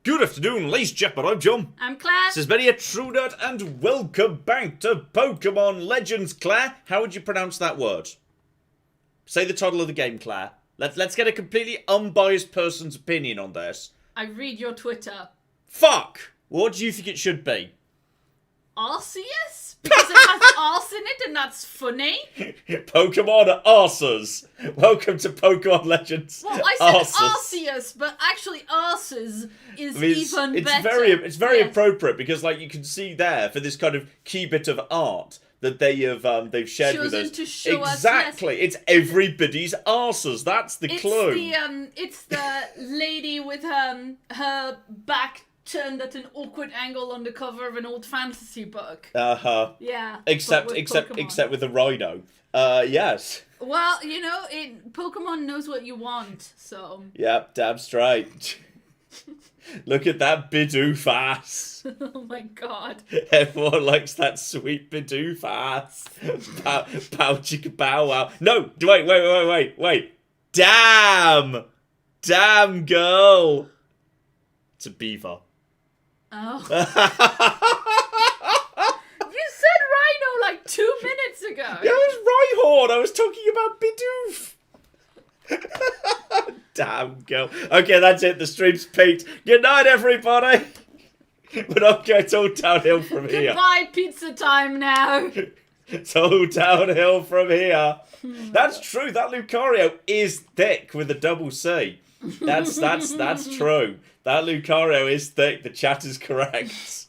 Good afternoon, ladies and gentlemen, I'm John. I'm Claire. This is many a true nerd, and welcome back to Pokémon Legends. Claire, how would you pronounce that word? Say the title of the game, Claire. Let's get a completely unbiased person's opinion on this. I read your Twitter. Fuck! What do you think it should be? Arceus? Because it has arse in it and that's funny. Pokemon Arceus. Welcome to Pokemon Legends. Well, I said Arceus, but actually Arceus is even better. It's very appropriate because, like, you can see there for this kind of key bit of art that they've shared with us. To show exactly, us, yes. It's everybody's arses. That's the clue. It's the lady with her back turned at an awkward angle on the cover of an old fantasy book. Yeah. Except with a rhino. Yes. Well, you know, Pokemon knows what you want, so. Yep, damn straight. Look at that Bidoof ass. Oh my god. Everyone likes that sweet Bidoof ass. Pow chicka bow wow. No, wait. Damn, girl. It's a beaver. Oh. You said rhino like 2 minutes ago. Yeah, it was Rhyhorn. I was talking about Bidoof. Damn, girl. Okay, that's it. The stream's peaked. Good night, everybody. We're not going. It's all downhill from here. Goodbye, pizza time now. It's all downhill from here. That's true. That Lucario is thick with a double C. That's true. That Lucario is thick. The chat is correct.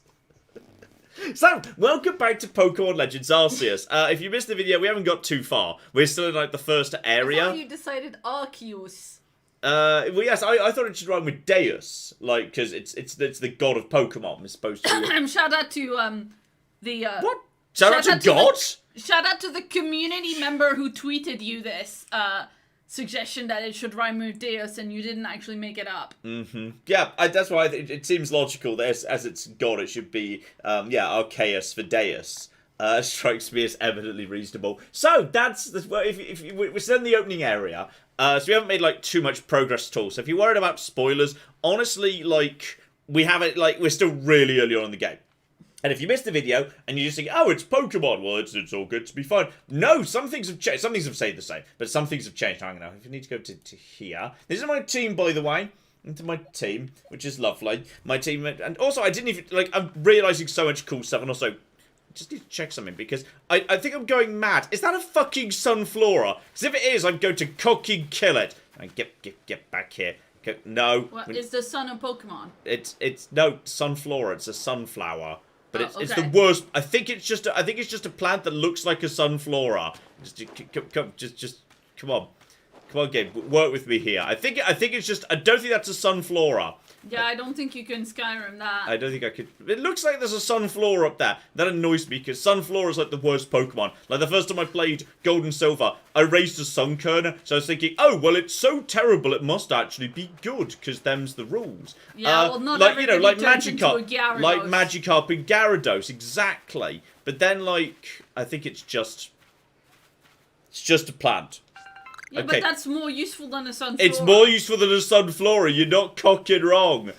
So, welcome back to Pokémon Legends Arceus. If you missed the video, we haven't got too far. We're still in, like, the first area. I thought you decided Arceus. Well, yes, I thought it should rhyme with Deus, like, because it's the god of Pokemon. It's supposed to. Shout out to the. What? Shout out to God? Shout out to the community member who tweeted you this suggestion that it should rhyme with Deus, and you didn't actually make it up. Mm-hmm. Yeah, that's why it seems logical that as it's God, it should be Arceus for Deus. Strikes me as eminently reasonable. So that's if we're still in the opening area. So we haven't made like too much progress at all. So if you're worried about spoilers, honestly, like we're still really early on in the game. And if you missed the video and you just think, oh, it's Pokemon, well, it's all good to be fine. No, some things have changed. Some things have stayed the same, but some things have changed. Hang on, if you need to go to here. This is my team, by the way. Into my team, which is lovely. My team, and also I didn't even, like, I'm realising so much cool stuff, and also just need to check something, because I think I'm going mad. Is that a fucking Sunflora? Because if it is, I'm going to fucking kill it. Get back here. No. What, is the sun a Pokemon? It's no, Sunflora. It's a sunflower. But it's the okay. worst. I think it's just a plant that looks like a Sunflora. Just come on. Come on, game. Work with me here. I think it's just. I don't think that's a Sunflora. Yeah, I don't think you can Skyrim that. I don't think I could. It looks like there's a Sunflora up there. That annoys me because Sunflora is like the worst Pokemon. Like the first time I played Gold and Silver, I raised a Sunkern, so I was thinking, oh well, it's so terrible, it must actually be good because them's the rules. Yeah, well, not like Magikarp, like Magikarp and Gyarados, exactly. But then, like, I think it's just a plant. Yeah, okay. But that's more useful than a Sunflora. It's more useful than a Sunflora. You're not cocking wrong.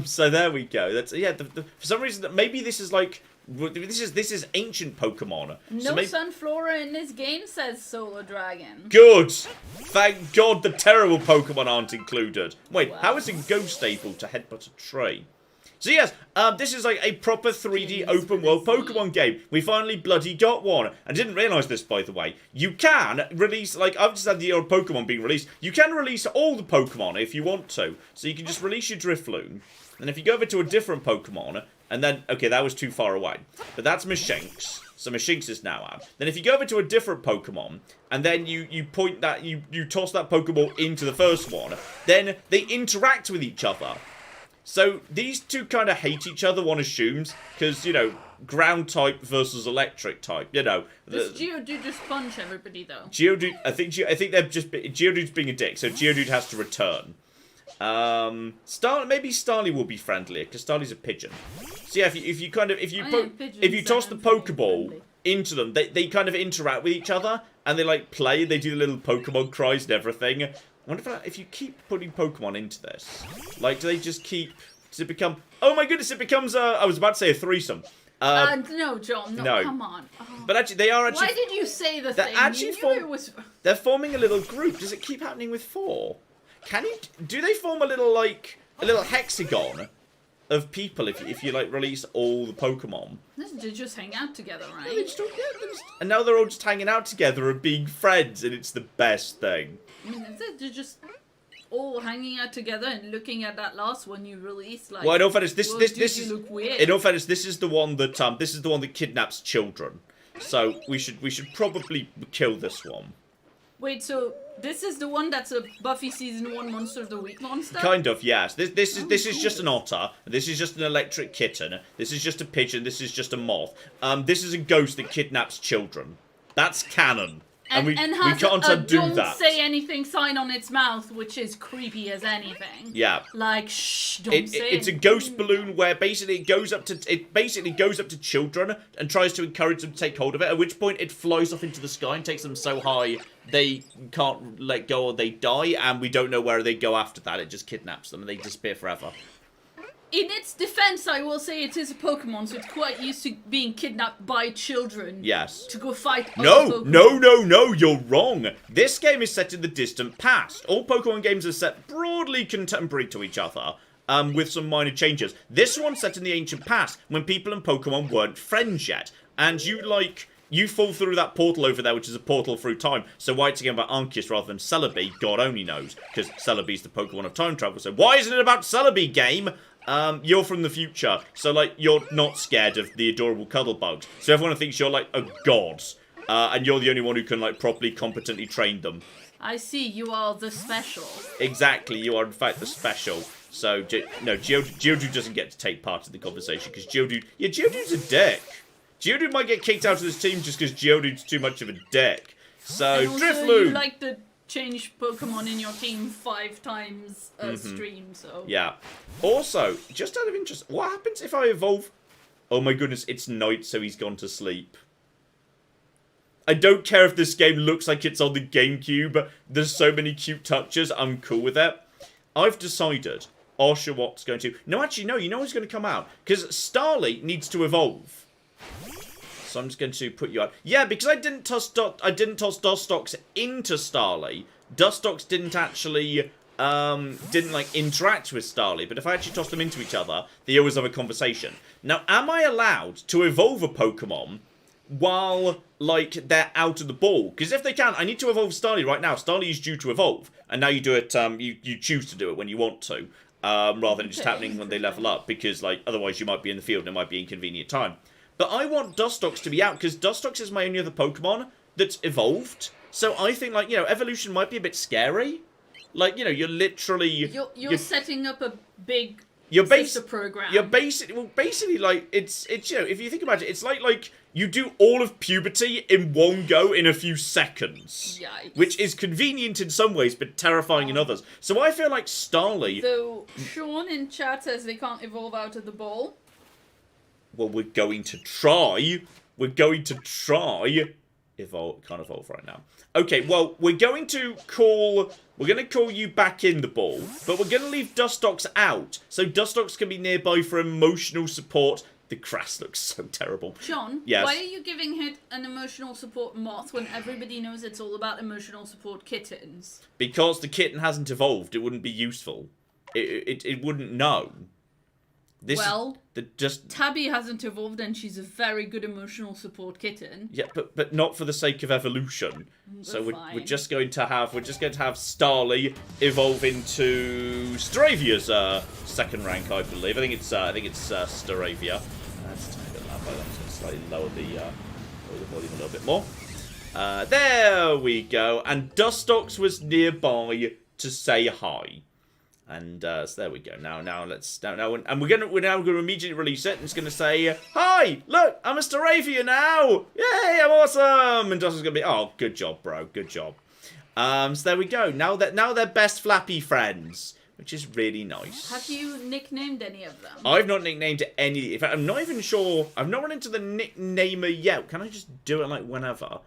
So there we go. That's for some reason, maybe this is like this is ancient Pokemon. No so Sunflora in this game, says Solar Dragon. Good. Thank God the terrible Pokemon aren't included. Wait, how is a ghost able to headbutt a tree? So yes, this is like a proper 3D open world Pokemon game. We finally bloody got one. I didn't realise this, by the way. You can release, like, I've just had the old Pokemon being released. You can release all the Pokemon if you want to. So you can just release your Drifloon. And if you go over to a different Pokemon, and then, okay, that was too far away. But that's Mishinx. So Mishinx is now out. Then if you go over to a different Pokemon, and then you point that, you toss that Pokeball into the first one, then they interact with each other. So, these two kind of hate each other, one assumes, because, you know, ground type versus electric type, you know. Does Geodude just punch everybody, though? Geodude, I think they're just, Geodude's being a dick, so Geodude has to return. Maybe Starly will be friendlier, because Starly's a pigeon. So yeah, if you toss the Pokeball into them, they kind of interact with each other, and they like play, they do the little Pokemon cries and everything. I wonder if you keep putting Pokemon into this, like, do they just keep Does it become... Oh my goodness, it becomes I was about to say a threesome. No, John, no. Come on. Oh. But actually, they are actually... Why did you say the they're thing? actually You knew it was... They're forming a little group. Does it keep happening with 4? Can you... Do they form a little, like... A little hexagon of people if you, like, release all the Pokemon? They just hang out together, right? Yeah, and now they're all just hanging out together and being friends, and it's the best thing. I mean, they're just all hanging out together and looking at that last one you released. Like, Well, in all fairness, this you is... look weird. In all fairness, this is the one that kidnaps children. So we should probably kill this one. Wait, so this is the one that's a Buffy Season 1 Monster of the Week monster? Kind of, yes. This is just an otter. This is just an electric kitten. This is just a pigeon. This is just a moth. This is a ghost that kidnaps children. That's canon. And we can't undo don't that. say anything sign on its mouth, which is creepy as anything. Yeah. Like, shh, don't say it. It's a ghost balloon where basically it goes up to children and tries to encourage them to take hold of it, at which point it flies off into the sky and takes them so high they can't let go or they die, and we don't know where they go after that. It just kidnaps them and they disappear forever. In its defense, I will say it is a Pokemon, so it's quite used to being kidnapped by children. Yes. To go fight No, Pokemon. no, you're wrong. This game is set in the distant past. All Pokemon games are set broadly contemporary to each other, with some minor changes. This one's set in the ancient past, when people and Pokemon weren't friends yet. And you fall through that portal over there, which is a portal through time. So why it's again about Arceus rather than Celebi, God only knows. Because Celebi's the Pokemon of time travel. So why isn't it about Celebi, game? You're from the future, so, like, you're not scared of the adorable cuddle bugs. So everyone thinks you're, like, a god. And you're the only one who can, like, properly, competently train them. I see, you are the special. Exactly, you are, in fact, the special. So, Geodude doesn't get to take part in the conversation, because Geodude's a dick. Geodude might get kicked out of this team just because Geodude's too much of a dick. So, Drifloon! You like to change Pokemon in your team 5 times a stream, so... Yeah. Also, just out of interest, what happens if I evolve... Oh my goodness, it's night, so he's gone to sleep. I don't care if this game looks like it's on the GameCube. There's so many cute touches, I'm cool with it. I've decided Oshawott going to... No, actually, no, you know who's going to come out? Because Starly needs to evolve. So I'm just going to put you out. Yeah, because I didn't toss Dustox into Starly. Dustox didn't actually, interact with Starly. But if I actually toss them into each other, they always have a conversation. Now, am I allowed to evolve a Pokemon while, like, they're out of the ball? Because if they can, I need to evolve Starly right now. Starly is due to evolve. And now you do it, you choose to do it when you want to. Rather than just happening when they level up. Because, like, otherwise you might be in the field and it might be inconvenient time. But I want Dustox to be out, because Dustox is my only other Pokemon that's evolved. So I think, like, you know, evolution might be a bit scary. Like, you know, you're literally... You're setting up a big sister program. You're basically, like, it's you know, if you think about it, it's like, you do all of puberty in one go in a few seconds. Yikes. Which is convenient in some ways, but terrifying in others. So I feel like Starly... So, Sean in chat says they can't evolve out of the ball. Well, we're going to try. We're going to try. Can't evolve right now. Okay, well, we're going to call you back in the ball, but we're going to leave Dustox out, so Dustox can be nearby for emotional support. The grass looks so terrible. John, yes? Why are you giving it an emotional support moth when everybody knows it's all about emotional support kittens? Because the kitten hasn't evolved. It wouldn't be useful. It wouldn't know. Tabby hasn't evolved and she's a very good emotional support kitten. Yeah, but not for the sake of evolution. So we're just going to have Starly evolve into Staravia's second rank, I believe. I think it's Staravia. Let's turn it up. I'm just going to slightly lower the volume a little bit more. There we go. And Dustox was nearby to say hi. And so there we go. Now we're gonna immediately release it, and it's gonna say, "Hi, look, I'm a Staravia now! Yay, I'm awesome!" And Dustin's gonna be, "Oh, good job, bro, good job." So there we go. Now they're best flappy friends, which is really nice. Have you nicknamed any of them? I've not nicknamed any. In fact, I'm not even sure. I've not run into the nicknamer yet. Can I just do it like whenever?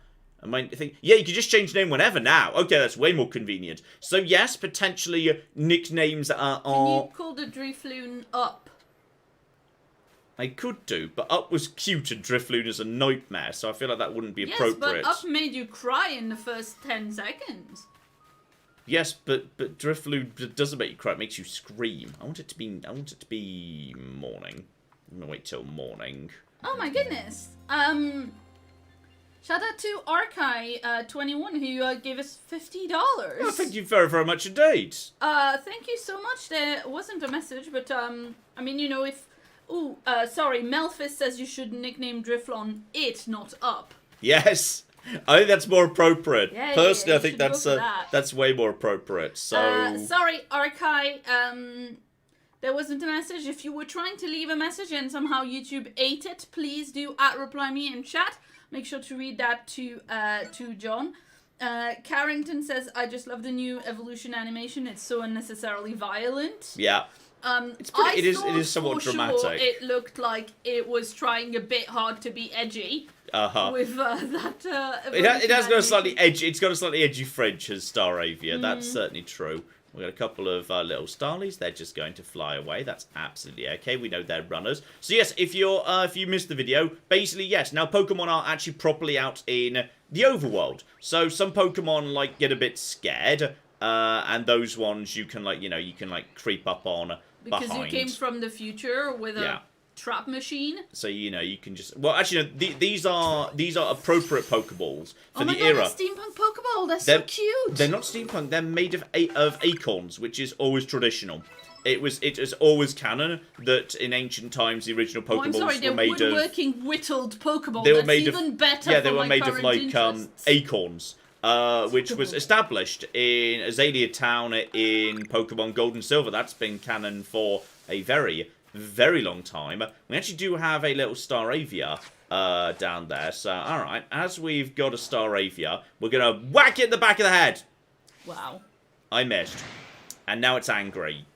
I might think, yeah, you can just change name whenever now. Okay, that's way more convenient. So yes, potentially nicknames are... Can you call the Drifloon Up? I could do, but Up was cute and Drifloon is a nightmare, so I feel like that wouldn't be appropriate. Yes, but Up made you cry in the first 10 seconds. Yes, but Drifloon doesn't make you cry, it makes you scream. I want it to be morning. I'm gonna wait till morning. Oh my goodness. Shout out to Arkai21 who gave us $50. Oh, thank you very, very much indeed. Thank you so much. There wasn't a message, but I mean, you know, if... Ooh, sorry, Melfis says you should nickname Driflon It, not Up. Yes, I think that's more appropriate. Yeah, Personally, yeah, I think that's way more appropriate. So sorry, Arkai, there wasn't a message. If you were trying to leave a message and somehow YouTube ate it, please do @reply me in chat. Make sure to read that to John. Carrington says, I just love the new evolution animation. It's so unnecessarily violent. Yeah. It is somewhat dramatic. Sure it looked like it was trying a bit hard to be edgy. With that. It has got a slightly edgy. It's got a slightly edgy French as Staravia. That's certainly true. We've got a couple of little starlies. They're just going to fly away. That's absolutely okay. We know they're runners. So yes, if you missed the video, basically yes. Now Pokemon are actually properly out in the Overworld. So some Pokemon like get a bit scared, and those ones you can creep up on. Because behind. You came from the future with a trap machine. So you can just actually these are appropriate Pokeballs for the era. era. Steampunk Pokeball, they're so cute. They're not steampunk. They're made of acorns, which is always traditional. It is always canon that in ancient times the original Pokeballs were made of woodworking whittled Pokeball. They were made even of better. Yeah, they were made of interests. acorns. Which was established in Azalea Town in Pokemon Gold and Silver. That's been canon for a very, very long time. We actually do have a little Staravia down there. So, alright, as we've got a Staravia, we're going to whack it in the back of the head. Wow. I missed. And now it's angry.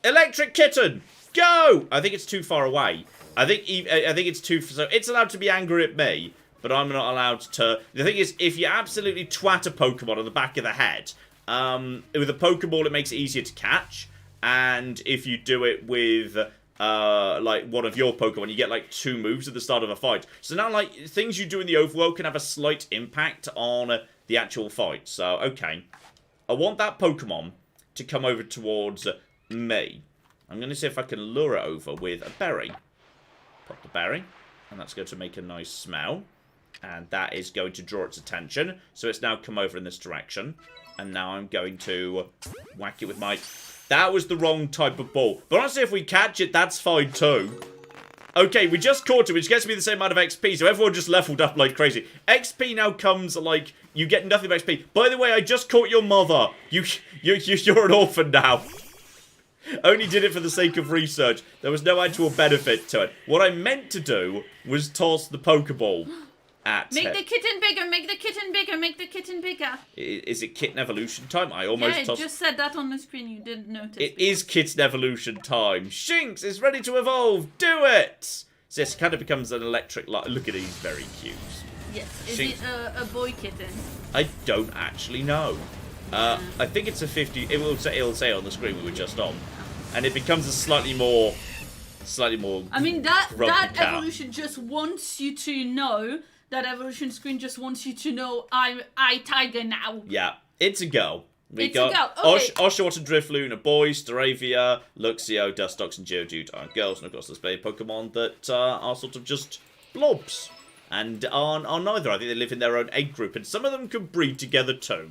Electric Kitten! Go! I think it's too far away. I think it's too... So it's allowed to be angry at me. But I'm not allowed to... The thing is, if you absolutely twat a Pokemon on the back of the head, with a Pokeball, it makes it easier to catch. And if you do it with, like, one of your Pokemon, you get, like, 2 moves at the start of a fight. So now, like, things you do in the Overworld can have a slight impact on the actual fight. So, okay. I want that Pokemon to come over towards me. I'm going to see if I can lure it over with a berry. Pop the berry. And that's going to make a nice smell. And that is going to draw its attention. So it's now come over in this direction. And now I'm going to whack it with my... That was the wrong type of ball. But honestly, if we catch it, that's fine too. Okay, we just caught it, which gets me the same amount of XP. So everyone just leveled up like crazy. XP now comes like... You get nothing but XP. By the way, I just caught your mother. You're an orphan now. Only did it for the sake of research. There was no actual benefit to it. What I meant to do was toss the Pokeball. Make the kitten bigger, make the kitten bigger, make the kitten bigger. Is it kitten evolution time? I almost tossed... it just said that on the screen, you didn't notice. It is kitten evolution time. Shinx is ready to evolve. Do it! So this kind of becomes an electric light. Look at it, he's very cute. Yes. Is it a boy kitten? I don't actually know. I think it's a 50... It'll say on the screen we were just on. And it becomes a slightly more... I mean, that cat. evolution just wants you to know... That evolution screen just wants you to know I'm Tiger now. Yeah, it's a girl. We it's a girl. Okay. Oshawott and Drifloon are boys, Staravia, Luxio, Dustox, and Geodude are girls, and of course there's plenty of Pokemon that are sort of just blobs. And are neither. I think they live in their own egg group, and some of them can breed together too.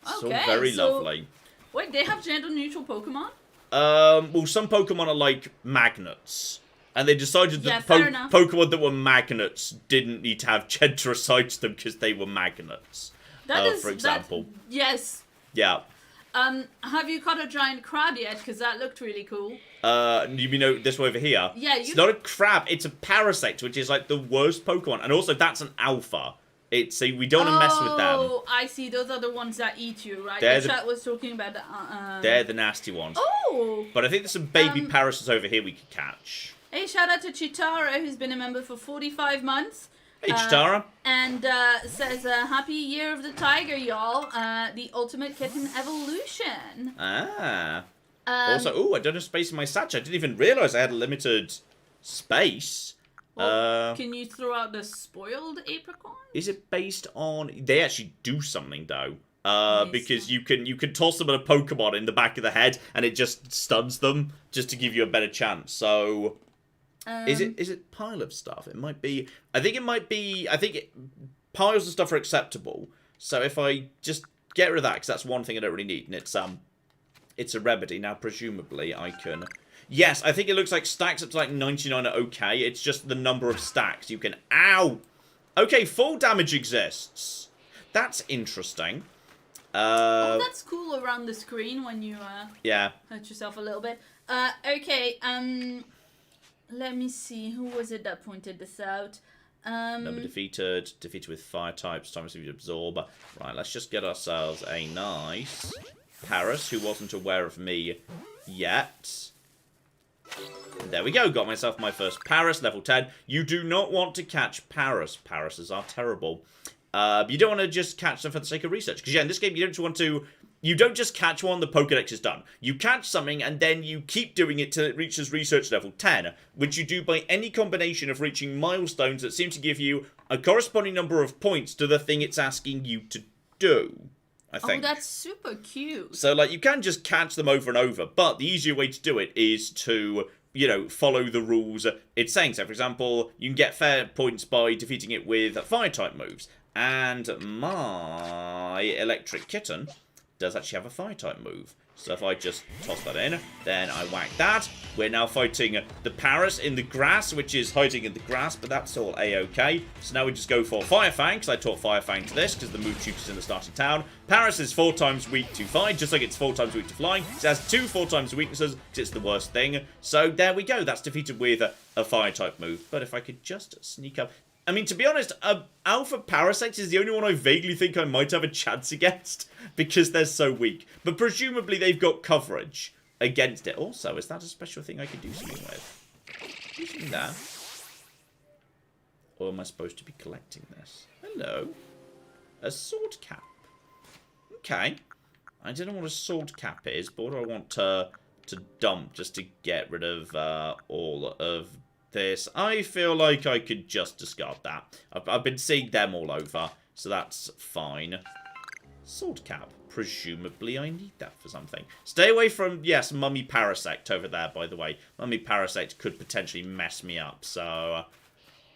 Okay, so very lovely. Wait, they have gender-neutral Pokemon? Well, some Pokemon are like magnets. And they decided that Pokemon that were magnets didn't need to have gender assigned to them because they were magnets. For example. Yes. Yeah. Have you caught a giant crab yet? Because that looked really cool. You mean this one over here? Yeah. It's not a crab. It's a Parasect, which is like the worst Pokemon. And also, that's an alpha. We don't want to mess with them. Oh, I see. Those are the ones that eat you, right? The chat was talking about They're the nasty ones. Oh. But I think there's some baby Parasites over here we could catch. Hey, shout out to Chitara, who's been a member for 45 months. Hey, Chitara. And says, Happy Year of the Tiger, y'all. The Ultimate Kitten Evolution. Ah. Also, I don't have space in my satch. I didn't even realize I had limited space. Well, can you throw out the spoiled apricot? Is it based on... They actually do something, though. Because you can toss them at a Pokemon in the back of the head, and it just stuns them, just to give you a better chance. So... Is it pile of stuff? It might be... I think piles of stuff are acceptable. So if I just get rid of that, because that's one thing I don't really need, and it's a remedy. Now, presumably, I can... Yes, I think it looks like stacks up to like 99 are okay. It's just the number of stacks you can... Ow! Okay, full damage exists. That's interesting. That's cool around the screen when you yeah. hurt yourself a little bit. Okay, let me see. Who was it that pointed this out? Number defeated. Defeated with fire types. Time to absorb. Right, let's just get ourselves a nice Paris, who wasn't aware of me yet. There we go. Got myself my first Paris, level 10. You do not want to catch Paris. Parises are terrible. You don't want to just catch them for the sake of research. Because, yeah, in this game, you don't want to... You don't just catch one, the Pokedex is done. You catch something, and then you keep doing it till it reaches research level 10, which you do by any combination of reaching milestones that seem to give you a corresponding number of points to the thing it's asking you to do, I think. Oh, that's super cute. So, like, you can just catch them over and over, but the easier way to do it is to, you know, follow the rules it's saying. So, for example, you can get fair points by defeating it with Fire-type moves. And my Electric Kitten does actually have a Fire-type move. So if I just toss that in, then I whack that. We're now fighting the Paris in the grass, which is hiding in the grass, but that's all A-okay. So now we just go for Fire Fang, because I taught Fire Fang to this, because the move tutor's in the starting town. Paris is 4 times weak to fire, just like it's 4 times weak to flying. It has 2 4 times weaknesses, because it's the worst thing. So there we go, that's defeated with a Fire-type move. But if I could just sneak up... I mean, to be honest, Alpha Parasect is the only one I vaguely think I might have a chance against, because they're so weak. But presumably they've got coverage against it. Also, is that a special thing I could do something with? Do something there. Or am I supposed to be collecting this? Hello. A sword cap. Okay. I don't know what a sword cap is, but what do I want to dump just to get rid of all of this? I feel like I could just discard that. I've been seeing them all over, so that's fine. Sword cap. Presumably I need that for something. Stay away from, yes, Mummy Parasect over there, by the way. Mummy Parasect could potentially mess me up, so...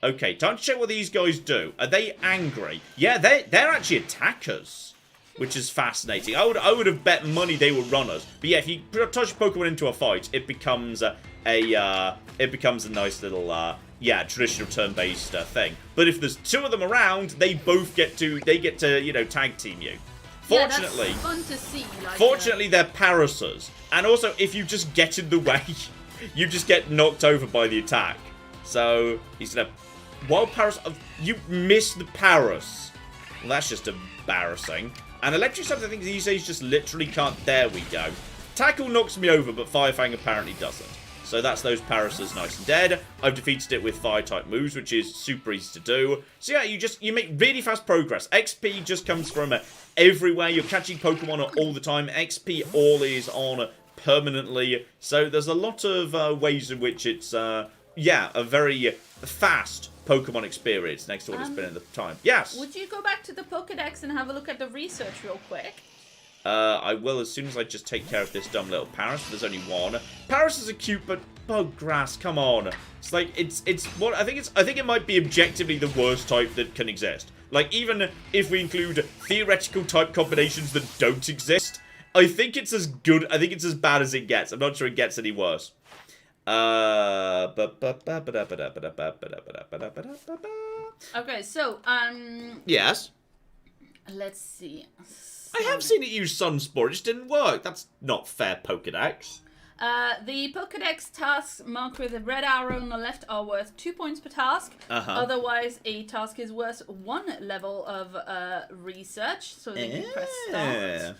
okay, time to check what these guys do. Are they angry? Yeah, they're actually attackers, which is fascinating. I would have bet money they were runners. But yeah, if you touch Pokemon into a fight, it becomes a nice little, yeah, traditional turn-based thing. But if there's 2 of them around, they both get to, you know, tag team you. Fortunately, yeah, that's fun to see. Like, fortunately, they're Parasers. And also, if you just get in the way, you just get knocked over by the attack. So, he's gonna... Wild Paras... You missed the Paras. Well, that's just embarrassing. And Electric Stabs, I think these days just literally can't... There we go. Tackle knocks me over, but Fire Fang apparently doesn't. So that's those Parasers nice and dead. I've defeated it with Fire-type moves, which is super easy to do. So yeah, you make really fast progress. XP just comes from everywhere. You're catching Pokemon all the time. XP all is on permanently. So there's a lot of ways in which it's, yeah, a very fast Pokemon experience next to what it's been in the time. Yes? Would you go back to the Pokedex and have a look at the research real quick? I will as soon as I just take care of this dumb little Paras. There's only one. Paras is a cute, but bug grass. Come on. It's like it's what I think it might be objectively the worst type that can exist. Like even if we include theoretical type combinations that don't exist, I think it's as good. I think it's as bad as it gets. I'm not sure it gets any worse. Okay, so yes. Let's see. I have seen it use Sunspore, it just didn't work. That's not fair, Pokedex. The Pokedex tasks marked with a red arrow on the left are worth 2 points per task. Otherwise, a task is worth 1 level of research. So then you press start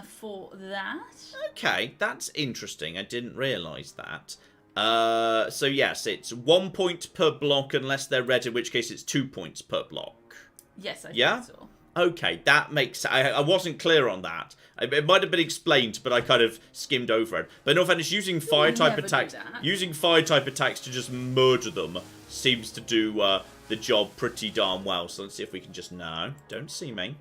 for that. Okay, that's interesting. I didn't realise that. So yes, it's 1 point per block unless they're red, in which case it's 2 points per block. Yes, I Yeah? think so. Okay, that makes... I wasn't clear on that. It might have been explained, but I kind of skimmed over it. But in all fairness, using fire-type attacks... Using fire-type attacks to just murder them seems to do the job pretty darn well. So let's see if we can just... No, don't see me.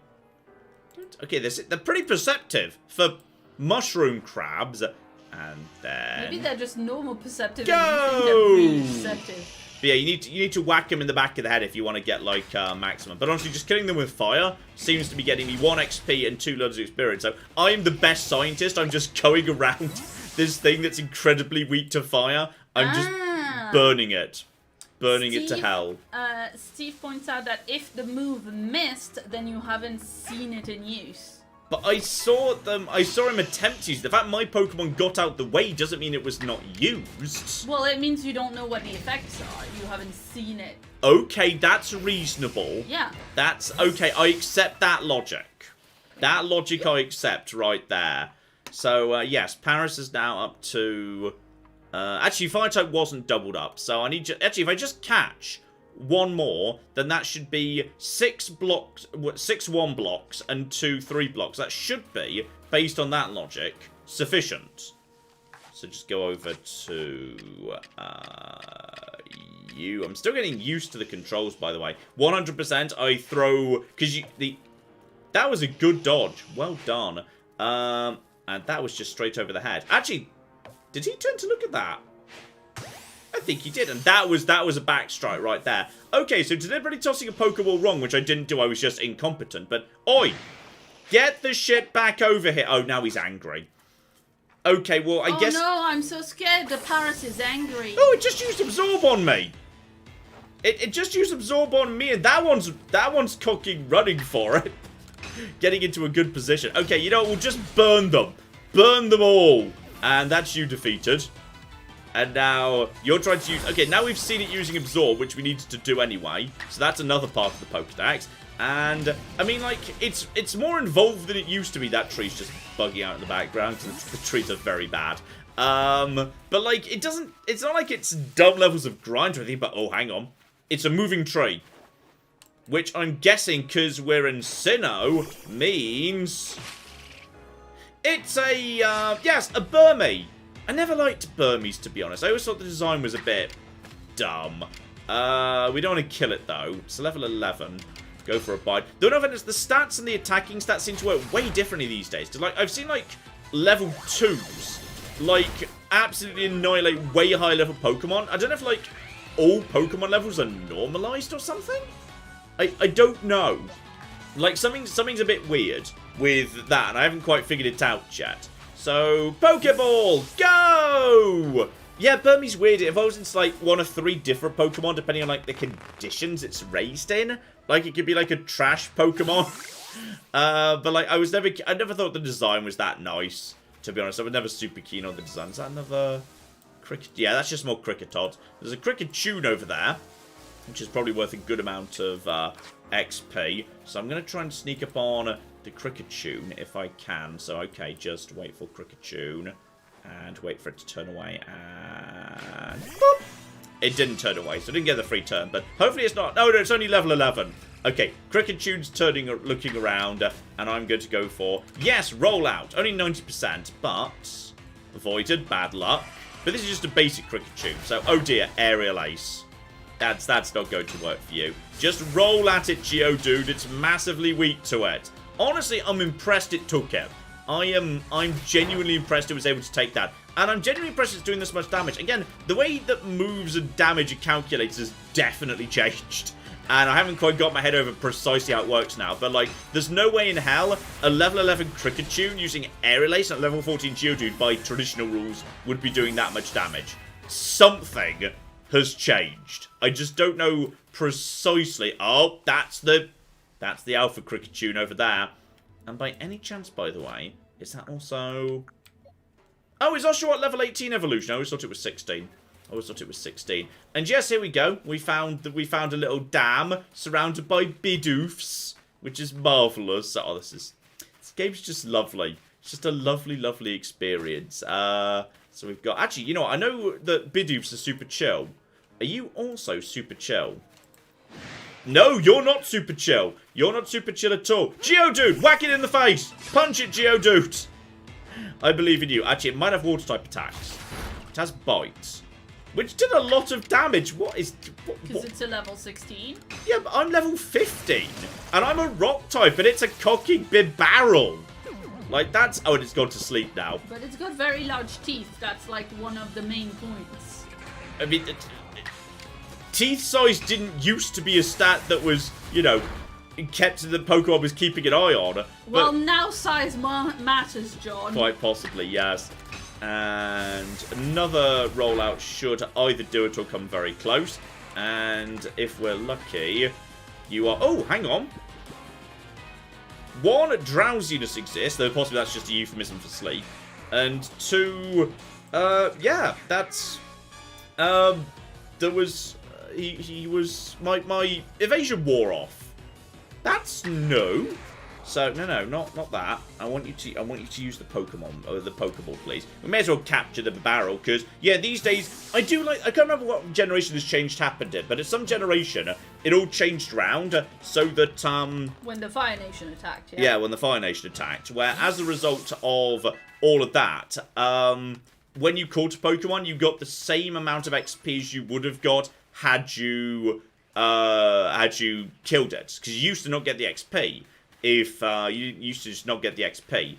Okay, they're pretty perceptive for mushroom crabs. And then... Maybe they're just normal perceptive. Go! And you think they're really perceptive. But yeah, you need to whack them in the back of the head if you want to get, like, maximum. But honestly, just killing them with fire seems to be getting me 1 XP and 2 loads of experience. So I'm the best scientist. I'm just going around this thing that's incredibly weak to fire. I'm just burning it. Burning it to hell. Steve points out that if the move missed, then you haven't seen it in use. But I saw him attempt to use it. The fact my Pokemon got out the way doesn't mean it was not used. Well, it means you don't know what the effects are. You haven't seen it. Okay, that's reasonable. Yeah. That's okay. I accept that logic. That logic I accept right there. So, yes, Paris is now up to... actually, Fire-type wasn't doubled up. So I need to... Actually, if I just catch... 1 more, then that should be 6 blocks, 6 1 blocks and 2 3 blocks. That should be, based on that logic, sufficient. So just go over to you. I'm still getting used to the controls, by the way. 100% I throw, because that was a good dodge. Well done. And that was just straight over the head. Actually, did he turn to look at that? I think he did, and that was a backstrike right there. Okay, so deliberately tossing a Pokeball wrong, which I didn't do, I was just incompetent. But, oi! Get the shit back over here. Oh, now he's angry. Okay, well, I guess... Oh no, I'm so scared. The Paris is angry. Oh, it just used Absorb on me. It just used Absorb on me, and that one's cocking, running for it. Getting into a good position. Okay, you know what, we'll just burn them. Burn them all. And that's you defeated. And now, you're trying to use... Okay, now we've seen it using Absorb, which we needed to do anyway. So that's another part of the Pokedex. And, I mean, like, it's more involved than it used to be. That tree's just bugging out in the background, because the trees are very bad. But, like, it doesn't... It's not like it's dumb levels of grind or anything, but... Oh, hang on. It's a moving tree. Which I'm guessing, because we're in Sinnoh, means... It's a, yes, a Burmese. I never liked Burmese, to be honest. I always thought the design was a bit dumb. We don't want to kill it, though. It's level 11. Go for a bite. Don't know if it's the stats and the attacking stats seem to work way differently these days. Because, like, I've seen, like, level 2s, like, absolutely annihilate way high level Pokemon. I don't know if, like, all Pokemon levels are normalized or something? I don't know. Like, something's a bit weird with that, and I haven't quite figured it out yet. So, Pokeball, go! Yeah, Burmese weird. It evolves into, like, 1 of 3 different Pokemon, depending on, like, the conditions it's raised in. Like, it could be, like, a trash Pokemon. But, like, I never thought the design was that nice, to be honest. I was never super keen on the design. Is that another Cricket? Yeah, that's just more Cricketod. There's a Cricketune over there, which is probably worth a good amount of XP. So I'm going to try and sneak up on the Cricketune if I can. So, okay, just wait for Cricketune and wait for it to turn away, and boop! It didn't turn away, so I didn't get the free turn, but hopefully it's not. No, it's only level 11. Okay, Cricketune's looking around, and I'm going to go for, yes, roll out. Only 90%, but avoided, bad luck. But this is just a basic Cricketune, so, oh dear, Aerial Ace. That's not going to work for you. Just roll at it, Geodude. It's massively weak to it. Honestly, I'm impressed it took it. I'm genuinely impressed it was able to take that. And I'm genuinely impressed it's doing this much damage. Again, the way that moves and damage are calculated has definitely changed. And I haven't quite got my head over precisely how it works now. But, like, there's no way in hell a level 11 Cricketune using Aerial Ace and a level 14 Geodude by traditional rules would be doing that much damage. Something has changed. I just don't know precisely. Oh, that's the Alpha Cricketune over there. And by any chance, by the way, is that also... Oh, it's Oshawott level 18 evolution. I always thought it was 16. And yes, here we go. We found a little dam surrounded by bidoofs, which is marvelous. Oh, this game's just lovely. It's just a lovely, lovely experience. So So we've got... Actually, you know what? I know that Bidoofs are super chill. Are you also super chill? No, you're not super chill. You're not super chill at all. Geodude, whack it in the face. Punch it, Geodude. I believe in you. Actually, it might have water-type attacks. It has bites. Which did a lot of damage. What is... Because it's a level 16. Yeah, but I'm level 15. And I'm a rock type, and it's a cocky big barrel. Like, that's... Oh, and it's gone to sleep now. But it's got very large teeth. That's, like, one of the main points. I mean, teeth size didn't used to be a stat that was, you know, kept the Pokemon was keeping an eye on. Well, now size matters, John. Quite possibly, yes. And another rollout should either do it or come very close. And if we're lucky, you are... Oh, hang on. 1, drowsiness exists, though possibly that's just a euphemism for sleep. And 2, yeah, that's... There was... He was... My evasion wore off. That's no. So, no, not that. I want you to use the Pokemon, or the Pokeball, please. We may as well capture the barrel, because, yeah, these days, I can't remember what generation this change happened in, but at some generation, it all changed around, so that, When the Fire Nation attacked, yeah? Yeah, when the Fire Nation attacked, where, as a result of all of that, when you caught a Pokemon, you got the same amount of XP as you would have got had you killed it, because you used to not get the XP. If you used to just not get the XP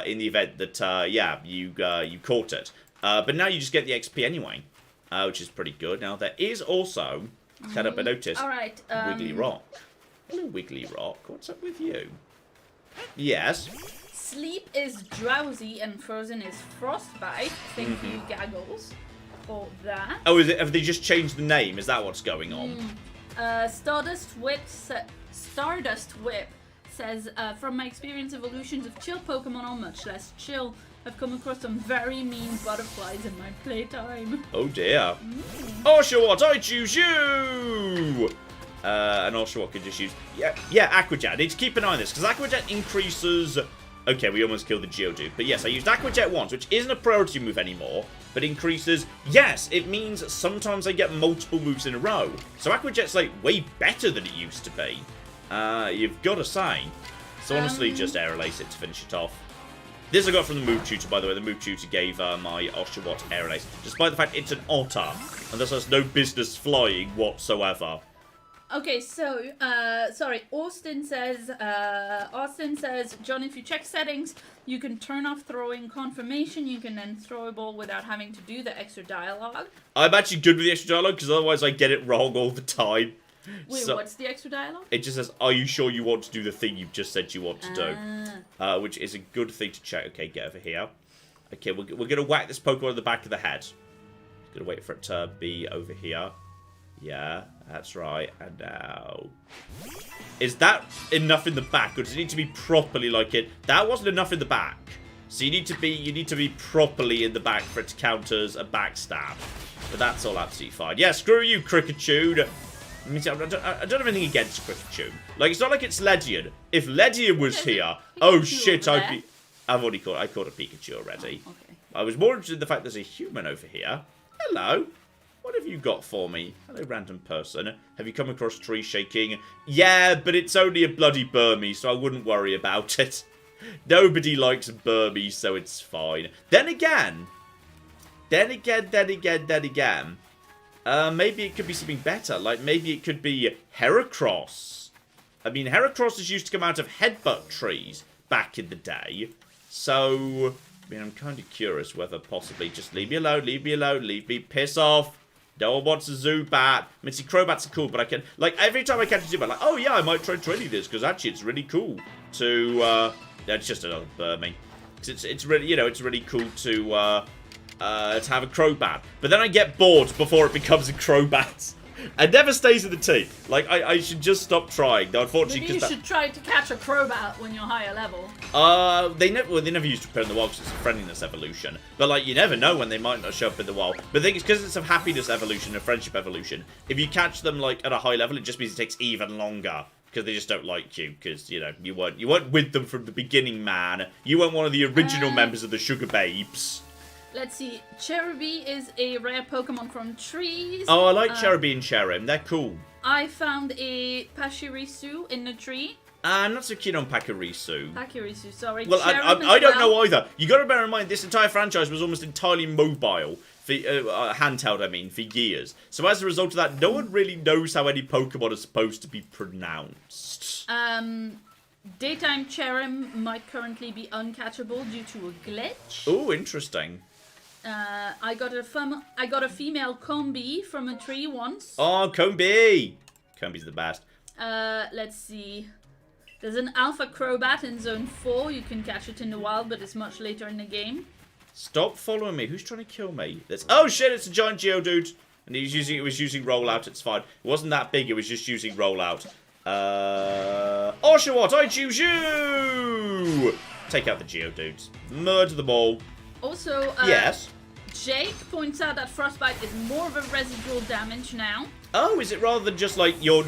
in the event that, yeah, you caught it. But now you just get the XP anyway, which is pretty good. Now, there is also, set up a notice, All right, Wiggly Rock. Hello, Wiggly Rock. What's up with you? Yes. Sleep is drowsy and frozen is frostbite. Thank you, Gaggles, for that. Oh, have they just changed the name? Is that what's going on? Stardust Whip says, from my experience, evolutions of chill Pokemon are much less chill. I've come across some very mean butterflies in my playtime. Oh dear. Oshawott, I choose you! And Oshawott could just use... Yeah, Aquajet. I need to keep an eye on this, because Aquajet increases... Okay, we almost killed the Geodude. But yes, I used Aquajet once, which isn't a priority move anymore, but increases... Yes, it means sometimes I get multiple moves in a row. So Aquajet's, like, way better than it used to be. You've got to say. So honestly, just Aerial Ace it to finish it off. This I got from the Move Tutor, by the way. The Move Tutor gave my Oshawott Aerial Ace, despite the fact it's an otter, and thus has no business flying whatsoever. Okay, so, sorry, Austin says, John, if you check settings, you can turn off throwing confirmation, you can then throw a ball without having to do the extra dialogue. I'm actually good with the extra dialogue, because otherwise I get it wrong all the time. Wait, so, what's the extra dialogue? It just says, are you sure you want to do the thing you've just said you want to do? Which is a good thing to check. Okay, get over here. Okay, we're going to whack this Pokemon in the back of the head. Going to wait for it to be over here. Yeah, that's right. And now... Is that enough in the back? Or does it need to be properly like it? That wasn't enough in the back. So you need to be properly in the back for it to count as a backstab. But that's all absolutely fine. Yeah, screw you, Cricketune. I don't have anything against Cricketune. Like, it's not like it's Ledian. If Ledian was here, oh shit, I've already caught a Pikachu already. Okay. I was more interested in the fact there's a human over here. Hello. What have you got for me? Hello, random person. Have you come across tree shaking? Yeah, but it's only a bloody Burmese, so I wouldn't worry about it. Nobody likes Burmese, so it's fine. Then again, maybe it could be something better. Like, maybe it could be Heracross. I mean, Heracross is used to come out of headbutt trees back in the day. So, I mean, I'm kind of curious whether possibly just leave me alone, leave me, piss off. No one wants a Zubat. I mean, see, Crobats are cool, but I can... Like, every time I catch a Zubat, like, oh, yeah, I might try training this, because actually it's really cool to, it's just another Burmy. It's really, you know, it's really cool to have a Crobat. But then I get bored before it becomes a Crobat. It never stays in the team. Like, I should just stop trying. Though, unfortunately, maybe you should try to catch a Crobat when you're higher level. They never used to put in the wild because it's a friendliness evolution. But, like, you never know when they might not show up in the wild. But the thing is, because it's a happiness evolution, a friendship evolution, if you catch them, like, at a high level, it just means it takes even longer. Because they just don't like you. Because, you know, you weren't with them from the beginning, man. You weren't one of the original members of the Sugar Babes. Let's see. Cherubi is a rare Pokemon from trees. Oh, I like Cherubi and Cherim. They're cool. I found a Pachirisu in the tree. I'm not so keen on Pachirisu. Pachirisu, sorry. Well, I don't know either. You got to bear in mind, this entire franchise was almost entirely mobile. For, handheld, I mean, for years. So as a result of that, no one really knows how any Pokemon are supposed to be pronounced. Daytime Cherim might currently be uncatchable due to a glitch. Oh, interesting. I got a female Combi from a tree once. Oh, Combi! Combi's the best. Let's see. There's an Alpha Crobat in Zone 4. You can catch it in the wild, but it's much later in the game. Stop following me. Who's trying to kill me? Oh shit, it's a giant Geodude. And it was using rollout, it's fine. It wasn't that big, it was just using rollout. Oshawott, I choose you! Take out the Geodudes. Murder them all. Also, yes. Jake points out that Frostbite is more of a residual damage now. Oh, is it rather than just like you're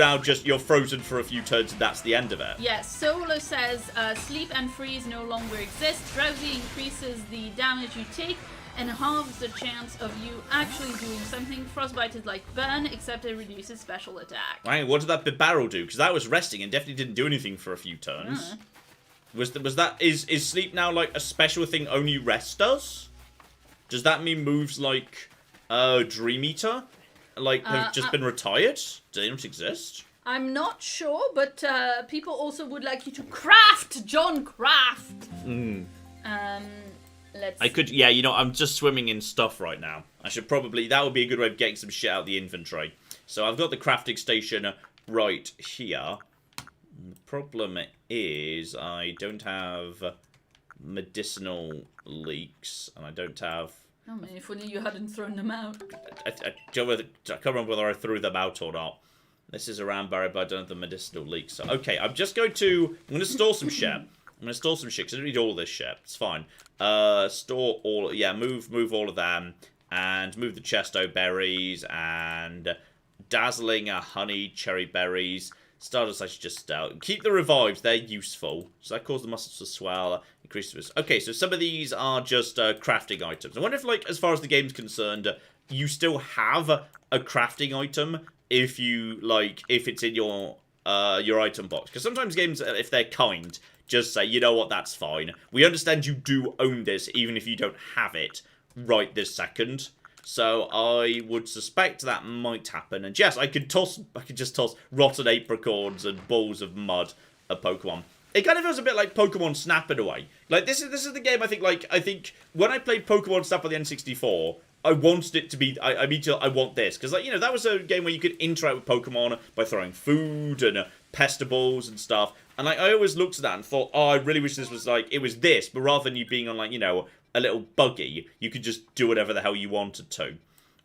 frozen for a few turns and that's the end of it? Yes, Solo says sleep and freeze no longer exist. Drowsy increases the damage you take and halves the chance of you actually doing something. Frostbite is like burn, except it reduces special attack. Right, what did that Bibarel do? Because that was resting and definitely didn't do anything for a few turns. Is sleep now like a special thing only rest does? Does that mean moves like Dream Eater have just been retired? Do they not exist? I'm not sure, but people also would like you to craft, John, craft. I'm just swimming in stuff right now. That would be a good way of getting some shit out of the inventory. So I've got the crafting station right here. The problem is I don't have medicinal leeks, and I don't have... Oh man, if only you hadn't thrown them out. I can't remember whether I threw them out or not. This is a Rambarret, but I don't have the medicinal leeks. So, okay, I'm going to store some shit. I'm going to store some shit, because I don't need all this shit. It's fine. Store all... Yeah, move all of them. And move the Chesto berries. And dazzling honey cherry berries. Stardust I should just keep the revives. They're useful. So that causes the muscles to swell. Increases... Okay, so some of these are just crafting items. I wonder if, like, as far as the game's concerned, you still have a crafting item if it's in your item box. Because sometimes games, if they're kind, just say, you know what, that's fine. We understand you do own this, even if you don't have it right this second. So I would suspect that might happen. And yes, I could just toss rotten apricorns and balls of mud at Pokemon. It kind of feels a bit like Pokemon Snap in a way. Like, this is the game I think when I played Pokemon Snap on the N64, I wanted it to be, I want this. Because, like, you know, that was a game where you could interact with Pokemon by throwing food and pestables and stuff. And, like, I always looked at that and thought, oh, I really wish this was, like, it was this. But rather than you being on, like, you know, a little buggy, you could just do whatever the hell you wanted to.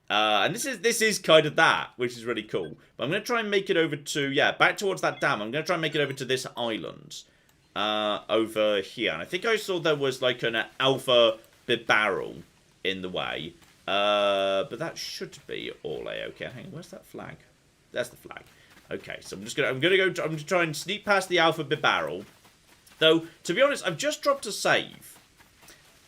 And this is kind of that, which is really cool. But I'm going to try and make it over to, back towards that dam. I'm going to try and make it over to this island. Over here. And I think I saw there was, like, an Alpha Bibarel in the way. But that should be all A-okay. Hang on, where's that flag? There's the flag. Okay, so I'm gonna try and sneak past the Alpha Bibarel. Though, to be honest, I've just dropped a save.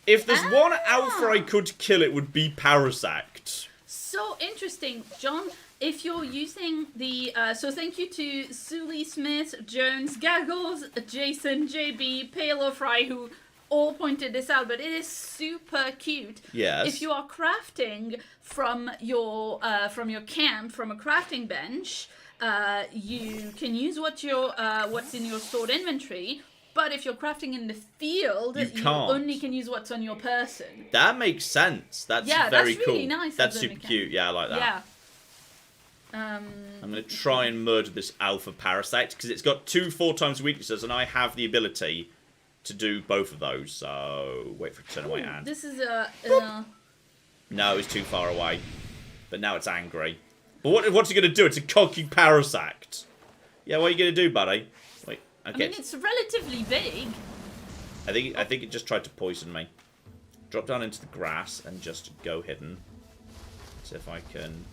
If there's one Alpha I could kill, it would be Parasect. So interesting, John. If you're using the... so thank you to Sully Smith, Jones, Gaggles, Jason, JB, Pale of Fry, who all pointed this out, but it is super cute. Yes. If you are crafting from your camp, from a crafting bench, you can use what's in your stored inventory. But if you're crafting in the field, you only can use what's on your person. That makes sense. That's very that's cool. Really nice. That's super cute. Yeah, I like that. Yeah. I'm going to try and murder this Alpha Parasect, because it's got 2 4x weaknesses, and I have the ability to do both of those. So, wait for it to turn away and... This is No, it's too far away. But now it's angry. But what's it going to do? It's a cocky Parasect. Yeah, what are you going to do, buddy? Wait, okay. I mean, it's relatively big. I think it just tried to poison me. Drop down into the grass and just go hidden. See if I can...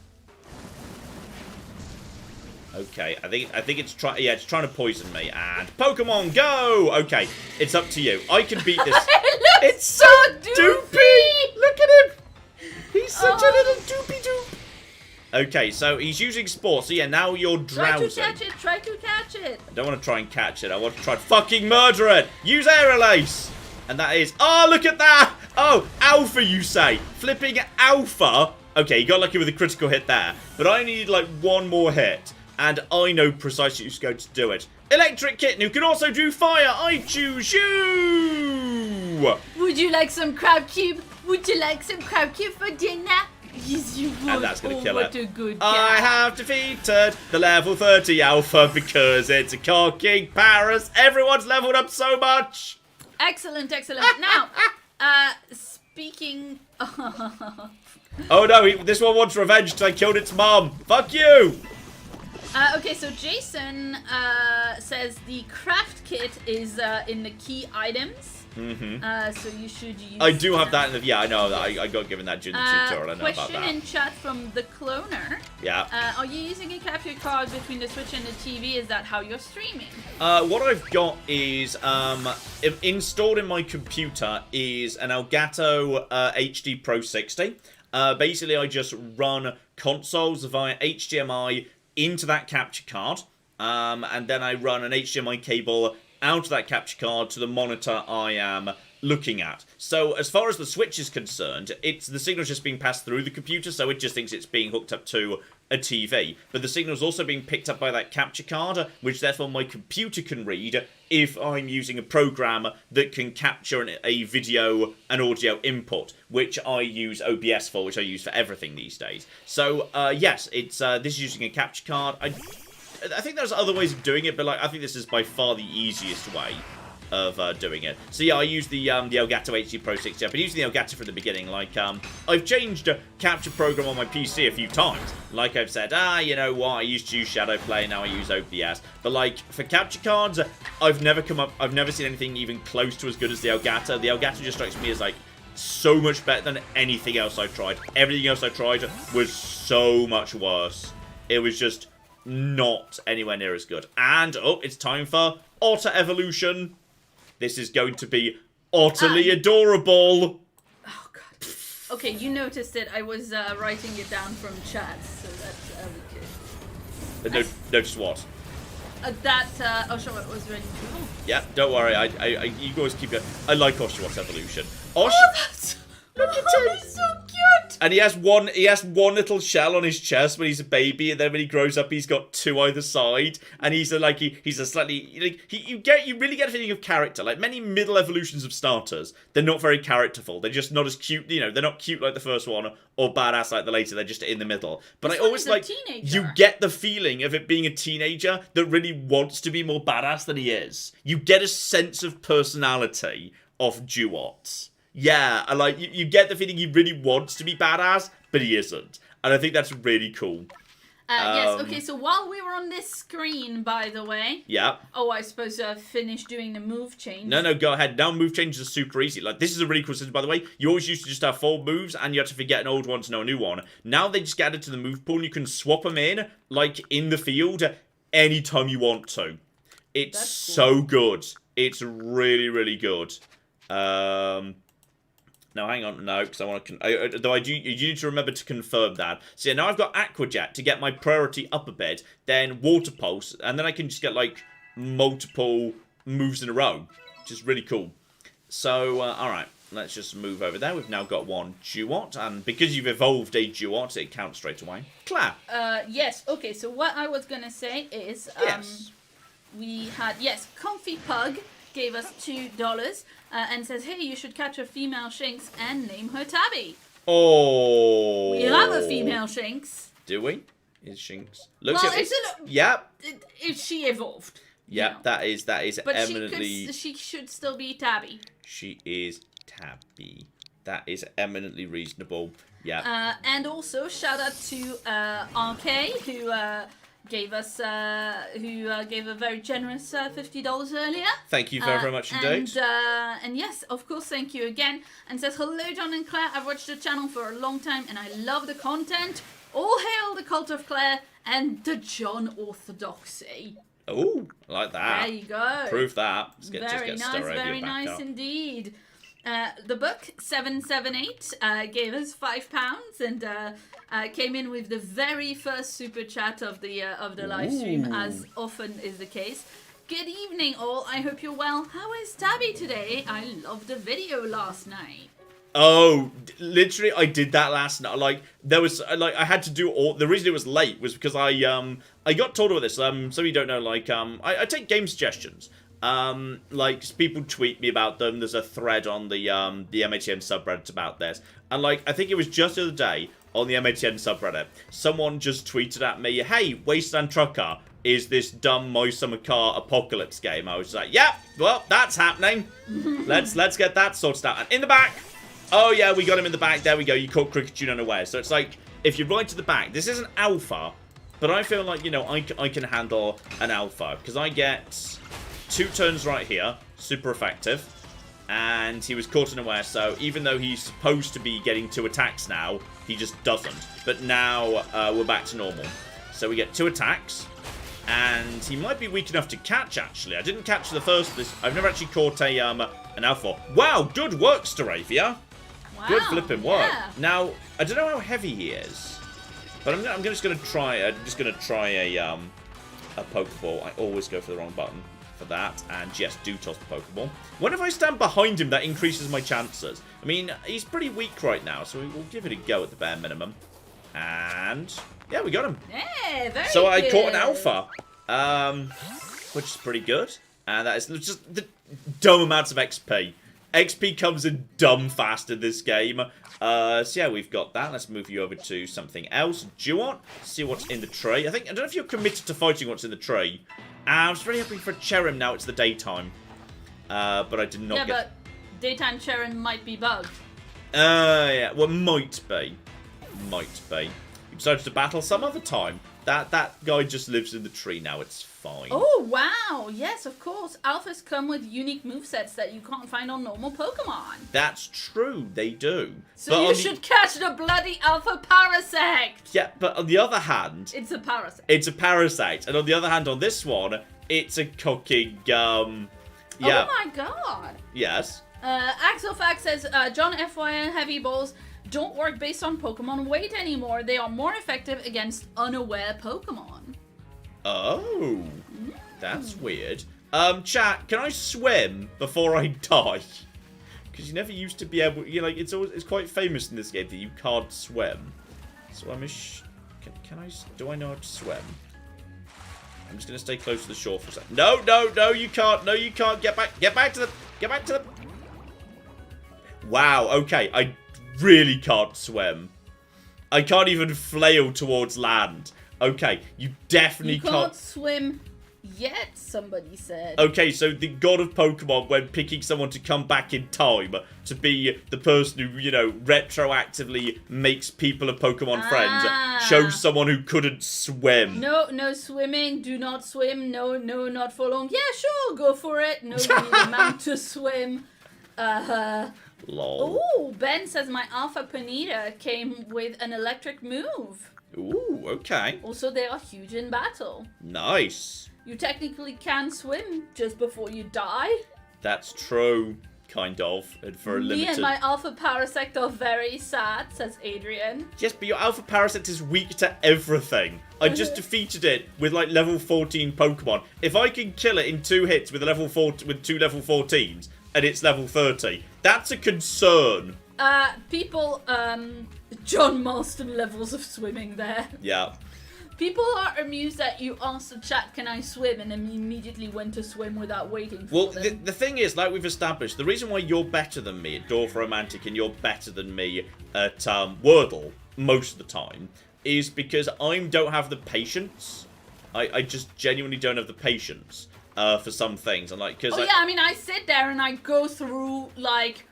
Okay, I think it's trying to poison me. And Pokemon Go! Okay, it's up to you. I can beat this. It looks it's so doopy! Look at him! such a little doopy-doop. Okay, so he's using Spore. So yeah, now you're drowsing. Try to catch it. I don't want to try and catch it. I want to try and fucking murder it. Use Aerial Ace. And that is... Oh, look at that. Oh, Alpha, you say. Flipping Alpha. Okay, you got lucky with a critical hit there. But I need, like, one more hit. And I know precisely who's going to do it. Electric Kitten, who can also do fire. I choose you. Would you like some crab cube? Would you like some crab cube for dinner? Yes, you would. And that's going to kill what it. A good I have defeated the level 30 Alpha because it's a cocking Paris. Everyone's leveled up so much. Excellent. Now, speaking... Oh no, this one wants revenge because I killed its mom. Fuck you. Okay, so Jason says the craft kit is in the key items. So you should use... I do have that in the... Yeah, I know. I got given that during the tutorial. I know about Question that. in chat from the cloner. Yeah. Are you using a capture card between the Switch and the TV? Is that how you're streaming? What I've got is... installed in my computer is an Elgato HD Pro 60. Basically, I just run consoles via HDMI into that capture card. And then I run an HDMI cable out of that capture card to the monitor I am looking at. So as far as the Switch is concerned, the signal's just being passed through the computer, so it just thinks it's being hooked up to a TV. But the signal's also being picked up by that capture card, which therefore my computer can read if I'm using a program that can capture a video and audio input, which I use OBS for, which I use for everything these days. So, yes, it's this is using a capture card. I think there's other ways of doing it, but like I think this is by far the easiest way of doing it. So yeah, I use the Elgato HD Pro 60. I've been using the Elgato from the beginning. Like I've changed a capture program on my PC a few times. Like I've said, you know what? I used to use Shadowplay, now I use OBS. But like for capture cards, I've never seen anything even close to as good as the Elgato. The Elgato just strikes me as like so much better than anything else I've tried. Everything else I tried was so much worse. It was just not anywhere near as good. And, oh, it's time for Otter Evolution. This is going to be utterly adorable. Oh, God. Okay, you noticed it. I was writing it down from chat, so that's good. Notice what? Oshawott was ready to go. Yeah, don't worry. You always keep it. I like Oshawott's Evolution. Oh, that's... Look at him. He's so cute. And he has one little shell on his chest when he's a baby, and then when he grows up, he's got two either side. And he's a slightly like you really get a feeling of character. Like many middle evolutions of starters, they're not very characterful. They're just not as cute. You know, they're not cute like the first one or badass like the later. They're just in the middle. But I always like you get the feeling of it being a teenager that really wants to be more badass than he is. You get a sense of personality of Duot. Yeah, I like you get the feeling he really wants to be badass, but he isn't. And I think that's really cool. Yes, okay, so while we were on this screen, by the way... Yeah. Oh, I suppose finish doing the move change. No, go ahead. Now move changes are super easy. Like, this is a really cool system, by the way. You always used to just have 4 moves, and you had to forget an old one to know a new one. Now they just get added to the move pool, and you can swap them in, like, in the field, anytime you want to. It's cool. So good. It's really, really good. Now, hang on, no, because I want to... Though you need to remember to confirm that. So, yeah, now I've got Aqua Jet to get my priority up a bit, then Water Pulse, and then I can just get, like, multiple moves in a row, which is really cool. So, alright, let's just move over there. We've now got one Duot, and because you've evolved a Duot, it counts straight away. Claire. Yes, okay, so what I was going to say is... Yes. We had... Yes, Comfy Pug gave us $2 and says, hey, you should catch a female Shinx and name her Tabby. Oh. We have a female Shinx. Do we? Is Shinx? Looks well, yep. She evolved. Yep, you know. that is but eminently... she should still be Tabby. She is Tabby. That is eminently reasonable. Yeah. And also, shout out to RK, who... gave us gave a very generous $50 earlier. Thank you very much indeed. And yes, of course, thank you again. And says, hello, John and Claire. I've watched the channel for a long time and I love the content. All hail the cult of Claire and the John orthodoxy. Oh, I like that. There you go. Prove that. Very nice indeed. The book 778 gave us £5 and came in with the very first super chat of the live stream, as often is the case. Good evening, all. I hope you're well. How is Tabby today? I loved the video last night. Oh, literally, I did that last night. Like, there was, like, I had to do all, the reason it was late was because I got told about this, some of you don't know, like, I take game suggestions. Like, people tweet me about them, there's a thread on the MHN subreddit about this, and, like, I think it was just the other day, on the MHN subreddit, someone just tweeted at me, hey, Wasteland Trucker, is this dumb My Summer Car apocalypse game? I was like, yeah, well, that's happening. Let's get that sorted out. And in the back, oh yeah, we got him in the back. There we go. You caught Cricket Tune unaware. So it's like, if you're right to the back, this isn't alpha, but I feel like, you know, I can handle an alpha. Because I get 2 turns right here. Super effective. And he was caught unaware, so even though he's supposed to be getting 2 attacks now, he just doesn't. But now we're back to normal. So we get 2 attacks. And he might be weak enough to catch, actually. I didn't catch the first of this. I've never actually caught a an alpha. Wow, good work, Staravia. Wow, good flipping work. Yeah. Now, I don't know how heavy he is, but I'm just gonna try. I'm just gonna try a Pokeball. I always go for the wrong button for that. And yes, do toss the Pokeball. What if I stand behind him? That increases my chances. I mean, he's pretty weak right now, so we'll give it a go at the bare minimum. And yeah, we got him. Yeah, very So I good. caught an alpha, which is pretty good. And that is just the dumb amounts of XP. XP comes in dumb fast in this game. So yeah, we've got that. Let's move you over to something else. Do you want to see what's in the tray? I don't know if you're committed to fighting what's in the tray. I was really hoping for Cherim. Now it's the daytime. But I did not get... Yeah, but daytime Cherim might be bugged. Yeah, well, might be. Might be. You decided to battle some other time. That guy just lives in the tree now. It's fine. Oh, wow. Yes, of course. Alphas come with unique movesets that you can't find on normal Pokemon. That's true. They do. So but you should catch the bloody Alpha Parasect. Yeah, but on the other hand... It's a Parasect. It's a Parasect. And on the other hand, on this one, it's a cocking, yeah. Oh my god. Yes. Axelfax says, John FYI Heavy Balls don't work based on Pokemon weight anymore. They are more effective against unaware Pokemon. Oh, that's weird. Chat, can I swim before I die? Because you never used to be able. You know, like it's quite famous in this game that you can't swim. So I'm do I know how to swim? I'm just gonna stay close to the shore for a second. No, you can't. No, you can't. Get back to the. Wow. Okay, I really can't swim. I can't even flail towards land. Okay, you definitely can't swim yet, somebody said. Okay, so the god of Pokemon, when picking someone to come back in time to be the person who, you know, retroactively makes people a Pokemon friend, shows someone who couldn't swim. No swimming. Do not swim. No, not for long. Yeah, sure, go for it. No, you need a man to swim. Lol. Ooh, Ben says my Alpha Ponyta came with an electric move. Ooh, okay. Also, they are huge in battle. Nice. You technically can swim just before you die. That's true, kind of, and for a limited... Me and my Alpha Parasect are very sad, says Adrian. Yes, but your Alpha Parasect is weak to everything. I just defeated it with, like, level 14 Pokemon. If I can kill it in 2 hits with 2 level 14s, and it's level 30, that's a concern. People, John Marston levels of swimming there. Yeah. People are amused that you asked the chat, can I swim, and then immediately went to swim without waiting for well, them. the thing is, like we've established, the reason why you're better than me at Dwarf Romantic and you're better than me at Wordle most of the time is because I don't have the patience. I just genuinely don't have the patience for some things. And like, cause yeah, I mean, I sit there and I go through, like,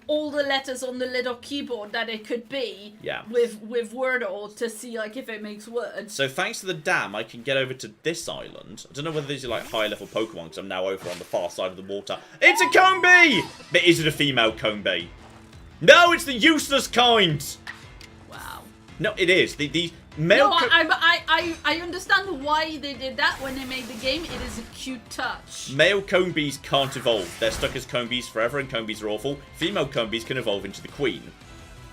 all the letters on the little keyboard that it could be with Wordle to see like if it makes words. So thanks to the dam, I can get over to this island. I don't know whether these are like higher level Pokemon because I'm now over on the far side of the water. It's a Combi! But is it a female Combi? No, it's the useless kind! Wow. No, it is. Male No, I understand why they did that when they made the game. It is a cute touch. Male Combees can't evolve. They're stuck as Combees forever, and Combees are awful. Female Combees can evolve into the queen.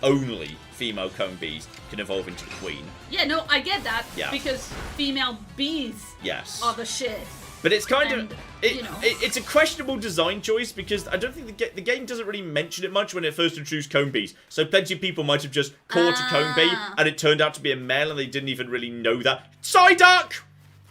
Only female Combees can evolve into the queen. Yeah, no, I get that. Yeah. Because female bees Yes. are the shit. But it's kind And, of... you know. It's a questionable design choice because I don't think the game doesn't really mention it much when it first introduced Combees. So plenty of people might have just caught a Combee and it turned out to be a male and they didn't even really know that. Psyduck!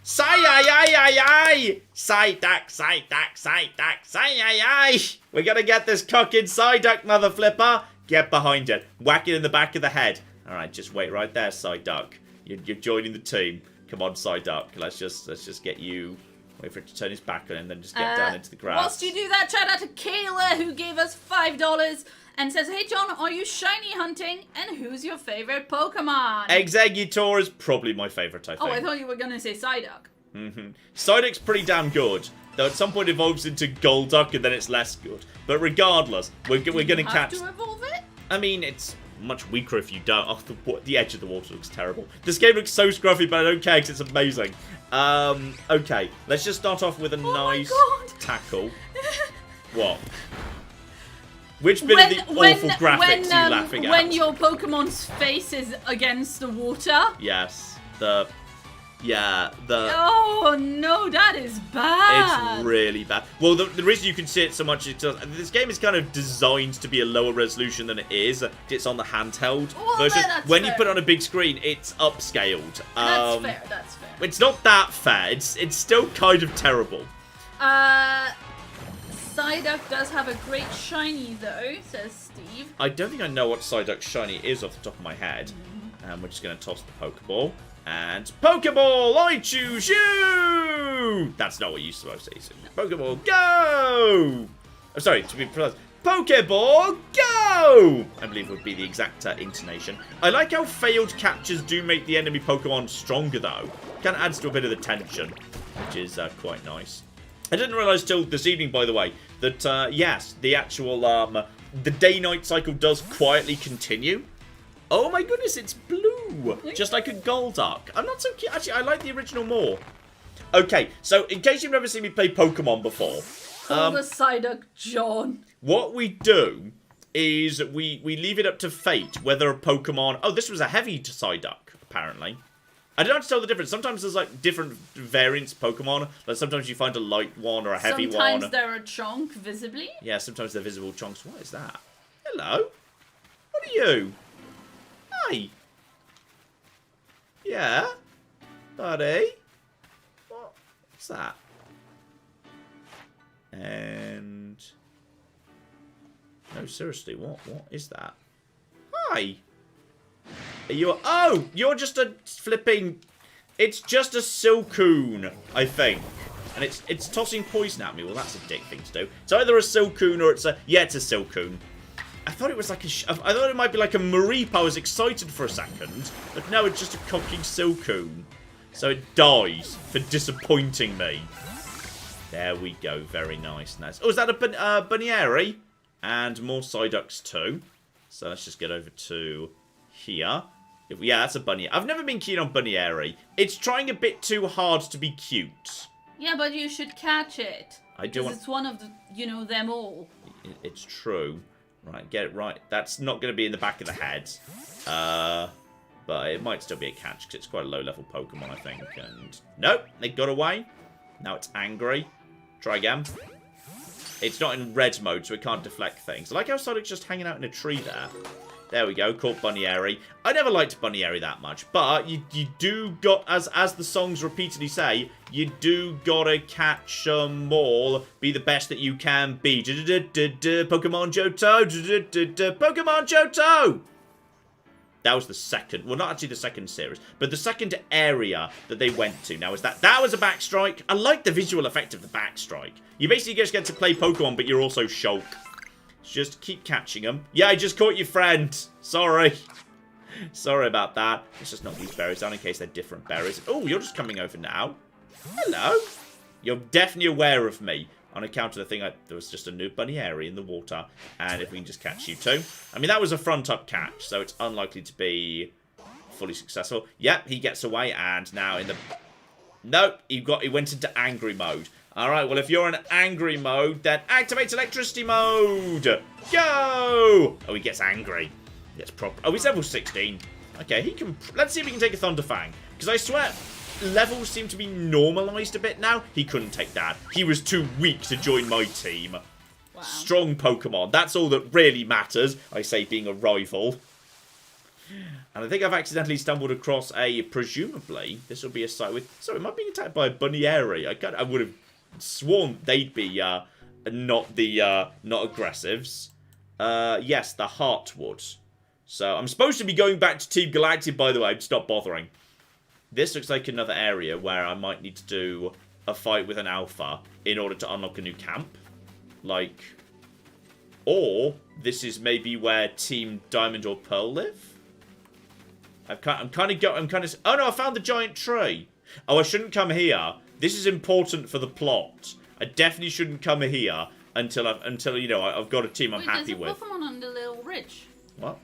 Psy-yi-yi-yi-yi! Psyduck, Psyduck, Psyduck, Psy-yi-yi! We're gonna get this cocking Psyduck, mother flipper! Get behind it. Whack it in the back of the head. Alright, just wait right there, Psyduck. You're joining the team. Come on, Psyduck. Let's just get you... Wait for it to turn his back on and then just get down into the grass. Whilst you do that, shout out to Kayla who gave us $5 and says, "Hey John, are you shiny hunting? And who's your favorite Pokemon?" Exeggutor is probably my favourite, I think. Oh, I thought you were gonna say Psyduck. Psyduck's pretty damn good. Though at some point it evolves into Golduck and then it's less good. But regardless, we're gonna catch... to evolve it? I mean, it's much weaker if you don't. Oh, the edge of the water looks terrible. This game looks so scruffy, but I don't care because it's amazing. Okay, let's just start off with a nice tackle. What? Which bit of the awful graphics are you laughing at? When your Pokemon's face is against the water? Yes, Oh no, that is bad. It's really bad. Well, the reason you can see it so much is this game is kind of designed to be a lower resolution than it is. It's on the handheld version. When you put it on a big screen, it's upscaled. That's fair. It's not that fair. It's still kind of terrible. Psyduck does have a great shiny though, says Steve. I don't think I know what Psyduck's shiny is off the top of my head. And we're just going to toss the Pokeball. And Pokeball, I choose you! That's not what you're supposed to say. Pokeball, go! Oh, sorry, to be precise. Pokeball, go! I believe would be the exact intonation. I like how failed captures do make the enemy Pokemon stronger, though. Kind of adds to a bit of the tension, which is quite nice. I didn't realise till this evening, by the way, that, yes, the actual, the day-night cycle does quietly continue. Oh my goodness, it's blue! Just like a Golduck. I'm not so cute. Actually, I like the original more. Okay, so in case you've never seen me play Pokemon before... Call the Psyduck John. What we do is we leave it up to fate whether a Pokemon... Oh, this was a heavy Psyduck, apparently. I don't know how to tell the difference. Sometimes there's like different variants of Pokemon. Like sometimes you find a light one or a heavy one. Sometimes they're a chonk, visibly. Yeah, sometimes they're visible chunks. What is that? Hello? What are you? Hi. Yeah? Buddy? What's that? And... No, seriously, what is that? Hi. Are you... Oh! You're just a flipping... It's just a Silcoon, I think. And it's tossing poison at me. Well, that's a dick thing to do. It's either a Silcoon or it's a... Yeah, it's a Silcoon. I thought it was like a... I thought it might be like a Mareep. I was excited for a second. But no, it's just a cocking Silcoon. So it dies for disappointing me. There we go. Very nice. Nice. Oh, is that a Bunnieri? And more Psyducks too. So let's just get over to here. Yeah, that's a Bunny. I've never been keen on Bunnieri. It's trying a bit too hard to be cute. Yeah, but you should catch it. I do want... It's one of the, them all. It's true. Right, get it right. That's not going to be in the back of the head. But it might still be a catch because it's quite a low-level Pokemon, I think. And nope, it got away. Now it's angry. Try again. It's not in red mode, so it can't deflect things. I like how Psyduck's just hanging out in a tree there. There we go, caught Bunnieri. I never liked Bunnieri that much, but you do got, as the songs repeatedly say, you do gotta catch them all. Be the best that you can be. Pokemon Johto! Pokemon Johto! That was the second, well, not actually the second series, but the second area that they went to. Now, that was a backstrike. I like the visual effect of the backstrike. You basically just get to play Pokemon, but you're also Shulk. Just keep catching them. Yeah, I just caught your friend. Sorry. Sorry about that. Let's just knock these berries down in case they're different berries. Oh, you're just coming over now. Hello. You're definitely aware of me. On account of the thing, there was just a new Bunnieri in the water. And if we can just catch you too. I mean, that was a front-up catch, so it's unlikely to be fully successful. Yep, he gets away, and now in the... Nope, he went into angry mode. Alright, well, if you're in angry mode, then activate electricity mode! Go! Oh, he gets angry. Gets proper. Oh, he's level 16. Okay, he can... Let's see if he can take a Thunderfang. Because I swear, levels seem to be normalized a bit now. He couldn't take that. He was too weak to join my team. Wow. Strong Pokemon. That's all that really matters. I say being a rival. And I think I've accidentally stumbled across a... Presumably, this will be a site with... Sorry, am I being attacked by a Bunnieri? I would have sworn they'd be not aggressives. Yes, the Heartwood. So, I'm supposed to be going back to Team Galactic, by the way. I'm just not bothering. This looks like another area where I might need to do a fight with an Alpha in order to unlock a new camp. Like... Or, this is maybe where Team Diamond or Pearl live? I'm kind of... Oh, no, I found the giant tree. Oh, I shouldn't come here. This is important for the plot. I definitely shouldn't come here until you know, I've got a team I'm happy with. There's a Pokemon on the little ridge. What?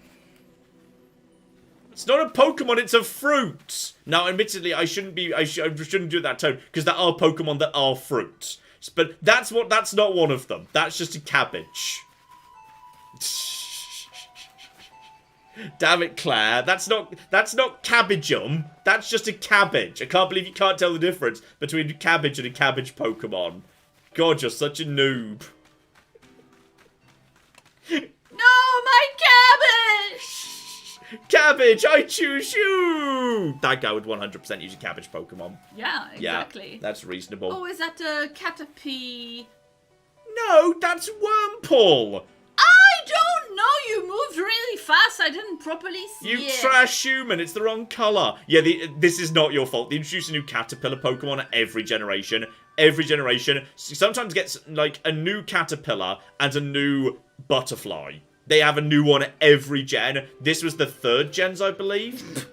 It's not a Pokemon, it's a fruit. Now, admittedly, I shouldn't do that tone, because there are Pokemon that are fruits. But that's not one of them. That's just a cabbage. Damn it, Claire. That's not cabbageum. That's just a cabbage. I can't believe you can't tell the difference between a cabbage and a cabbage Pokemon. God, you're such a noob. No, my cabbage! Cabbage, I choose you! That guy would 100% use a cabbage Pokemon. Yeah, exactly. Yeah, that's reasonable. Oh, is that a Caterpie? No, that's Wurmple! I don't know! You moved really fast. I didn't properly see it. You trash human, it's the wrong colour. Yeah, this is not your fault. They introduce a new Caterpillar Pokemon at every generation. Every generation sometimes gets, like, a new Caterpillar and a new Butterfly. They have a new one every gen. This was the 3rd gens, I believe.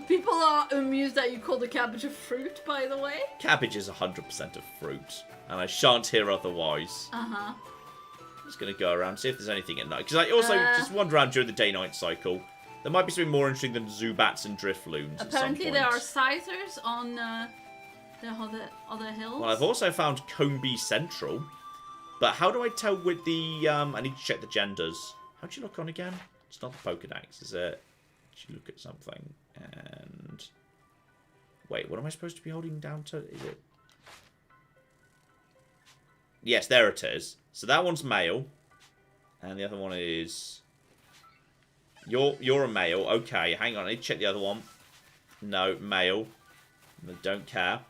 People are amused that you call the cabbage a fruit, by the way. Cabbage is 100% a fruit. And I shan't hear otherwise. Uh-huh. I'm just going to go around, see if there's anything at night. Because I also just wander around during the day-night cycle. There might be something more interesting than Zubats and Drifloons. Apparently there are Scythers on the other hills. Well, I've also found Combe Central. But how do I tell with the... I need to check the genders. How do you look on again? It's not the Pokedex, is it? You look at something and... Wait, what am I supposed to be holding down to? Is it... Yes, there it is. So that one's male. And the other one is... You're a male. Okay, hang on. I need to check the other one. No, male. I don't care.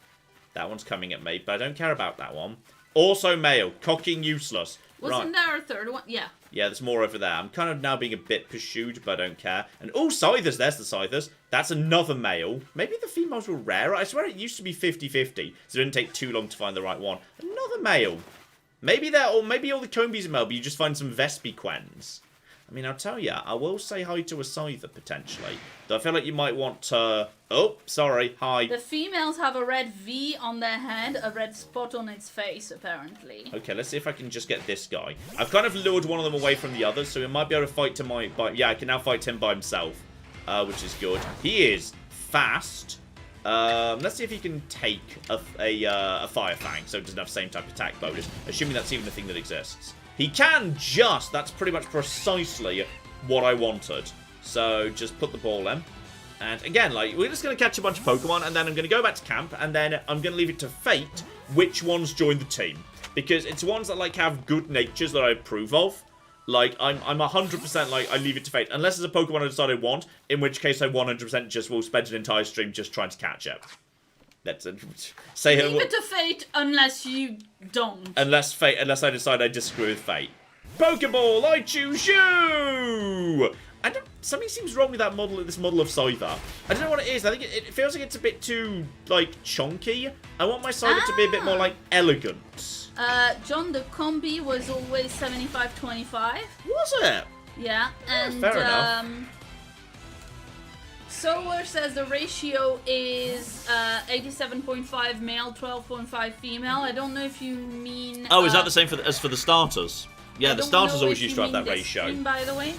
That one's coming at me, but I don't care about that one. Also male. Cocking useless. Wasn't there a 3rd one? Yeah. Yeah, there's more over there. I'm kind of now being a bit pursued, but I don't care. And, oh, Scythers. There's the Scythers. That's another male. Maybe the females were rarer. I swear it used to be 50-50, so it didn't take too long to find the right one. Another male. Maybe maybe all the Combies are male, but you just find some Vespiquens. I mean, I'll tell you, I will say hi to a Scyther, potentially. Though I feel like you might want to... Oh, sorry, hi. The females have a red V on their head, a red spot on its face, apparently. Okay, let's see if I can just get this guy. I've kind of lured one of them away from the others, so we might be able to fight him yeah, I can now fight him by himself, which is good. He is fast. Let's see if he can take a Fire Fang, so it doesn't have the same type of attack bonus, assuming that's even a thing that exists. He can just, that's pretty much precisely what I wanted. So, just put the ball in. And again, like, we're just going to catch a bunch of Pokemon, and then I'm going to go back to camp, and then I'm going to leave it to fate which ones join the team. Because it's ones that, like, have good natures that I approve of. Like, I'm 100% like, I leave it to fate. Unless there's a Pokemon I decide I want, in which case I 100% just will spend an entire stream just trying to catch it. That's a... Say leave it to fate unless you don't. Unless I decide I disagree with fate. Pokeball, I choose you! Something seems wrong with that model, this model of Scyther. I don't know what it is. I think it feels like it's a bit too, like, chunky. I want my Scyther to be a bit more, like, elegant. John, the combi was always 75-25. Was it? Yeah, and fair enough. Solar says the ratio is 87.5 male, 12.5 female. I don't know if you mean... Oh, is that the same as for the starters? Yeah, the starters always used to have that ratio. Stream, by the way.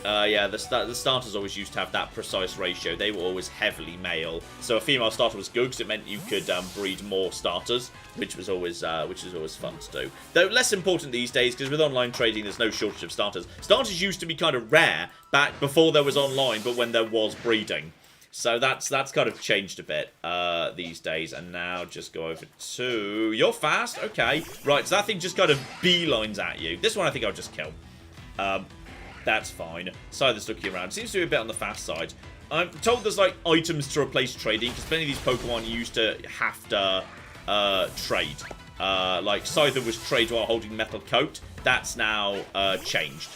Yeah, the starters always used to have that precise ratio. They were always heavily male. So a female starter was good because it meant you could breed more starters, which was always fun to do. Though less important these days because with online trading, there's no shortage of starters. Starters used to be kind of rare back before there was online, but when there was breeding. So that's kind of changed a bit these days. And now just go over to... You're fast? Okay. Right, so that thing just kind of beelines at you. This one I think I'll just kill. That's fine. Scyther's looking around. Seems to be a bit on the fast side. I'm told there's, like, items to replace trading, because many of these Pokemon used to have to trade. Like, Scyther was trade while holding Metal Coat. That's now changed,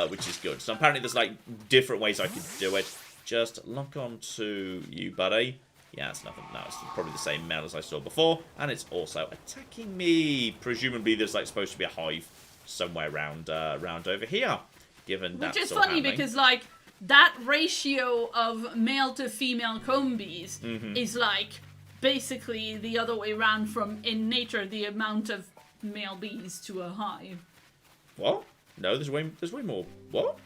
which is good. So apparently there's, like, different ways I could do it. Just lock on to you, buddy. Yeah, it's nothing. No, it's probably the same male as I saw before. And it's also attacking me. Presumably there's, like, supposed to be a hive somewhere around over here. Given Which is funny because, like, that ratio of male to female comb bees is, like, basically the other way around from, in nature, the amount of male bees to a hive. What? No, there's way more. What?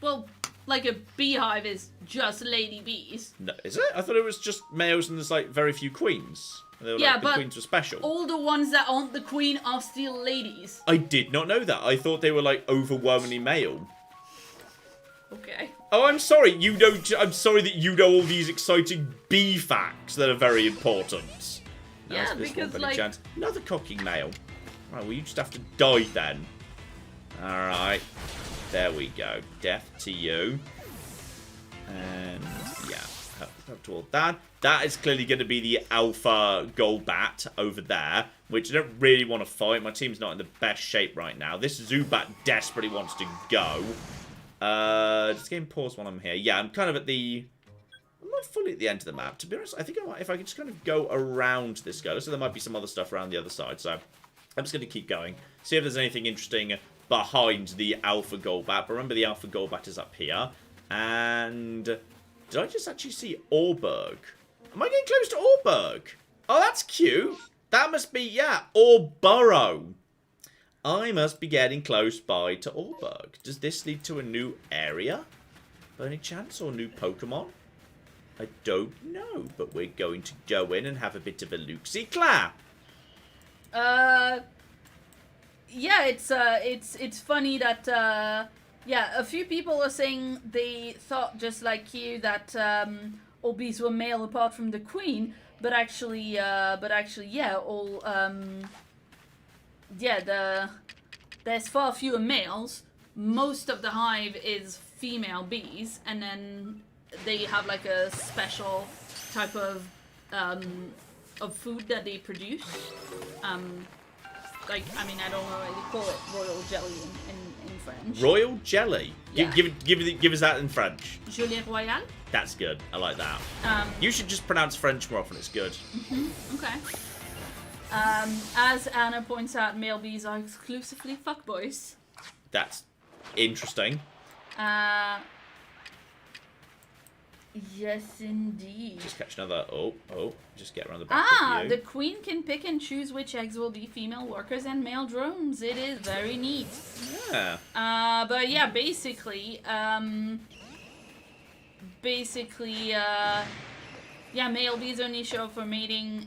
Well, like, a beehive is just lady bees. No, is it? I thought it was just males and there's, like, very few queens. They were, Yeah, like, the but queens were special. all the ones that aren't the queen are still ladies. I did not know that. I thought they were, like, overwhelmingly male. Okay. Oh, I'm sorry. I'm sorry that you know all these exciting bee facts that are very important. Yeah, because, like... Chance. Another cocking male. Right, well, you just have to die then. Alright. There we go. Death to you. And, yeah. Up toward that. That is clearly going to be the Alpha Golbat over there, which I don't really want to fight. My team's not in the best shape right now. This Zubat desperately wants to go. Just game pause while I'm here. Yeah, I'm kind of at the... I'm not fully at the end of the map. To be honest, I think I might, if I could just kind of go around this go. So there might be some other stuff around the other side. So I'm just going to keep going. See if there's anything interesting behind the Alpha Golbat. But remember, the Alpha Golbat is up here. And... Did I just actually see Orberg? Am I getting close to Orberg? Oh, that's cute. That must be, yeah, Orburrow. I must be getting close by to Orberg. Does this lead to a new area? By any chance? Or new Pokemon? I don't know, but we're going to go in and have a bit of a look-see-clap. Yeah, it's funny that, yeah, a few people are saying they thought, just like you, that all bees were male apart from the queen, but actually, yeah, all, yeah, there's far fewer males. Most of the hive is female bees, and then they have like a special type of food that they produce. Like, I mean, I don't know, they call it royal jelly in French. Royal jelly? Yeah. Give us that in French. Gelée royale? That's good. I like that. You should just pronounce French more often. It's good. Okay. As Anna points out, male bees are exclusively fuckboys. That's interesting. Yes, indeed. Just catch another. Oh, just get around the back of you. The queen can pick and choose which eggs will be female workers and male drones. It is very neat. Yeah. But yeah, basically, yeah, male bees only show up for mating,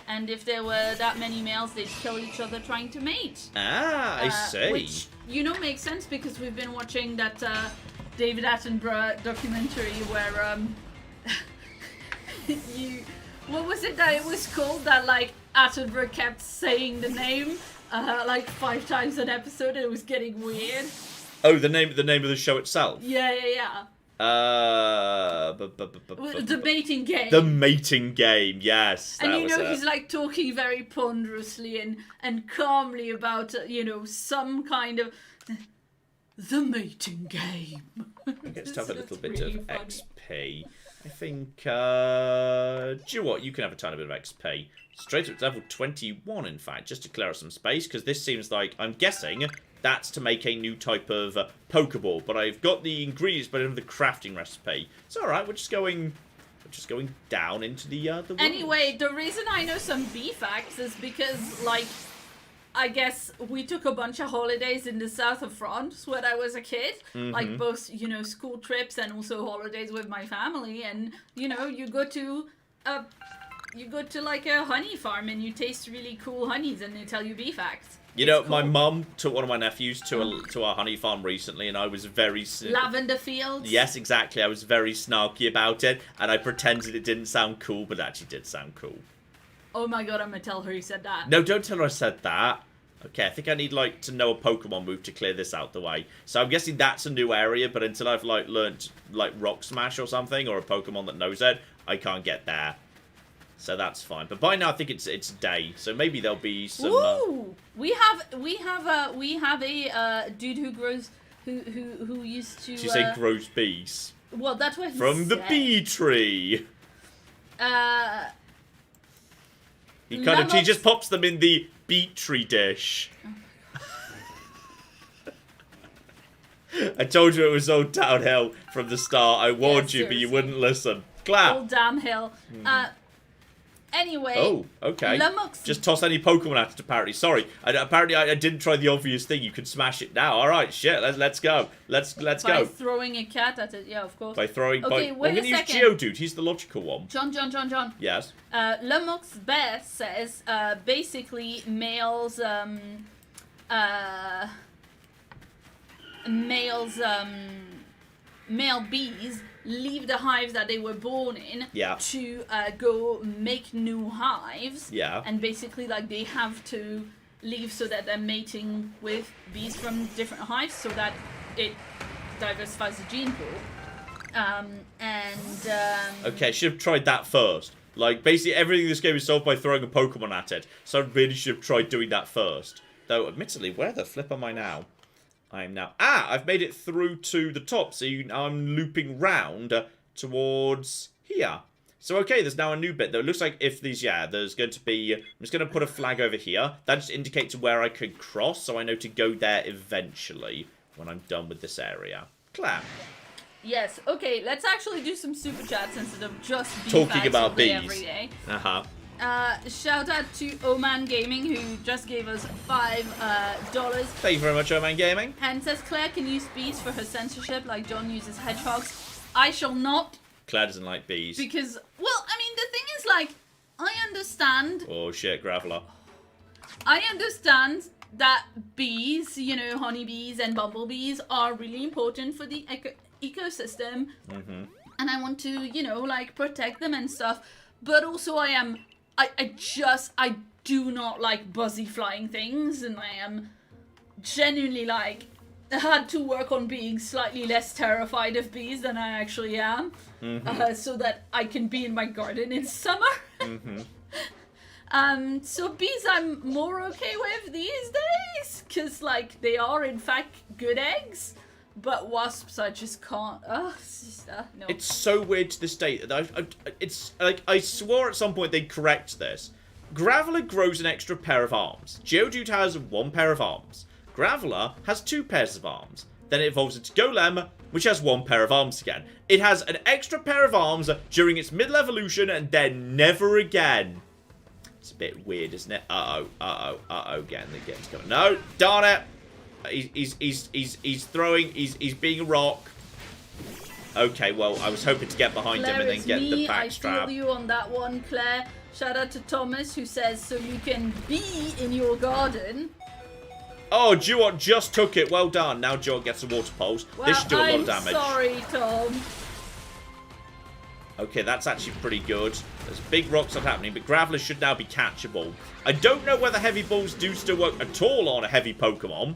and if there were that many males, they'd kill each other trying to mate. I see. Which, you know, makes sense because we've been watching that David Attenborough documentary where what was it that it was called that, like, Attenborough kept saying the name like 5 times an episode, and it was getting weird. Oh, the name of the show itself. Yeah. The mating game. The mating game, yes. And you know, he's like talking very ponderously and calmly about, you know, some kind of the mating game. I get to have a little bit really of funny. XP. I think, do you know what? You can have a tiny bit of XP. Straight up to level 21, in fact, just to clear up some space, because this seems like, I'm guessing, that's to make a new type of Pokeball. But I've got the ingredients, but I don't have the crafting recipe. It's alright, we're just going down into the world. Anyway, the reason I know some bee facts is because, like, I guess we took a bunch of holidays in the south of France when I was a kid, like both, you know, school trips and also holidays with my family. And you know, you go to like a honey farm and you taste really cool honeys, and they tell you bee facts. You know, my mum took one of my nephews to our honey farm recently, and I was very... Lavender fields? Yes, exactly. I was very snarky about it, and I pretended it didn't sound cool, but it actually did sound cool. Oh my god, I'm gonna tell her you said that. No, don't tell her I said that. Okay, I think I need, like, to know a Pokemon move to clear this out the way. So I'm guessing that's a new area, but until I've, like, learnt, like, Rock Smash or something, or a Pokemon that knows it, I can't get there. So that's fine. But by now I think it's day. So maybe there'll be some. Ooh, we have a dude who grows who used to. Did you say grows bees? Well, that's what he from the said. bee tree. He he just pops them in the beet tree dish. I told you it was all downhill from the start. I warned you, but you wouldn't listen. Clap. All downhill. Anyway. Oh, okay. Lummox. Just toss any Pokemon at it, apparently. Sorry. Apparently, I didn't try the obvious thing. You can smash it now. All right, shit. Let's go. Let's go. By throwing a cat at it. Yeah, of course. By throwing... Okay, I'm wait going a to use second. Geodude. He's the logical one. John. Yes. Lummox Bear says, basically, male bees leave the hives that they were born in to go make new hives. Yeah. And basically, like, they have to leave so that they're mating with bees from different hives so that it diversifies the gene pool. Okay, should have tried that first. Like, basically everything in this game is solved by throwing a Pokemon at it. So I really should have tried doing that first. Though, admittedly, where the flip am I now? I am now... I've made it through to the top, so I'm looping round towards here. So, okay, there's now a new bit, though. It looks like if these... Yeah, there's going to be... I'm just going to put a flag over here. That just indicates where I could cross, so I know to go there eventually when I'm done with this area. Clap. Yes, okay, let's actually do some super chats instead of just talking about bees every day. Uh-huh. Shout out to Oman Gaming, who just gave us $5. Thank you very much, Oman Gaming. And says Claire can use bees for her censorship like John uses hedgehogs. I shall not. Claire doesn't like bees. Because, well, I mean, the thing is, like, I understand... Oh, shit, Graveler. I understand that bees, you know, honeybees and bumblebees are really important for the ecosystem. Mm-hmm. And I want to, you know, like, protect them and stuff. But also I do not like buzzy flying things, and I am genuinely, like, had to work on being slightly less terrified of bees than I actually am, so that I can be in my garden in summer. So bees I'm more okay with these days, because, like, they are in fact good eggs. But wasps, I just can't. It's just, no. It's so weird to this day. It's like, I swore at some point they'd correct this. Graveler grows an extra pair of arms. Geodude has 1 pair of arms. Graveler has 2 pairs of arms. Then it evolves into Golem, which has 1 pair of arms again. It has an extra pair of arms during its middle evolution and then never again. It's a bit weird, isn't it? Again, the game's coming. No, darn it. He's throwing. He's being a rock. Okay, well, I was hoping to get behind Claire, him and then get the I backstrap. feel you on that one, Claire. Shout out to Thomas, who says, so you can be in your garden. Oh, Duot just took it. Well done. Now Duot gets a water pulse. Well, this should do a lot of I'm damage. sorry, Tom. Okay, that's actually pretty good. There's big rock stuff happening, but Graveler should now be catchable. I don't know whether heavy balls do still work at all on a heavy Pokemon.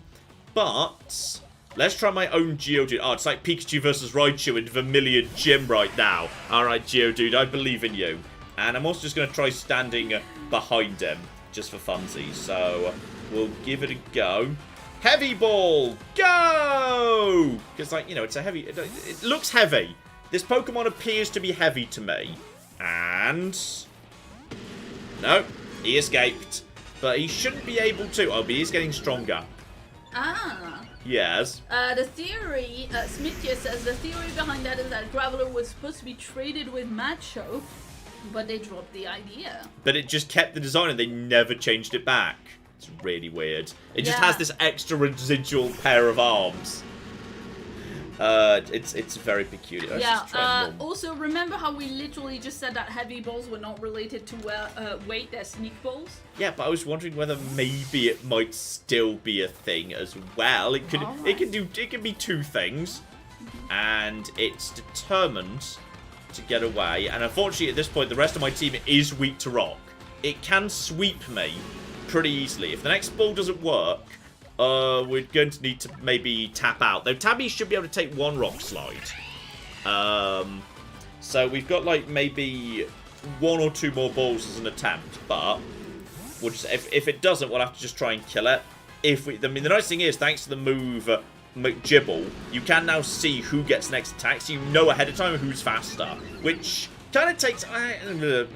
But let's try my own Geodude. Oh, it's like Pikachu versus Raichu in Vermilion Gym right now. Alright, Geodude, I believe in you. And I'm also just going to try standing behind him, just for funsies. So, we'll give it a go. Heavy Ball! Go! Because, like, you know, it's a heavy... It looks heavy. This Pokemon appears to be heavy to me. And... No, he escaped. But he shouldn't be able to. Oh, but he's getting stronger. Yes. The theory, Smithia says, the theory behind that is that Graveler was supposed to be traded with Macho, but they dropped the idea. But it just kept the design and they never changed it back. It's really weird. It just Yeah. has this extra residual pair of arms. It's very peculiar. Let's just try and normal. Also, remember how we literally just said that heavy balls were not related to weight, they're sneak balls? Yeah, but I was wondering whether maybe it might still be a thing as well. It could. Alright. It can be two things, and it's determined to get away. And unfortunately, at this point, the rest of my team is weak to rock. It can sweep me pretty easily. If the next ball doesn't work, we're going to need to maybe tap out. Though Tabby should be able to take one rock slide. So we've got like maybe 1 or 2 more balls as an attempt, but we'll just, if it doesn't, we'll have to just try and kill it. I mean, the nice thing is, thanks to the move McJibble, you can now see who gets next attack, so you know ahead of time who's faster, which kind of takes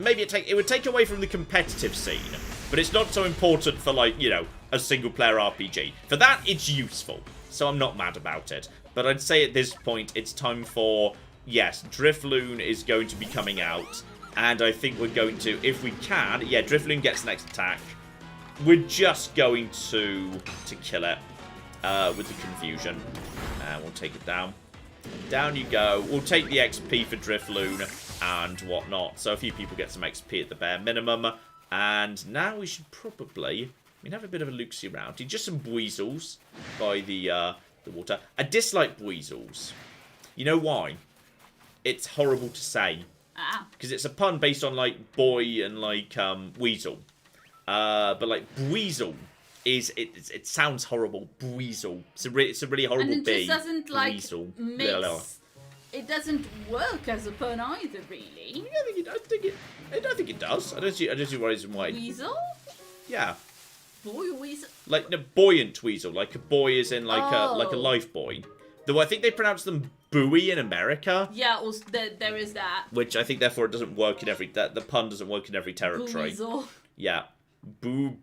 maybe it would take away from the competitive scene, but it's not so important for, like, you know, a single player RPG. For that, it's useful, so I'm not mad about it. But I'd say at this point, it's time for, yes, Drifloon is going to be coming out, and I think we're going to, if we can, yeah, Drifloon gets next attack. We're just going to kill it with the confusion. And we'll take it down. Down you go. We'll take the XP for Drifloon and whatnot. So a few people get some XP at the bare minimum. And now we should probably, have a bit of a look-see around. Just some Buizel's by the water. I dislike Buizel's. You know why? It's horrible to say. Because it's a pun based on, like, boy and, like, weasel. But, like, Buizel is, it sounds horrible. Buizel. It's a really horrible and it just doesn't, like, Buizel. it doesn't work as a pun either, really. I don't think it does. I don't see why reason why. Weasel? Yeah. Boy weasel? Like, a buoyant weasel. Like, a boy is in, like, a life buoy. Though I think they pronounce them buoy in America. Yeah, also, there is that. Which I think, therefore, it doesn't work in every... the pun doesn't work in every territory. Buizel. Yeah. Boo.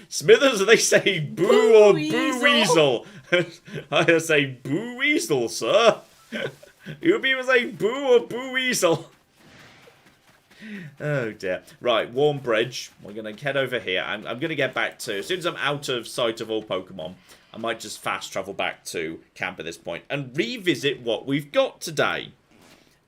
Smithers, are they saying boo or boo weasel? I say boo weasel, sir. You people say boo or boo weasel. Oh dear. Right, Warm Bridge. We're going to head over here. I'm going to get back to... As soon as I'm out of sight of all Pokemon, I might just fast travel back to camp at this point and revisit what we've got today.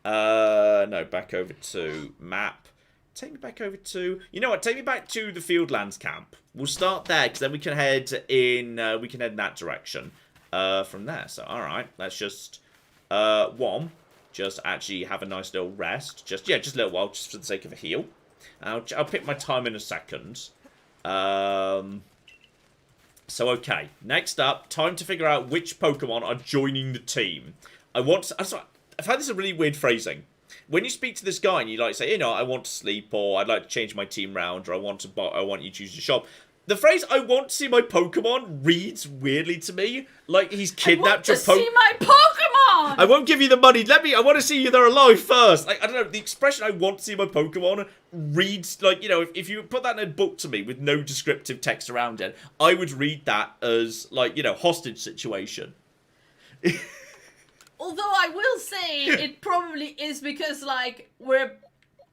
No, back over to map. Take me back over to... You know what? Take me back to the Fieldlands camp. We'll start there, because then we can head in... we can head in that direction from there. So, alright. Let's just... just actually have a nice little rest. Just a little while, just for the sake of a heal. I'll pick my time in a second. So, okay. Next up, time to figure out which Pokemon are joining the team. I've had this a really weird phrasing. When you speak to this guy and you like say, you know, I want to sleep, or I'd like to change my team round, or I want you to choose a shop. The phrase "I want to see my Pokemon" reads weirdly to me, like he's kidnapped your Pokemon. I want to see my Pokemon. I won't give you the money. I want to see you. They're alive first. Like, I don't know. The expression "I want to see my Pokemon" reads like, you know, if you put that in a book to me with no descriptive text around it, I would read that as, like, you know, hostage situation. Although I will say it probably is because, like, we're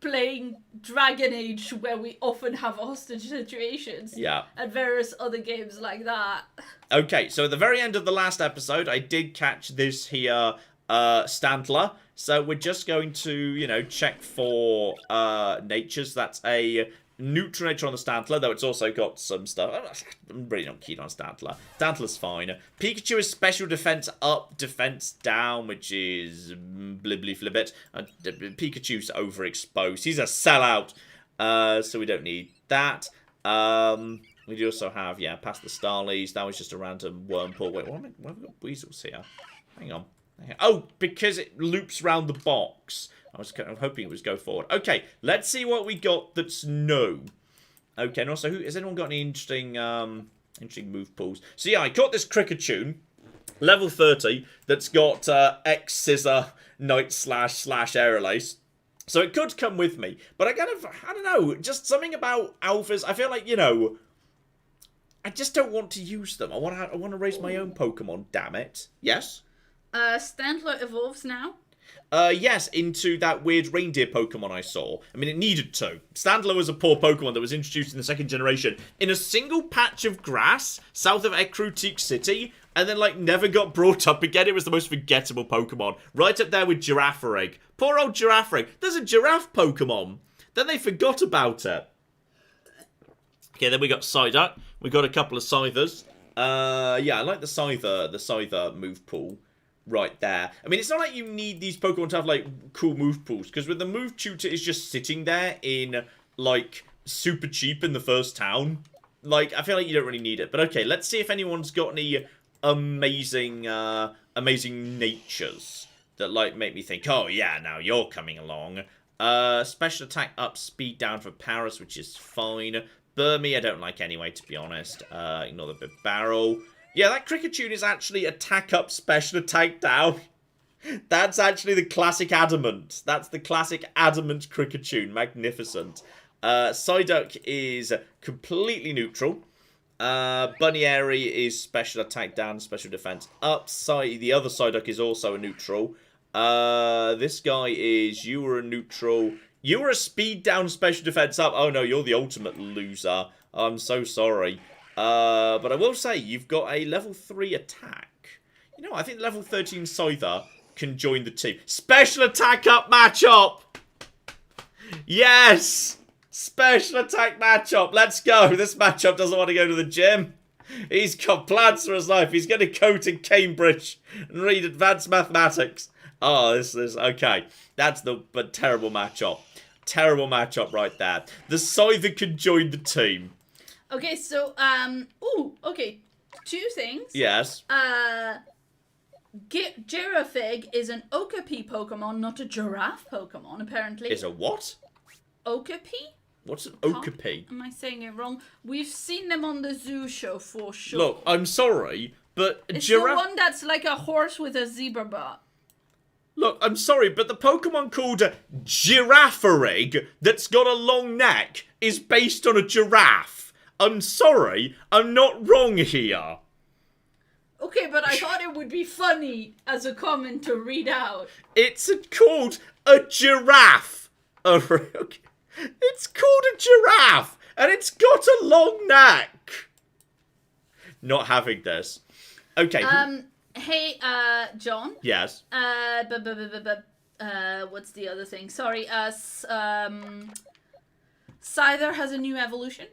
playing Dragon Age where we often have hostage situations. Yeah. And various other games like that. Okay, so at the very end of the last episode, I did catch this here Stantler. So we're just going to, you know, check for natures. That's a neutral nature on the Stantler, though it's also got some stuff. I'm really not keen on Stantler. Stantler's fine. Pikachu is special defense up, defense down, which is blibbly flibbit. Pikachu's overexposed. He's a sellout, so we don't need that. We do also have, yeah, past the Starlies. That was just a random Wormpool. Wait, why have we got Weasels here? Hang on. Oh, because it loops round the box. I'm hoping it was go forward. Okay, let's see what we got that's no. Okay, and also, has anyone got any interesting move pools? So yeah, I caught this Cricketune, level 30, that's got X-Scissor, Night Slash, Aerolace. So it could come with me. But I don't know, just something about alphas. I feel like, you know, I just don't want to use them. I want to raise my own Pokemon, damn it. Yes? Stantler evolves now. Yes, into that weird reindeer Pokemon I saw. I mean, it needed to. Standalo was a poor Pokemon that was introduced in the second generation in a single patch of grass south of Ekrutik City, and then, like, never got brought up again. It was the most forgettable Pokemon. Right up there with Girafarig. Poor old Girafarig. There's a giraffe Pokemon. Then they forgot about it. Okay, then we got Psyduck. We got a couple of Scythers. Yeah, I like the Scyther move pool. Right there. I mean, it's not like you need these Pokemon to have, like, cool move pools. Because when the move tutor is just sitting there in, like, super cheap in the first town, like, I feel like you don't really need it. But okay, let's see if anyone's got any amazing, amazing natures that, like, make me think, oh, yeah, now you're coming along. Special attack up, speed down for Paris, which is fine. Burmy, I don't like anyway, to be honest. Ignore the big barrel. Yeah, that Kricketune is actually attack up, special attack down. That's actually the classic Adamant. That's the classic Adamant Kricketune. Magnificent. Psyduck is completely neutral. Bunnyairy is special attack down, special defense up. The other Psyduck is also a neutral. This guy is, you were a neutral. You were a speed down, special defense up. Oh no, you're the ultimate loser. I'm so sorry. But I will say, you've got a level 3 attack. You know, I think level 13 Scyther can join the team. Special attack up matchup! Yes! Special attack matchup. Let's go. This matchup doesn't want to go to the gym. He's got plans for his life. He's going to go to Cambridge and read advanced mathematics. Oh, this is... Okay. That's the terrible matchup. Terrible matchup right there. The Scyther can join the team. Okay, so, okay. 2 things. Yes. Girafig is an Okapi Pokemon, not a giraffe Pokemon, apparently. Is a what? Okapi? What's an Okapi? Am I saying it wrong? We've seen them on the zoo show for sure. Look, I'm sorry, but it's the one that's like a horse with a zebra butt. Look, I'm sorry, but the Pokemon called Girafarig that's got a long neck is based on a giraffe. I'm sorry, I'm not wrong here. Okay, but I thought it would be funny as a comment to read out. It's called a giraffe. It's called a giraffe, and it's got a long neck. Not having this. Okay. Hey, John. Yes. What's the other thing? Sorry. Scyther has a new evolution.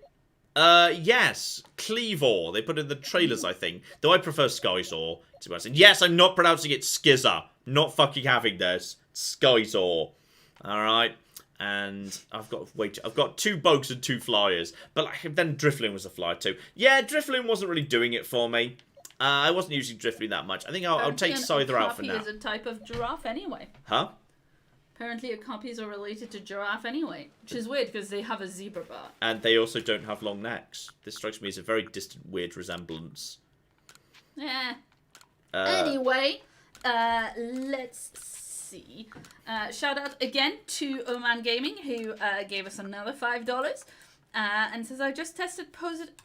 Yes, Cleavor. They put in the trailers, I think. Though I prefer Skyzor, to be honest. Yes, I'm not pronouncing it Skizzer. Not fucking having this. Skyzor. Alright. And I've got 2 bugs and 2 flyers. But like, then Drifloon was a flyer too. Yeah, Drifloon wasn't really doing it for me. I wasn't using Drifloon that much. I think I'll take Scyther out for now. Okapi is a type of giraffe anyway. Huh? Apparently, Okapis are related to giraffe anyway, which is weird because they have a zebra butt. And they also don't have long necks. This strikes me as a very distant, weird resemblance. Yeah. Anyway, let's see. Shout out again to Oman Gaming who gave us another $5 and says I just tested positive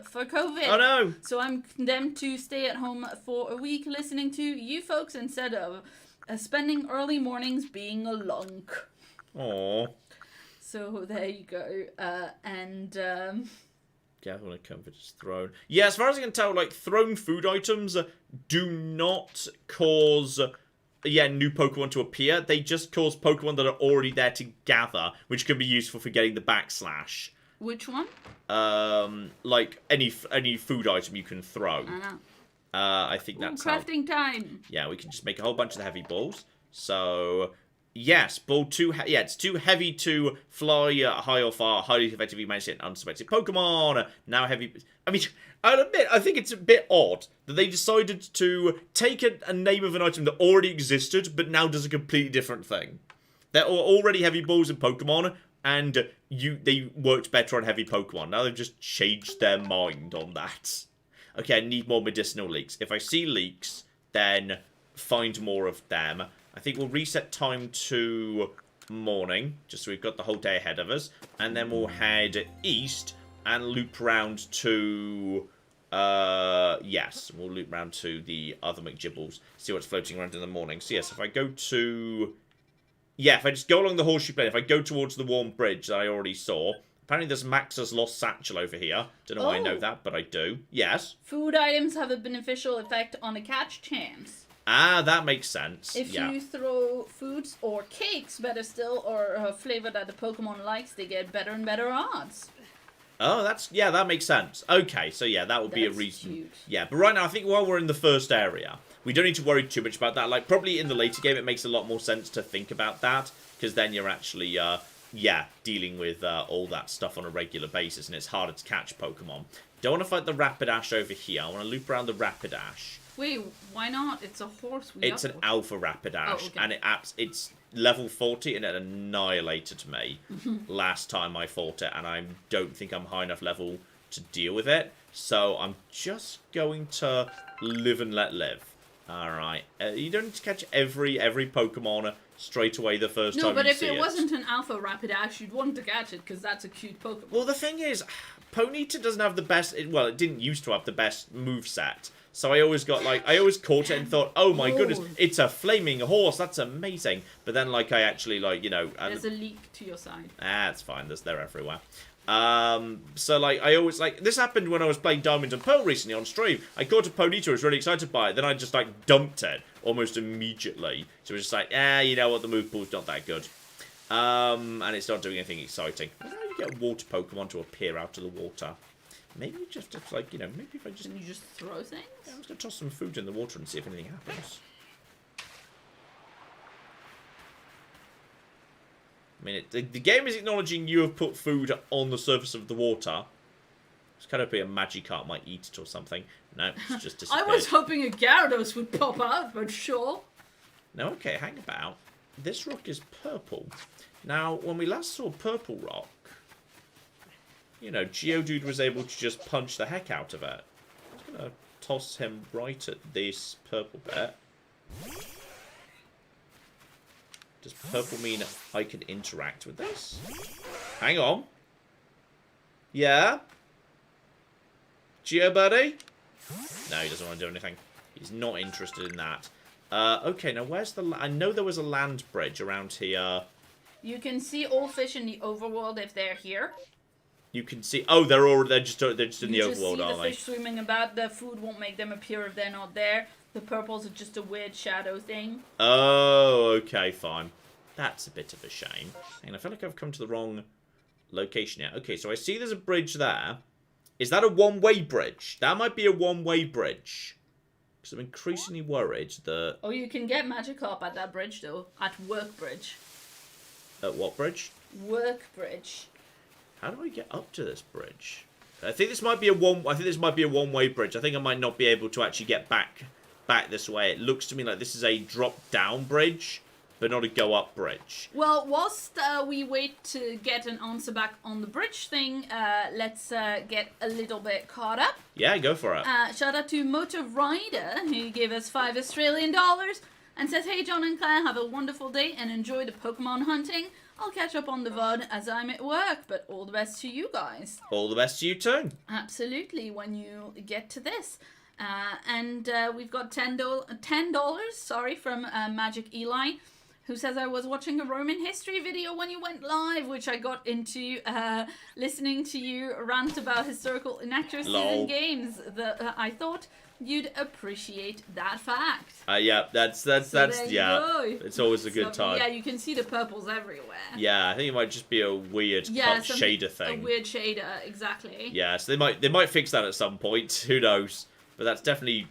for COVID. Oh no! So I'm condemned to stay at home for a week listening to you folks instead of spending early mornings being a lunk. Aww. So there you go. Gather on a comforter's throne. Yeah, as far as I can tell, like, thrown food items do not cause, new Pokemon to appear. They just cause Pokemon that are already there to gather, which can be useful for getting the backslash. Which one? Like, any food item you can throw. I think that's crafting time. Yeah, we can just make a whole bunch of the heavy balls. So, yes, ball 2. Yeah, it's too heavy to fly high or far. Highly effective. You manage to hit an unsuspected Pokemon. Now heavy. I mean, I'll admit, I think it's a bit odd that they decided to take a name of an item that already existed, but now does a completely different thing. There are already heavy balls in Pokemon, and they worked better on heavy Pokemon. Now they've just changed their mind on that. Okay, I need more medicinal leaks. If I see leaks, then find more of them. I think we'll reset time to morning, just so we've got the whole day ahead of us. And then we'll head east and loop round to Yes. We'll loop round to the other McGibbles, see what's floating around in the morning. So yes, if I go to... Yeah, if I just go along the horseshoe plane, if I go towards the warm bridge that I already saw... Apparently there's Max's lost satchel over here. Don't know why I know that, but I do. Yes. Food items have a beneficial effect on the catch chance. Ah, that makes sense. If you throw foods or cakes, better still, or a flavor that the Pokemon likes, they get better and better odds. Oh, that makes sense. Okay, so yeah, that would be a reason. Cute. Yeah, but right now, I think while we're in the first area, we don't need to worry too much about that. Like, probably in the later game, it makes a lot more sense to think about that, because then you're actually, dealing with all that stuff on a regular basis, and it's harder to catch Pokemon. Don't want to fight the Rapidash over here. I want to loop around the Rapidash. Wait, why not? It's a horse. It's an Alpha Rapidash, and it's level 40, and it annihilated me last time I fought it, and I don't think I'm high enough level to deal with it. So I'm just going to live and let live. Alright. You don't need to catch every Pokemon straight away the first time you see it. No, but if it wasn't an Alpha Rapidash, you'd want to catch it, because that's a cute Pokemon. Well, the thing is, Ponyta doesn't have the best... Well, it didn't used to have the best moveset. So I always got, like... I always caught it and thought, oh my goodness, it's a flaming horse. That's amazing. But then, like, I actually, like, you know... There's a leak to your side. Ah, it's fine. They're everywhere. So, like, I always, like... This happened when I was playing Diamond and Pearl recently on stream. I caught a Ponyta, I was really excited by it. Then I just, like, dumped it almost immediately. So it was just like, you know what, the move pool's not that good. And it's not doing anything exciting. I don't know how you get a water Pokemon to appear out of the water. Maybe just, like, you know, maybe if I just... Can you just throw things? Yeah, I'm just going to toss some food in the water and see if anything happens. I mean, the game is acknowledging you have put food on the surface of the water. It's kind of be a Magikarp might eat it or something. No, it's just disappeared. I was hoping a Gyarados would pop out, but sure. No, okay, hang about. This rock is purple. Now, when we last saw Purple Rock, you know, Geodude was able to just punch the heck out of it. I'm just going to toss him right at this purple bit. Does purple mean I can interact with this? Hang on. Yeah? Geo buddy? No, he doesn't want to do anything. He's not interested in that. Okay, now where's the... I know there was a land bridge around here. You can see all fish in the overworld if they're here. You can see... Oh, they're just in the overworld, aren't they? You just see the fish swimming about. The food won't make them appear if they're not there. The purples are just a weird shadow thing. Oh, okay, fine. That's a bit of a shame. And I feel like I've come to the wrong location here. Okay, so I see there's a bridge there. Is that a one-way bridge? That might be a one-way bridge. Because I'm increasingly worried that... Oh, you can get Magikarp at that bridge, though. At Work Bridge. At what bridge? Work Bridge. How do I get up to this bridge? I think this might be a one-way bridge. I think I might not be able to actually get back this way. It looks to me like this is a drop-down bridge, but not a go-up bridge. Well, whilst we wait to get an answer back on the bridge thing, let's get a little bit caught up. Yeah, go for it. Shout out to Motor Rider, who gave us $5 Australian and says, "Hey John and Claire, have a wonderful day and enjoy the Pokemon hunting. I'll catch up on the VOD as I'm at work, but all the best to you guys." All the best to you too. Absolutely, when you get to this. And we've got $10 from Magic Eli, who says, "I was watching a Roman history video when you went live, which I got into listening to you rant about historical inaccuracies in games. I thought you'd appreciate that fact." Yeah, that's yeah. It's always a good time. Yeah, you can see the purples everywhere. Yeah, I think it might just be a weird shader thing. A weird shader, exactly. Yeah, so they might fix that at some point. Who knows? But that's definitely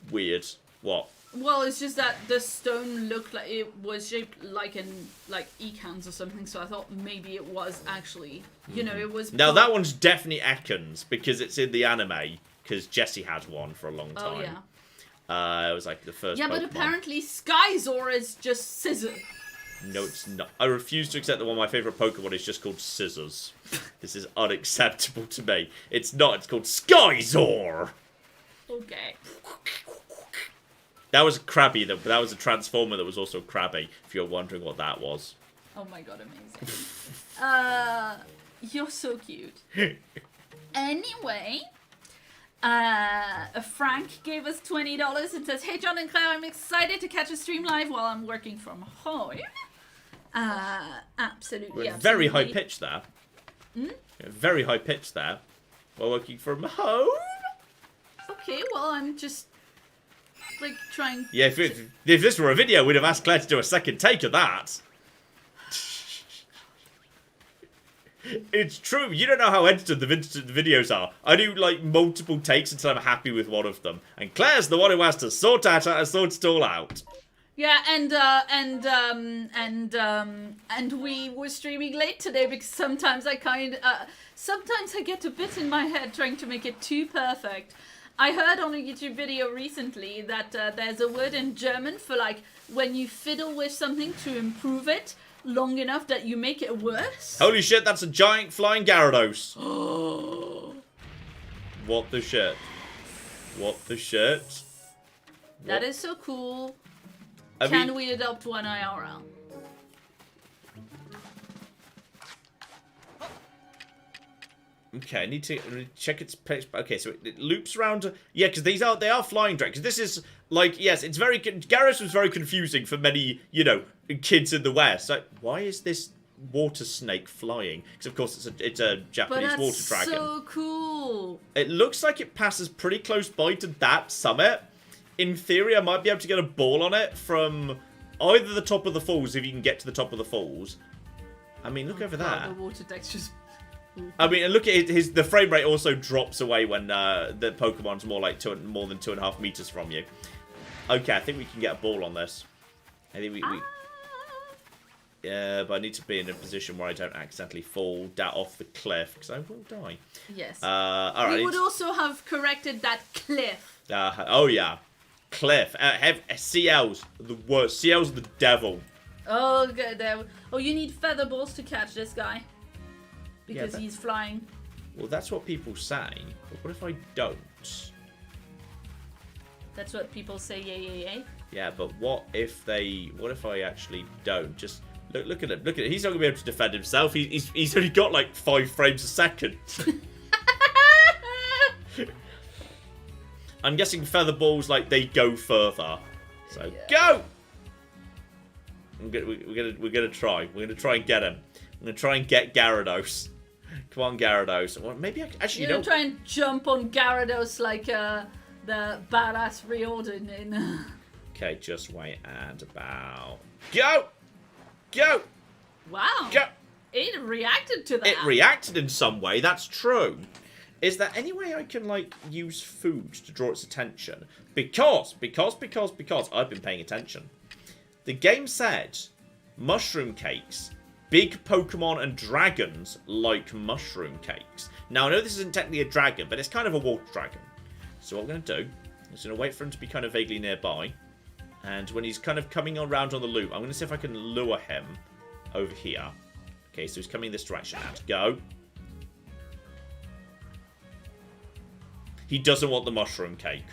weird. What? Well, it's just that the stone looked like it was shaped like ecans or something, so I thought maybe it was actually, you know, it was... Now, that one's definitely Ekans, because it's in the anime, because Jessie had one for a long time. Oh, yeah. It was like the first Yeah, Pokemon. but apparently Skyzor is just Scissor. No, it's not. I refuse to accept that one of my favourite Pokemon is just called Scissors. This is unacceptable to me. It's not, it's called Skyzor! Okay. That was Krabby, that was a Transformer that was also Krabby, if you're wondering what that was. Oh my god, amazing. You're so cute. Anyway, Frank gave us $20 and says, "Hey John and Claire, I'm excited to catch a stream live while I'm working from home." Absolutely. Very high pitch there. Very high pitch there. While working from home. Okay, well, I'm just like trying. Yeah, if this were a video, we'd have asked Claire to do a second take of that. It's true. You don't know how edited the videos are. I do like multiple takes until I'm happy with one of them, and Claire's the one who has to sort it all out. Yeah, and we were streaming late today because sometimes I get a bit in my head trying to make it too perfect. I heard on a YouTube video recently that there's a word in German for like when you fiddle with something to improve it long enough that you make it worse. Holy shit, that's a giant flying Gyarados. What the shit? What the shit? That is so cool. I Can mean, we adopt one IRL? okay, I need to check its place. Okay, so it loops around. Yeah, because they are flying dragons. This is like, yes, it's very. Gyarados was very confusing for many, kids in the West. Like, why is this water snake flying? Because of course it's a Japanese water dragon. So cool. It looks like it passes pretty close by to that summit. In theory, I might be able to get a ball on it from either the top of the falls, if you can get to the top of the falls. I mean, look over there. The water deck's just... I mean, and look at the frame rate also drops away when the Pokemon's more than 2.5 meters from you. Okay, I think we can get a ball on this. I think we yeah, but I need to be in a position where I don't accidentally fall off the cliff, because I will die. Yes. All right. We would also have corrected that cliff. Oh yeah, cliff. CLs, the worst. CLs are the devil. Oh, good. Oh, you need feather balls to catch this guy. Because Yeah, he's flying. Well, that's what people say. But what if I don't? That's what people say, yay. Yeah, but what if I actually don't? Just look at him. Look at it. He's not gonna be able to defend himself. He's only got like 5 frames a second. I'm guessing feather balls they go further. So go. We're gonna try. We're gonna try and get him. I'm gonna try and get Gyarados. Come on, Gyarados. Well, maybe actually You're gonna try and jump on Gyarados like the badass Riordan in. Okay, just wait and about. Go! Go! Wow. Go! It reacted to that. It reacted in some way, that's true. Is there any way I can, use food to draw its attention? Because I've been paying attention. The game said mushroom cakes, big Pokemon and dragons like mushroom cakes. Now, I know this isn't technically a dragon, but it's kind of a water dragon. So what I'm going to do, I'm just going to wait for him to be kind of vaguely nearby. And when he's kind of coming around on the loop, I'm going to see if I can lure him over here. Okay, so he's coming this direction now. Go. He doesn't want the mushroom cake.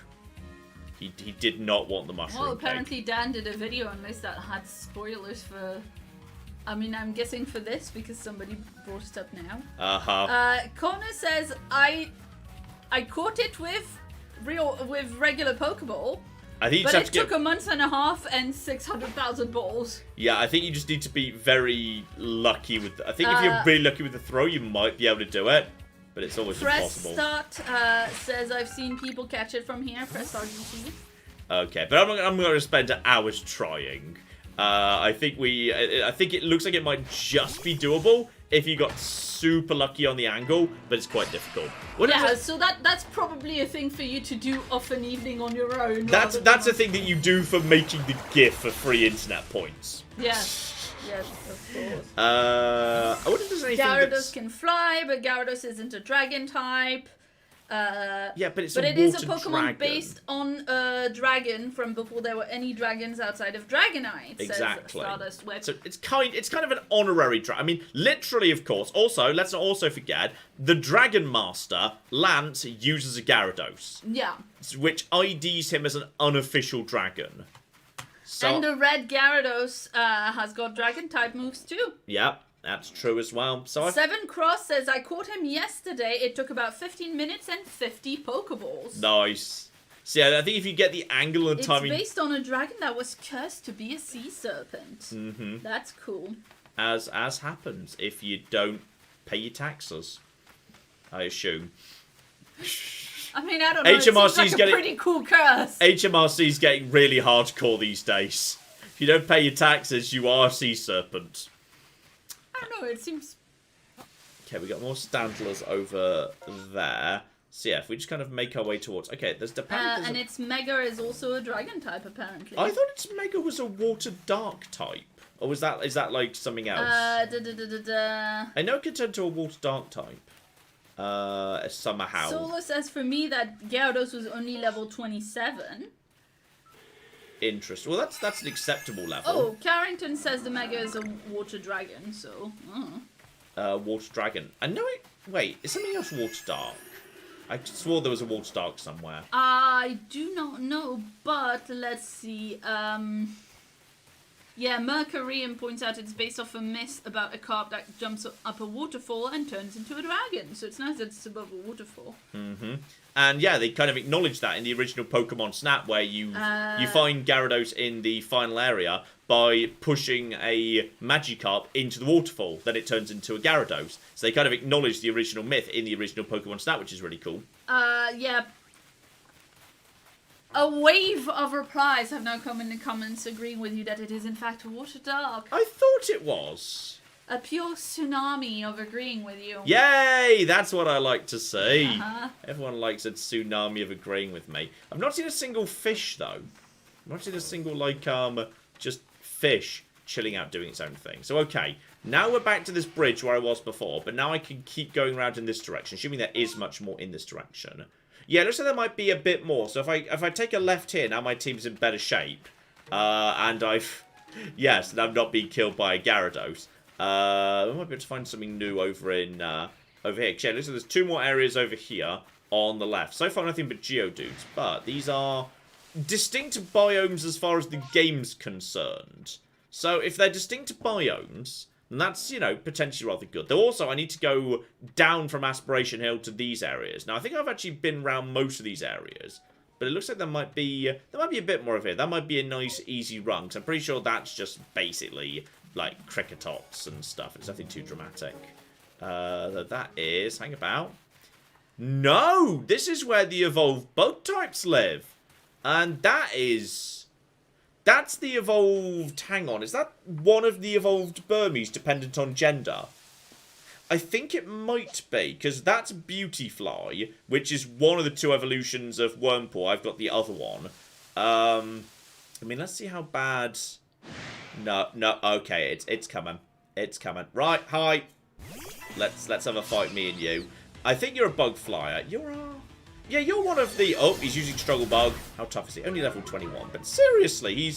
He did not want the mushroom Well, cake. apparently Dan did a video on this that had spoilers for... I mean, I'm guessing for this because somebody brought it up now. Uh-huh. Connor says, I caught it with regular Pokeball, I think you but just have it to took a month and a half and 600,000 balls. Yeah, I think you just need to be very lucky with... I think if you're really lucky with the throw, you might be able to do it. But it's always Press impossible. Start says, I've seen people catch it from here. Press Start GC. Okay, but I'm going to spend hours trying. I think it looks like it might just be doable if you got super lucky on the angle, but it's quite difficult. So that's probably a thing for you to do off an evening on your own. That's a thing that you do for making the GIF for free internet points. Yes, of course. I wonder if there's anything Gyarados can fly, but Gyarados isn't a dragon type. Yeah, but it is a Pokemon dragon. based on a dragon from before there were any dragons outside of Dragonite. Exactly. Says Stardust Whip. So it's kind of an honorary dragon. I mean, literally, of course. Also, let's not also forget the Dragon Master Lance uses a Gyarados. Yeah. Which IDs him as an unofficial dragon. So, And the red Gyarados has got dragon type moves too. yeah. That's true as well. So Seven Cross says, I caught him yesterday. It took about 15 minutes and 50 Pokeballs. Nice. So yeah, I think if you get the angle and timing... It's based on a dragon that was cursed to be a sea serpent. Mm-hmm. That's cool. As happens if you don't pay your taxes, I assume. I mean, I don't know. HMRC's it seems like a pretty cool curse. HMRC's getting really hardcore these days. If you don't pay your taxes, you are a sea serpent. I don't know, it seems... Okay, we got more Standlers over there. So yeah, if we just kind of make our way towards... Okay, there's... and its Mega is also a dragon type, apparently. I thought its Mega was a water dark type. Or is that like something else? I know it could turn to a water dark type. Somehow. Solo says for me that Gyarados was only level 27. Interesting. Well, that's an acceptable level. Oh, Carrington says the Mega is a water dragon, so... Water dragon. I know it... Wait, is something else water dark? I swore there was a water dark somewhere. I do not know, but let's see. Yeah, Mercurian points out it's based off a myth about a carp that jumps up a waterfall and turns into a dragon. So it's nice that it's above a waterfall. Mm-hmm. And yeah, they kind of acknowledged that in the original Pokemon Snap, where you find Gyarados in the final area by pushing a Magikarp into the waterfall. Then it turns into a Gyarados. So they kind of acknowledged the original myth in the original Pokemon Snap, which is really cool. Yeah. A wave of replies have now come in the comments agreeing with you that it is in fact water dark. I thought it was. A pure tsunami of agreeing with you. Yay! That's what I like to see. Uh-huh. Everyone likes a tsunami of agreeing with me. I've not seen a single fish, though. I've not seen a single, like, just fish chilling out doing its own thing. So, okay. Now we're back to this bridge where I was before, but now I can keep going around in this direction, assuming there is much more in this direction. Yeah, it looks like there might be a bit more. So if I take a left here, now my team's in better shape. And I've... Yes, and I'm not being killed by a Gyarados. We might be able to find something new over in over here. Yeah, looks like there's two more areas over here on the left. So far, nothing but Geodudes, but these are distinct biomes as far as the game's concerned. So if they're distinct biomes, then that's, you know, potentially rather good. Though also, I need to go down from Aspiration Hill to these areas. Now, I think I've actually been around most of these areas, but it looks like there might be a bit more of it. That might be a nice, easy run, because I'm pretty sure that's just basically like Cricketots and stuff. It's nothing too dramatic. That is... Hang about. No! This is where the evolved bug types live. And that is... That's the evolved... Hang on. Is that one of the evolved Burmese dependent on gender? I think it might be, because that's Beautyfly, which is one of the two evolutions of Wurmple. I've got the other one. I mean, let's see how bad... No, okay, it's coming. It's coming. Right, hi. Let's have a fight, me and you. I think you're a bug flyer. Yeah, you're one of the... Oh, he's using Struggle Bug. How tough is he? Only level 21. But seriously,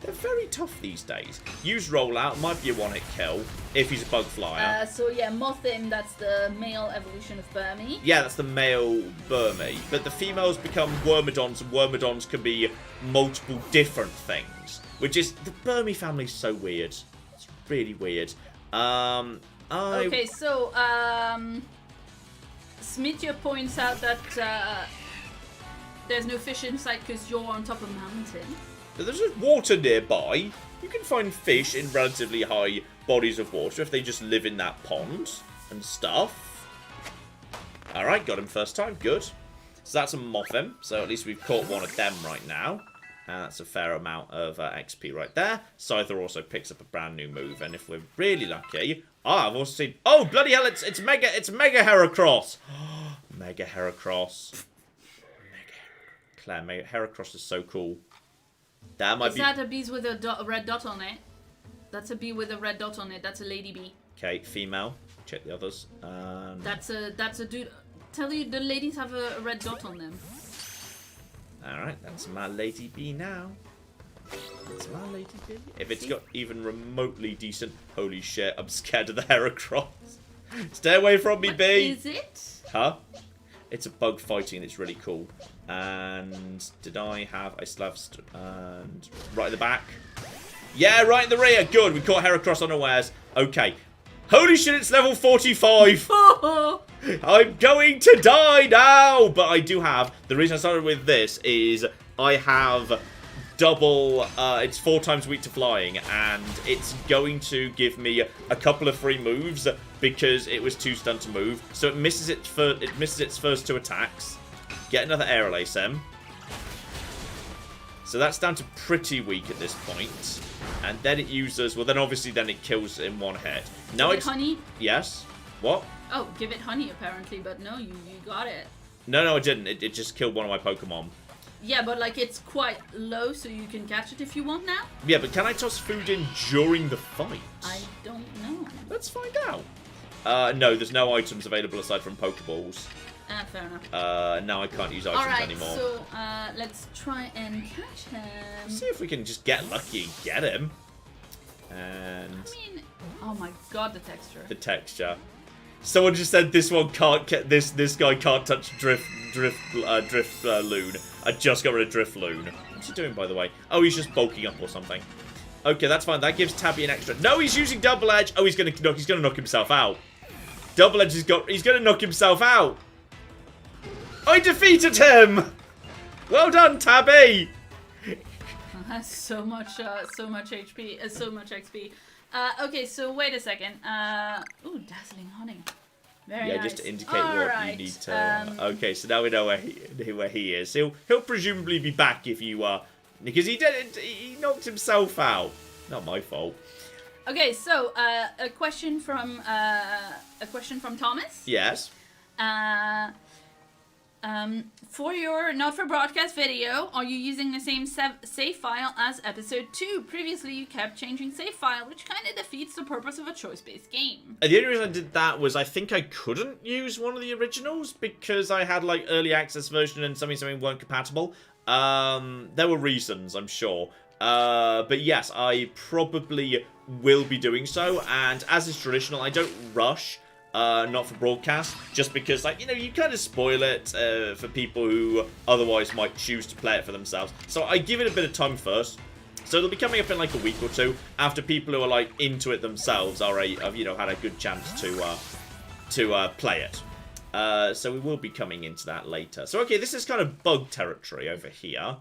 they're very tough these days. Use Rollout. Might be a one-hit kill if he's a bug flyer. So yeah, Mothim, that's the male evolution of Burmy. Yeah, that's the male Burmy. But the females become Wormadons, and Wormadons can be multiple different things. Which is... The Burmy family's so weird. It's really weird. Okay, so, Smithia points out that there's no fish in sight because you're on top of a mountain. There's just water nearby. You can find fish in relatively high bodies of water if they just live in that pond and stuff. Alright, got him first time. Good. So that's a Mothim. So at least we've caught one of them right now. And that's a fair amount of XP right there. Scyther also picks up a brand new move. And if we're really lucky... I've also seen... Oh, bloody hell, it's Mega Heracross. Mega Heracross. Mega Heracross is so cool. That might be... Is that a bee with a red dot on it? That's a bee with a red dot on it. That's a lady bee. Okay, female. Check the others. That's a dude... Tell you, the ladies have a red dot on them. Alright, that's my lady bee now. That's my lady bee. If it's got even remotely decent... Holy shit, I'm scared of the Heracross. Stay away from me, bee! What is it? Huh? It's a bug fighting and it's really cool. And did I have... I still have... And right at the back. Yeah, right in the rear. Good, we caught Heracross unawares. Okay. Holy shit, it's level 45. Oh, I'm going to die now. But I do have, the reason I started with this is I have double, it's 4 times weak to flying, and it's going to give me a couple of free moves because it was too stunned to move. So it misses its first 2 attacks. Get another air release M. So that's down to pretty weak at this point. And then it uses, well then obviously then it kills in 1 hit. Now give it honey? Yes. What? Oh, give it honey apparently, but no, you got it. No, I didn't. It just killed one of my Pokemon. Yeah, but like it's quite low, so you can catch it if you want now. Yeah, but can I toss food in during the fight? I don't know. Let's find out. No, there's no items available aside from Pokeballs. Fair enough. Now I can't use items anymore. So let's try and catch him. See if we can just get lucky and get him. And I mean, oh my god, the texture. the texture. Someone just said this one can't get this guy can't touch Drift Loon. I just got rid of Drift Loon. What's he doing, by the way? Oh, he's just bulking up or something. Okay, that's fine. That gives Tabby an extra. No, he's using Double Edge. Oh, he's gonna knock himself out. Double Edge he's gonna knock himself out. I defeated him. Well done, Tabby. Has so much HP, so much XP. Okay, so wait a second. Ooh, dazzling honey. Very nice. Just to indicate what you need to. Okay, so now we know where he is. He'll presumably be back if you because he knocked himself out. Not my fault. Okay, so a question from Thomas. Yes. For your not for broadcast video, are you using the same save file as episode 2? Previously, you kept changing save file, which kind of defeats the purpose of a choice-based game. The only reason I did that was I think I couldn't use one of the originals because I had like early access version and something weren't compatible. There were reasons, I'm sure. But yes, I probably will be doing so, and as is traditional, I don't rush. Not for broadcast, just because, like, you kind of spoil it for people who otherwise might choose to play it for themselves. So I give it a bit of time first. So they'll be coming up in like a week or 2 after people who are like into it themselves have had a good chance to play it. So we will be coming into that later. So okay, this is kind of bug territory over here,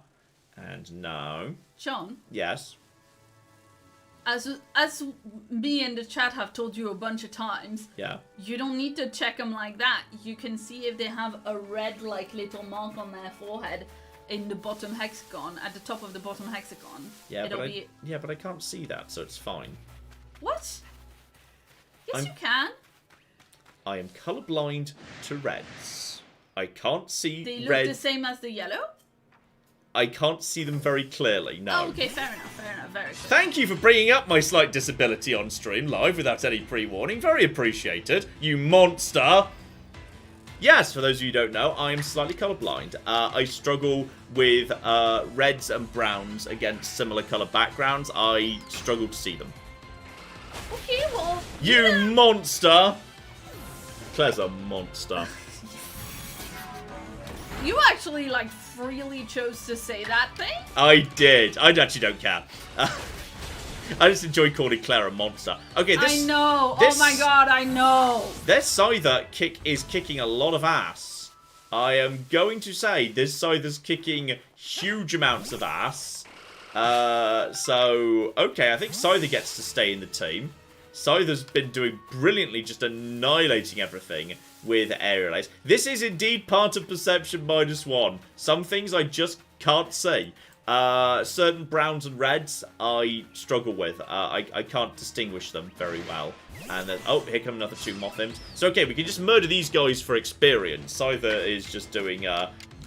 and no, Sean. yes. As me and the chat have told you a bunch of times, Yeah. you don't need to check them like that. You can see if they have a red, like, little mark on their forehead in the bottom hexagon, at the top of the bottom hexagon. Yeah, but I can't see that, so it's fine. What? Yes, you can. I am colorblind to reds. I can't see They look red. the same as the yellow? I can't see them very clearly, no. Oh, okay, fair enough, very good. Thank you for bringing up my slight disability on stream live without any pre-warning. Very appreciated, you monster. Yes, for those of you who don't know, I am slightly colorblind. I struggle with reds and browns against similar color backgrounds. I struggle to see them. Okay, well... You monster! Claire's a monster. You actually, like, freely chose to say that thing? I did. I actually don't care. I just enjoy calling Claire a monster. Okay, this... I know. Oh my god, I know. This Scyther is kicking a lot of ass. I am going to say this Scyther's kicking huge amounts of ass. So, okay, I think Scyther gets to stay in the team. Scyther's been doing brilliantly, just annihilating everything with aerial ace. This is indeed part of Perception -1. Some things I just can't see. Certain browns and reds I struggle with. I can't distinguish them very well. And then, oh, here come another 2 moth imps. So, okay, we can just murder these guys for experience. Scyther is just doing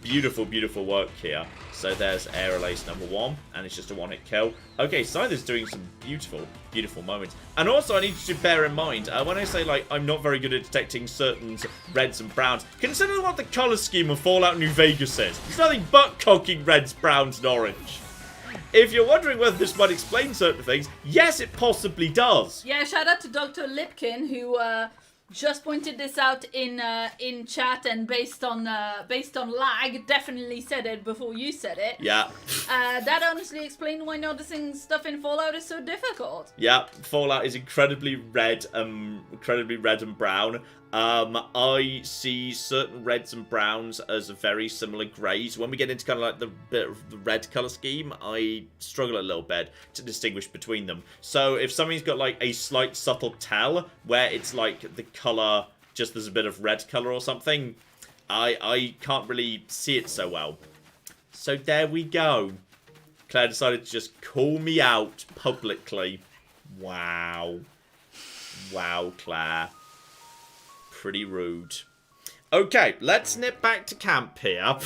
beautiful, beautiful work here. So there's Aerial Ace number 1, and it's just a 1-hit kill. Okay, Scyther's doing some beautiful, beautiful moments. And also, I need you to bear in mind, when I say, like, I'm not very good at detecting certain reds and browns, consider what the colour scheme of Fallout New Vegas is. It's nothing but cocking reds, browns, and orange. If you're wondering whether this might explain certain things, yes, it possibly does. Yeah, shout out to Dr. Lipkin, just pointed this out in chat, and based on lag, definitely said it before you said it. Yeah. That honestly explained why noticing stuff in Fallout is so difficult. Yeah, Fallout is incredibly red and brown. I see certain reds and browns as very similar greys. When we get into kind of like the bit of the red color scheme, I struggle a little bit to distinguish between them. So if something's got like a slight subtle tell where it's like the color, just there's a bit of red color or something, I can't really see it so well. So there we go. Claire decided to just call me out publicly. Wow. Wow, Claire. Pretty rude. Okay, let's nip back to camp here.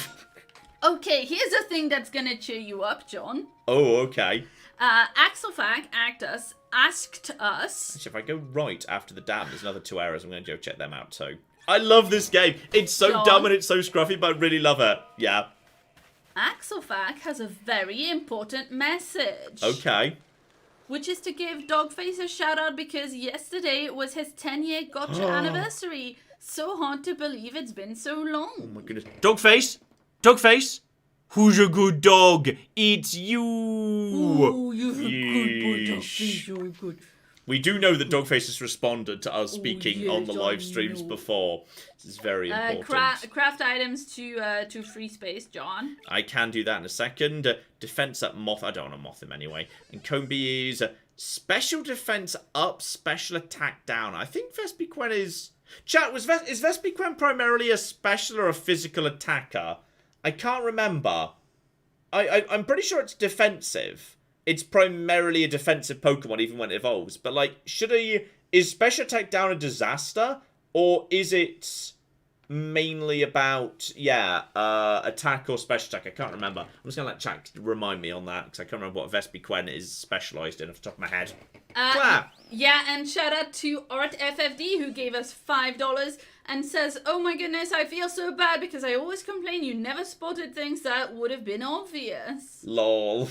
Okay, here's a thing that's gonna cheer you up, John. Oh, okay. Axelfag asked us... Actually, if I go right after the dam, there's another 2 errors. I'm going to go check them out too. I love this game. It's so John. dumb and it's so scruffy, but I really love it. Yeah. Axelfag has a very important message. Okay. Which is to give Dogface a shout out because yesterday was his 10-year gotcha anniversary. So hard to believe it's been so long. Oh my goodness. Dogface! Dogface! Who's a good dog? It's you! Ooh, you're a good boy, Dogface. You're good. We do know that Dogface has responded to us speaking yes, on the live I streams know. before. This is very important. Craft items to free space, John. I can do that in a second. Defense up Moth. I don't want to Moth him anyway. And Combi is special defense up, special attack down. I think Vespiquen is... Chat, is Vespiquen primarily a special or a physical attacker? I can't remember. I'm pretty sure it's defensive. It's primarily a defensive Pokemon, even when it evolves. But, like, is special attack down a disaster? Or is it mainly about, attack or special attack? I can't remember. I'm just going to let chat remind me on that, because I can't remember what Vespiquen is specialised in off the top of my head. Claire! Yeah, and shout out to Art FFD, who gave us $5 and says, oh my goodness, I feel so bad because I always complain you never spotted things that would have been obvious. Lol.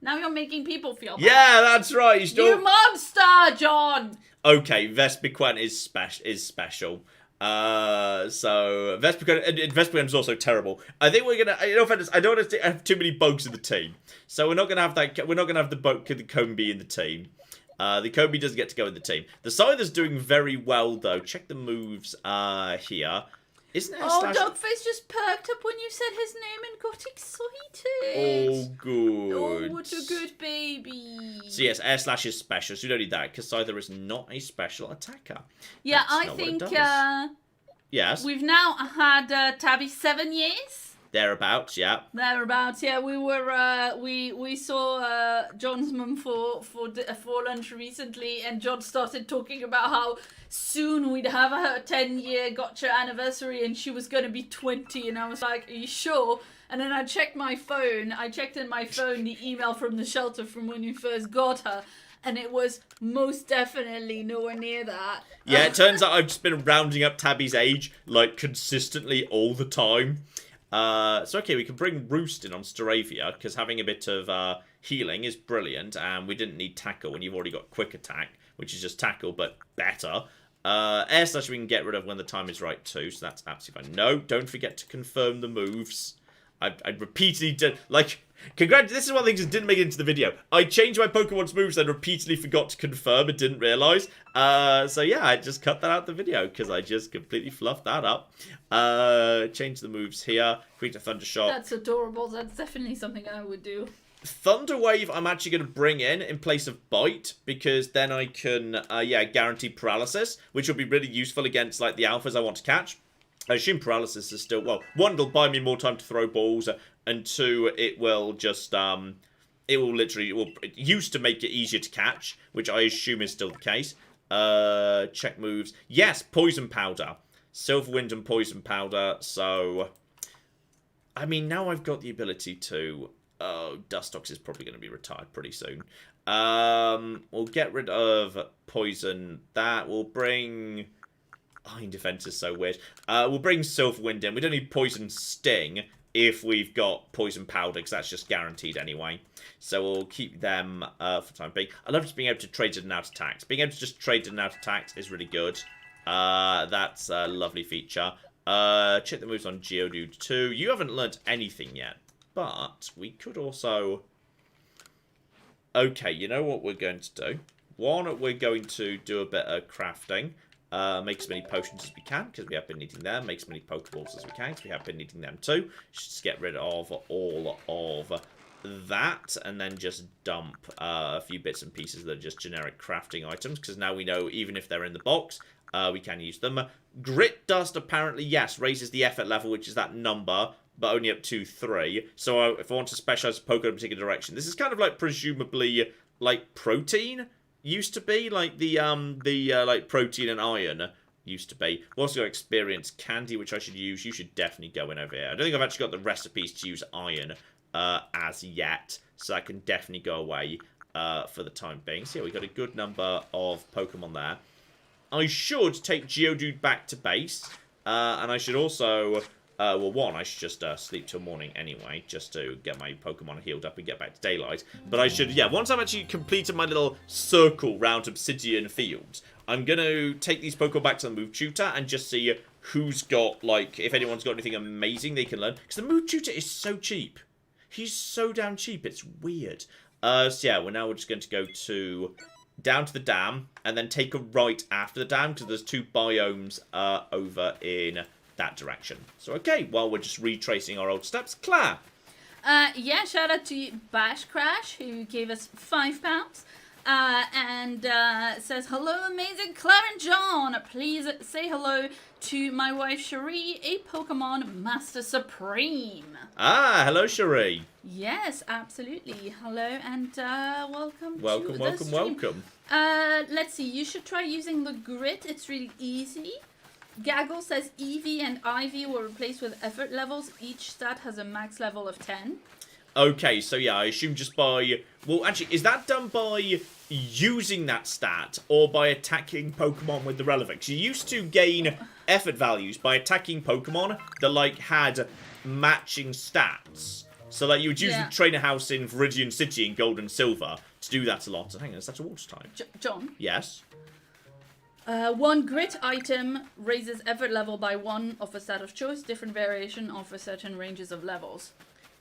Now you're making people feel bad. Yeah, that's right. You monster, John! Okay, Vespiquen is special. So Vespiquen is also terrible. I think we're gonna. I don't want to have too many bugs in the team, so we're not gonna have that. We're not gonna have the Combi in the team. The Combi doesn't get to go in the team. The Scyther's doing very well though. Check the moves here. Isn't it? Dogface just perked up when you said his name and got excited. Oh, good. Oh, what a good baby. So yes, Air Slash is special, so you don't need that, because Scyther is not a special attacker. Yeah, That's I not what it think does. Yes. we've now had Tabby 7 years. Thereabouts, yeah. Thereabouts, yeah. We were we saw John's mum for lunch recently, and John started talking about how soon we'd have her 10-year gotcha anniversary, and she was going to be 20, and I was like, are you sure? And then I checked my phone. I checked in my phone the email from the shelter from when we first got her, and it was most definitely nowhere near that. Yeah, it turns out I've just been rounding up Tabby's age, like, consistently all the time. So, okay, we can bring Roost in on Staravia, because having a bit of healing is brilliant, and we didn't need Tackle when you've already got Quick Attack, which is just Tackle, but better. Air Slash we can get rid of when the time is right, too, so that's absolutely fine. No, don't forget to confirm the moves. I repeatedly did, like... This is one of the things that didn't make it into the video. I changed my Pokemon's moves and repeatedly forgot to confirm and didn't realise. So yeah, I just cut that out of the video because I just completely fluffed that up. Change the moves here. Create a Thunder Shock. That's adorable. That's definitely something I would do. Thunder Wave I'm actually going to bring in place of Bite, because then I can, guarantee Paralysis, which will be really useful against, like, the alphas I want to catch. I assume Paralysis is still... Well, one, it'll buy me more time to throw balls, and two, it will just... It used to make it easier to catch, which I assume is still the case. Check moves. Yes, Poison Powder. Silverwind and Poison Powder, so... I mean, now I've got the ability to... Dustox is probably going to be retired pretty soon. We'll get rid of Poison. That will bring... Iron Defense is so weird. We'll bring Silverwind in. We don't need Poison Sting. if we've got poison powder, because that's just guaranteed anyway. So we'll keep them for the time being. I love just being able to trade in and out attacks. Being able to just trade in and out attacks is really good. That's a lovely feature. Check the moves on Geodude 2. You haven't learnt anything yet, but we could also... Okay, you know what we're going to do? One, we're going to do a bit of crafting. Make as many potions as we can, because we have been needing them. Make as many Pokeballs as we can, because we have been needing them too. Just get rid of all of that, and then just dump a few bits and pieces that are just generic crafting items, because now we know even if they're in the box, we can use them. Grit Dust, apparently, yes, raises the effort level, which is that number, but only up to 3. So if I want to specialize a Poke in a particular direction, this is kind of like, presumably, like protein used to be, like the like protein and iron used to be. We've also got experience candy, which I should use. You should definitely go in over here. I don't think I've actually got the recipes to use iron as yet, so that can definitely go away for the time being. So yeah, we've got a good number of Pokemon there. I should take Geodude back to base, and I should also... well, one, I should just sleep till morning anyway, just to get my Pokemon healed up and get back to daylight. But I should, yeah, once I've actually completed my little circle round Obsidian Fields, I'm going to take these Pokemon back to the Move Tutor and just see who's got, like, if anyone's got anything amazing they can learn. Because the Move Tutor is so cheap. He's so damn cheap, it's weird. So yeah, we're just going to go down to the dam, and then take a right after the dam, because there's 2 biomes over in... that direction. So okay, well, we're just retracing our old steps. Claire! Yeah, shout out to Bash Crash, who gave us £5. And says, hello, amazing Claire and John. Please say hello to my wife, Cherie, a Pokemon Master Supreme. Ah, hello, Cherie. Yes, absolutely. Hello, and welcome to welcome, the stream. welcome. Let's see, you should try using the grit. It's really easy. Gaggle says Eevee and Ivy were replaced with effort levels. Each stat has a max level of 10. Okay, so yeah, I assume just by... Well, actually, is that done by using that stat or by attacking Pokemon with the relevant? 'Cause you used to gain effort values by attacking Pokemon that, like, had matching stats. So, like, you would use the trainer house in Viridian City in Gold and Silver to do that a lot. Hang on, is that a water type? John? Yes? 1 grit item raises effort level by 1 of a stat of choice, different variation of a certain ranges of levels.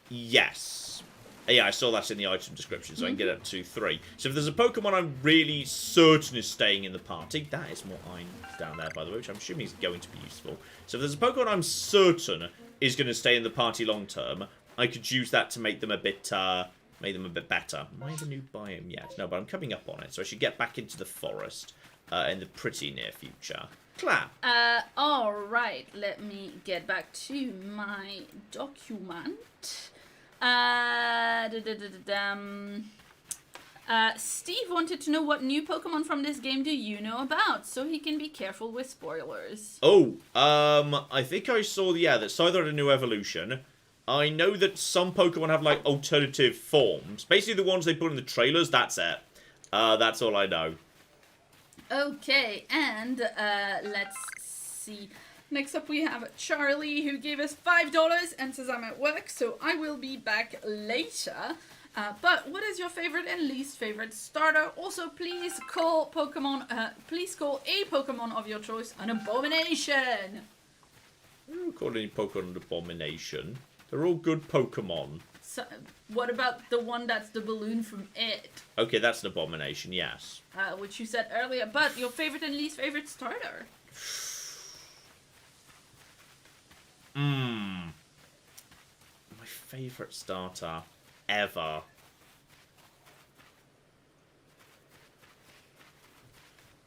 Yes. Yeah, I saw that in the item description, so I can get up to 3. So if there's a Pokemon I'm really certain is staying in the party, that is more iron down there, by the way, which I'm assuming is going to be useful. So if there's a Pokemon I'm certain is going to stay in the party long term, I could use that to make them a bit better. Am I in the new biome yet? No, but I'm coming up on it, so I should get back into the forest. In the pretty near future. Claire. Alright, let me get back to my document. Steve wanted to know what new Pokemon from this game do you know about, so he can be careful with spoilers. Oh, I think I saw, that Scyther had a new evolution. I know that some Pokemon have, like, alternative forms. Basically the ones they put in the trailers, that's it. That's all I know. Okay, and let's see. Next up we have Charlie, who gave us $5 and says I'm at work, so I will be back later. But what is your favorite and least favorite starter? Also, please call please call a Pokemon of your choice an abomination. I don't call any Pokemon an abomination. They're all good Pokemon. So, what about the one that's the balloon from It? Okay, that's an abomination, yes. Which you said earlier, but your favorite and least favorite starter? My favorite starter ever.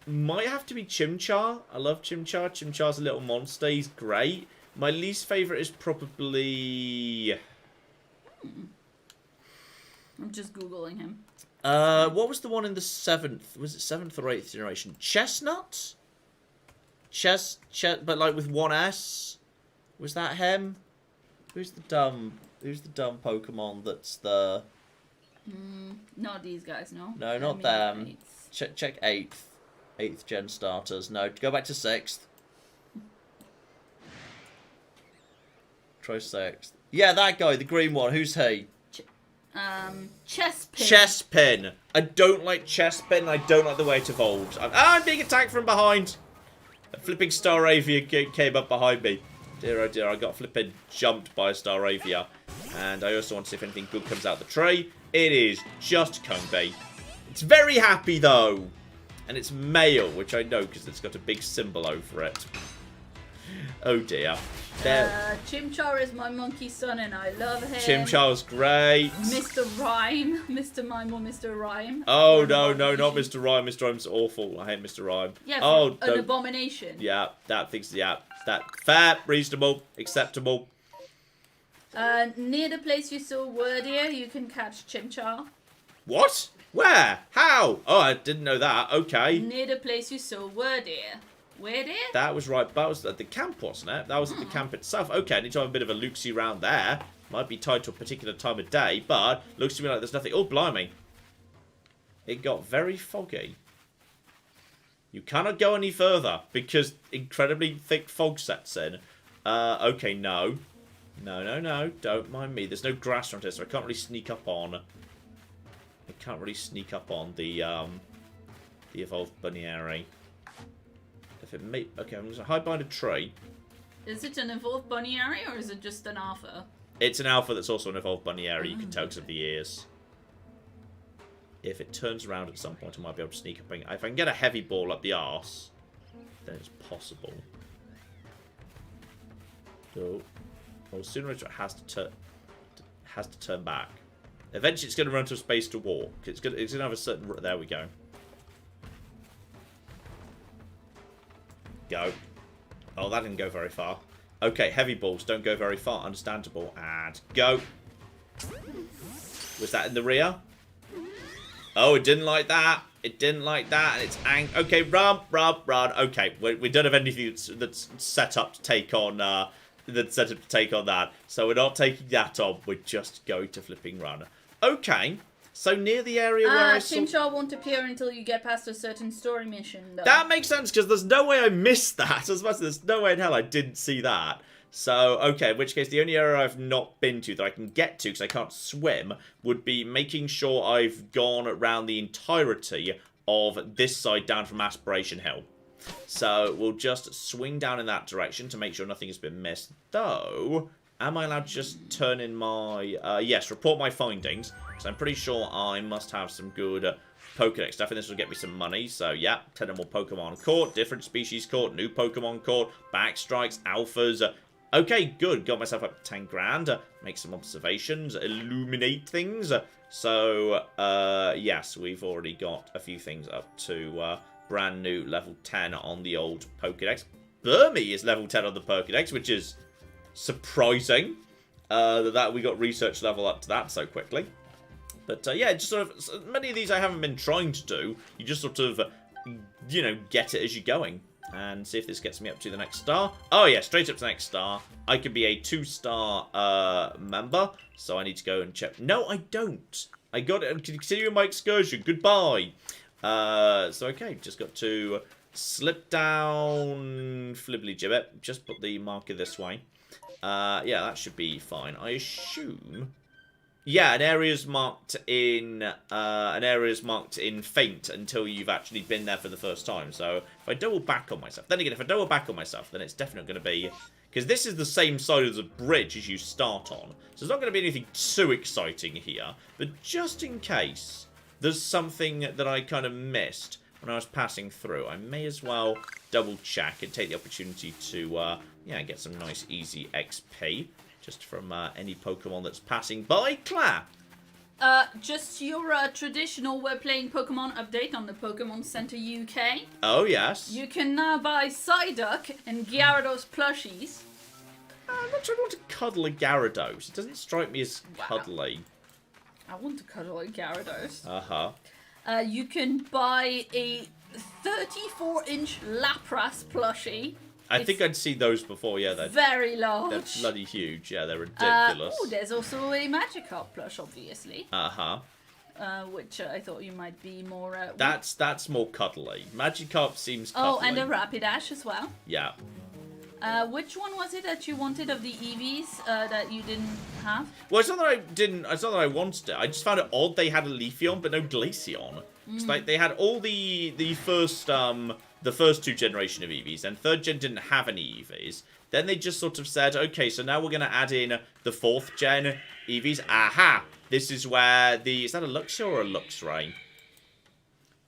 Might have to be Chimchar. I love Chimchar. Chimchar's a little monster. He's great. My least favorite is probably... I'm just Googling him. What was the one in the 7th? Was it 7th or 8th generation? Chestnut? But like with 1 S? Was that him? Who's the dumb Pokemon that's the... Not these guys, no. No, not them. Check 8th gen starters. No, go back to 6th. Try 6th. Yeah, that guy, the green one. Who's he? Chespin. Chespin. I don't like Chespin. I don't like the way it evolves. I'm being attacked from behind. A flipping Staravia came up behind me. Dear oh dear, I got flipping jumped by a Staravia. And I also want to see if anything good comes out the tree. It is just Kungby. It's very happy though. And it's male, which I know because it's got a big symbol over it. Oh dear. Chimchar is my monkey son and I love him. Chimchar's great. Mr. Rhyme. Mr. Mime or Mr. Rhyme. Oh, no, not Mr. Rhyme. Mr. Rhyme's awful. I hate Mr. Rhyme. Yeah, oh, an abomination. Yeah, that fair, reasonable, acceptable. Near the place you saw Wordier, you can catch Chimchar. What? Where? How? Oh, I didn't know that. Okay. Near the place you saw Wordier. Where dear? That was right. That was at the camp, wasn't it? That was at the camp itself. Okay, I need to have a bit of a look-see around there. Might be tied to a particular time of day, but looks to me like there's nothing. Oh, blimey. It got very foggy. You cannot go any further because incredibly thick fog sets in. Okay, no. No. Don't mind me. There's no grass around here, so I can't really sneak up on... the evolved bunnyary. If it may... Okay, I'm going to hide behind a tree. Is it an evolved bunnyary or is it just an alpha? It's an alpha that's also an evolved bunnyary. You can tell because of the ears. If it turns around at some point, I might be able to sneak up. If I can get a heavy ball up the arse, then it's possible. So, well, sooner or later it has to turn back. Eventually, it's going to run to a space to walk. It's going to have a certain... There we go. Go. Oh, that didn't go very far. Okay, heavy balls don't go very far. Understandable. And go. Was that in the rear? Oh, it didn't like that. It didn't like that. And it's okay, run. Okay, we don't have anything that's set up to take on... that. So we're not taking that on. We're just going to flipping run. Okay. So near the area where I saw... Chimchar won't appear until you get past a certain story mission, though. That makes sense, because there's no way I missed that. There's no way in hell I didn't see that. So, okay, in which case the only area I've not been to that I can get to, because I can't swim, would be making sure I've gone around the entirety of this side down from Aspiration Hill. So, we'll just swing down in that direction to make sure nothing has been missed. Though, am I allowed to just turn in my... yes, report my findings. So I'm pretty sure I must have some good Pokedex stuff, and this will get me some money. So, yeah, 10 more Pokemon caught, different species caught, new Pokemon caught, backstrikes, alphas. Okay, good. Got myself up to 10 grand. Make some observations, illuminate things. So, yes, we've already got a few things up to brand new level 10 on the old Pokedex. Burmy is level 10 on the Pokedex, which is surprising that we got research level up to that so quickly. But, yeah, just sort of, many of these I haven't been trying to do. You just sort of, you know, get it as you're going. And see if this gets me up to the next star. Oh, yeah, straight up to the next star. I could be a 2-star member. So I need to go and check. No, I don't. I got it. I'm continuing my excursion. Goodbye. So, okay, just got to slip down Flibbly Gibbet. Just put the marker this way. Yeah, that should be fine. I assume... Yeah, an area's marked in faint until you've actually been there for the first time. So if I double back on myself, then again, if I double back on myself, then it's definitely going to be, because this is the same side of the bridge as you start on. So it's not going to be anything too exciting here. But just in case there's something that I kind of missed when I was passing through, I may as well double check and take the opportunity to yeah, get some nice easy XP. Just from any Pokemon that's passing by. Claire! Just your traditional We're Playing Pokemon update on the Pokemon Center UK. Oh, yes. You can now buy Psyduck and Gyarados plushies. I'm not sure I want to cuddle a Gyarados. It doesn't strike me as cuddly. I want to cuddle a Gyarados. Uh-huh. You can buy a 34-inch Lapras plushie. I think I'd seen those before, yeah. They're very large. They're bloody huge, yeah, they're ridiculous. Oh, there's also a Magikarp plush, obviously. Uh-huh. Which I thought you might be more... That's more cuddly. Magikarp seems cuddly. Oh, and a Rapidash as well. Yeah. Which one was it that you wanted of the EVs that you didn't have? Well, it's not that I didn't. It's not that I wanted it. I just found it odd they had a Leafeon but no Glaceon. It's like they had all the first 2 generation of EVs, and 3rd gen didn't have any EVs. Then they just sort of said, okay, so now we're gonna add in the 4th gen EVs. Aha! This is where is that a Luxio or a Luxray?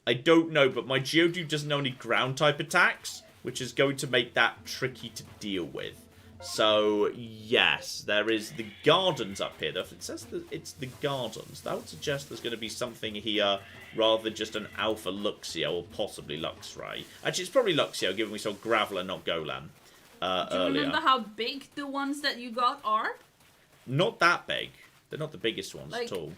I don't know, but my Geodude doesn't know any ground type attacks, which is going to make that tricky to deal with. So, yes, there is the gardens up here. It says that it's the gardens. That would suggest there's going to be something here rather than just an Alpha Luxio or possibly Luxray. Actually, it's probably Luxio, given we saw Graveler, not Golan, Do you earlier. remember how big the ones that you got are? Not that big. They're not the biggest ones at all.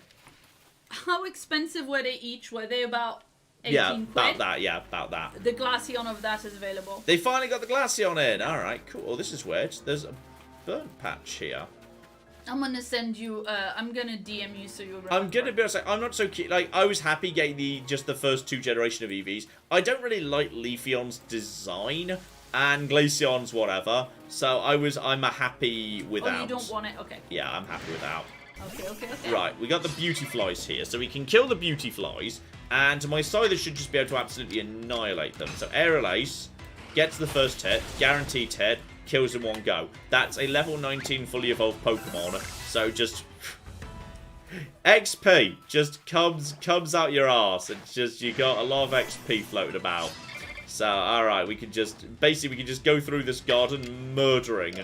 How expensive were they each? Were they about 18 Yeah, quid? about that. Yeah, about that. The Glaceon of that is available. They finally got the Glaceon in. All right, cool. Oh, this is weird. There's a burnt patch here. I'm gonna send you. I'm gonna DM you so you'll. I'm gonna be honest. I'm not so keen. Like, I was happy getting just the first 2 generation of EVs. I don't really like Leafeon's design and Glaceon's whatever. So I'm happy without. Oh, you don't want it? Okay. Yeah, I'm happy without. Okay. Right, we got the beauty flies here, so we can kill the beauty flies, and my Scyther should just be able to absolutely annihilate them. So Aerial Ace gets the first hit, guaranteed hit, kills in one go. That's a level 19 fully evolved Pokemon, so just XP just comes out your arse. It's just, you got a lot of XP floating about. So alright, we can just go through this garden murdering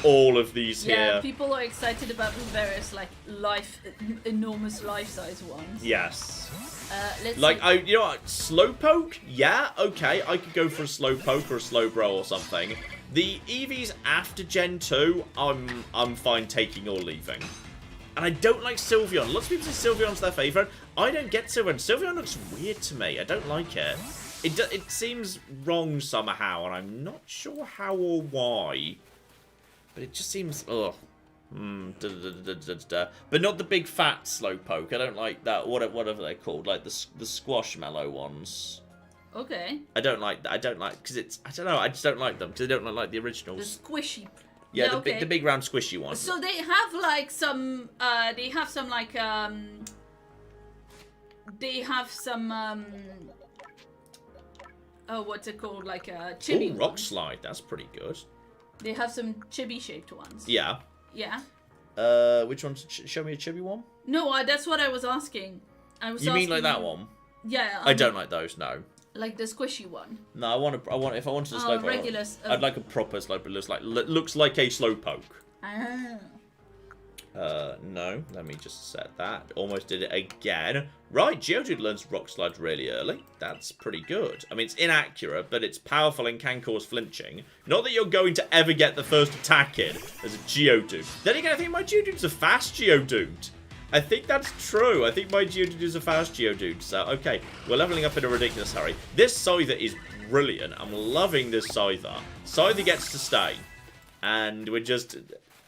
all of these here. Yeah, people are excited about the various enormous life-size ones. Yes. Let's Like, see. you know what, Slowpoke? Yeah, okay, I could go for a Slowpoke or a Slowbro or something. The EVs after Gen 2, I'm fine taking or leaving. And I don't like Sylveon. Lots of people say Sylveon's their favourite. I don't get Sylveon. Sylveon looks weird to me. I don't like it. It seems wrong somehow, and I'm not sure how or why. But it just seems, ugh. But not the big fat Slowpoke. I don't like that. Whatever they're called, like the Squashmallow ones. Okay. I don't like that. I don't like because it's. I don't know. I just don't like them because they don't look like the originals. The squishy. Yeah, okay. the big round squishy ones. So they have like some. They have some like. They have some. Oh, what's it called? Like a chibi. Ooh, Rock Slide. That's pretty good. They have some chibi-shaped ones. Yeah. Yeah. Which one? Show me a chibi one. No, that's what I was asking. You mean like that one? Yeah. I don't like those. No. Like the squishy one. No, If I wanted a Slowpoke, regular. I'd like a proper Slowpoke. Looks like a Slowpoke. Ah. No. Let me just set that. Almost did it again. Right, Geodude learns Rock Slide really early. That's pretty good. I mean, it's inaccurate, but it's powerful and can cause flinching. Not that you're going to ever get the first attack in as a Geodude. Then again, I think my Geodude's a fast Geodude. I think that's true. I think my Geodude is a fast Geodude. So, okay, we're leveling up in a ridiculous hurry. This Scyther is brilliant. I'm loving this Scyther. Scyther gets to stay. And we're just...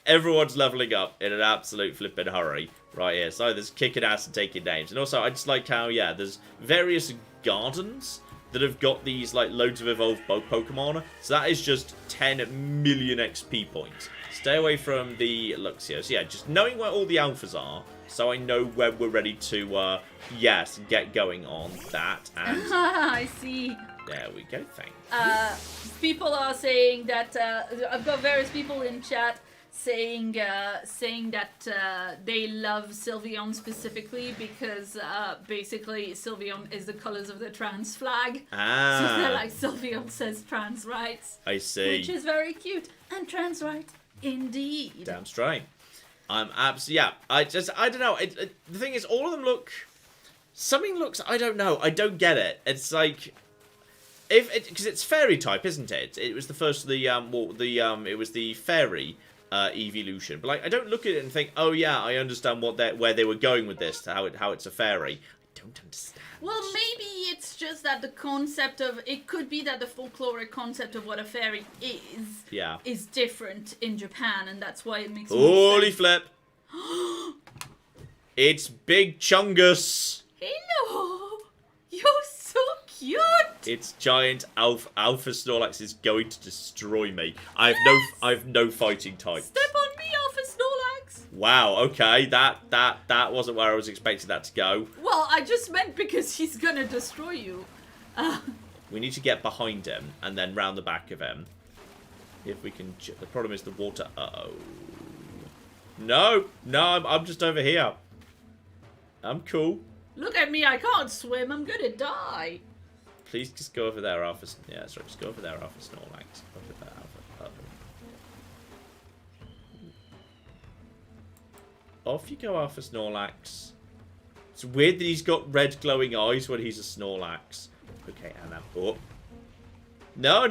Everyone's leveling up in an absolute flippin' hurry right here. So there's kicking ass and taking names. And also, I just like how, yeah, there's various gardens that have got these, like, loads of evolved Pokemon. So that is just 10 million XP points. Stay away from the Luxio. So yeah, just knowing where all the alphas are, so I know when we're ready to, yes, get going on that. And I see. there we go, thanks. People are saying that, I've got various people in chat saying that they love Sylveon specifically because basically Sylveon is the colors of the trans flag. Ah. So they're like, Sylveon says trans rights. I see. Which is very cute. And trans rights, indeed. Damn straight. I'm absolutely, yeah, I don't know. The thing is, all of them look, something looks, I don't know. I don't get it. It's like, because it's fairy type, isn't it? It was the first of the, it was the fairy evolution. But like, I don't look at it and think, oh yeah, I understand where they were going with this, how it's a fairy. I don't understand. Well, maybe it's just that the concept of, it could be that the folkloric concept of what a fairy is different in Japan, and that's why it makes more Holy sense. flip. It's Big Chungus. Hello! You're so cute. Its giant alpha Snorlax is going to destroy me. I have no fighting types. Step on me, Alpha Snorlax. Wow. Okay. That wasn't where I was expecting that to go. Well, I just meant because he's gonna destroy you. We need to get behind him and then round the back of him. If we can... The problem is the water... Uh-oh. No, I'm just over here. I'm cool. Look at me, I can't swim. I'm gonna die. Please just go over there, Alpha... Yeah, sorry, just go over there, Alpha Snorlax. Over there, Alpha... Uh-oh. Off you go, Alpha Snorlax. It's weird that he's got red glowing eyes when he's a Snorlax. Okay, and that... Oh. No,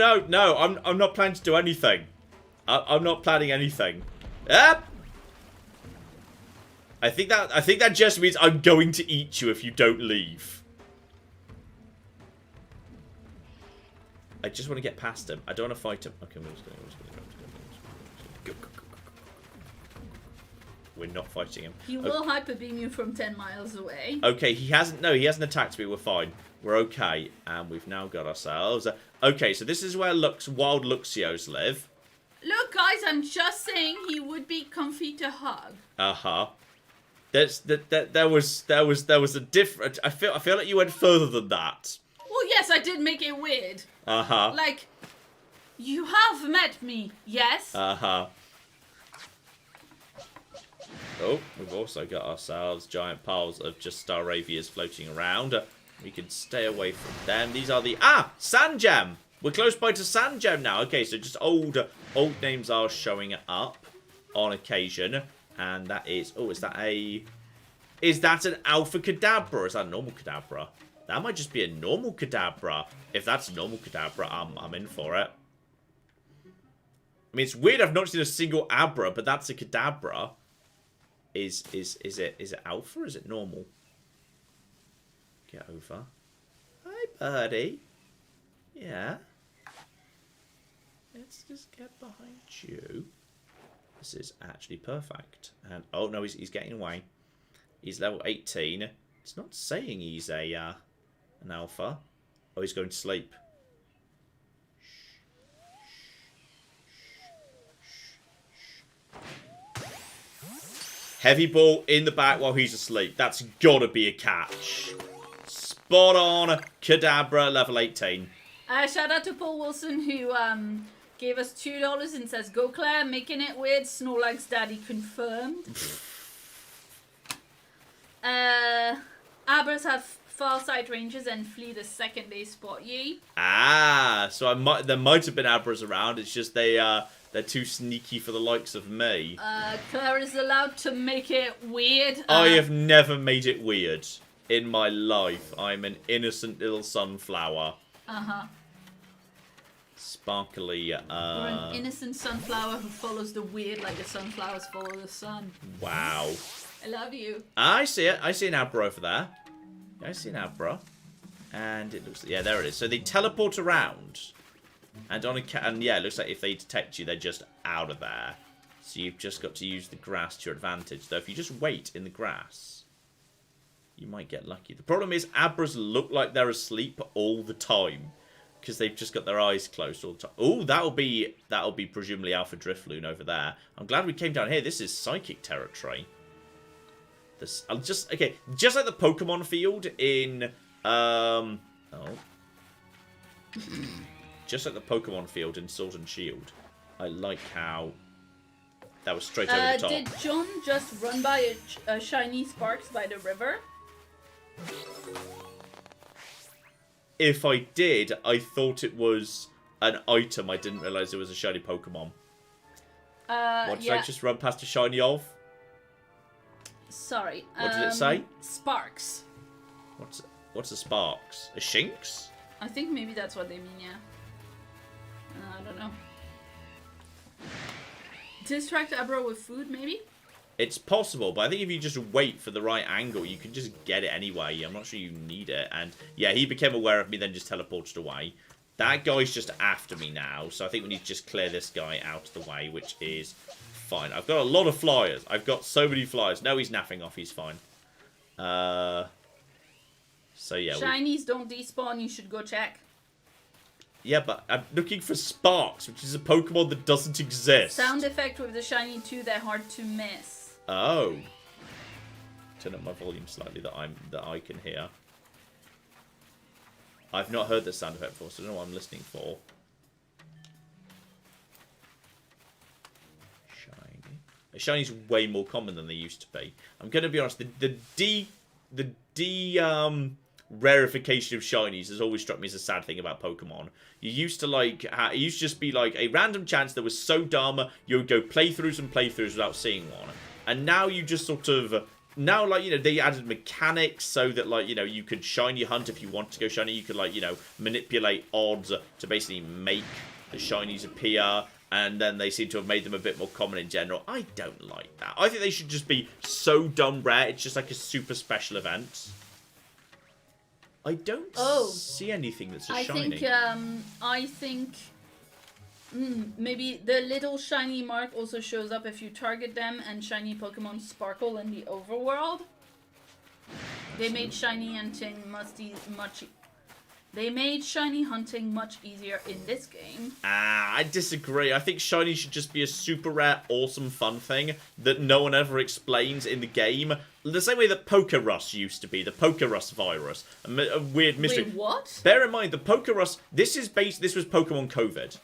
I'm not planning to do anything. I'm not planning anything. Ah! I think that just means I'm going to eat you if you don't leave. I just want to get past him. I don't want to fight him. Okay, we're just gonna go. We're not fighting him. He will hyper beam you from 10 miles away. Okay, he hasn't attacked me. We're fine. We're okay. And we've now got ourselves... Okay, so this is where wild Luxios live. Look, guys, I'm just saying he would be comfy to hug. Uh-huh. There was a different... I feel like you went further than that. Well, yes, I did make it weird. Uh-huh. Like, you have met me, yes? Uh-huh. Oh, we've also got ourselves giant piles of just Staravias floating around. We can stay away from them. These are the... Ah! Sand Gem! We're close by to Sand Gem now. Okay, so just old names are showing up on occasion. And that is... Oh, is that a... Is that an Alpha Kadabra? Or is that a normal Kadabra? That might just be a normal Kadabra. If that's a normal Kadabra, I'm in for it. I mean, it's weird I've not seen a single Abra, but that's a Kadabra. Is it Alpha or is it normal? Get over. Hi, buddy. Yeah. Let's just get behind you. This is actually perfect. And oh no, he's getting away. He's level 18. It's not saying he's a an alpha. Oh, he's going to sleep. Heavy ball in the back while he's asleep. That's gotta be a catch. Spot on. Kadabra, level 18. Shout out to Paul Wilson who gave us $2 and says, "Go Claire, making it weird. Snorlax daddy confirmed." Abras have far sight ranges and flee the second they spot ye. Ah, so there might have been Abras around. It's just they're too sneaky for the likes of me. Claire is allowed to make it weird. I have never made it weird in my life. I'm an innocent little sunflower. Uh-huh. Sparkly, You're an innocent sunflower who follows the weird like the sunflowers follow the sun. Wow. I love you. I see it. I see an Abra over there. I see an Abra. And it looks... Yeah, there it is. So they teleport around. And yeah, it looks like if they detect you, they're just out of there. So you've just got to use the grass to your advantage. Though if you just wait in the grass, you might get lucky. The problem is Abras look like they're asleep all the time. Because they've just got their eyes closed all the time. Oh, that'll be presumably Alpha Drifloon over there. I'm glad we came down here. This is psychic territory. Just like the Pokemon field in just like the Pokemon field in Sword and Shield. I like how that was straight over the top. Did John just run by a shiny Sparks by the river? If I did, I thought it was an item. I didn't realise it was a shiny Pokemon. What did I just run past a shiny of? Sorry. What did it say? Sparks. What's a Sparks? A Shinx? I think maybe that's what they mean, yeah. I don't know. Distract Abra with food, maybe? It's possible, but I think if you just wait for the right angle, you can just get it anyway. I'm not sure you need it. And yeah, he became aware of me, then just teleported away. That guy's just after me now, so I think we need to just clear this guy out of the way, which is fine. I've got a lot of flyers. I've got so many flyers. No, he's napping off. He's fine. So yeah. Shinies don't despawn. You should go check. Yeah, but I'm looking for Sparks, which is a Pokemon that doesn't exist. Sound effect with the shiny too. They're hard to miss. Oh. Turn up my volume slightly that I can hear. I've not heard the sound effect before, so I don't know what I'm listening for. Shiny. Shiny's way more common than they used to be. I'm gonna be honest, the rarefication of shinies has always struck me as a sad thing about Pokemon. You used to like, it used to just be like a random chance that was so dumb you would go playthroughs and playthroughs without seeing one. And now you just sort of, now like, you know, they added mechanics so that like, you know, you could shiny hunt if you want to go shiny. You could like, you know, manipulate odds to basically make the shinies appear. And then they seem to have made them a bit more common in general. I don't like that. I think they should just be so dumb rare. It's just like a super special event. I don't see anything that's a shiny. I think maybe the little shiny mark also shows up if you target them, and shiny Pokemon sparkle in the overworld. They made shiny hunting much easier in this game. I disagree. I think shiny should just be a super rare, awesome, fun thing that no one ever explains in the game. The same way that Pokerus used to be, the Pokerus virus. A weird mystery. Wait, what? Bear in mind, the Pokerus, this was Pokemon COVID.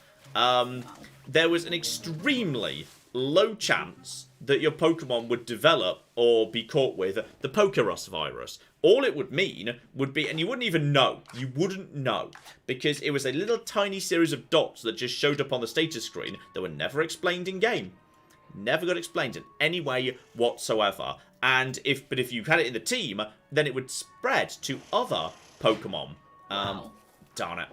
There was an extremely low chance that your Pokemon would develop or be caught with the Pokerus virus. All it would mean would be, and you wouldn't even know, you wouldn't know, because it was a little tiny series of dots that just showed up on the status screen that were never explained in game. Never got explained in any way whatsoever. And if you had it in the team, then it would spread to other Pokemon. Wow. Darn it.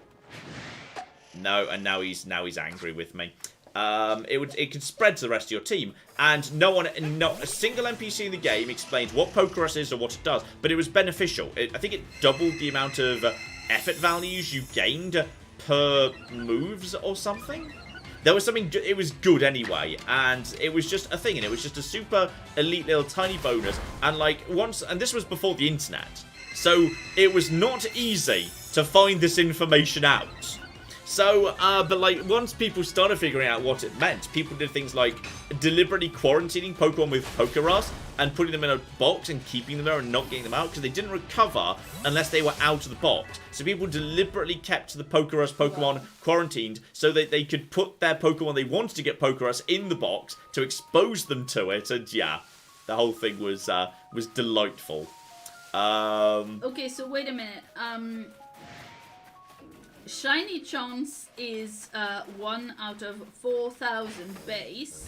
No, and now he's angry with me. It could spread to the rest of your team, and not a single NPC in the game explains what Pokerus is or what it does, but it was beneficial. I think it doubled the amount of effort values you gained per moves or something. There was something, it was good anyway, and it was just a thing, and it was just a super elite little tiny bonus, and like and this was before the internet, so it was not easy to find this information out. So, but like, once people started figuring out what it meant, people did things like deliberately quarantining Pokemon with Pokerus and putting them in a box and keeping them there and not getting them out because they didn't recover unless they were out of the box. So people deliberately kept the Pokerus Pokemon quarantined so that they could put their Pokemon they wanted to get Pokerus in the box to expose them to it. And yeah, the whole thing was delightful. Okay, so wait a minute. Shiny chance is 1 out of 4,000 base.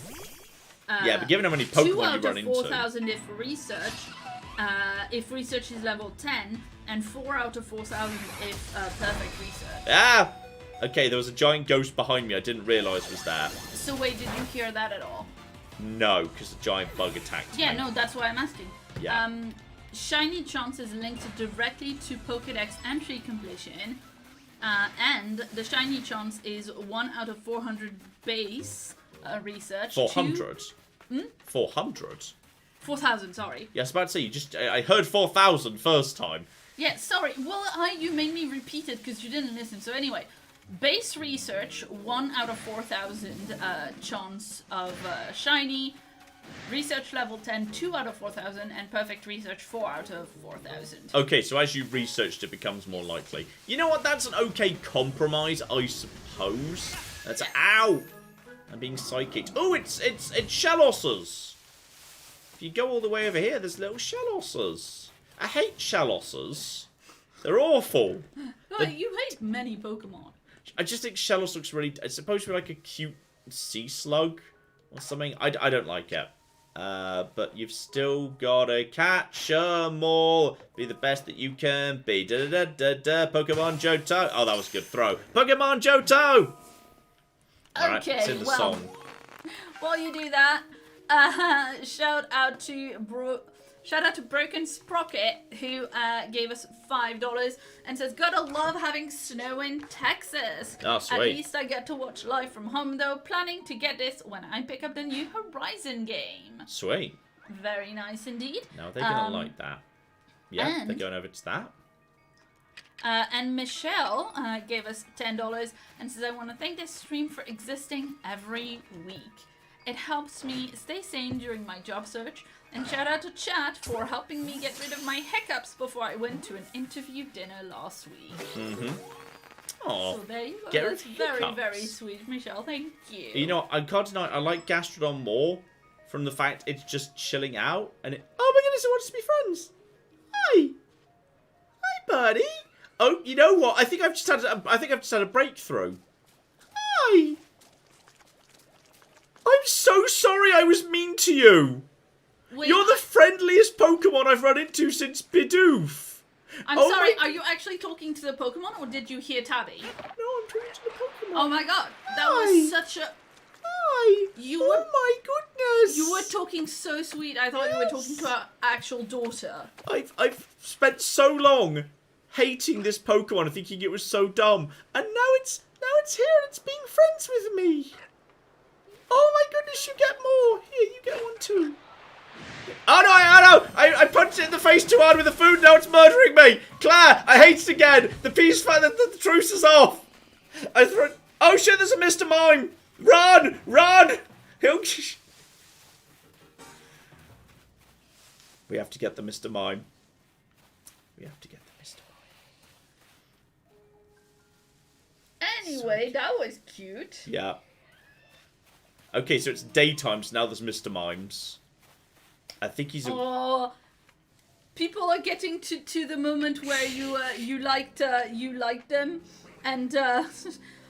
Yeah, but given how many Pokemon you run into... 2 out of 4,000 if research is level 10, and 4 out of 4,000 if perfect research. Ah! Okay, there was a giant ghost behind me I didn't realise was there. So wait, did you hear that at all? No, because a giant bug attacked me. Yeah, no, that's why I'm asking. Yeah. Shiny chance is linked directly to Pokedex entry completion. And the shiny chance is 1 out of 400 base research. 400? 400? 4,000, sorry. Yeah, I was about to say, I heard 4,000 first time. Yeah, sorry. Well, you made me repeat it because you didn't listen. So anyway, base research, 1 out of 4,000 chance of shiny. Research level 10, 2 out of 4,000, and perfect research, 4 out of 4,000. Okay, so as you researched, it becomes more likely. You know what? That's an okay compromise, I suppose. That's ow! I'm being psychic. Oh, it's Shellossers. If you go all the way over here, there's little Shellossers. I hate Shellossers. They're awful. Well, you hate many Pokemon. I just think Shellos looks really... It's supposed to be like a cute sea slug or something. I don't like it. But you've still got to catch 'em all. Be the best that you can be. Da-da-da-da-da. Pokemon Johto. Oh, that was a good throw. Pokemon Johto! Alright, Okay, it's in the well, song. while you do that, shout out to Broken Sprocket, who gave us $5 and says, "Gotta love having snow in Texas. Oh, sweet. At least I get to watch live from home, though. Planning to get this when I pick up the new Horizon game." Sweet. Very nice indeed. No, they're going to like that. Yeah, they're and- going over to that. And Michelle gave us $10 and says, I want to thank this stream for existing every week. It helps me stay sane during my job search. And shout out to chat for helping me get rid of my hiccups before I went to an interview dinner last week. Mm-hmm. Oh, so there you go. get rid That's of very, hiccups. very sweet, Michelle. Thank you. You know, I can't deny I like Gastrodon more from the fact it's just chilling out and it. Oh my goodness, it wants to be friends. Hi, buddy. Oh, you know what? I think I've just had a breakthrough. Hi. I'm so sorry I was mean to you. Wait, You're the friendliest Pokemon I've run into since Bidoof. I'm Oh sorry, my- are you actually talking to the Pokemon or did you hear Tabby? No, I'm talking to the Pokemon. Oh my god, that Hi. was such a... Hi. You Oh were... my goodness. You were talking so sweet. I thought you were talking to our actual daughter. I've spent so long hating this Pokemon and thinking it was so dumb, and now it's here and it's being friends with me. Oh my goodness, you get more. Here, you get one too. Oh no! I punched it in the face too hard with the food. Now it's murdering me. Claire, I hate it again. The the truce is off. I threw. Oh shit! There's a Mr. Mime. Run! He'll. We have to get the Mr. Mime. We have to get the Mr. Mime. Anyway, that was cute. Yeah. Okay, so it's daytime, so now there's Mr. Mimes. I think he's a... Oh, people are getting to the moment where you liked them, and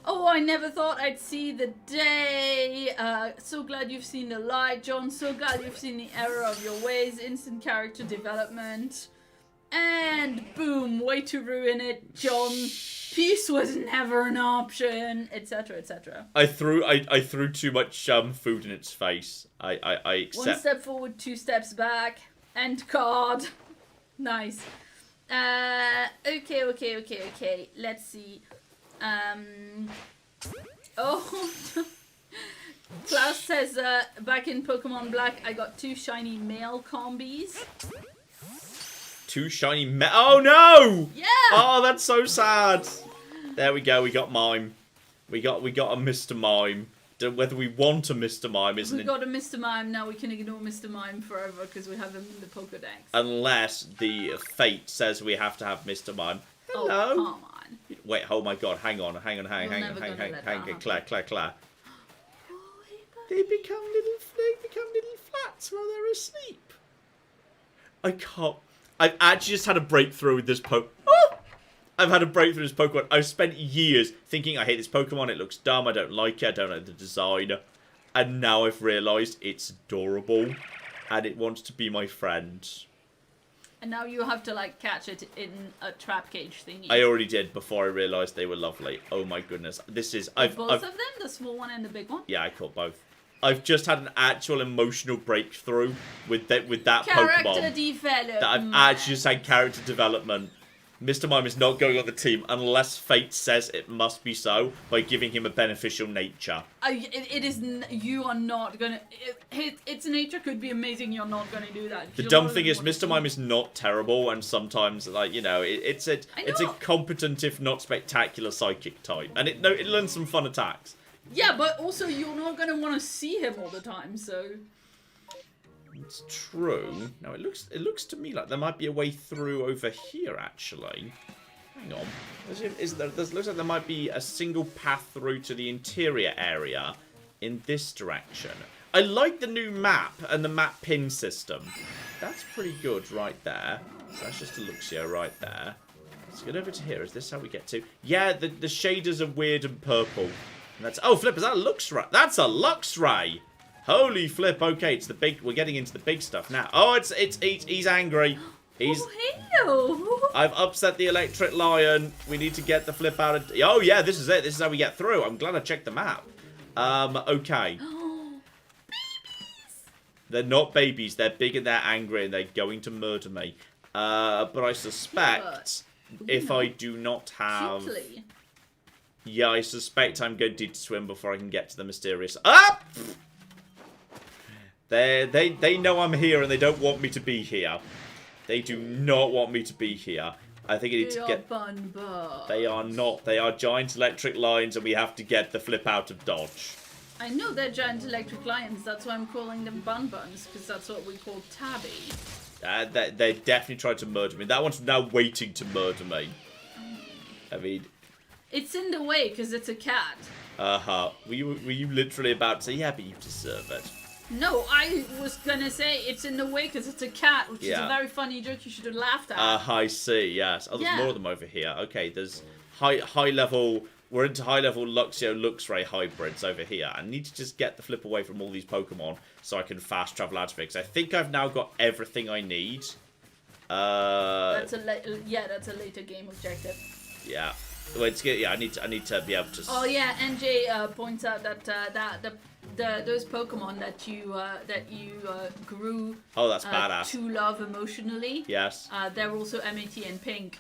oh, I never thought I'd see the day. So glad you've seen the light, John. So glad you've seen the error of your ways. Instant character development, and boom, way to ruin it, John. Peace was never an option, etc., etc. I threw too much food in its face. I accept. One step forward, two steps back. End card. Nice. Okay. Let's see. Oh. Klaus says, back in Pokemon Black, I got 2 shiny male combis. 2 shiny Oh no! Yeah! Oh, that's so sad. There we go. We got Mime. We got a Mr. Mime. Whether we want a Mr. Mime isn't. We got a Mr. Mime, now we can ignore Mr. Mime forever because we have him in the Pokedex. Unless the fate says we have to have Mr. Mime. Hello. Oh, come on. Wait, oh my god, hang on, Claire. Oh, hey, They become little flats while they're asleep. I can't. I've actually just had a breakthrough with this I've had a breakthrough with this Pokemon. I've spent years thinking I hate this Pokemon, it looks dumb, I don't like it, I don't like the design. And now I've realised it's adorable. And it wants to be my friend. And now you have to, like, catch it in a trap cage thingy. I already did before I realised they were lovely. Oh my goodness. This is... Both of them? The small one and the big one? Yeah, I caught both. I've just had an actual emotional breakthrough with that Character Pokemon. development. That I've actually just had character development. Mr. Mime is not going on the team unless fate says it must be so by giving him a beneficial nature. It is... You are not gonna... Its nature could be amazing, you're not gonna do that. The dumb thing is, Mr. Mime is not terrible, and sometimes, like, you know, it's a competent, if not spectacular, psychic type. And it learns some fun attacks. Yeah, but also you're not gonna want to see him all the time, so... It's true. Now, it looks to me like there might be a way through over here, actually. Hang on. Looks like there might be a single path through to the interior area in this direction. I like the new map and the map pin system. That's pretty good right there. So that's just a Luxio right there. Let's get over to here. Is this how we get to? Yeah, the shaders are weird and purple. And that's... Oh, flip, is that a Luxray? That's a Luxray! Holy flip, okay, it's the big... We're getting into the big stuff now. Oh, he's angry. He's... Oh, hey! I've upset the electric lion. We need to get the flip out of... Oh, yeah, this is it. This is how we get through. I'm glad I checked the map. Okay. They're not babies. They're big and they're angry and they're going to murder me. But I suspect if I do not have... Cutely. Yeah, I suspect I'm going to need to swim before I can get to the mysterious... Ah! They know I'm here and they don't want me to be here. They do not want me to be here. I think you need to get... Bun buns. They are not. They are giant electric lions, and we have to get the flip out of dodge. I know they're giant electric lions. That's why I'm calling them bun buns, because that's what we call Tabby. They definitely tried to murder me. That one's now waiting to murder me. I mean... It's in the way, because it's a cat. Uh-huh. Were you literally about to say, yeah, but you deserve it? No, I was gonna say it's in the way because it's a cat, which is a very funny joke you should have laughed at. I see, yes. Oh, there's more of them over here. Okay, there's high level... We're into high level Luxio Luxray hybrids over here. I need to just get the flip away from all these Pokemon so I can fast travel out of it. Because I think I've now got everything I need. That's a later game objective. Yeah. Well, it's good. Yeah, I need to be able to... Oh yeah, NJ points out that those Pokemon that you grew that's badass. to love emotionally. Yes. They're also MAT and pink.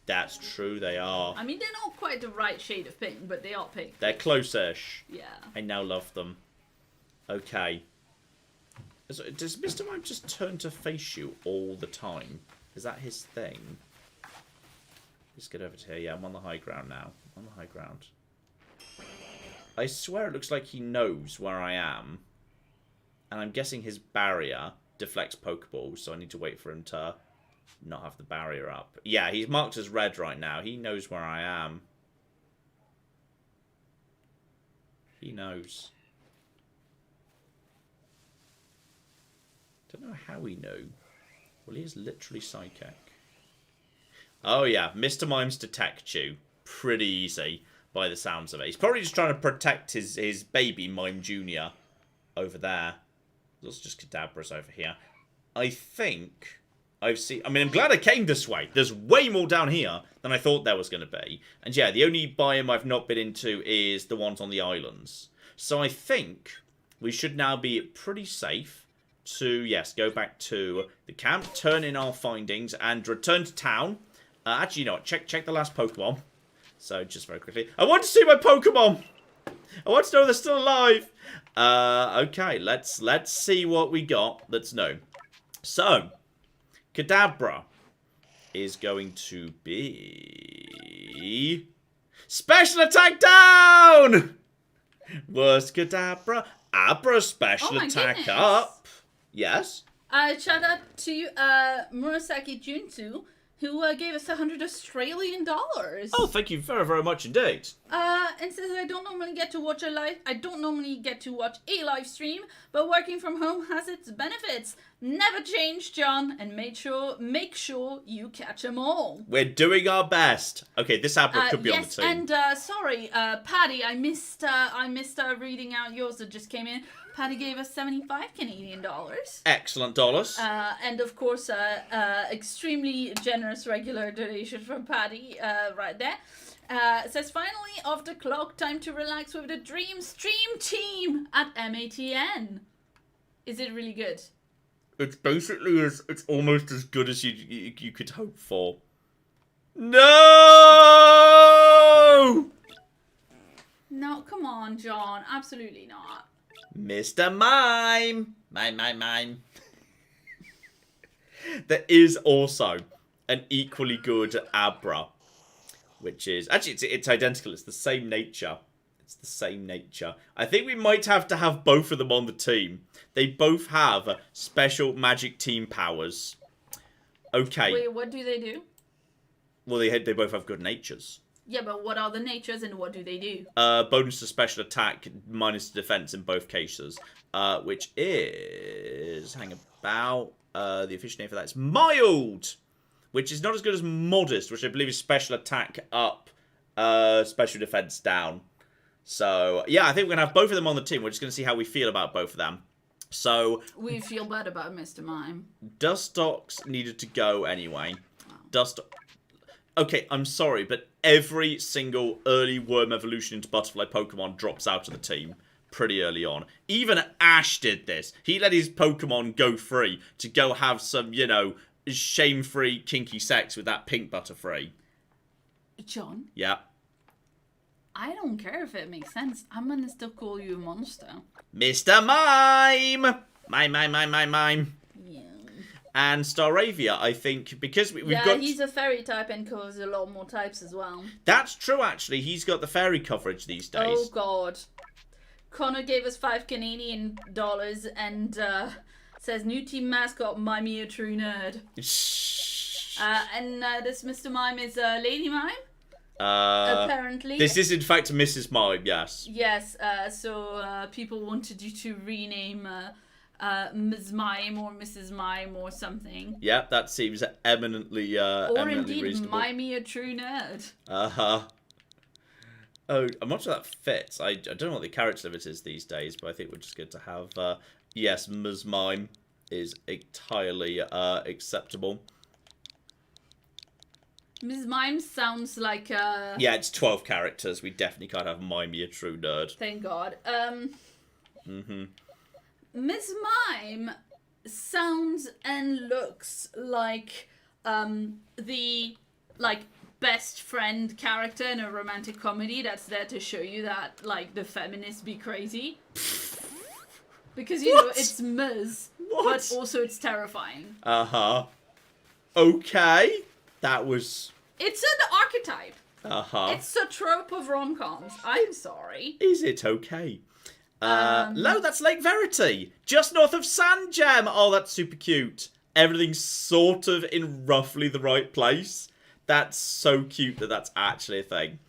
That's true, they are. I mean, they're not quite the right shade of pink, but they are pink. They're close-ish. Yeah. I now love them. Okay. Does Mr. Mime just turn to face you all the time? Is that his thing? Let's get over to here. Yeah, I'm on the high ground now. I'm on the high ground. I swear it looks like he knows where I am. And I'm guessing his barrier deflects Pokeballs, so I need to wait for him to not have the barrier up. Yeah, he's marked as red right now. He knows where I am. He knows. Don't know how he knew. Well, he is literally psychic. Oh yeah, Mr. Mimes detects you. Pretty easy, by the sounds of it. He's probably just trying to protect his baby, Mime Jr. over there. There's just Kadabras over here. I think I've seen... I mean, I'm glad I came this way. There's way more down here than I thought there was going to be. And yeah, the only biome I've not been into is the ones on the islands. So I think we should now be pretty safe to, yes, go back to the camp, turn in our findings, and return to town. Actually, you know what? Check the last Pokemon. So, just very quickly. I want to see my Pokemon! I want to know they're still alive! Okay, let's see what we got that's known. So, Kadabra is going to be... Special attack down! Worst Kadabra. Abra special attack goodness. up. Yes? Shout out to Murasaki Junsu, who gave us $100 Australian. Oh, thank you very, very much indeed. And says I don't normally get to watch a live stream, but working from home has its benefits. Never change, John, and make sure you catch them all. We're doing our best. Okay, this Abra could be on the team. And sorry, Paddy, I missed reading out yours that just came in. Paddy gave us 75 Canadian dollars. Excellent dollars. And of course, extremely generous regular donation from Paddy right there. Says finally off the clock, time to relax with the Dream Stream team at MATN. Is it really good? It's basically it's almost as good as you could hope for. No! No, come on, John. Absolutely not. Mr. Mime! Mime. There is also an equally good Abra, which is... Actually, it's identical. It's the same nature. It's the same nature. I think we might have to have both of them on the team. They both have special magic team powers. Okay. Wait, what do they do? Well, they both have good natures. Yeah, but what are the natures and what do they do? Bonus to special attack, minus to defense in both cases. Which is... Hang about... the official name for that is mild! Which is not as good as modest, which I believe is special attack up, special defense down. So, yeah, I think we're going to have both of them on the team. We're just going to see how we feel about both of them. So... We feel bad about Mr. Mime. Dustox needed to go anyway. Oh. Okay, I'm sorry, but every single early worm evolution into butterfly Pokemon drops out of the team pretty early on. Even Ash did this. He let his Pokemon go free to go have some, you know, shame-free, kinky sex with that pink Butterfree. John? Yeah? I don't care if it makes sense. I'm gonna still call you a monster. Mr. Mime! Mime. Yeah. And Staravia, I think, because we've yeah, got... he's a fairy type and covers a lot more types as well. That's true, actually. He's got the fairy coverage these days. Oh, God. Connor gave us $5 Canadian and says, new team mascot, Mime a true nerd. And this Mr. Mime is Lady Mime? Apparently. This is, in fact, Mrs. Mime, yes. Yes, so people wanted you to rename Ms. Mime or Mrs. Mime or something. Yep, that seems eminently or eminently indeed, reasonable. Mime a true nerd. Uh-huh. Oh, I'm not sure that fits. I don't know what the character limit is these days, but I think we're just good to have... yes, Ms. Mime is entirely acceptable. Ms. Mime sounds like Yeah, it's 12 characters. We definitely can't have Mime be a true nerd. Thank God. Mm-hmm. Ms. Mime sounds and looks like the best friend character in a romantic comedy that's there to show you that the feminists be crazy. Because you know it's Ms, but also it's terrifying. Uh-huh. Okay. That was... It's an archetype. Uh-huh. It's a trope of rom-coms. I'm sorry. Is it okay? No, that's Lake Verity. Just north of Sandgem. Oh, that's super cute. Everything's sort of in roughly the right place. That's so cute that that's actually a thing.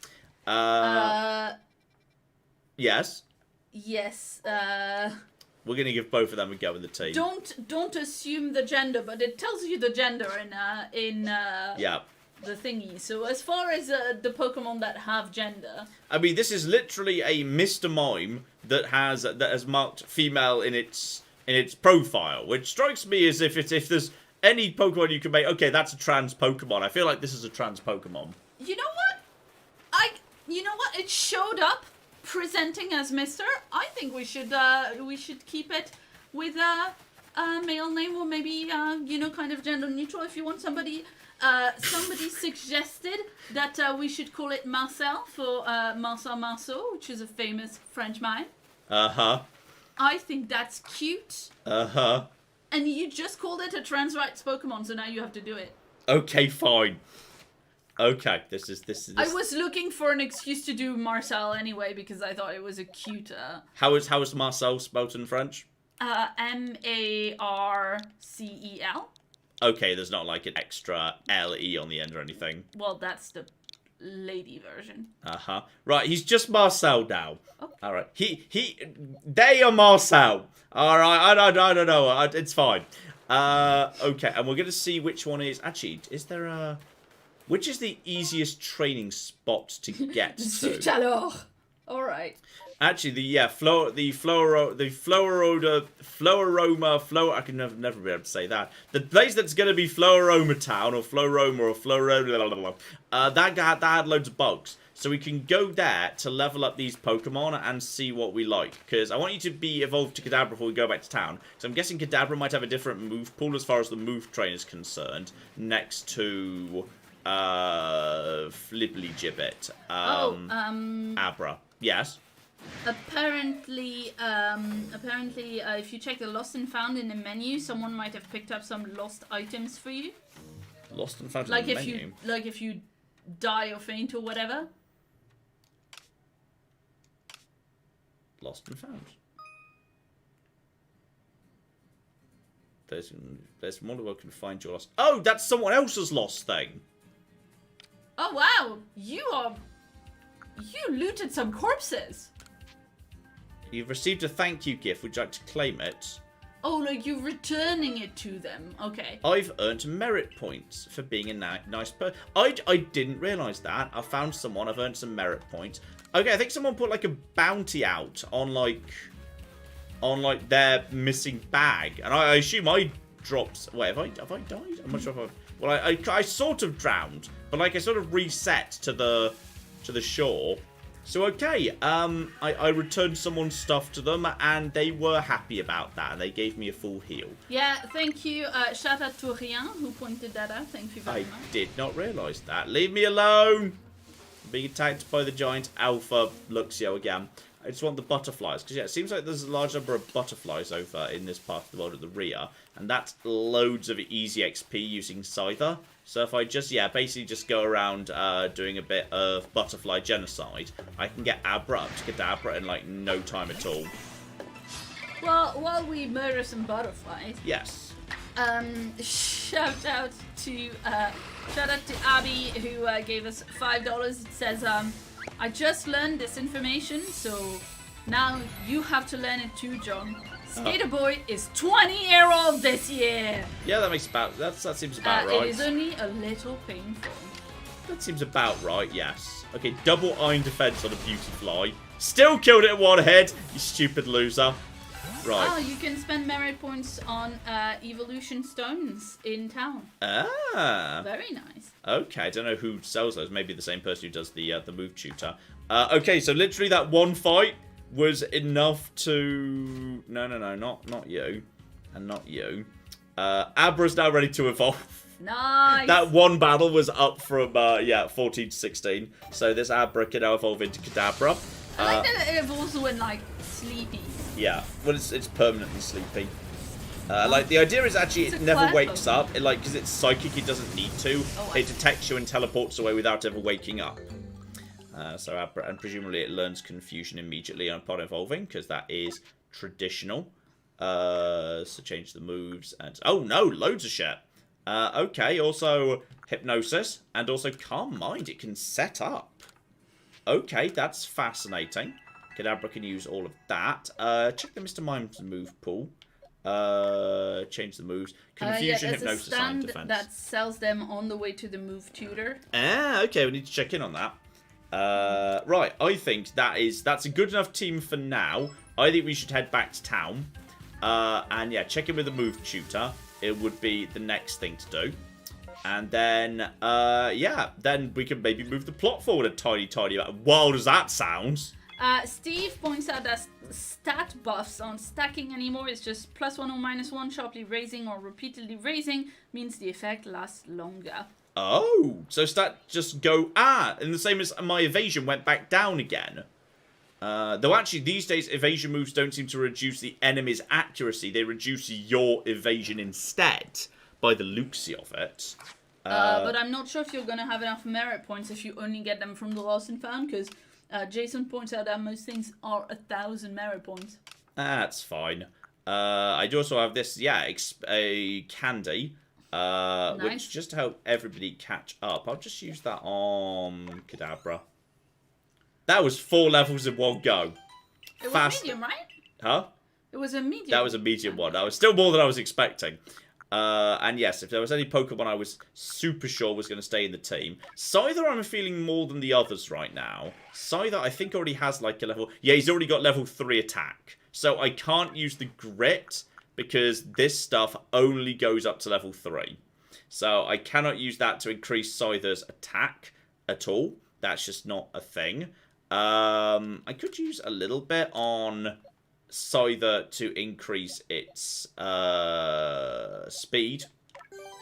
Yes? Yes, We're going to give both of them a go in the team. Don't assume the gender, but it tells you the gender in Yeah. the thingy. So as far as the Pokemon that have gender, I mean, this is literally a Mr. Mime that has marked female in its profile, which strikes me as if there's any Pokemon you can make. Okay, that's a trans Pokemon. I feel like this is a trans Pokemon. you know what? It showed up presenting as Mr. I think we should keep it with a male name, or maybe kind of gender neutral. If you want somebody suggested that we should call it Marcel for Marcel, which is a famous French mime. Uh-huh. I think that's cute. Uh-huh. And you just called it a trans rights Pokemon, so now you have to do it. Okay, fine. Okay, this is. I was looking for an excuse to do Marcel anyway because I thought it was a cute. How is Marcel spelled in French? Marcel. Okay, there's not like an extra L-E on the end or anything. Well, that's the lady version. Uh-huh. Right, he's just Marcel now. Okay. All right. They are Marcel. All right, I don't know. It's fine. Okay, and we're going to see which one is... Actually, is there a... Which is the easiest training spot to get to? Alors. All right. Actually, I can never be able to say that. The place that's going to be Floaroma Town, or Floaroma, or Floaroma, that had loads of bugs. So we can go there to level up these Pokemon and see what we like. Because I want you to be evolved to Kadabra before we go back to town. So I'm guessing Kadabra might have a different move pool as far as the move train is concerned. Next to Flibbly Gibbet. Abra. Yes. Apparently, if you check the lost and found in the menu, someone might have picked up some lost items for you. Lost and found in Like the if menu? if you die or faint or whatever. Lost and found. There's more than welcome to find your lost. Oh, that's someone else's lost thing. Oh wow, you looted some corpses. You've received a thank you gift. Would you like to claim it? Oh, like you're returning it to them. Okay. I've earned merit points for being a nice person. I didn't realise that. I found someone. I've earned some merit points. Okay, I think someone put like a bounty out on their missing bag, and I assume I dropped. Wait, have I died? I'm not sure if I. Well, I sort of drowned, but like I sort of reset to the shore. So okay, I returned someone's stuff to them, and they were happy about that, and they gave me a full heal. Yeah, thank you. Shout out to Rien who pointed that out. Thank you very much. I did not realise that. Leave me alone! I'm being attacked by the giant alpha Luxio again. I just want the butterflies. Because, yeah, it seems like there's a large number of butterflies over in this part of the world at the rear. And that's loads of easy XP using Scyther. So if I just, yeah, basically just go around doing a bit of butterfly genocide, I can get Abra up to Kadabra in, like, no time at all. Well, while we murder some butterflies... Yes. Shout out to Abby, who gave us $5. It says, I just learned this information, so now you have to learn it too, John. Skater Boy is 20-year-old this year. Yeah, that makes that seems about right. It is only a little painful. That seems about right, yes. Okay, double iron defense on a Beautyfly. Still killed it in one hit, you stupid loser. Right. Oh, you can spend merit points on evolution stones in town. Ah. Very nice. Okay, I don't know who sells those. Maybe the same person who does the move tutor. Okay, so literally that one fight was enough to... No, not you. And not you. Abra's now ready to evolve. Nice. That one battle was up from, 14 to 16. So this Abra can now evolve into Kadabra. I like that it evolves when, like, sleepy. Yeah, well, it's permanently sleepy. Like, the idea is actually it never wakes up. Because it's psychic, it doesn't need to. It detects you and teleports away without ever waking up. And presumably it learns Confusion immediately upon evolving, because that is traditional. So change the moves. And oh, no, loads of shit. Okay, also Hypnosis, and also Calm Mind it can set up. Okay, that's fascinating. Kadabra can use all of that. Check the Mr. Mime's move pool. Change the moves. Confusion, Hypnosis, and Defense. That sells them on the way to the move tutor. Ah, okay, we need to check in on that. Right, I think that's a good enough team for now. I think we should head back to town. And yeah, check in with the move tutor. It would be the next thing to do. And then, then we can maybe move the plot forward a tiny bit. Wild as that sounds. Steve points out that stat buffs aren't stacking anymore. It's just +1 or -1, sharply raising or repeatedly raising means the effect lasts longer. Oh, so stat just go, and the same as my evasion went back down again. Though actually these days evasion moves don't seem to reduce the enemy's accuracy. They reduce your evasion instead by the looksy of it. But I'm not sure if you're going to have enough merit points if you only get them from the lost and found, because Jason points out that most things are 1,000 merit points. That's fine. I do also have this, a candy, Nice. which just to help everybody catch up. I'll just use that on Kadabra. That was 4 levels in one go. It was medium, right? Huh? It was a medium. That was a medium one. That was still more than I was expecting. And yes, if there was any Pokemon I was super sure was going to stay in the team. Scyther I'm feeling more than the others right now. Scyther I think already has like a level... Yeah, he's already got level 3 attack. So I can't use the Grit because this stuff only goes up to level 3. So I cannot use that to increase Scyther's attack at all. That's just not a thing. I could use a little bit on Scyther to increase its speed,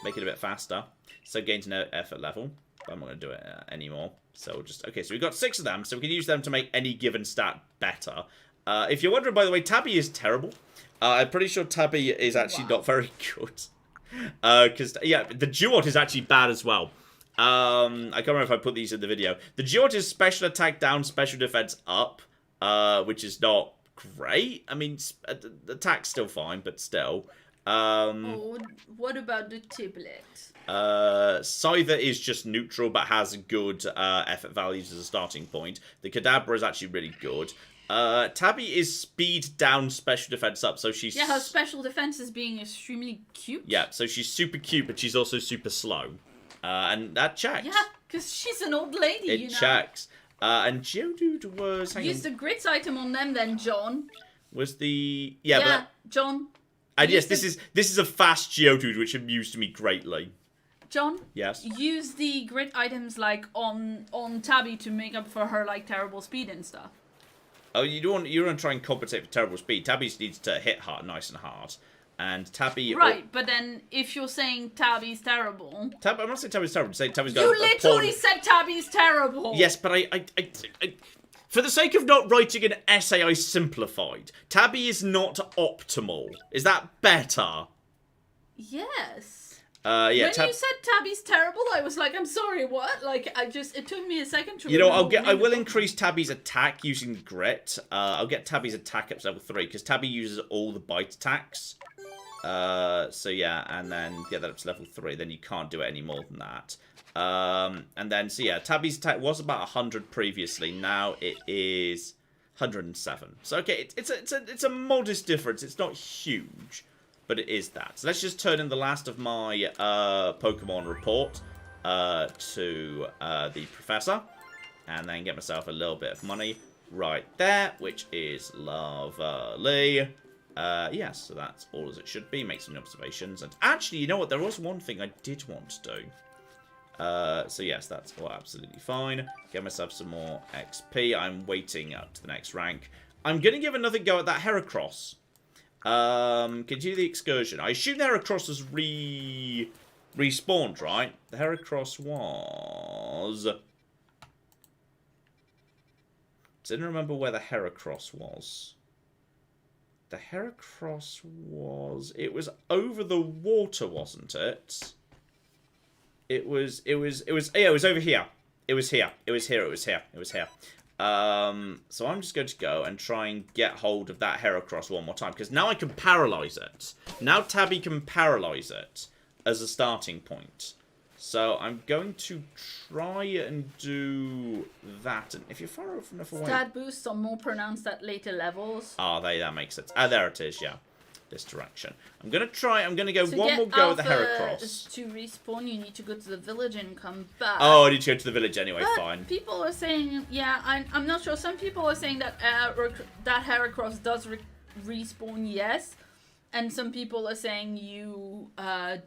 make it a bit faster, so gains no effort level. But I'm not going to do it anymore. So we'll just so we've got 6 of them, so we can use them to make any given stat better. If you're wondering, by the way, Tabby is terrible. I'm pretty sure Tabby is actually not very good. Because the Duot is actually bad as well. I can't remember if I put these in the video. The Duot is special attack down, special defense up, which is not great. I mean, the attack's still fine, but still. What about the Tiblet? Scyther is just neutral, but has good effort values as a starting point. The Kadabra is actually really good. Tabby is speed down, special defense up, so she's... Yeah, her special defense is being extremely cute. Yeah, so she's super cute, but she's also super slow. And that checks. Yeah, because she's an old lady, It checks. And Geodude was... Use the Grits item on them then, John. Was the... Yeah, John. And yes, this is a fast Geodude, which amused me greatly. John? Yes? Use the Grit items, like, on Tabby to make up for her, like, terrible speed and stuff. Oh, you want to try and compensate for terrible speed. Tabby needs to hit hard, nice and hard. And Tabby... Right, but then if you're saying Tabby's terrible... I'm not saying Tabby's terrible. I'm saying Tabby's got You literally said Tabby's terrible! Yes, but For the sake of not writing an essay, I simplified. Tabby is not optimal. Is that better? Yes. Yeah. When you said Tabby's terrible, I was like, I'm sorry, what? Like, it took me a second to. You know, I will increase Tabby's attack using grit. I'll get Tabby's attack up to level 3 because Tabby uses all the bite attacks. So yeah, and then get that up to level 3. Then you can't do it any more than that. And then so yeah, Tabby's attack was about 100 previously. Now it is 107. So okay, it's a modest difference. It's not huge. But it is that. So let's just turn in the last of my Pokemon report to the professor. And then get myself a little bit of money right there, which is lovely. Yes, so that's all as it should be. Make some observations. And actually, you know what? There was one thing I did want to do. So yes, that's all absolutely fine. Get myself some more XP. I'm waiting up to the next rank. I'm going to give another go at that Heracross. Continue the excursion. I assume the Heracross was respawned, right? The Heracross was... Didn't remember where the Heracross was. The Heracross was... It was over the water, wasn't it? Yeah, it was over here. It was here. So I'm just going to go and try and get hold of that Heracross one more time. Because now I can paralyze it. Now Tabby can paralyze it as a starting point. So I'm going to try and do that. And if you're far enough away... Stat boosts are more pronounced at later levels. Ah, that makes sense. Ah, there it is, yeah. This direction. I'm going to go one more go at the Heracross. To respawn, you need to go to the village and come back. Oh, I need to go to the village anyway, but fine. People are saying, yeah, I'm not sure. Some people are saying that that Heracross does respawn, yes. And some people are saying you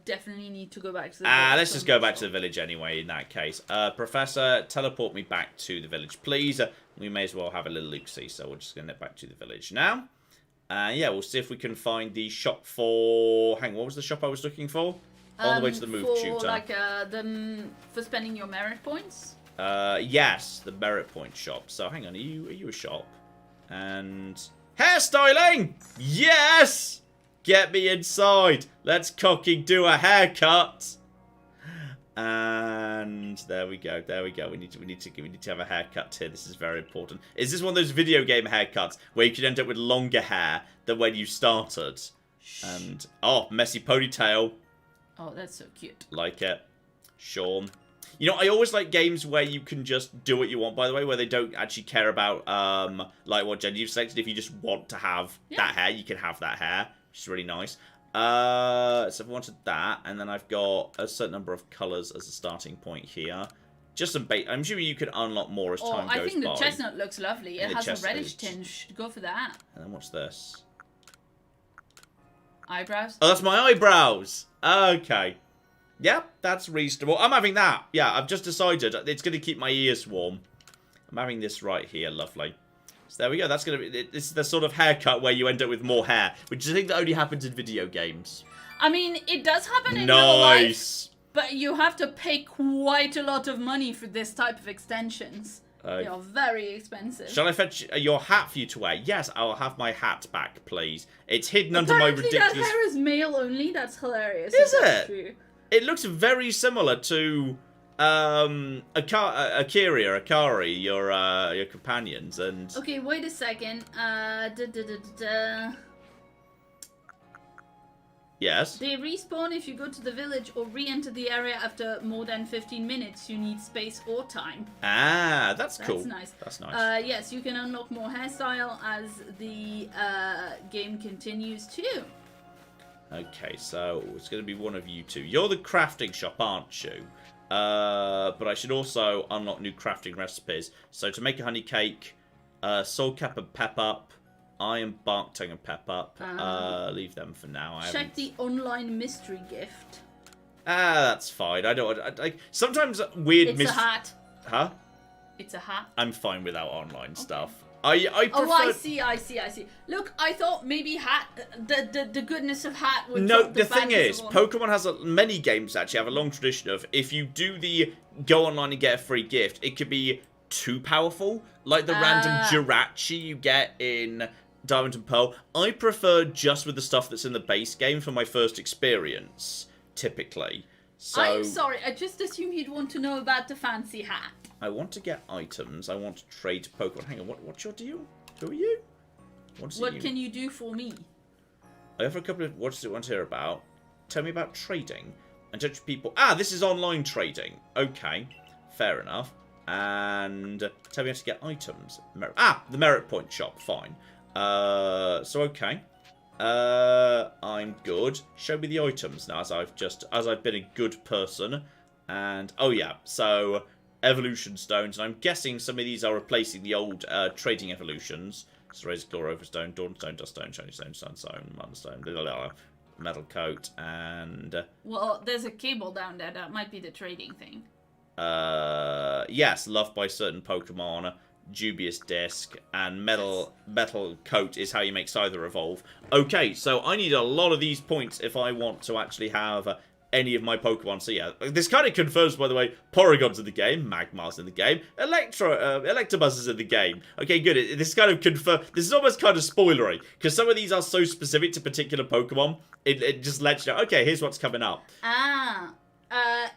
definitely need to go back to the village. Let's just go back to the village anyway, in that case. Professor, teleport me back to the village, please. We may as well have a little look-see, so we're just going to head back to the village now. Yeah, we'll see if we can find the shop for... Hang on, what was the shop I was looking for? On the way to the move tutor. For spending your merit points? Yes, the merit point shop. So, hang on, are you a shop? And... Hairstyling! Yes! Get me inside! Let's cocking do a haircut! And there we go. We need to have a haircut here. This is very important. Is this one of those video game haircuts where you can end up with longer hair than when you started? And oh, messy ponytail. Oh, that's so cute. Like it. Sean. You know, I always like games where you can just do what you want, by the way, where they don't actually care about like what gender you've selected. If you just want to have that hair, you can have that hair, which is really nice. So I've wanted that, and then I've got a certain number of colours as a starting point here. Just some bait. I'm assuming you can unlock more as time goes by. I think the chestnut looks lovely. It has a reddish tinge. Go for that. And then what's this? Eyebrows? Oh, that's my eyebrows! Okay. Yep, that's reasonable. I'm having that. Yeah, I've just decided. It's going to keep my ears warm. I'm having this right here. Lovely. So there we go. That's going to be... It's the sort of haircut where you end up with more hair, which I think that only happens in video games. I mean, it does happen in real life, but you have to pay quite a lot of money for this type of extensions. They are very expensive. Shall I fetch your hat for you to wear? Yes, I'll have my hat back, please. It's hidden under my ridiculous... that hair is male only. That's hilarious. Is it? True. It looks very similar to... Akari, your companions, and... Okay, wait a second. Yes? They respawn if you go to the village or re-enter the area after more than 15 minutes. You need space or time. Ah, that's cool. That's nice. That's nice. Yes, you can unlock more hairstyle as the game continues too. Okay, so it's going to be one of you two. You're the crafting shop, aren't you? But I should also unlock new crafting recipes. So to make a honey cake, soul cap and pep up, iron bark tongue and pep up. Leave them for now. Check the online mystery gift. That's fine. I don't. Sometimes weird. It's a hat. Huh? It's a hat. I'm fine without online stuff. I prefer... Oh, I see. Look, I thought maybe the goodness of hat would... No, the thing is, Pokemon has many games actually have a long tradition of, if you do the go online and get a free gift, it could be too powerful. Like the random Jirachi you get in Diamond and Pearl. I prefer just with the stuff that's in the base game for my first experience, typically. So, I'm sorry, I just assumed you'd want to know about the fancy hat. I want to get items. I want to trade Pokemon. Hang on, what's your deal? Who are you? What can you do for me? I have a couple of... What does it want to hear about? Tell me about trading. And judge people... this is online trading. Okay, fair enough. And tell me how to get items. The merit point shop. Fine. So okay. I'm good. Show me the items now, as I've been a good person. And oh yeah, so evolution stones. And I'm guessing some of these are replacing the old trading evolutions. So Razor Claw, Overstone, Dawnstone, Duststone, Shiny Stone, Sunstone, Mudstone, Metal Coat, and well, there's a cable down there. That might be the trading thing. Yes, loved by certain Pokemon. Dubious Disc, and Metal Coat is how you make Scyther evolve. Okay, so I need a lot of these points if I want to actually have any of my Pokemon. So yeah, this kind of confirms, by the way, Porygon's in the game, Magmar's in the game, Electabuzz is in the game. Okay, good. This kind of this is almost kind of spoilery, because some of these are so specific to particular Pokemon, it just lets you know, okay, here's what's coming up.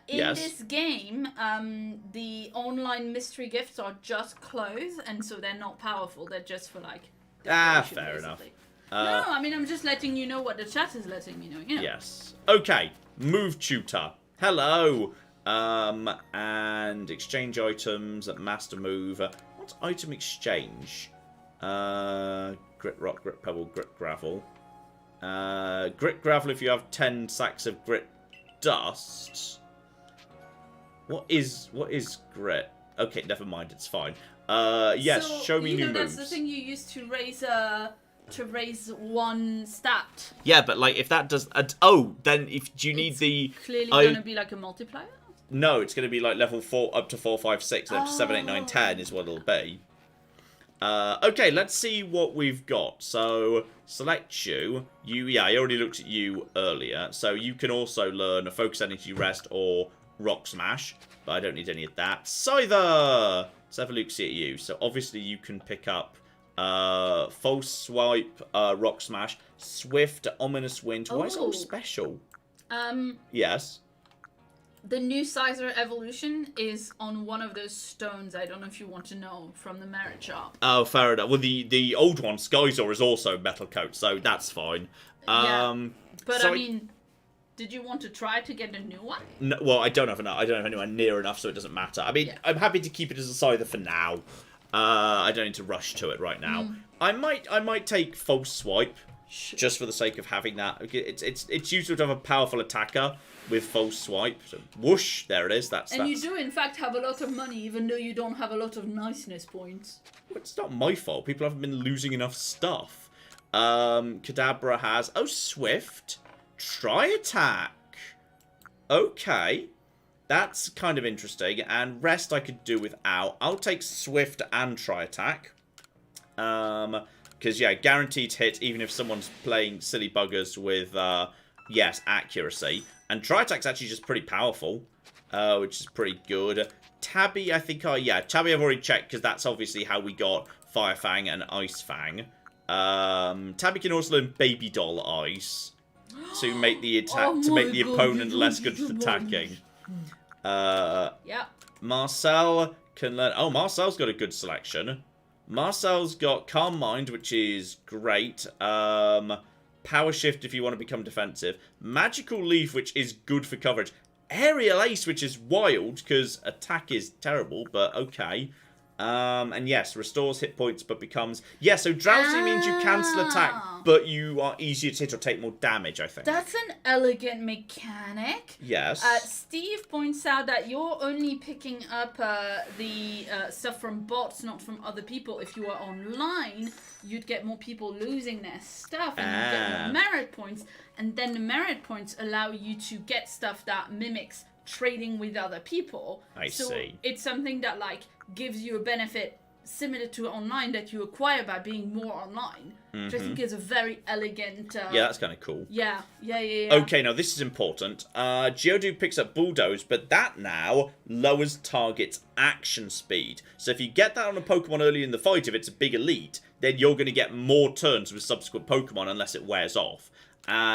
In this game, the online mystery gifts are just clothes, and so they're not powerful. They're just for, like, decoration, fair enough. No, I mean, I'm just letting you know what the chat is letting me know. Yeah. Yes. Okay. Move tutor. Hello. And exchange items at Master Move. What's item exchange? Grit Rock, Grit Pebble, Grit Gravel. Grit Gravel if you have 10 sacks of Grit Dust. What is grit? Okay, never mind, it's fine. Yes, so, show me new moves. That's the thing you use to raise one stat. Yeah, but like if that does then do you need it's clearly gonna be like a multiplier? No, it's gonna be like level 4 up to 4, 5, 6, up to 7, 8, 9, 10 is what it'll be. Okay, let's see what we've got. So, select you. I already looked at you earlier. So, you can also learn a Focus Energy Rest or Rock Smash. But I don't need any of that. Scyther! Let's have a look, see at you. So, obviously, you can pick up False Swipe, Rock Smash, Swift, Ominous Wind. Why is it all special? Yes. The new Scyther evolution is on one of those stones. I don't know if you want to know from the merit shop. Oh, fair enough. Well, the old one, Skyzor, is also Metal Coat, so that's fine. Yeah. But so I mean, did you want to try to get a new one? No, well, I don't have enough. I don't have anyone near enough, so it doesn't matter. I mean, I'm happy to keep it as a Scyther for now. I don't need to rush to it right now. I might take False Swipe just for the sake of having that. It's useful to have a powerful attacker with False Swipe. So whoosh, there it is. And you do in fact have a lot of money, even though you don't have a lot of niceness points. Well, it's not my fault. People haven't been losing enough stuff. Kadabra has Swift. Try Attack. Okay. That's kind of interesting. And Rest I could do without. I'll take Swift and Try Attack. Because, yeah, guaranteed hit, even if someone's playing silly buggers with, yes, accuracy. And Try Attack's actually just pretty powerful, which is pretty good. Tabby, I think, Tabby I've already checked, because that's obviously how we got Fire Fang and Ice Fang. Tabby can also learn Baby Doll Ice to make the opponent less good at attacking. Yeah. Marcel can learn... Oh, Marcel's got a good selection. Marcel's got Calm Mind, which is great. Power Shift if you want to become defensive. Magical Leaf, which is good for coverage. Aerial Ace, which is wild, because attack is terrible, but okay. And yes, restores hit points, but becomes... Yeah, so Drowsy means you cancel attack, but you are easier to hit or take more damage, I think. That's an elegant mechanic. Yes. Steve points out that you're only picking up the stuff from bots, not from other people. If you were online, you'd get more people losing their stuff, and you'd get more merit points. And then the merit points allow you to get stuff that mimics trading with other people. I see. It's something that, like, gives you a benefit similar to online that you acquire by being more online, which I think is a very elegant. Yeah, that's kind of cool. Yeah. Okay, now this is important. Geodude picks up Bulldoze, but that now lowers target's action speed. So if you get that on a Pokemon early in the fight, if it's a big elite, then you're going to get more turns with subsequent Pokemon unless it wears off.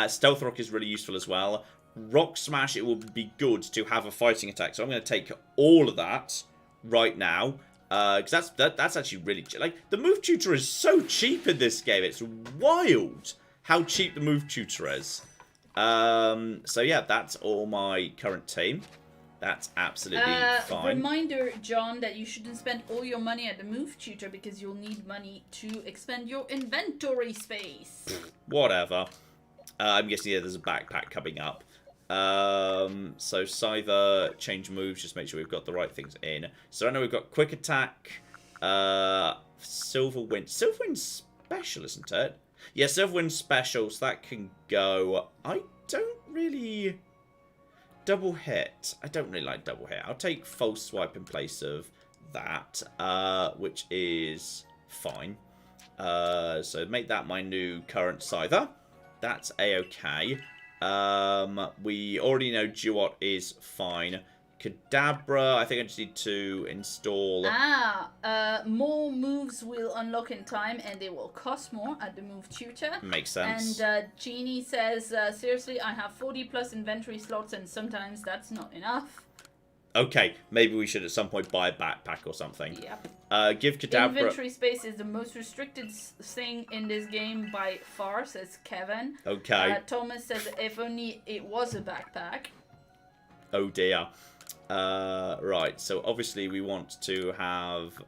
Stealth Rock is really useful as well. Rock Smash, it will be good to have a fighting attack. So I'm going to take all of that right now. Because that's actually really cheap. Like, the move tutor is so cheap in this game. It's wild how cheap the move tutor is. So yeah, that's all my current team. That's absolutely fine. Reminder, John, that you shouldn't spend all your money at the move tutor because you'll need money to expand your inventory space. Whatever. I'm guessing there's a backpack coming up. So Scyther, change moves, just make sure we've got the right things in. So I know we've got quick attack, Silver Wind special, isn't it? Yeah, Silver Wind special, so that can go. I don't really double hit. I don't really like double hit. I'll take false swipe in place of that, which is fine. So make that my new current Scyther. That's a-okay. We already know Duot is fine. Kadabra, I think I just need to install... more moves will unlock in time and they will cost more at the move tutor. Makes sense. And Jeannie says, seriously, I have 40 plus inventory slots and sometimes that's not enough. Okay, maybe we should at some point buy a backpack or something. Yep. Give Kadabra... Inventory space is the most restricted thing in this game by far, says Kevin. Okay. Thomas says, if only it was a backpack. Oh dear. Right, so obviously we want to have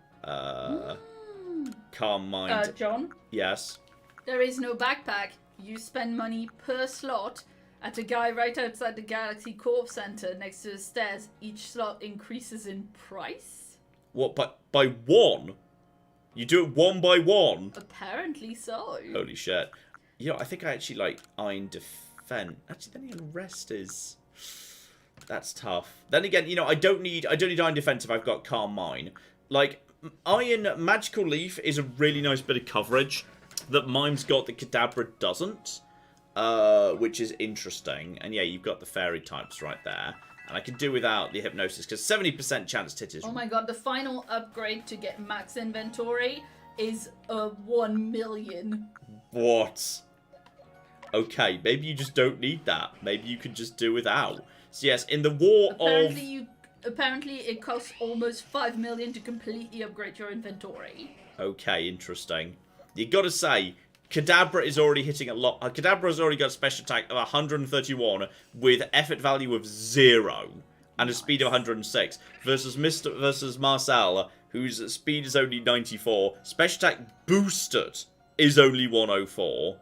Calm Mind. John? Yes? There is no backpack. You spend money per slot at a guy right outside the Galaxy Corp Center next to the stairs. Each slot increases in price? What, by one? You do it one by one? Apparently so. Holy shit. You know, I think I actually like Iron Defense. Actually, then Rest is... That's tough. Then again, you know, I don't need Iron Defense if I've got Calm Mind. Like, Iron Magical Leaf is a really nice bit of coverage that Mime's got that Kadabra doesn't. Which is interesting. And yeah, you've got the fairy types right there. And I can do without the hypnosis, because 70% chance to hit is... Oh my god, the final upgrade to get max inventory is 1 million. What? Okay, maybe you just don't need that. Maybe you can just do without. So yes, in the war Apparently it costs almost 5 million to completely upgrade your inventory. Okay, interesting. You gotta say... Kadabra is already hitting a lot. Kadabra's already got a special attack of 131 with effort value of 0 and a speed of 106 versus Marcel, whose speed is only 94. Special attack boosted is only 104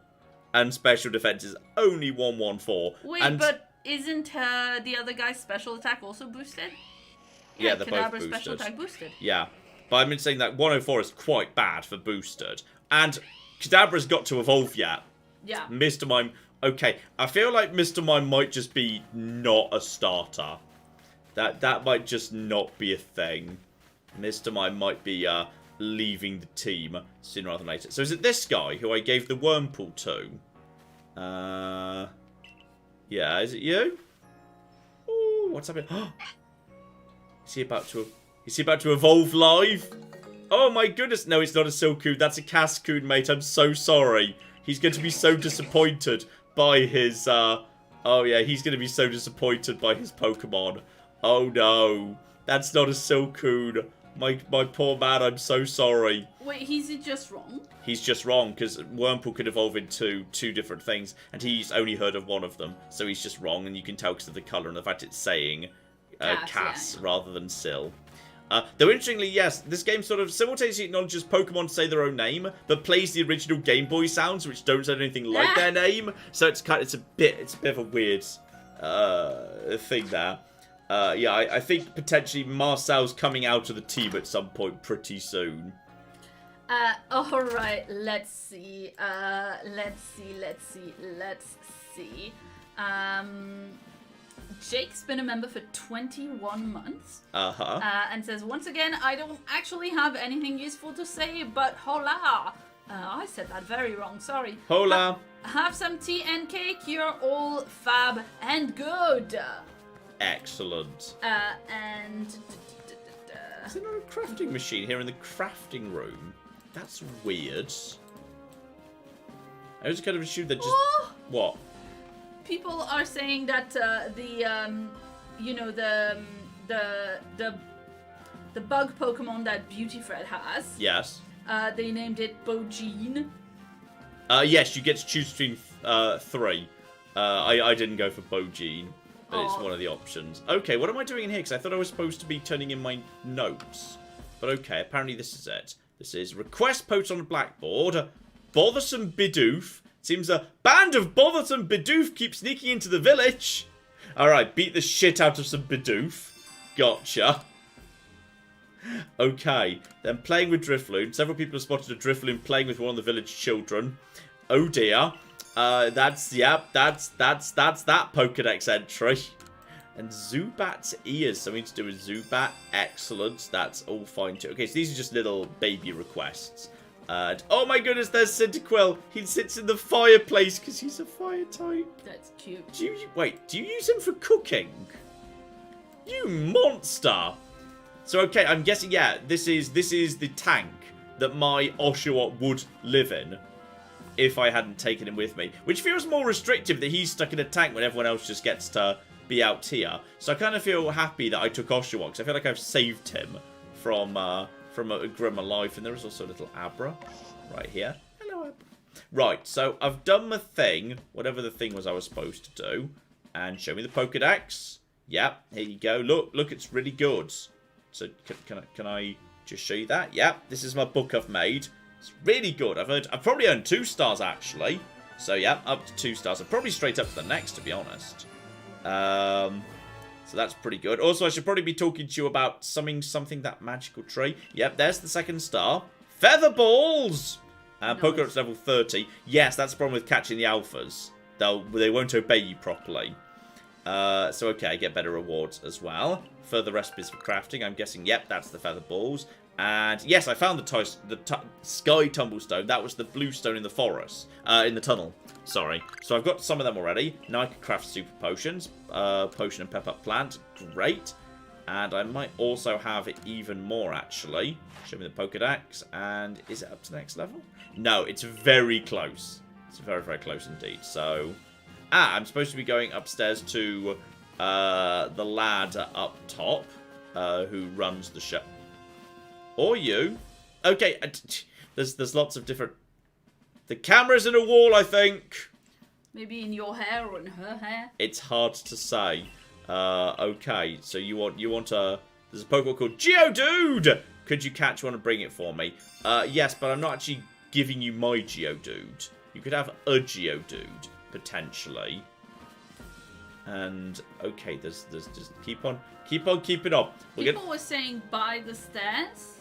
and special defense is only 114. Wait, but isn't the other guy's special attack also boosted? Yeah, they're both Kadabra's boosted. special attack boosted. Yeah, but I've been saying that 104 is quite bad for boosted. And Kadabra's got to evolve yet. Yeah. Mr. Mime. Okay, I feel like Mr. Mime might just be not a starter. That might just not be a thing. Mr. Mime might be leaving the team sooner rather than later. So is it this guy who I gave the Wormpool to? Yeah, is it you? Ooh, what's happening? Is he about to evolve live? Oh my goodness, no, it's not a Silcoon, that's a Cascoon, mate, I'm so sorry. He's going to be so disappointed by his, oh yeah, he's going to be so disappointed by his Pokemon. Oh no, that's not a Silcoon. My poor man, I'm so sorry. Wait, is he just wrong? He's just wrong, because Wormpool could evolve into 2 different things, and he's only heard of one of them, so he's just wrong, and you can tell because of the colour and the fact it's saying Cass rather than Sil. Though interestingly, yes, this game sort of simultaneously acknowledges Pokemon to say their own name, but plays the original Game Boy sounds, which don't sound anything like their name. So it's a bit of a weird thing there. Yeah, I think potentially Marcel's coming out of the team at some point pretty soon. Alright, let's see. Jake's been a member for 21 months. Uh-huh. And says, once again, I don't actually have anything useful to say, but hola. I said that very wrong, sorry. Hola. Have some tea and cake, you're all fab and good. Excellent. And... Is there not a crafting machine here in the crafting room? That's weird. I was kind of assumed that just... Oh! What? People are saying that the bug Pokemon that Beautyfred has. Yes. They named it Bojin. Yes, you get to choose between 3. I didn't go for Bojin, but it's one of the options. Okay, what am I doing in here? Because I thought I was supposed to be turning in my notes. But okay, apparently this is it. This is request posts on the blackboard. Bothersome Bidoof. Seems a band of bothersome Bidoof keep sneaking into the village. Alright, beat the shit out of some Bidoof. Gotcha. Okay, then playing with Drifloon. Several people have spotted a Drifloon playing with one of the village children. Oh dear. That's that Pokedex entry. And Zubat's ears. Something to do with Zubat. Excellent. That's all fine too. Okay, so these are just little baby requests. Oh my goodness, there's Cyndaquil. He sits in the fireplace because he's a fire type. That's cute. Wait, do you use him for cooking? You monster! So okay, I'm guessing, yeah, this is the tank that my Oshawott would live in if I hadn't taken him with me. Which feels more restrictive that he's stuck in a tank when everyone else just gets to be out here. So I kind of feel happy that I took Oshawott because I feel like I've saved him from a grimmer life. And there is also a little Abra right here. Hello, Abra. Right, so I've done my thing, whatever the thing was I was supposed to do. And show me the Pokedex. Yep, here you go. Look, it's really good. So can I just show you that? Yep, this is my book I've made. It's really good. I've probably earned 2 stars actually. So yeah, up to 2 stars. I'm probably straight up to the next, to be honest. So that's pretty good. Also, I should probably be talking to you about something that magical tree. Yep, there's the 2nd star. Feather balls! Nice. Pokedex level 30. Yes, that's the problem with catching the alphas. They won't obey you properly. So okay, I get better rewards as well. Further recipes for crafting. I'm guessing, yep, that's the feather balls. And yes, I found the sky tumblestone. That was the blue stone in the forest, in the tunnel. Sorry. So I've got some of them already. Now I can craft super potions. Potion and pep up plant. Great. And I might also have even more, actually. Show me the Pokedex. And is it up to the next level? No, it's very close. It's very, very close indeed. So, I'm supposed to be going upstairs to the lad up top, who runs the show. Or you. Okay, there's lots of different... The camera's in a wall, I think. Maybe in your hair or in her hair. It's hard to say. Okay, so you want a... There's a Pokemon called Geodude! Could you catch one and bring it for me? Yes, but I'm not actually giving you my Geodude. You could have a Geodude, potentially. And, okay, there's just keep on keeping up. People were saying by the stairs.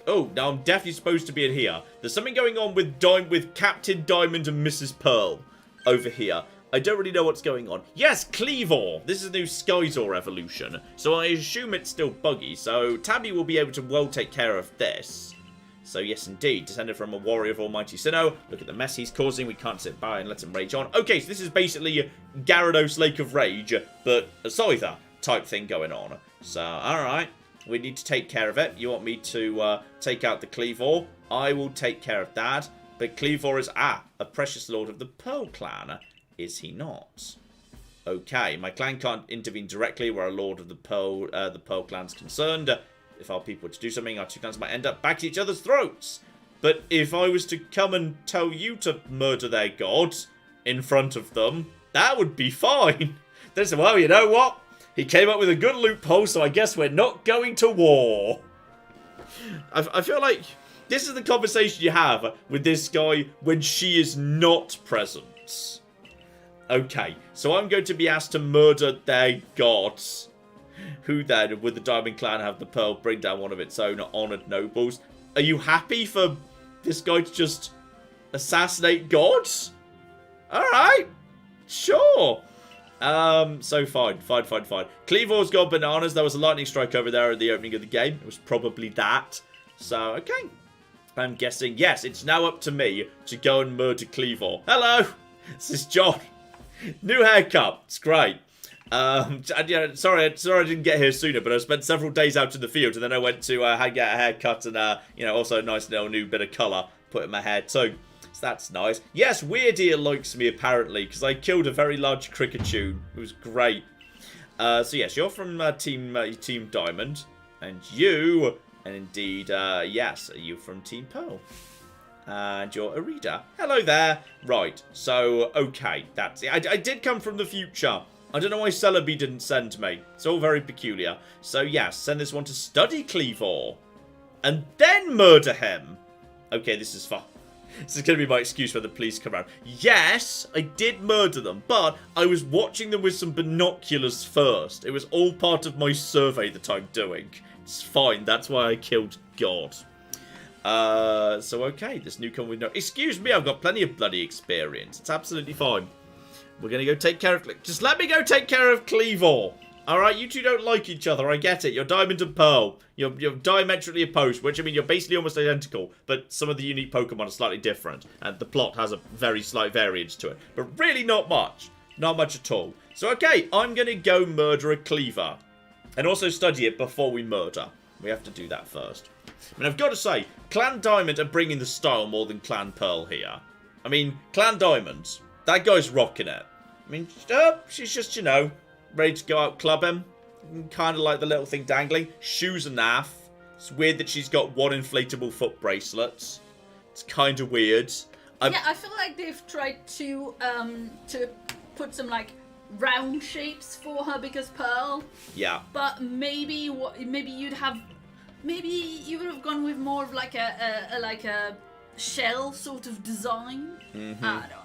Oh, now I'm definitely supposed to be in here. There's something going on with Captain Diamond and Mrs. Pearl over here. I don't really know what's going on. Yes, Cleavor! This is a new Skyzor evolution. So I assume it's still buggy. So Tabby will be able to well take care of this. So yes, indeed. Descended from a warrior of almighty Sinnoh. Look at the mess he's causing. We can't sit by and let him rage on. Okay, so this is basically Gyarados Lake of Rage, but a Scyther type thing going on. So, alright. We need to take care of it. You want me to take out the Cleavor? I will take care of that. But Cleavor is, a precious lord of the Pearl clan. Is he not? Okay, my clan can't intervene directly where a lord of the Pearl clan's concerned. If our people were to do something, our 2 clans might end up back at each other's throats. But if I was to come and tell you to murder their god in front of them, that would be fine. They say, well, you know what? He came up with a good loophole, so I guess we're not going to war. I feel like this is the conversation you have with this guy when she is not present. Okay, so I'm going to be asked to murder their gods. Who then, would the Diamond Clan have the Pearl bring down one of its own honoured nobles? Are you happy for this guy to just assassinate gods? Alright, sure. So fine. Cleavor's got bananas. There was a lightning strike over there at the opening of the game. It was probably that. So, okay. I'm guessing, yes, it's now up to me to go and murder Cleavor. Hello! This is John. New haircut. It's great. Yeah, sorry I didn't get here sooner, but I spent several days out in the field, and then I went to get a haircut and, also a nice little new bit of colour put in my hair too. So that's nice. Yes, Weird Ear likes me apparently, because I killed a very large cricketune. It was great. So yes, you're from Team Diamond, and you, and indeed, yes, are you from Team Pearl? And you're a reader. Hello there. Right, so, okay, that's it. I did come from the future. I don't know why Celebi didn't send me. It's all very peculiar. So, yes, send this one to study Cleavor. And then murder him. Okay, this is fun. This is going to be my excuse when the police come around. Yes, I did murder them, but I was watching them with some binoculars first. It was all part of my survey that I'm doing. It's fine, that's why I killed God. So okay, this newcomer with no... Excuse me, I've got plenty of bloody experience. It's absolutely fine. We're going to go take care of... Just let me go take care of Cleavor. Alright, you two don't like each other, I get it. You're Diamond and Pearl. You're diametrically opposed, which, I mean, you're basically almost identical, but some of the unique Pokemon are slightly different, and the plot has a very slight variance to it. But really not much. Not much at all. So, okay, I'm going to go murder a Cleaver. And also study it before we murder. We have to do that first. I mean, I've got to say, Clan Diamond are bringing the style more than Clan Pearl here. I mean, Clan Diamond, that guy's rocking it. I mean, she's just, ready to go out club him. Kind of like the little thing dangling. Shoes are naff. It's weird that she's got one inflatable foot bracelet. It's kind of weird. Yeah, I feel like they've tried to put some like round shapes for her because Pearl. Yeah. But maybe you would have gone with more of like a shell sort of design. Mm-hmm. I don't know.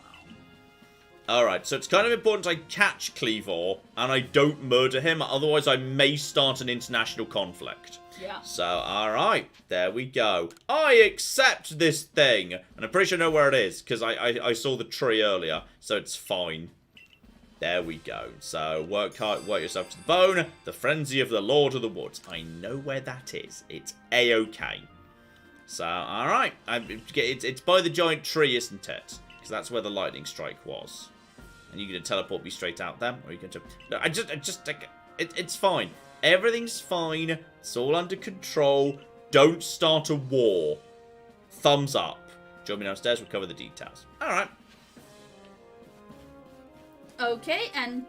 Alright, so it's kind of important I catch Cleavor, and I don't murder him, otherwise I may start an international conflict. Yeah. So, alright, there we go. I accept this thing! And I'm pretty sure I know where it is, because I saw the tree earlier, so it's fine. There we go. So, work hard, work yourself to the bone. The frenzy of the Lord of the Woods. I know where that is. It's A-OK. So, alright. It's by the giant tree, isn't it? Because that's where the lightning strike was. And you're going to teleport me straight out there? Or are you going to... No, it's fine. Everything's fine. It's all under control. Don't start a war. Thumbs up. Join me downstairs. We'll cover the details. Alright. Okay, and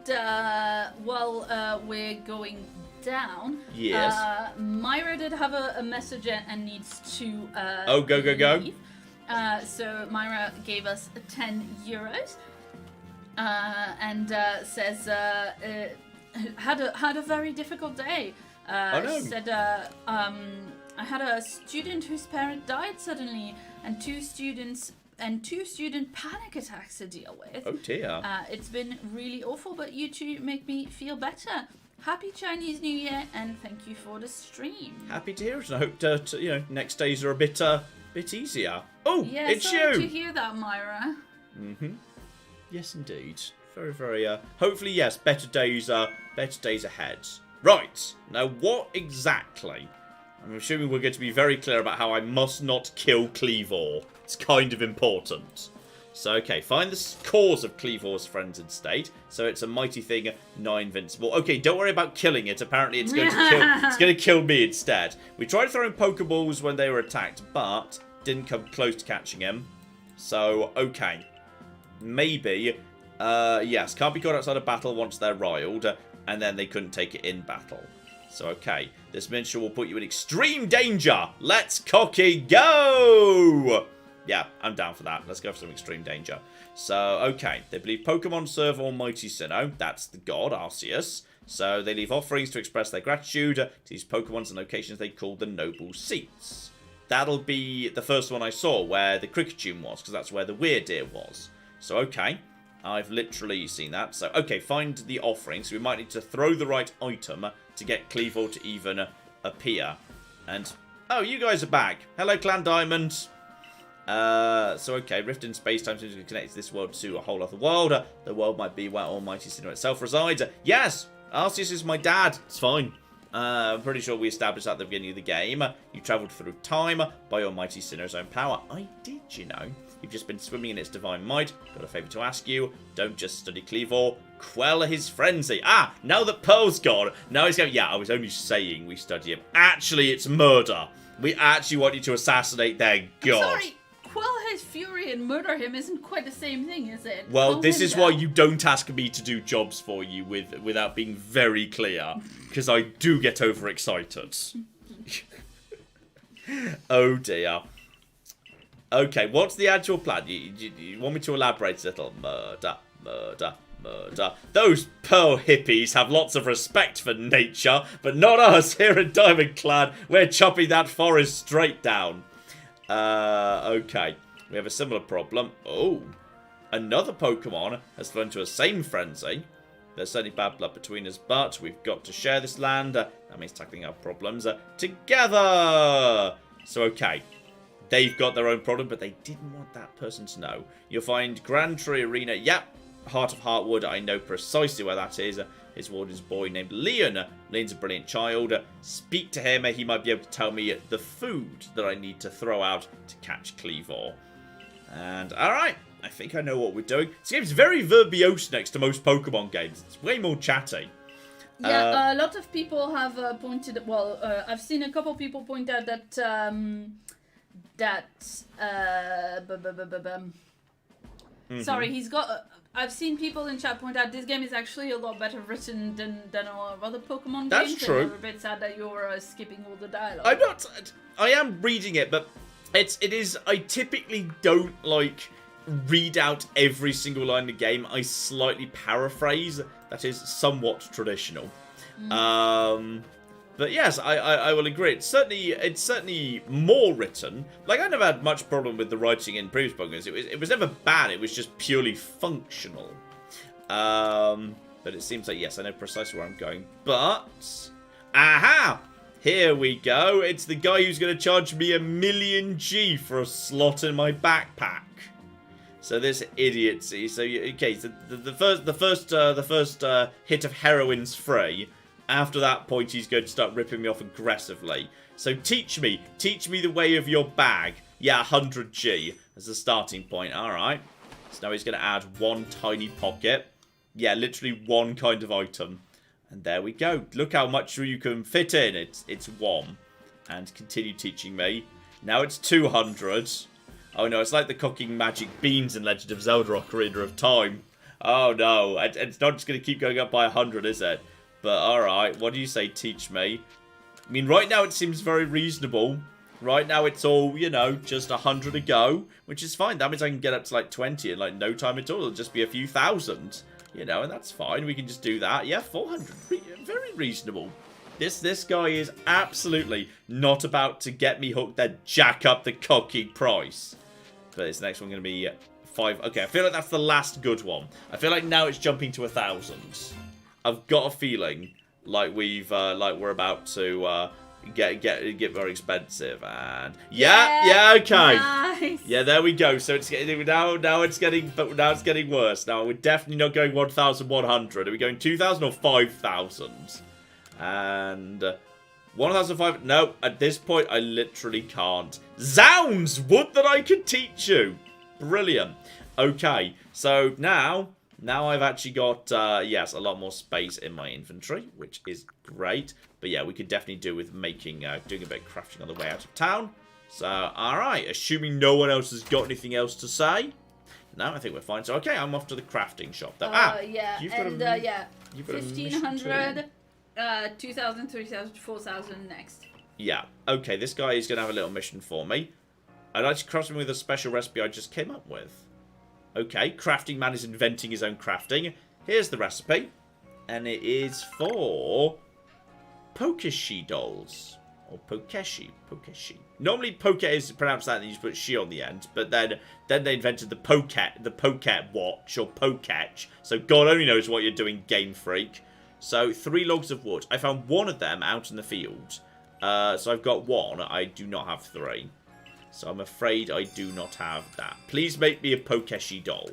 while we're going down... Yes. Myra did have a message and needs to go. leave. So Myra gave us 10 euros. And says had a very difficult day. Oh no. Said I had a student whose parent died suddenly, and two student panic attacks to deal with. Oh dear. It's been really awful, but you two make me feel better. Happy Chinese New Year, and thank you for the stream. Happy to hear it, and I hope next days are a bit easier. Oh, Yeah, it's sorry you. to hear that, Myra. Mm-hmm. Yes, indeed. Very, very, hopefully, yes, better days ahead. Right. Now, what exactly? I'm assuming we're going to be very clear about how I must not kill Cleavor. It's kind of important. So, okay, find the cause of Cleavor's frenzied state. So it's a mighty thing, not invincible. Okay, don't worry about killing it. Apparently, it's going to kill me instead. We tried throwing Pokeballs when they were attacked, but didn't come close to catching him. So, okay. Maybe, yes, can't be caught outside of battle once they're riled, and then they couldn't take it in battle. So, okay, this miniature will put you in extreme danger. Let's cocky go! Yeah, I'm down for that. Let's go for some extreme danger. So, okay, they believe Pokemon serve Almighty Sinnoh. That's the god, Arceus. So, they leave offerings to express their gratitude to these Pokemons and locations they call the Noble Seats. That'll be the first one I saw, where the Cricketune was, because that's where the Weird Ear was. So, okay, I've literally seen that. So, okay, find the offering. So, we might need to throw the right item to get Cleavor to even appear. And, oh, you guys are back. Hello, Clan Diamond. So okay, rift in space-time seems to connect this world to a whole other world. The world might be where Almighty Sinnoh itself resides. Yes! Arceus is my dad. It's fine. I'm pretty sure we established that at the beginning of the game. You travelled through time by Almighty Sinnoh's own power. I did, you know. You've just been swimming in its divine might. Got a favour to ask you. Don't just study Cleavor. Quell his frenzy. Ah, now that Pearl's gone. Now he's going, yeah, I was only saying we study him. Actually, it's murder. We actually want you to assassinate their god. Sorry, quell his fury and murder him isn't quite the same thing, is it? Well, this is why you don't ask me to do jobs for you without being very clear. Because I do get overexcited. Oh dear. Okay, what's the actual plan? You want me to elaborate a little? Murder, murder, murder. Those Pearl hippies have lots of respect for nature, but not us here in Diamond Clan. We're chopping that forest straight down. Okay. We have a similar problem. Oh. Another Pokemon has flown to a same frenzy. There's certainly bad blood between us, but we've got to share this land. That means tackling our problems together. So, okay. They've got their own problem, but they didn't want that person to know. You'll find Grand Tree Arena. Yep. Heart of Heartwood. I know precisely where that is. His warden's boy named Leon. Leon's a brilliant child. Speak to him. He might be able to tell me the food that I need to throw out to catch Cleavor. And, alright. I think I know what we're doing. This game's very verbose next to most Pokemon games. It's way more chatty. Yeah, a lot of people have pointed. Well, I've seen a couple people point out that Sorry, he's got. I've seen people in chat point out this game is actually a lot better written than a lot of other Pokemon That's games. true. And I'm a bit sad that you're skipping all the dialogue. I'm not. I am reading it, but it is. I typically don't like read out every single line of the game. I slightly paraphrase. That is somewhat traditional. But yes, I will agree. It's certainly more written. Like, I never had much problem with the writing in previous Pokemon. It was never bad. It was just purely functional. But it seems like, yes, I know precisely where I'm going. But aha! Here we go. It's the guy who's going to charge me $1,000,000 for a slot in my backpack. So this idiocy. So okay, so the first hit of heroin's free. After that point, he's going to start ripping me off aggressively. So teach me the way of your bag. Yeah, 100G as a starting point. All right. So now he's going to add one tiny pocket. Yeah, literally one kind of item. And there we go. Look how much you can fit in. It's one. And continue teaching me. Now it's 200. Oh no, it's like the cooking magic beans in Legend of Zelda Ocarina of Time. Oh no, it's not just going to keep going up by 100, is it? But alright, what do you say, teach me? I mean, right now it seems very reasonable. Right now it's all, you know, just 100 a go, which is fine. That means I can get up to like 20 in like no time at all. It'll just be a few thousand, you know, and that's fine. We can just do that. Yeah, 400, very reasonable. This guy is absolutely not about to get me hooked, then jack up the cooking price. But this next one going to be 5. Okay, I feel like that's the last good one. I feel like now it's jumping to 1,000. I've got a feeling like we're about to get very expensive. And yeah, okay, nice. Yeah, there we go. So it's getting now it's getting worse. Now we're definitely not going 1,100. Are we going 2,000 or 5,000? And 1,005. No, at this point, I literally can't. Zounds! Would that I could teach you. Brilliant. Okay, so now I've actually got, yes, a lot more space in my inventory, which is great. But yeah, we could definitely do with making, doing a bit of crafting on the way out of town. So, alright, assuming no one else has got anything else to say. No, I think we're fine. So, okay, I'm off to the crafting shop. Though. Yeah, you've got and, yeah. 1,500, 2,000, 3,000, 4,000 next. Yeah, okay, this guy is going to have a little mission for me. I'd like to craft him with a special recipe I just came up with. Okay, Crafting Man is inventing his own crafting. Here's the recipe. And it is for Pokeshi dolls. Or Pokeshi. Normally Poke is pronounced that and you just put she on the end. But then they invented the Poket Watch or Poketch. So God only knows what you're doing, Game Freak. So 3 logs of wood. I found one of them out in the field. So I've got one. I do not have 3. So I'm afraid I do not have that. Please make me a Pokeshi doll.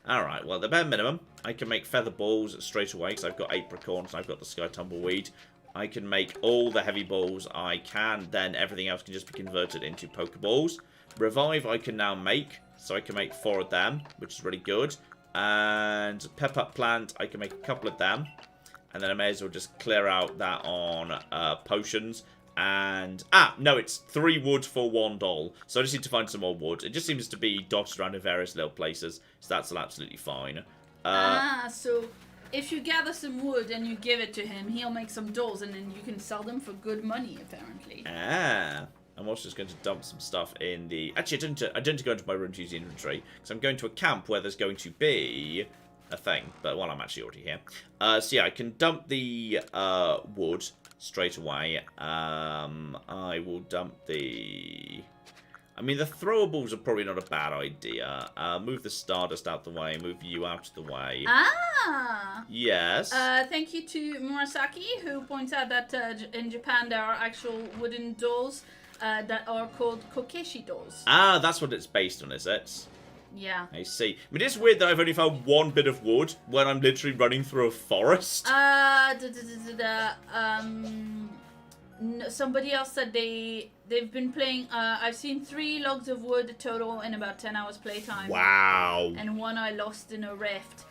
Alright, well, the bare minimum, I can make feather balls straight away, because I've got apricorns and I've got the sky tumbleweed. I can make all the heavy balls I can, then everything else can just be converted into Pokeballs. Revive I can now make, so I can make 4 of them, which is really good. And Pep Up Plant, I can make a couple of them. And then I may as well just clear out that on potions. And, no, it's 3 wood for 1 doll. So I just need to find some more wood. It just seems to be dotted around in various little places. So that's absolutely fine. So if you gather some wood and you give it to him, he'll make some dolls and then you can sell them for good money, apparently. I'm also just going to dump some stuff in the... Actually, I don't need to go into my room to use the inventory. Because I'm going to a camp where there's going to be a thing. But, well, I'm actually already here. So, yeah, I can dump the wood straight away. I will dump the... I mean, the throwables are probably not a bad idea. Move the Stardust out the way. Move you out of the way. Yes. Thank you to Murasaki, who points out that in Japan there are actual wooden dolls that are called kokeshi dolls. That's what it's based on, is it? Yeah. I see. I mean, it's weird that I've only found 1 bit of wood when I'm literally running through a forest. Somebody else said they've been playing. I've seen 3 logs of wood total in about 10 hours playtime. Wow. And 1 I lost in a rift.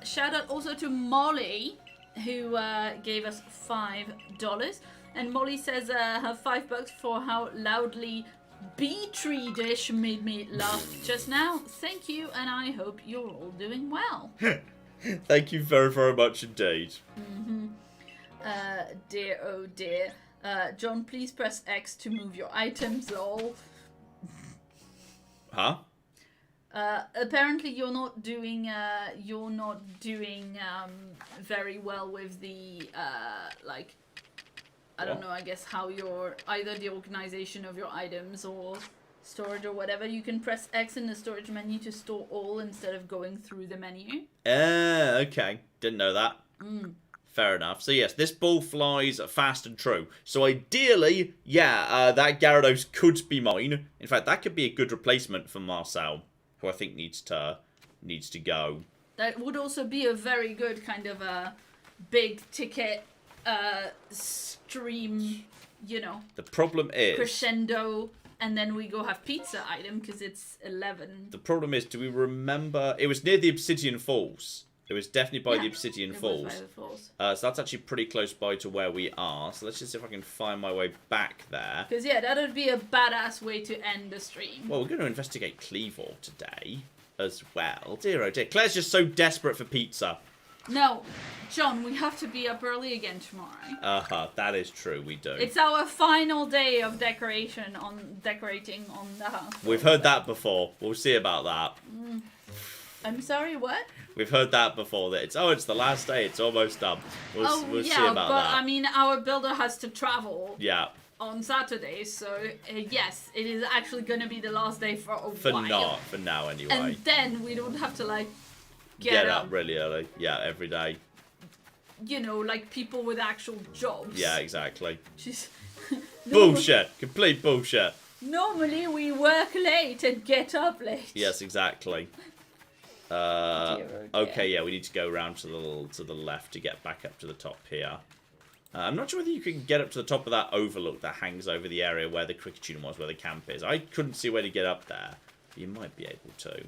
Shout out also to Molly, who gave us $5. And Molly says her $5 for how loudly Bee Tree Dish made me laugh just now. Thank you, and I hope you're all doing well. Thank you very, very much indeed. Dear, oh dear. John, please press X to move your items, lol. Huh? Apparently you're not doing very well with the like, I don't know, I guess how your either the organization of your items or storage or whatever. You can press X in the storage menu to store all instead of going through the menu. Okay. Didn't know that. Fair enough. So yes, this ball flies fast and true. So ideally, yeah, that Gyarados could be mine. In fact, that could be a good replacement for Marcel, who I think needs to go. That would also be a very good kind of a big ticket stream, you know. The problem is crescendo, and then we go have pizza item because it's 11. The problem is, do we remember? It was near the Obsidian Falls. It was definitely by the Obsidian Falls. By the falls. So that's actually pretty close by to where we are. So let's just see if I can find my way back there. Because, yeah, that would be a badass way to end the stream. Well, we're going to investigate Cleavor today as well. Dear oh dear. Claire's just so desperate for pizza. No, John, we have to be up early again tomorrow. That is true, we do. It's our final day of decorating on the house. We've heard that before. We'll see about that. I'm sorry, what? We've heard that before, that it's the last day, it's almost done. We'll see about that. But I mean, our builder has to travel. Yeah. On Saturday, so yes, it is actually going to be the last day for a while. For now, anyway. And then we don't have to, like, get up really early. Yeah, every day. You know, like people with actual jobs. Yeah, exactly. Just bullshit. Complete bullshit. Normally we work late and get up late. Yes, exactly. Dear. Okay, yeah, we need to go around to the left to get back up to the top here. I'm not sure whether you can get up to the top of that overlook that hangs over the area where the cricket tune was, where the camp is. I couldn't see where to get up there. You might be able to.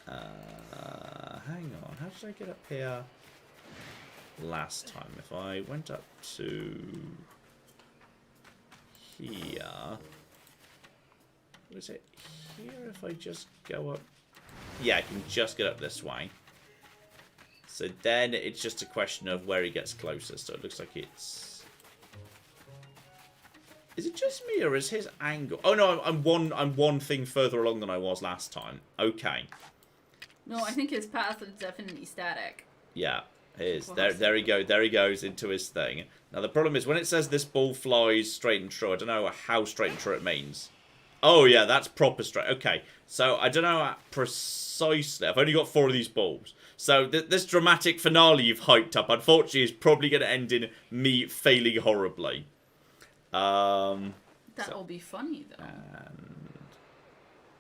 Hang on, how did I get up here last time? If I went up to here, was it here if I just go up? Yeah, I can just get up this way. So then it's just a question of where he gets closest. So it looks like it's... Is it just me or is his angle... Oh no, I'm one thing further along than I was last time. Okay. No, I think his path is definitely static. Yeah, it is. There he goes. There he goes into his thing. Now the problem is when it says this ball flies straight and true, I don't know how straight and true it means. Oh yeah, that's proper straight. Okay, so I don't know precisely. I've only got 4 of these balls. So this dramatic finale you've hyped up, unfortunately, is probably going to end in me failing horribly. That'll be funny though.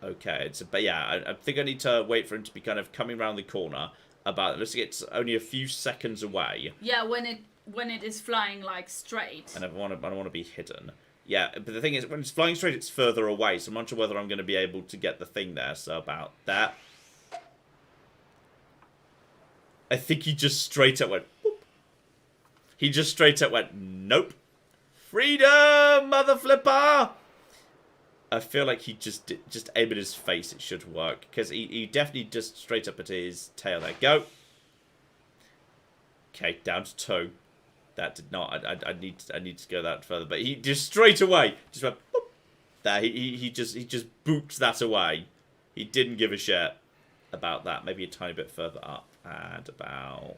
Okay, but yeah, I think I need to wait for him to be kind of coming around the corner. Let's get only a few seconds away. Yeah, when it is flying like straight. And I don't want to be hidden. Yeah, but the thing is, when it's flying straight, it's further away, so I'm not sure whether I'm going to be able to get the thing there. So about that. I think he just straight up went, boop. He just straight up went, nope. Freedom, mother flipper! I feel like he just aim at his face, it should work. Because he definitely just straight up at his tail there. Go! Okay, down to 2. That did not. I need to go that further. But he just straight away just went, boop. There, he just booped that away. He didn't give a shit about that. Maybe a tiny bit further up. And about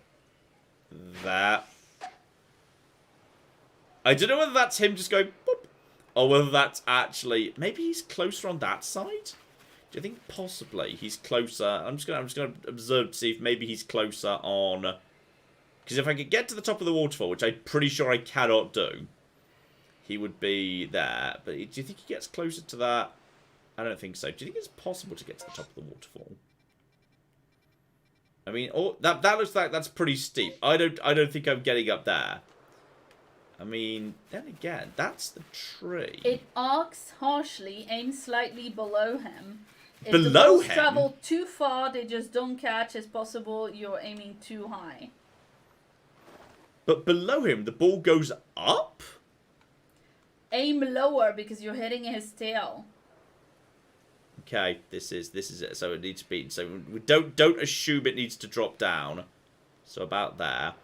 that. I don't know whether that's him just going, boop. Or whether that's actually... Maybe he's closer on that side? Do you think possibly he's closer? I'm just gonna observe to see if maybe he's closer on... Because if I could get to the top of the waterfall, which I'm pretty sure I cannot do, he would be there. But do you think he gets closer to that? I don't think so. Do you think it's possible to get to the top of the waterfall? I mean, that looks like that's pretty steep. I don't think I'm getting up there. I mean, then again, that's the tree. It arcs harshly, aims slightly below him. If Below the balls him? travel too far, they just don't catch. It's possible you're aiming too high. But below him, the ball goes up? Aim lower because you're hitting his tail. Okay, this is it. So it needs to be. So we don't assume it needs to drop down. So about there.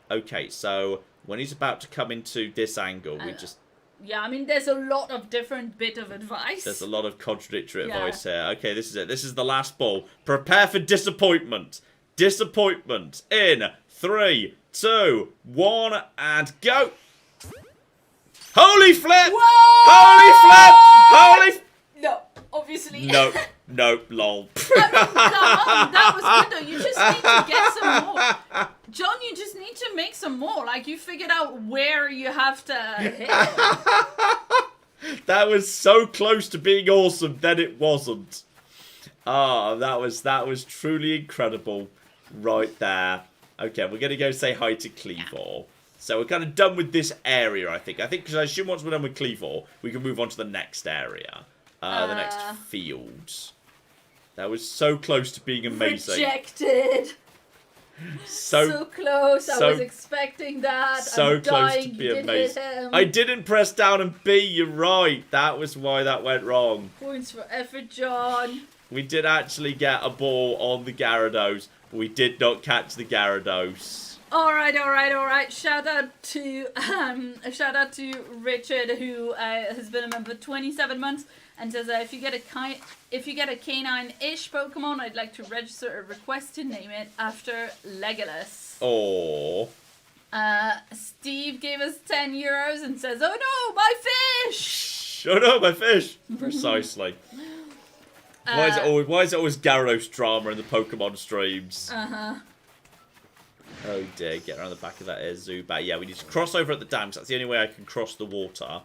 Okay, so when he's about to come into this angle, we just... Yeah, I mean, there's a lot of different bit of advice. There's a lot of contradictory advice here. Okay, this is it. This is the last ball. Prepare for disappointment. Disappointment in 3, 2, 1, and go. Holy flip! Whoa! Holy flip! No, obviously. No, lol. I mean, come on, that was good though. You just need to get some more. John, you just need to make some more. Like, you figured out where you have to hit it. That was so close to being awesome, then it wasn't. Ah, that was truly incredible right there. Okay, we're going to go say hi to Cleavor. So we're kind of done with this area, I think. Because I assume once we're done with Cleavor, we can move on to the next area. The next field. That was so close to being amazing. Rejected. So close. I was expecting that. So I'm close dying. to be You did amazing. hit him. I didn't press down and B. You're right. That was why that went wrong. Points for effort, John. We did actually get a ball on the Gyarados, but we did not catch the Gyarados. All right. Shout out to Richard, who has been a member 27 months, and says if you get a canine-ish Pokemon, I'd like to register a request to name it after Legolas. Oh. Steve gave us 10 euros and says, "Oh no, my fish!" Shut up, my fish. Precisely. Why is it always Gyarados drama in the Pokemon streams? Oh dear, get around the back of that Zubat. Yeah, we need to cross over at the dam, 'cause that's the only way I can cross the water,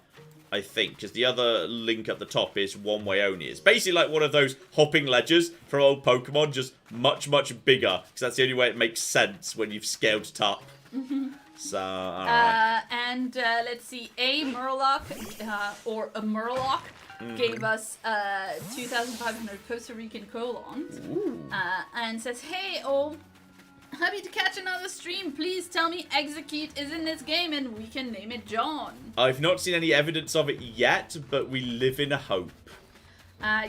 I think. Because the other link at the top is one way only. It's basically like one of those hopping ledges from old Pokemon, just much, much bigger. Because that's the only way it makes sense when you've scaled it up. So, alright. And let's see, a Murloc, or a Murloc, gave us 2,500 Costa Rican colons. And says, "Hey, happy to catch another stream. Please tell me Execute is in this game and we can name it John." I've not seen any evidence of it yet, but we live in hope.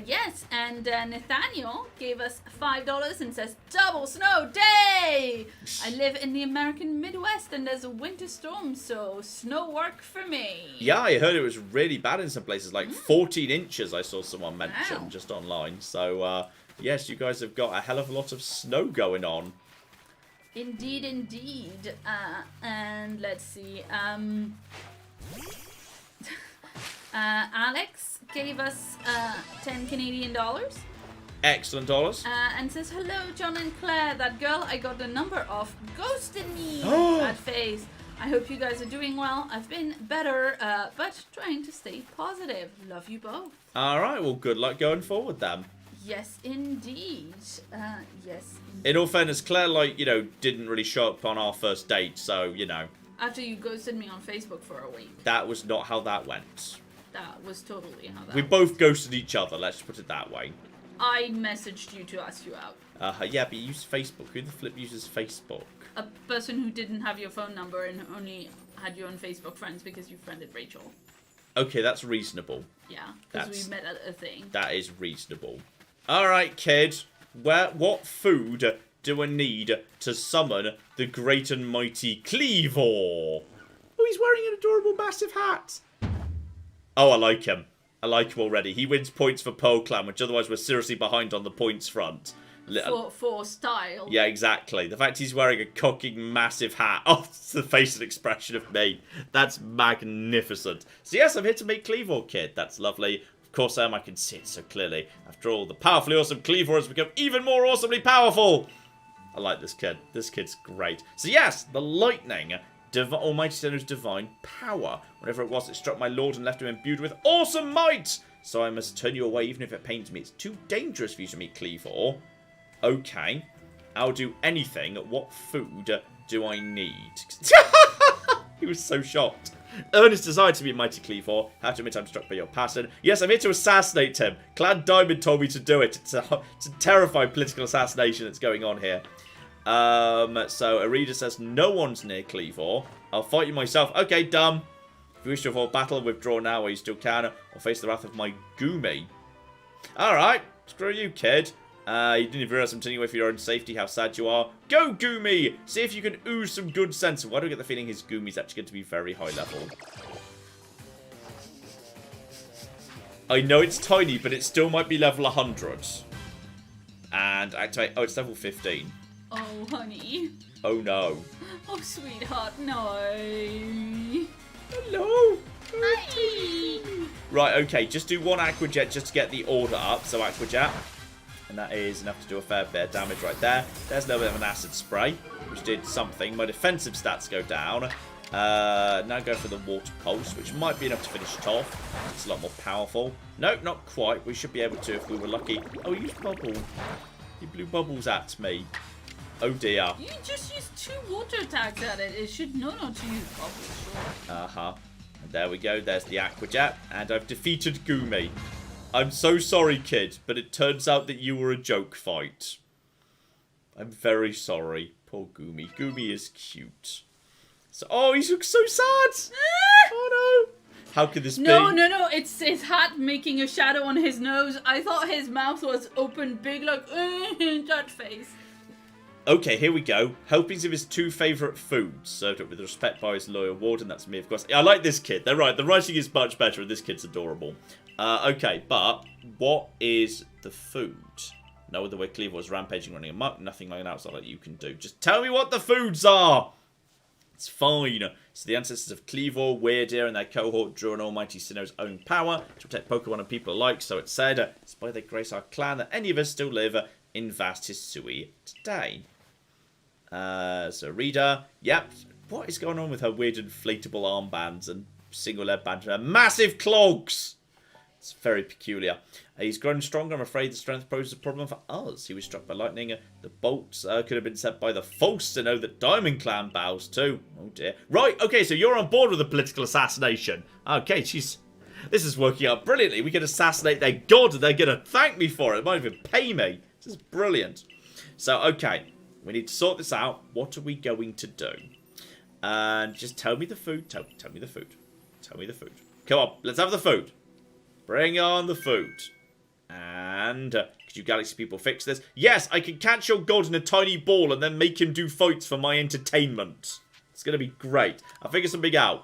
Yes, and Nathaniel gave us $5 and says, "Double snow day! I live in the American Midwest and there's a winter storm, so snow work for me." Yeah, I heard it was really bad in some places, like 14 inches I saw someone mention just online. So, yes, you guys have got a hell of a lot of snow going on. Indeed. And let's see. Alex gave us 10 Canadian dollars. Excellent dollars. And says, "Hello, John and Claire. That girl I got the number of ghosted me." That face. "I hope you guys are doing well. I've been better, but trying to stay positive. Love you both." All right, well, good luck going forward then. Yes, indeed. Yes. Indeed. In all fairness, Claire, like, you know, didn't really show up on our first date, so, you know. After you ghosted me on Facebook for a week. That was not how that went. That was totally how that We went. both ghosted each other, let's put it that way. I messaged you to ask you out. Yeah, but you use Facebook. Who the flip uses Facebook? A person who didn't have your phone number and only had you on Facebook friends because you friended Rachel. Okay, that's reasonable. Yeah, because we met at a thing. That is reasonable. Alright, kid. What food do I need to summon the great and mighty Cleavor? Oh, he's wearing an adorable massive hat. Oh, I like him. I like him already. He wins points for Pearl Clan, which otherwise we're seriously behind on the points front. For style. Yeah, exactly. The fact he's wearing a cocking massive hat. Oh, it's the face and expression of me. That's magnificent. So yes, I'm here to make Cleavor, kid. That's lovely. Of course I am. I can see it so clearly. After all, the powerfully awesome Cleavor has become even more awesomely powerful. I like this kid. This kid's great. So yes, the lightning. Almighty Sinnoh's divine power. Whenever it was, it struck my lord and left him imbued with awesome might. So I must turn you away even if it pains me. It's too dangerous for you to meet Cleavor. Okay, I'll do anything. What food do I need? He was so shocked. Earnest desire to be mighty Cleavor. Have to admit I'm struck by your passion. Yes, I'm here to assassinate him. Clan Diamond told me to do it. It's a terrifying political assassination that's going on here. So Arida says no one's near Cleavor. I'll fight you myself. Okay, dumb. If you wish to avoid battle, withdraw now while you still can, or face the wrath of my Gumi. Alright, screw you, kid. You didn't even realize I'm turning away for your own safety. How sad you are. Go, Gumi! See if you can ooze some good sense. Why do I get the feeling his Gumi's actually going to be very high level? I know it's tiny, but it still might be level 100. And activate. Oh, it's level 15. Oh, honey. Oh, no. Oh, sweetheart, no. Hello. Hi. Right, okay. Just do one Aqua Jet just to get the order up. So Aqua Jet. And that is enough to do a fair bit of damage right there. There's a little bit of an acid spray, which did something. My defensive stats go down. Now go for the water pulse, which might be enough to finish it off. It's a lot more powerful. Nope, not quite. We should be able to if we were lucky. Oh, use bubble. You blew bubbles at me. Oh dear. You just used 2 water attacks at it. It should know not to use bubbles. Uh-huh. And there we go. There's the Aqua Jet. And I've defeated Gumi. I'm so sorry, kid, but it turns out that you were a joke fight. I'm very sorry. Poor Gumi. Gumi is cute. So, oh, he looks so sad. Oh, no. How could this be? No. It's his hat making a shadow on his nose. I thought his mouth was open big like, that face. Okay, here we go. Helpings of his 2 favourite foods. Served up with respect by his loyal warden. That's me, of course. I like this kid. They're right. The writing is much better, and this kid's adorable. Okay, but what is the food? No other way Cleavor was rampaging, running amok. Nothing like an outside like you can do. Just tell me what the foods are! It's fine. So the ancestors of Cleavor, Weirdeer, and their cohort drew on Almighty Sinnoh's own power to protect Pokemon and people alike. So it said, it's by their grace our clan that any of us still live in vast Hisui today. So Rita, yep. What is going on with her weird inflatable armbands and single leg band? Massive clogs! It's very peculiar. He's grown stronger. I'm afraid the strength poses a problem for us. He was struck by lightning. The bolts could have been sent by the false Sinnoh that Diamond Clan bows to. Oh dear. Right, okay, so you're on board with the political assassination. Okay, this is working out brilliantly. We can assassinate their god and they're going to thank me for it. They might even pay me. This is brilliant. So, okay, we need to sort this out. What are we going to do? And just tell me the food. Tell me the food. Tell me the food. Come on, let's have the food. Bring on the food. And could you galaxy people fix this? Yes, I can catch your god in a tiny ball and then make him do fights for my entertainment. It's going to be great. I'll figure something out.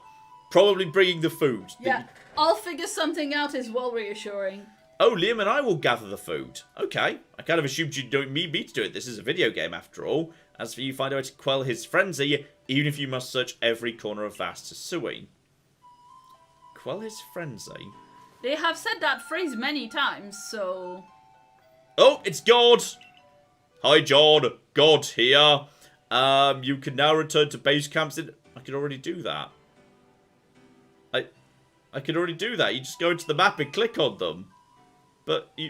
Probably bringing the food. Yeah, I'll figure something out as well, reassuring. Oh, Liam and I will gather the food. Okay. I kind of assumed you'd do me to do it. This is a video game after all. As for you, find a way to quell his frenzy, even if you must search every corner of vast Hisui. Quell his frenzy? They have said that phrase many times, so... Oh, it's God! Hi, John. God here. You can now return to base camps. I could already do that. I could already do that. You just go into the map and click on them. But you...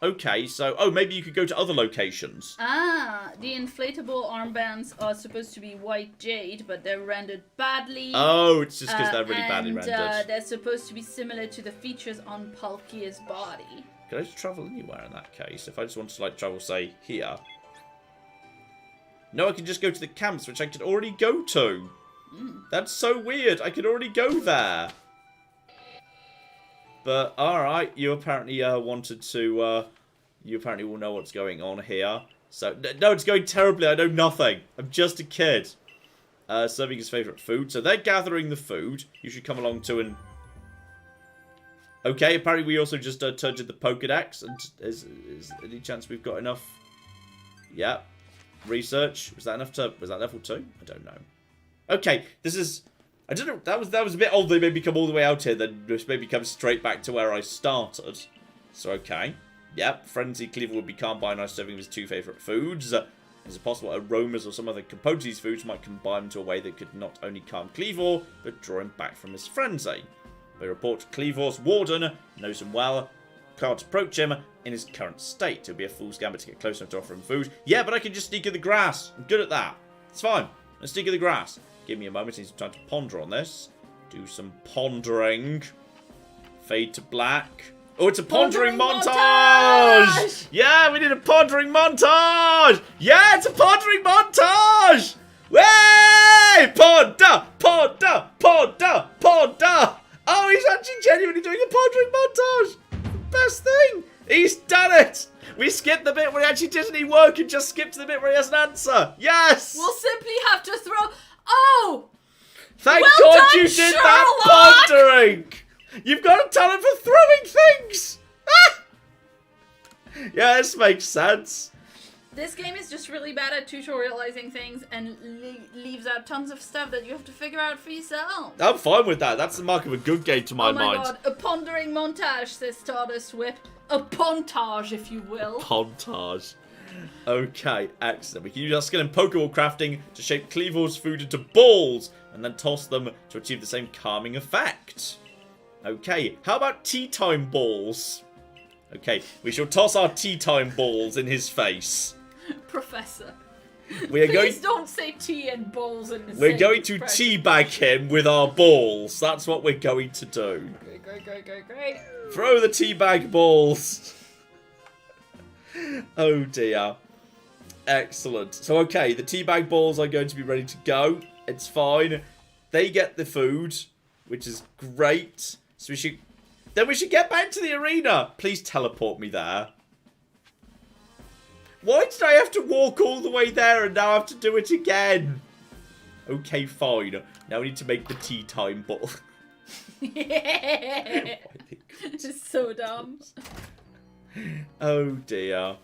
Okay, so... Oh, maybe you could go to other locations. Ah, the inflatable armbands are supposed to be white jade, but they're rendered badly. Oh, it's just because they're really badly rendered. They're supposed to be similar to the features on Palkia's body. Can I just travel anywhere in that case? If I just want to, like, travel, say, here. No, I can just go to the camps, which I could already go to. That's so weird. I could already go there. But, alright, you apparently wanted to, you apparently will know what's going on here. So, no, it's going terribly. I know nothing. I'm just a kid. Serving his favourite food. So, they're gathering the food. You should come along to and... Okay, apparently we also just turgid the Pokedex. And is any chance we've got enough? Yeah. Research. Was that enough to... Was that level 2? I don't know. Okay, this is... I don't know, that was a bit old. They made me come all the way out here, then just made me come straight back to where I started. So, okay. Yep, Frenzy Cleaver would be calmed by a nice serving of his 2 favourite foods. Is it possible aromas or some other components of these foods might combine into a way that could not only calm Cleavor, but draw him back from his frenzy? They report Cleavor's warden knows him well, can't approach him in his current state. It would be a fool's gambit to get close enough to offer him food. Yeah, but I can just sneak in the grass. I'm good at that. It's fine. Let's sneak in the grass. Give me a moment, I need some time to ponder on this. Do some pondering. Fade to black. Oh, it's a pondering montage! Yeah, we need a pondering montage! Yeah, it's a pondering montage! Way! Ponder! Ponder! Ponder! Ponder! Oh, he's actually genuinely doing a pondering montage! Best thing! He's done it! We skipped the bit where he actually did any work and just skipped to the bit where he has an answer. Yes! We'll simply have to throw... Oh! Thank well God done, you did Sherlock! that pondering! You've got a talent for throwing things! Ah! Yeah, this makes sense. This game is just really bad at tutorializing things and leaves out tons of stuff that you have to figure out for yourself. I'm fine with that. That's the mark of a good game to my mind. Oh my God, a pondering montage, says Stardust Whip. A pontage, if you will. Pontage. Okay, excellent. We can use our skill in Pokeball crafting to shape Cleavor's food into balls and then toss them to achieve the same calming effect. Okay, how about tea time balls? Okay, we shall toss our tea time balls in his face. Professor. We are Please don't say tea and balls in the same We're going to expression. teabag him with our balls. That's what we're going to do. Great. Throw the teabag balls. Oh dear. Excellent. So, okay, the teabag balls are going to be ready to go. It's fine. They get the food, which is great. So we should get back to the arena. Please teleport me there. Why did I have to walk all the way there and now I have to do it again? Okay, fine. Now we need to make the tea time ball. Yeah. It's so dumb. Oh dear.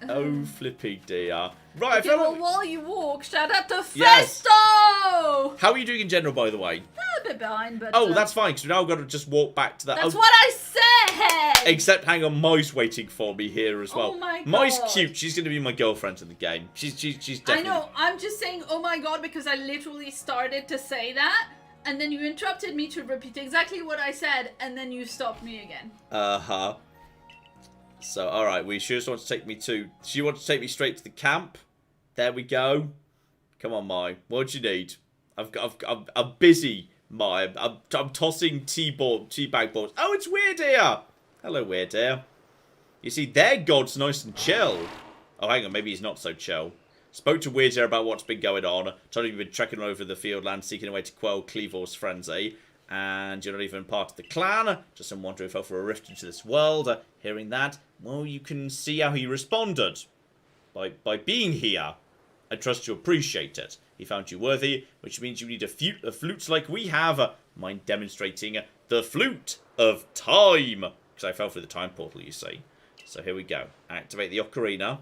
Oh flippy dear. Right, Okay, well, while you walk, shout out to Yes. Festo! How are you doing in general, by the way? A bit behind, but... Oh, that's fine, because we've now got to just walk back to that. That's what I said! Except, hang on, Mai's waiting for me here as well. Oh my Mai's God. cute. She's going to be my girlfriend in the game. She's definitely... I know, I'm just saying, oh my God, because I literally started to say that, and then you interrupted me to repeat exactly what I said, and then you stopped me again. Uh-huh. So, alright, she just wants to take me to... She wants to take me straight to the camp. There we go. Come on, Mai. What do you need? I'm busy, Mai. I'm tossing tea bag balls. Oh, it's Weird Ear. Hello, Weird Ear. You see, their god's nice and chill. Oh, hang on, maybe he's not so chill. Spoke to Weird Ear about what's been going on. Told him you've been trekking over the field land, seeking a way to quell Cleavor's frenzy. And you're not even part of the clan. Just some wonder if fell for a rift into this world. Hearing that, well, you can see how he responded. By being here. I trust you appreciate it. He found you worthy, which means you need a flute like we have. Mind demonstrating the flute of time. Because I fell through the time portal, you see. So here we go. Activate the ocarina.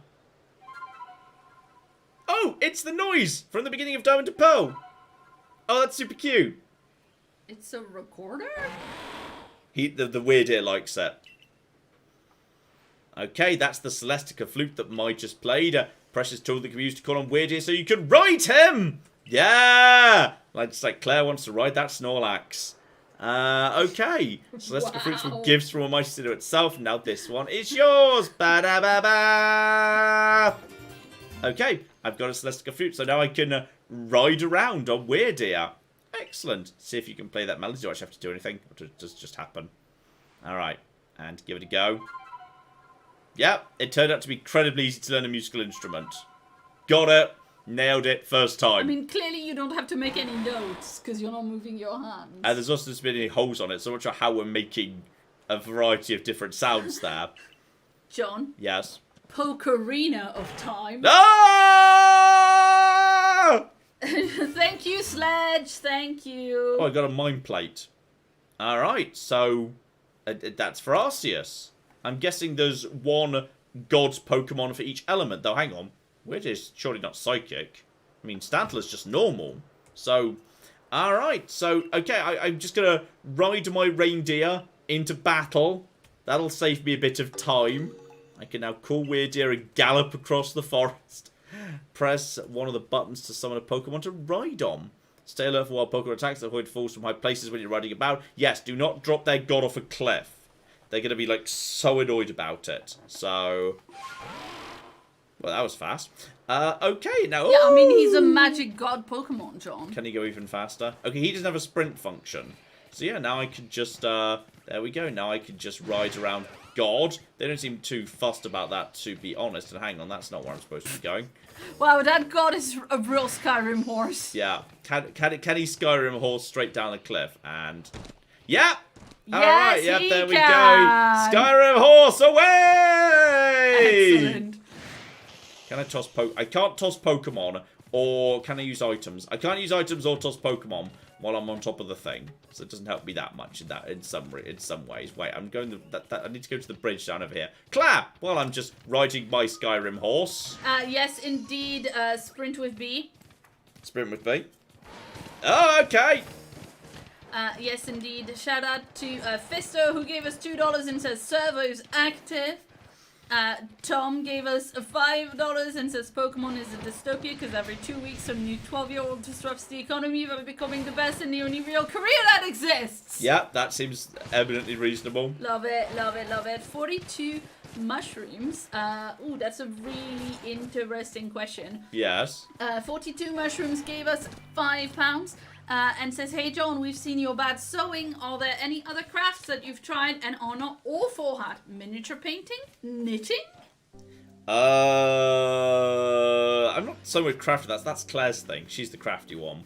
Oh, it's the noise from the beginning of Diamond and Pearl. Oh, that's super cute. It's a recorder? The Weird Ear likes it. Okay, that's the Celestica flute that Mai just played. Precious tool that can be used to call on Weird Ear so you can ride him! Yeah! Just like Claire wants to ride that Snorlax. Okay. Celestial fruits were Wow. gifts from Almighty Sinnoh itself. Now this one is yours. Ba-da-ba-ba. Okay, I've got a celestial fruit, so now I can ride around on Weirdeer. Excellent. See if you can play that melody. Do I actually have to do anything? Or does it just happen? Alright, and give it a go. Yep, it turned out to be incredibly easy to learn a musical instrument. Got it. Nailed it. First time. I mean, clearly you don't have to make any notes because you're not moving your hands. And there's also been any holes on it, so I'm not sure how we're making a variety of different sounds there. John. Yes. Pokerina of time. Ah! Thank you, Sledge. Thank you. Oh, I got a mind plate. Alright, so that's for Arceus. I'm guessing there's one God's Pokemon for each element, though. Hang on. We're just surely not psychic. I mean, Stantler's just normal. So, alright. So, okay, I'm just going to ride my reindeer into battle. That'll save me a bit of time. I can now call Weirdeer and gallop across the forest. Press one of the buttons to summon a Pokemon to ride on. Stay alert for wild Pokemon attacks that avoid falls from high places when you're riding about. Yes, do not drop their god off a cliff. They're going to be, like, so annoyed about it. So... Well, that was fast. Okay, now... Yeah, I mean, he's a magic god Pokemon, John. Can he go even faster? Okay, he doesn't have a sprint function. So, yeah, now I can just... there we go. Now I can just ride around God. They don't seem too fussed about that, to be honest. And hang on, that's not where I'm supposed to be going. Wow, that god is a real Skyrim horse. Yeah. Can he Skyrim horse straight down the cliff? And... Yeah! Yes, Alright, yep, he there we can. go. Skyrim horse away! Excellent. Can I toss I can't toss Pokemon, or can I use items? I can't use items or toss Pokemon while I'm on top of the thing, so it doesn't help me that much in some ways. Wait, I'm going I need to go to the bridge down over here. Clap! While I'm just riding my Skyrim horse. Yes, indeed. Sprint with B. Sprint with me. Oh, okay. Yes, indeed. Shout out to Fisto, who gave us $2 and says servos active. Tom gave us $5 and says Pokemon is a dystopia because every 2 weeks some new 12-year-old disrupts the economy by becoming the best and the only real career that exists. Yeah, that seems eminently reasonable. Love it, love it, love it. 42 mushrooms. Ooh, that's a really interesting question. Yes. 42 mushrooms gave us £5. And says, hey John, we've seen your bad sewing. Are there any other crafts that you've tried and are not awful at? Miniature painting? Knitting? I'm not so much crafty. That's Claire's thing. She's the crafty one.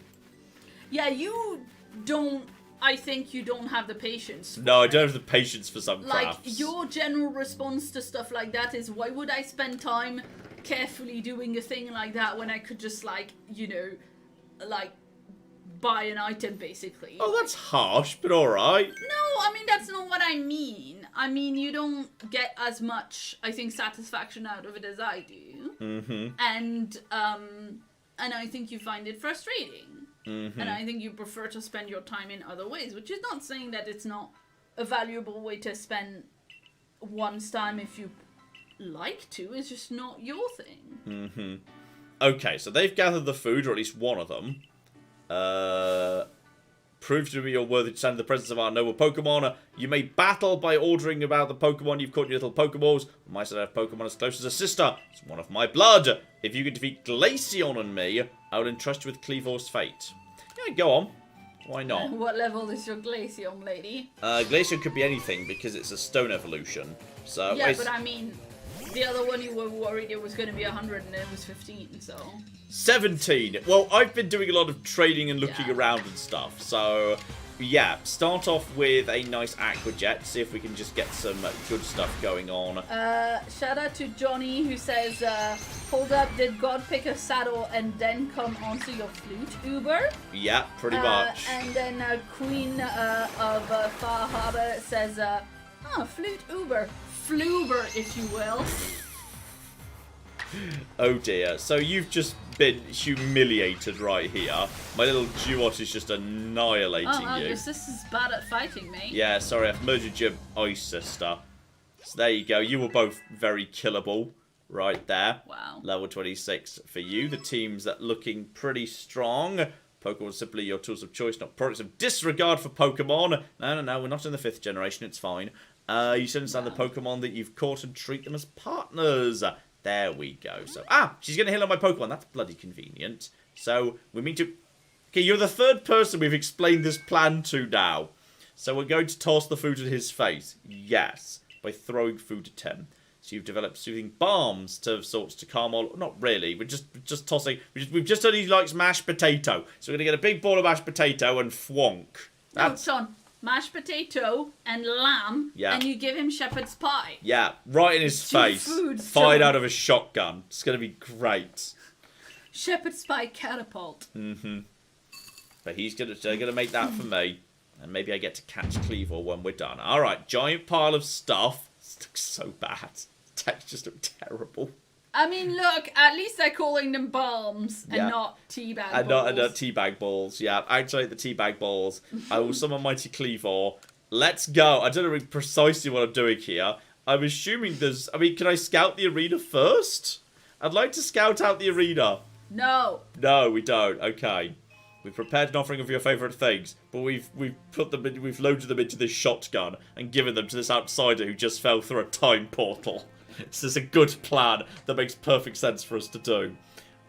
Yeah, you don't... I think you don't have the patience. No, I don't have the patience for some crafts. Like, your general response to stuff like that is, why would I spend time carefully doing a thing like that when I could just, like, you know, like... buy an item, basically. Oh, that's harsh, but alright. No, I mean, that's not what I mean. I mean, you don't get as much, I think, satisfaction out of it as I do. Mm-hmm. And I think you find it frustrating. Mm-hmm. And I think you prefer to spend your time in other ways, which is not saying that it's not a valuable way to spend one's time if you like to. It's just not your thing. Mm-hmm. Okay, so they've gathered the food, or at least one of them. Prove to me you're worthy to stand in the presence of our noble Pokemon. You may battle by ordering about the Pokemon you've caught in your little Pokeballs. My side have Pokemon as close as a sister. It's one of my blood. If you can defeat Glaceon and me, I will entrust you with Cleavor's fate. Yeah, go on. Why not? What level is your Glaceon, lady? Glaceon could be anything because it's a stone evolution. So Yeah, but I mean, the other one you were worried it was going to be 100 and it was 15, so... 17. Well, I've been doing a lot of trading and looking Yeah. around and stuff. So, yeah, start off with a nice Aqua Jet. See if we can just get some good stuff going on. Shout out to Johnny who says, hold up, did God pick a saddle and then come onto your flute, Uber? Yeah, pretty much. And then Queen of Far Harbor says, flute Uber. Fluber, if you will. Oh dear. So you've just been humiliated right here. My little Duot is just annihilating you. Your sister's bad at fighting me. Yeah, sorry, I've murdered your ice sister. So there you go. You were both very killable right there. Wow. Level 26 for you. The team's looking pretty strong. Pokemon are simply your tools of choice, not products of disregard for Pokemon. No, we're not in the 5th generation, it's fine. You should understand the Pokemon that you've caught and treat them as partners. There we go. So, she's going to heal on my Pokemon. That's bloody convenient. So, we mean to... Okay, you're the 3rd person we've explained this plan to now. So, we're going to toss the food in his face. Yes, by throwing food at him. So you've developed soothing balms to sorts to calm all... Not really. We're just tossing... We've just done he likes mashed potato. So we're going to get a big ball of mashed potato and thwonk. That's... No, Sean. Mashed potato and lamb. Yeah. And you give him shepherd's pie. Yeah. Right in his face. Foods, fired out of a shotgun. It's going to be great. Shepherd's pie catapult. Mm-hmm. But they're going to make that for me. And maybe I get to catch Cleaver when we're done. Alright. Giant pile of stuff. This looks so bad. Textures look terrible. I mean, look, at least they're calling them balms and not teabag balls. And not teabag balls, yeah. Activate the teabag balls. I will summon Mighty Cleavor. Let's go. I don't know precisely what I'm doing here. I'm assuming there's... I mean, can I scout the arena first? I'd like to scout out the arena. No. No, we don't. Okay. We've prepared an offering of your favourite things, but we've loaded them into this shotgun and given them to this outsider who just fell through a time portal. This is a good plan that makes perfect sense for us to do.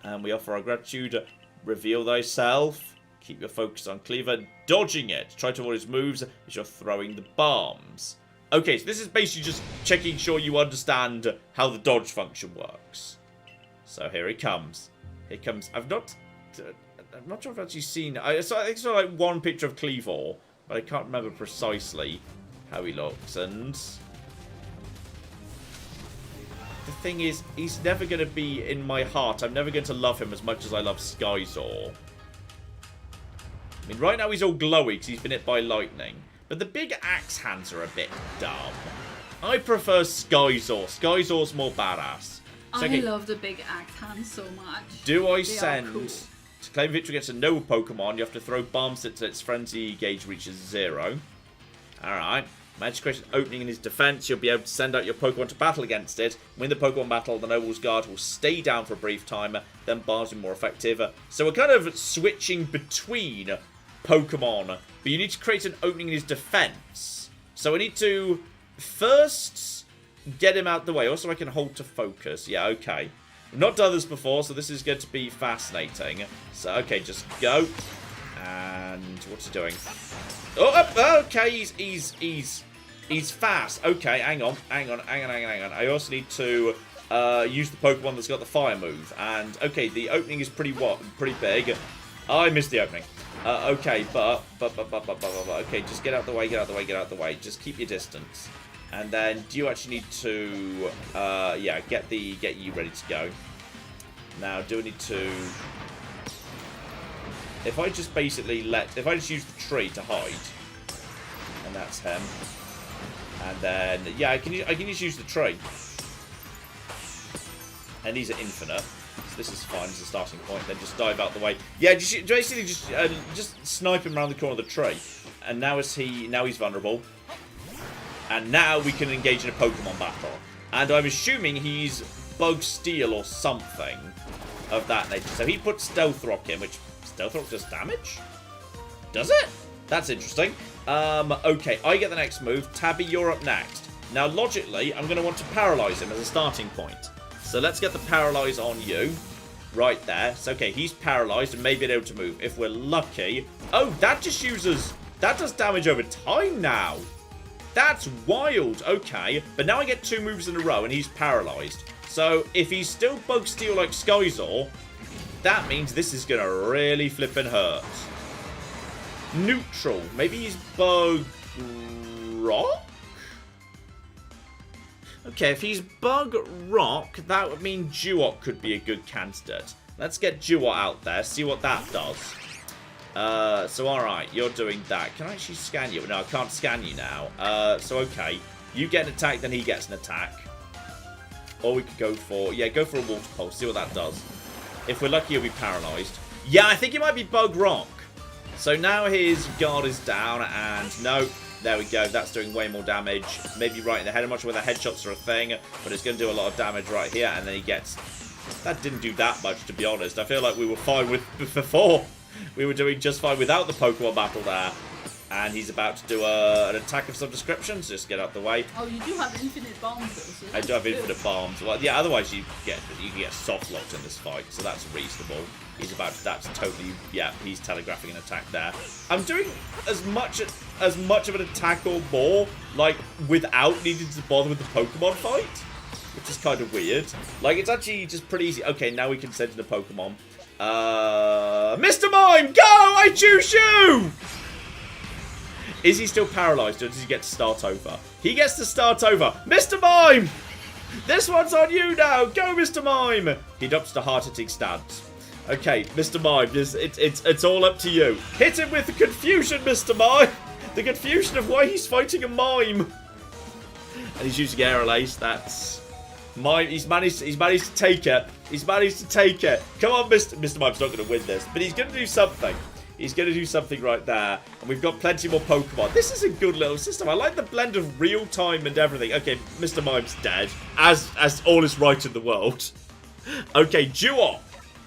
And we offer our gratitude. Reveal thyself. Keep your focus on Cleaver. Dodging it. Try to avoid his moves as you're throwing the bombs. Okay, so this is basically just checking sure you understand how the dodge function works. So here he comes. Here comes... I'm not sure if I've actually seen... I think I saw like one picture of Cleavor, but I can't remember precisely how he looks. And... the thing is, he's never going to be in my heart. I'm never going to love him as much as I love Skyzor. I mean, right now he's all glowy because he's been hit by lightning. But the big axe hands are a bit dumb. I prefer Skyzor. Skyzor's more badass. So, I love the big axe hands so much. Do I send... Cool. To claim victory against a noble Pokemon, you have to throw bombs until its frenzy gauge reaches 0. Alright. Magic creates an opening in his defense. You'll be able to send out your Pokemon to battle against it. Win the Pokemon battle, the Noble's Guard will stay down for a brief time, then bars are more effective. So we're kind of switching between Pokemon, but you need to create an opening in his defense. So I need to first get him out the way. Also, I can hold to focus. Yeah, okay. I've not done this before, so this is going to be fascinating. So, okay, just go. And what's he doing? Oh, okay, he's fast. Okay, hang on. I also need to use the Pokemon that's got the fire move. And, okay, the opening is pretty big. Oh, I missed the opening. Okay, but, okay, just get out the way, Just keep your distance. And then, do you actually need to, yeah, get you ready to go. Now, do I need to... If I just basically if I just use the tree to hide, and that's him, and then yeah, I can just use the tree, and these are infinite, so this is fine as a starting point. Then just dive out the way. Yeah, just basically just snipe him around the corner of the tree, and now he's vulnerable, and now we can engage in a Pokemon battle. And I'm assuming he's Bug Steel or something of that nature. So he puts Stealth Rock in, which. Stealth Rock does damage? Does it? That's interesting. Okay, I get the next move. Tabby, you're up next. Now, logically, I'm going to want to paralyze him as a starting point. So let's get the paralyze on you. Right there. So, okay, he's paralyzed and may be able to move. If we're lucky... Oh, that just uses... That does damage over time now. That's wild. Okay, but now I get 2 moves in a row and he's paralyzed. So, if he's still Bug Steel like Skyzor... That means this is going to really flippin' hurt. Neutral. Maybe he's Bug Rock? Okay, if he's Bug Rock, that would mean Duot could be a good candidate. Let's get Duot out there, see what that does. So alright, you're doing that. Can I actually scan you? No, I can't scan you now. So okay, you get an attack, then he gets an attack. Or we could go for... Yeah, go for a Water Pulse, see what that does. If we're lucky, he'll be paralyzed. Yeah, I think it might be Bug Rock. So now his guard is down, and no, there we go. That's doing way more damage. Maybe right in the head. I'm not sure whether headshots are a thing, but it's going to do a lot of damage right here. And then he gets... That didn't do that much, to be honest. I feel like we were fine with before. We were doing just fine without the Pokemon battle there. And he's about to do an attack of some description, so just get out the way. Oh, you do have infinite bombs though. So I do have infinite bombs. Well, yeah, otherwise you can get soft locked in this fight, so that's reasonable. That's totally, yeah, he's telegraphing an attack there. I'm doing as much of an attack or more, like, without needing to bother with the Pokemon fight, which is kind of weird. Like, it's actually just pretty easy. Okay, now we can send in a Pokemon. Mr. Mime, go! I choose you! Is he still paralyzed, or does he get to start over? He gets to start over. Mr. Mime! This one's on you now! Go, Mr. Mime! He adopts the hard-hitting stance. Okay, Mr. Mime, it's all up to you. Hit him with the confusion, Mr. Mime! The confusion of why he's fighting a mime. And he's using Aerial Ace. That's... Mime, he's managed to take it. He's managed to take it. Come on, Mr. Mime's not going to win this, but he's going to do something. He's going to do something right there. And we've got plenty more Pokemon. This is a good little system. I like the blend of real time and everything. Okay, Mr. Mime's dead. As all is right in the world. Okay, Duo.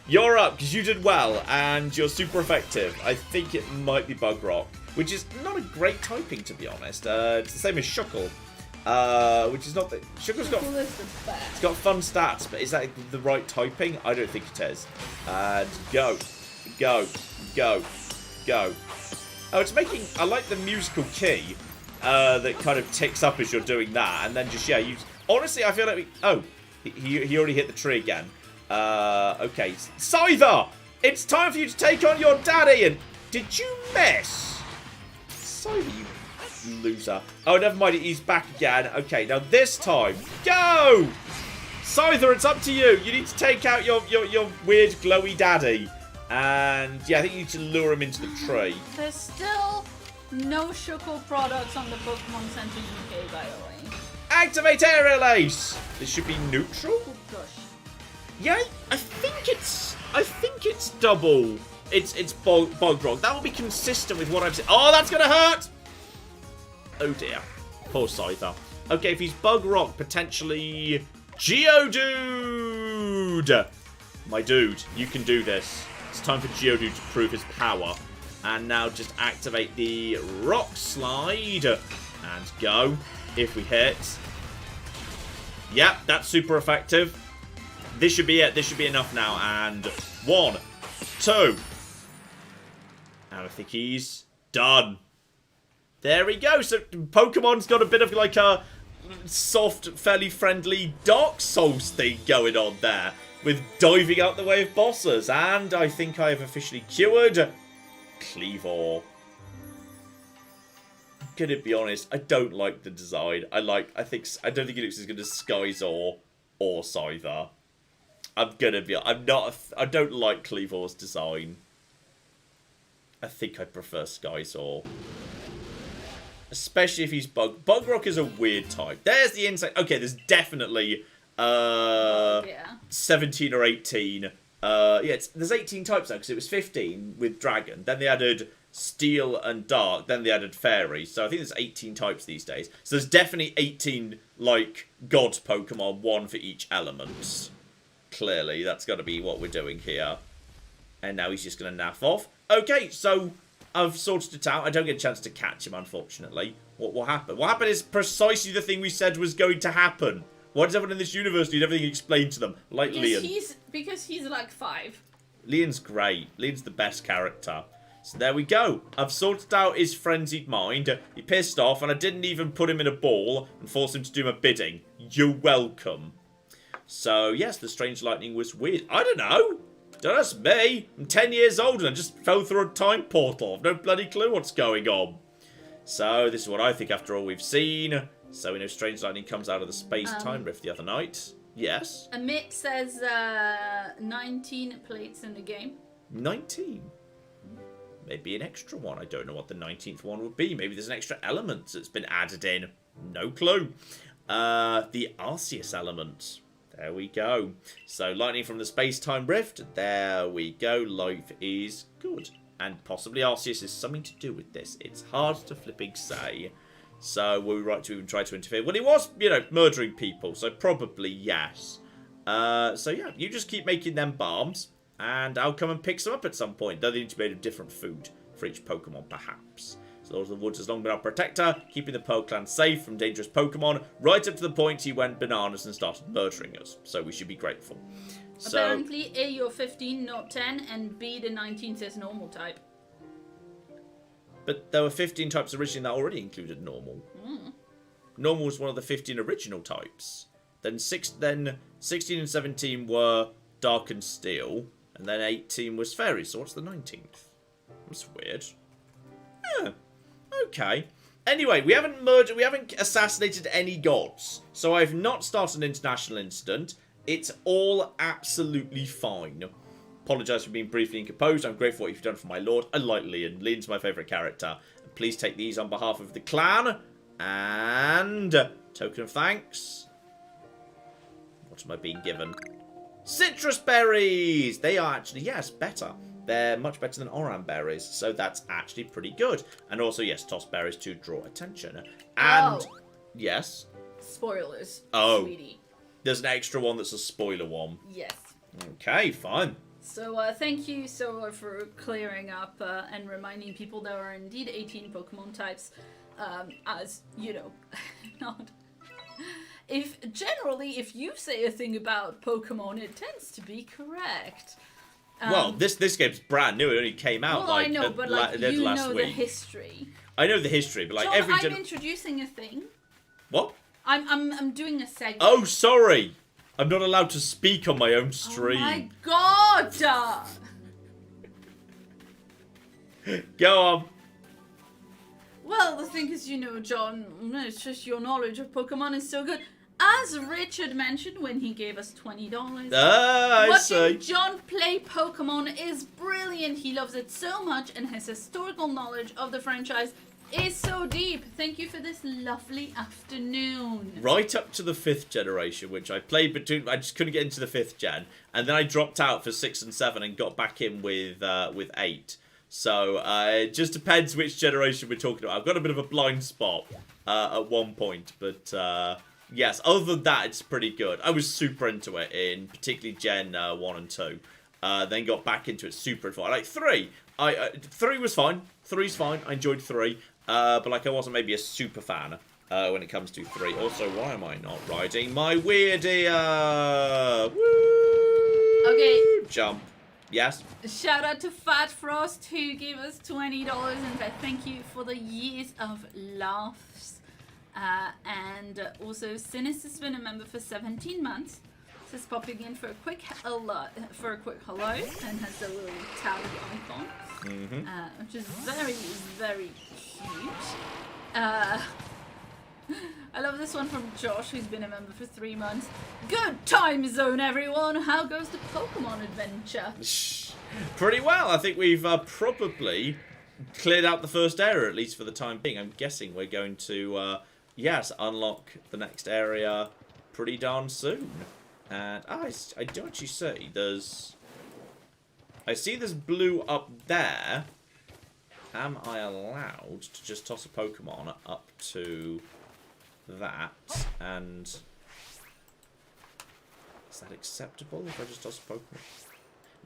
You're up, because you did well, and you're super effective. I think it might be Bug Rock, which is not a great typing, to be honest. It's the same as Shuckle, which is not... Shuckle's got... It's got fun stats, but is that the right typing? I don't think it is. And go. Go. Go. Go. Oh, it's making... I like the musical key that kind of ticks up as you're doing that, and then just, yeah, you... Honestly, I feel like we... Oh, he already hit the tree again. Okay. Scyther! It's time for you to take on your daddy, and... Did you miss? Scyther, you loser. Oh, never mind, he's back again. Okay, now this time, go! Scyther, it's up to you. You need to take out your weird glowy daddy. And, yeah, I think you need to lure him into the tree. There's still no Shuckle products on the Pokemon Center UK, by the way. Activate Aerial Ace! This should be neutral? Oh, gosh. Yeah, I think it's double. It's Bug Rock. That will be consistent with what I've said. Oh, that's gonna hurt! Oh dear. Poor Scyther. Okay, if he's Bug Rock, potentially Geodude! My dude, you can do this. It's time for Geodude to prove his power. And now just activate the Rock Slide. And go. If we hit. Yep, that's super effective. This should be it. This should be enough now. And 1, 2. And I think he's done. There we go. So Pokemon's got a bit of like a soft, fairly friendly Dark Souls thing going on there. With diving out the way of bosses. And I think I have officially cured Cleavor. I'm gonna be honest, I don't like the design. I don't think it looks as good as Skyzor or Scyther. I don't like Cleavor's design. I think I prefer Skyzor. Especially if he's Bug Rock is a weird type. There's the insight. Okay, there's definitely 17 or 18. There's 18 types now because it was 15 with Dragon. Then they added Steel and Dark. Then they added Fairy. So I think there's 18 types these days. So there's definitely 18 like God Pokemon, one for each element. Clearly, that's got to be what we're doing here. And now he's just going to naff off. Okay, so I've sorted it out. I don't get a chance to catch him, unfortunately. What happened? What happened is precisely the thing we said was going to happen. Why does everyone in this universe need everything explained to them? Like Leon. Because he's like 5. Leon's great. Leon's the best character. So there we go. I've sorted out his frenzied mind. He pissed off, and I didn't even put him in a ball and force him to do my bidding. You're welcome. So, yes, the strange lightning was weird. I don't know. Don't ask me. I'm 10 years old and I just fell through a time portal. I've no bloody clue what's going on. So, this is what I think after all we've seen. So, we know strange lightning comes out of the space-time rift the other night. Yes. Amit says 19 plates in the game. 19? Maybe an extra one. I don't know what the 19th one would be. Maybe there's an extra element that's been added in. No clue. The Arceus element. There we go. So, lightning from the space-time rift. There we go. Life is good. And possibly Arceus has something to do with this. It's hard to flipping say. So, were we right to even try to interfere? Well, he was, murdering people. So, probably yes. So, yeah. You just keep making them bombs. and I'll come and pick some up at some point. Though they need to be made of different food for each Pokemon, perhaps. So Lord of the Woods has long been our protector, keeping the Pearl Clan safe from dangerous Pokemon, right up to the point he went bananas and started murdering us. So we should be grateful. Apparently, A, you're 15, not 10, and B, the 19 says normal type. But there were 15 types originally that already included normal. Normal was one of the 15 original types. Then 16 and 17 were Dark and Steel, and then 18 was Fairy. So what's the 19th? That's weird. Yeah. Okay. Anyway, we haven't assassinated any gods. So I've not started an international incident. It's all absolutely fine. Apologise for being briefly incomposed. I'm grateful for what you've done for my lord. I like Leon. Leon's my favourite character. Please take these on behalf of the clan. And token of thanks. What am I being given? Citrus berries! They are actually, yes, better. They're much better than Oran berries. So that's actually pretty good. And also, yes, toss berries to draw attention. And, yes? Spoilers, sweetie. There's an extra one that's a spoiler one. Yes. Okay, fine. So, thank you so for clearing up and reminding people there are indeed 18 Pokemon types, as, you know, not... Generally, if you say a thing about Pokemon, it tends to be correct. Well, this game's brand new. It only came out, well, I know, but, like, you last know week. The history. I know the history, but, like, John, every... I'm introducing a thing. What? I'm doing a segment. Oh, sorry! I'm not allowed to speak on my own stream. Oh my god! Go on. Well, the thing is, you know, John, it's just your knowledge of Pokemon is so good. As Richard mentioned when he gave us $20. I see. Watching John play Pokemon is brilliant. He loves it so much, and his historical knowledge of the franchise is so deep. Thank you for this lovely afternoon. Right up to the 5th generation, which I played between... I just couldn't get into the 5th gen. And then I dropped out for 6 and 7 and got back in with 8. So, it just depends which generation we're talking about. I've got a bit of a blind spot at one point. But, yes, other than that, it's pretty good. I was super into it in particularly Gen 1 and 2. Then got back into it super fun. Like, 3. 3 was fine. 3's fine. I enjoyed 3. But, like, I wasn't maybe a super fan when it comes to 3. Also, why am I not riding my weird ear? Woo! Okay. Jump. Yes? Shout out to Fat Frost who gave us $20 and said thank you for the years of laughs. And also, Sinnoh has been a member for 17 months. Says popping in for a quick hello, and has a little tally icon. Which is very, very cute. I love this one from Josh, who's been a member for 3 months. Good time zone, everyone! How goes the Pokemon adventure? Pretty well. I think we've probably cleared out the first area, at least for the time being. I'm guessing we're going to, yes, unlock the next area pretty darn soon. And I do actually see there's... I see there's blue up there. Am I allowed to just toss a Pokemon up to that? And is that acceptable if I just toss a Pokemon?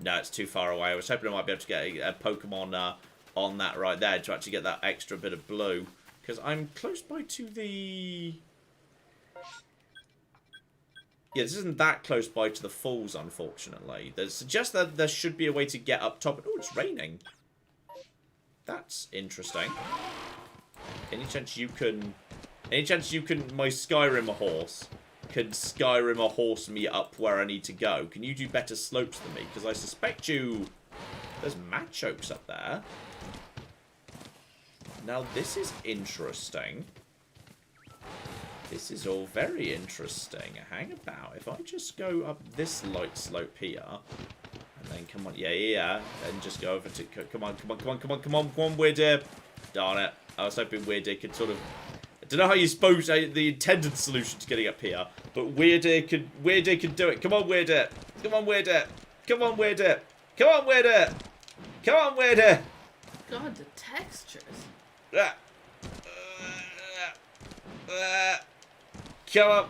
No, it's too far away. I was hoping I might be able to get a Pokemon on that right there to actually get that extra bit of blue. Because I'm close by to the... Yeah, this isn't that close by to the falls, unfortunately. There's suggests that there should be a way to get up top. Oh, it's raining. That's interesting. Any chance you can, my Skyrim horse, can Skyrim a horse me up where I need to go? Can you do better slopes than me? Because I suspect you... There's Machokes up there. Now, this is interesting. This is all very interesting. Hang about. If I just go up this light slope here, and then come on, yeah, and just go over to, come on, Weird Deer. Darn it. I was hoping Weird Deer could sort of, I don't know how you suppose the intended solution to getting up here, but Weird Deer could do it. Come on, Weird Deer. Come on, Weird Deer. Come on, Weird Deer. Come on, Weird Deer. Come on, Weird Deer. God, the textures. Come on.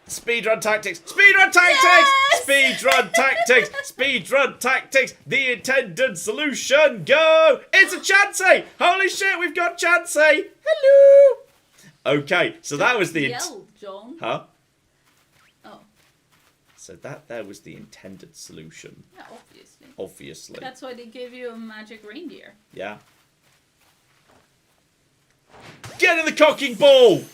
Speedrun tactics. Speedrun tactics! Yes! Speedrun tactics! Speedrun tactics! The intended solution! Go! It's a Chansey! Holy shit, we've got Chansey! Hello! Okay, so that was the... Yell, John. Huh? Oh. So that there was the intended solution. Yeah, obviously. Obviously. That's why they gave you a magic reindeer. Yeah. Get in the cocking ball!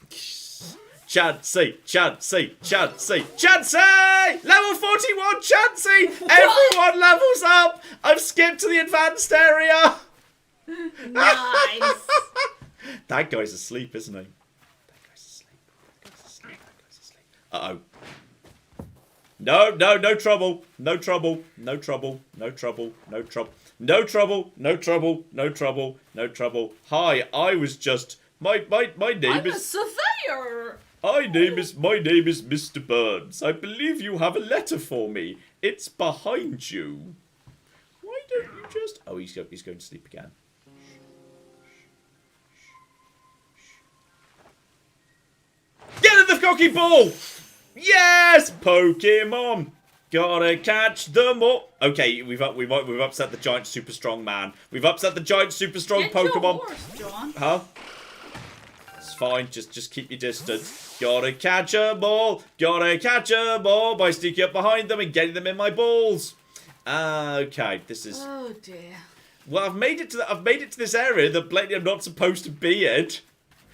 Chansey! Chansey! Chansey! Chansey! Level 41 Chansey! Everyone levels up! I've skipped to the advanced area! Nice. That guy's asleep, isn't he? That guy's asleep. That guy's asleep. That guy's asleep. Uh-oh. No, no, no trouble. No trouble. No trouble. No trouble. No trouble. No trouble. No trouble. No trouble. No trouble. Hi, I was just... My name I'm a is... surveyor. My name is Mr. Burns. I believe you have a letter for me. It's behind you. Why don't you just... Oh, he's going to sleep again. Get in the cocky ball! Yes! Pokemon! Gotta catch them all. Okay, we've upset the giant super strong man. We've upset the giant super strong Get Pokemon. your horse, John. Huh? It's fine, just keep your distance. Gotta catch 'em all. Gotta catch 'em all by sneaking up behind them and getting them in my balls. Okay, this is... Oh dear. Well, I've made it to this area that blatantly I'm not supposed to be in.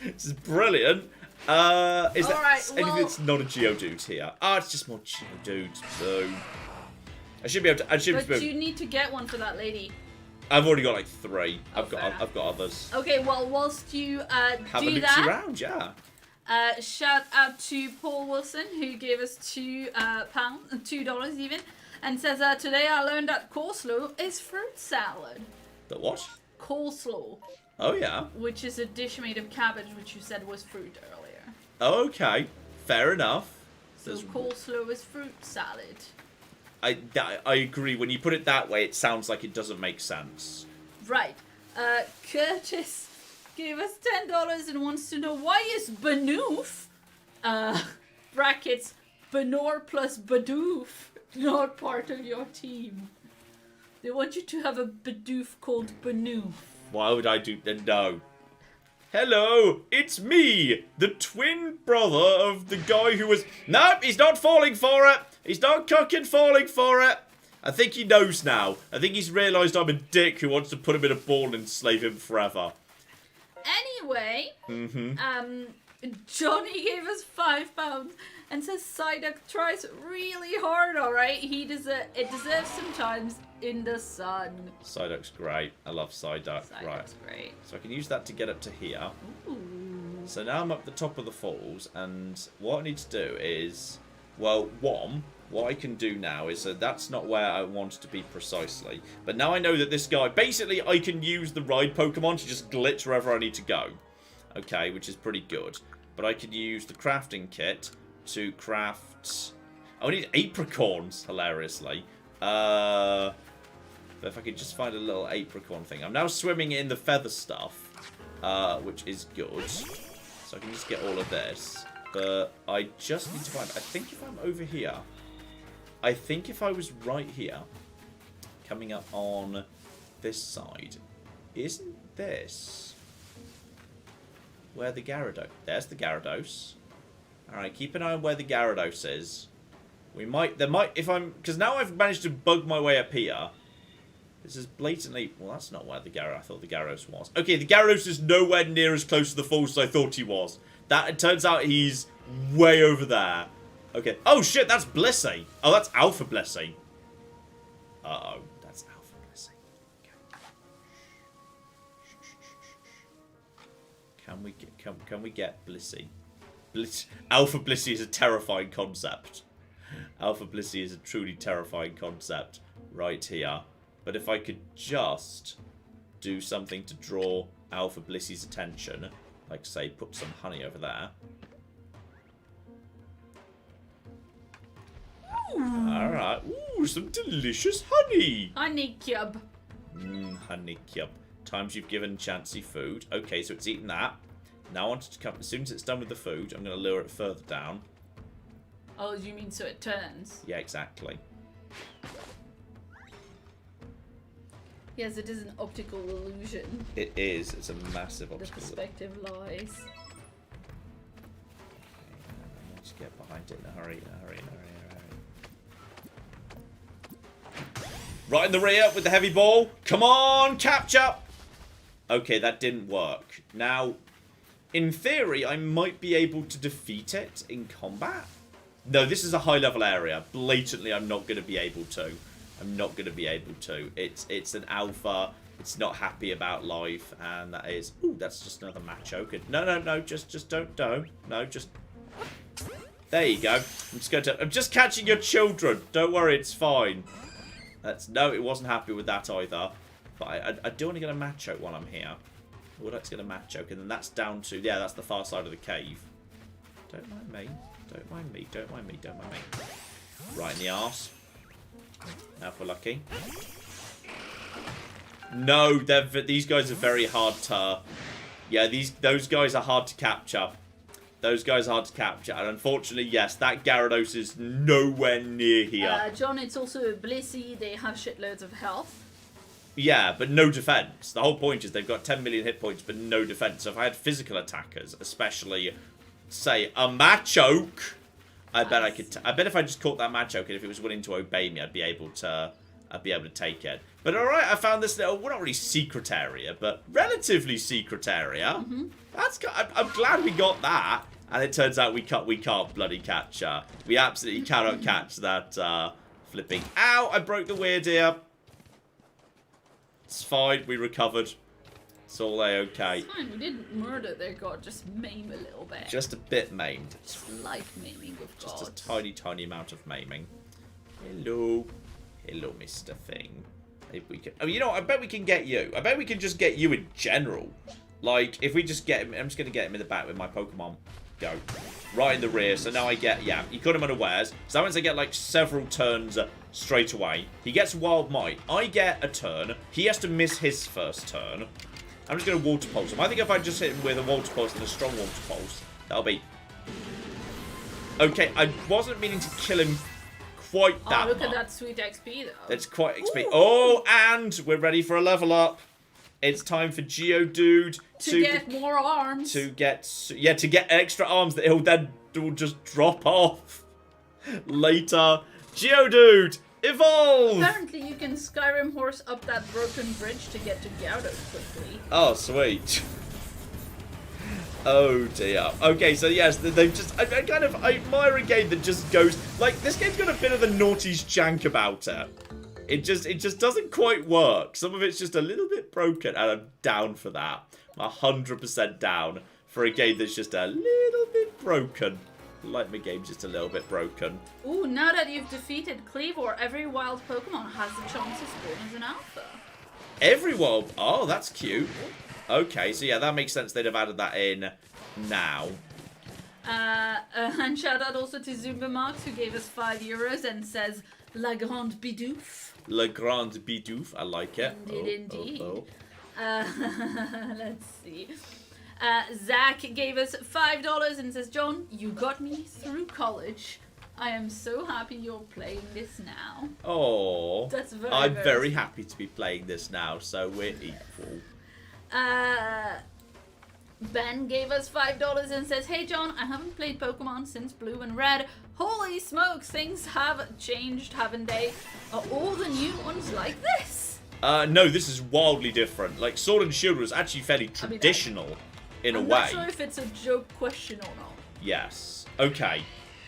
This is brilliant. Is there anything that's not a Geodude here? Ah, it's just more Geodudes. So I should be able to. But you need to get one for that lady. I've already got like 3. Oh, I've got others. Okay, well, whilst you Have a do look that, around, yeah. shout out to Paul Wilson who gave us $2 even, and says today I learned that coleslaw is fruit salad. The what? Coleslaw, Oh yeah. which is a dish made of cabbage, which you said was fruit earlier. Okay, fair enough. So coleslaw is fruit salad. I agree. When you put it that way, it sounds like it doesn't make sense. Right. Curtis gave us $10 and wants to know why is Banoof, brackets, Banor plus Badoof, not part of your team. They want you to have a Badoof called Banoof. Why would I do that? No. Hello, it's me, the twin brother of the guy who was... Nope, he's not falling for it. He's not cooking falling for it. I think he knows now. I think he's realised I'm a dick who wants to put him in a ball and enslave him forever. Anyway, Johnny gave us £5 and says Psyduck tries really hard, alright? It deserves some time in the sun. Psyduck's great. I love Psyduck. Psyduck's Right. great. So I can use that to get up to here. Ooh. So now I'm up the top of the falls, and what I need to do is... Well, what I can do now is... that's not where I want to be precisely. But now I know that this guy... Basically, I can use the ride Pokemon to just glitch wherever I need to go. Okay, which is pretty good. But I can use the crafting kit to craft... I need apricorns, hilariously. But if I could just find a little apricorn thing. I'm now swimming in the feather stuff, which is good. So I can just get all of this. But I just need to find... I think if I'm over here... I think if I was right here, coming up on this side, isn't this where the Gyarados... There's the Gyarados. Alright, keep an eye on where the Gyarados is. If I'm... Because now I've managed to bug my way up here. This is blatantly... Well, that's not where the Gyarados... I thought the Gyarados was. Okay, the Gyarados is nowhere near as close to the falls as I thought he was. It turns out he's way over there. Okay. Oh, shit, that's Blissey. Oh, that's Alpha Blissey. Uh-oh. That's Alpha Blissey. Okay. Can we get Blissey? Alpha Blissey is a terrifying concept. Alpha Blissey is a truly terrifying concept right here. But if I could just do something to draw Alpha Blissey's attention, like, say, put some honey over there. Alright. Ooh, some delicious honey. Honey cube. Honey cube. Times you've given Chansey food. Okay, so it's eaten that. Now I want it to come... As soon as it's done with the food, I'm going to lure it further down. Oh, you mean so it turns? Yeah, exactly. Yes, it is an optical illusion. It is. It's a massive The obstacle. perspective lies. Let's get behind it in a hurry, Right in the rear with the heavy ball. Come on, capture! Okay, that didn't work. Now, in theory, I might be able to defeat it in combat. No, this is a high-level area. Blatantly, I'm not going to be able to. I'm not going to be able to. It's an alpha. It's not happy about life, and that is... Ooh, that's just another macho. No, just don't. No, just... There you go. I'm just catching your children. Don't worry, it's fine. No, it wasn't happy with that either. But I do want to get a macho while I'm here. I would like to get a macho, and then that's down to... Yeah, that's the far side of the cave. Don't mind me. Don't mind me. Don't mind me. Don't mind me. Right in the arse. Now if we're lucky. No, these guys are very hard to... Yeah, those guys are hard to capture. Those guys are hard to capture. And unfortunately, yes, that Gyarados is nowhere near here. John, it's also Blissey. They have shitloads of health. Yeah, but no defense. The whole point is they've got 10 million hit points, but no defense. So if I had physical attackers, especially, say, a Machoke, I bet I could. I bet if I just caught that Machoke, and if it was willing to obey me, I'd be able to take it. But all right, I found this little, well, not really secret area, but relatively secret area. Mm-hmm. I'm glad we got that. And it turns out we can't bloody catch. We absolutely cannot catch that flipping. Ow! I broke the weird ear. It's fine. We recovered. It's all a-okay. It's fine. We didn't murder their god. Just maim a little bit. Just a bit maimed. Just life maiming of gods. Just a tiny amount of maiming. Hello. Hello, Mr. Thing. Maybe we can... Oh, you know what? I bet we can get you. I bet we can just get you in general. Like, if we just get him... I'm just going to get him in the back with my Pokemon. Go. Right in the rear. So now I get... Yeah, you caught him unawares. So that means I get, like, several turns straight away. He gets Wild Might. I get a turn. He has to miss his first turn. I'm just going to Water Pulse him. I think if I just hit him with a Water Pulse and a strong Water Pulse, that'll be... Okay, I wasn't meaning to kill him quite that much. Look at that sweet XP, though. That's quite XP. Ooh. Oh, and we're ready for a level up. It's time for Geodude to get more arms. To get extra arms that he'll then just drop off later. Geodude, evolve! Apparently you can Skyrim horse up that broken bridge to get to Gyarados quickly. Oh, sweet. Oh dear. Okay, so yes, they've just... I admire a game that just goes... Like, this game's got a bit of the naughty's jank about it. It just doesn't quite work. Some of it's just a little bit broken, and I'm down for that. I'm 100% down for a game that's just a little bit broken. Like my game's just a little bit broken. Ooh, now that you've defeated Cleavor, every wild Pokemon has the chance to spawn as an alpha. Every wild... Oh, that's cute. Okay, so yeah, that makes sense. They'd have added that in now. And shout out also to Zumba Marks, who gave us €5 and says, La Grande Bidouf. La Grande Bidouf, I like it. Indeed. Oh. Let's see. Zach gave us $5 and says, John, you got me through college. I am so happy you're playing this now. Oh, that's I'm very happy to be playing this now, so we're equal. Ben gave us $5 and says, hey John, I haven't played Pokemon since Blue and Red. Holy smokes, things have changed, haven't they? Are all the new ones like this? No, this is wildly different. Like, Sword and Shield was actually fairly traditional in a way. I'm not sure if it's a joke question or not. Yes. Okay.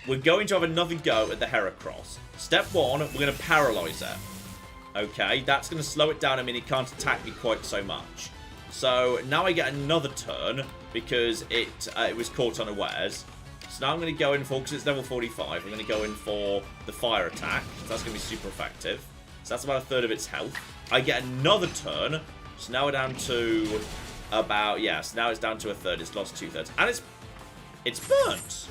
We're going to have another go at the Heracross. Step 1, we're going to paralyze it. Okay, that's going to slow it down. I mean, it can't attack me quite so much. So now I get another turn because it was caught unawares. So now I'm going to go in for, because it's level 45, I'm going to go in for the fire attack. So that's going to be super effective. So that's about a third of its health. I get another turn. So now we're down to about, yes, now it's down to a third. It's lost 2/3. And it's burnt.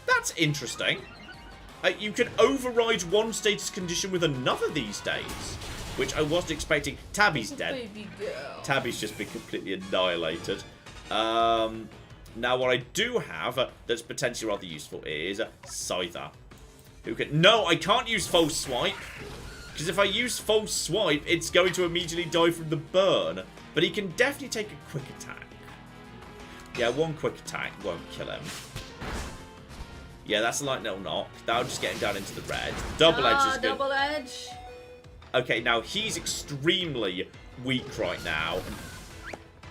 That's interesting. You can override one status condition with another these days, which I wasn't expecting. Tabby's dead. Baby girl. Tabby's just been completely annihilated. Now, what I do have that's potentially rather useful is Scyther. Who can... No, I can't use False Swipe. Because if I use False Swipe, it's going to immediately die from the burn. But he can definitely take a quick attack. Yeah, one quick attack won't kill him. Yeah, that's a light little knock. That'll just get him down into the red. Double Edge is good. Double Edge. Okay, now he's extremely weak right now.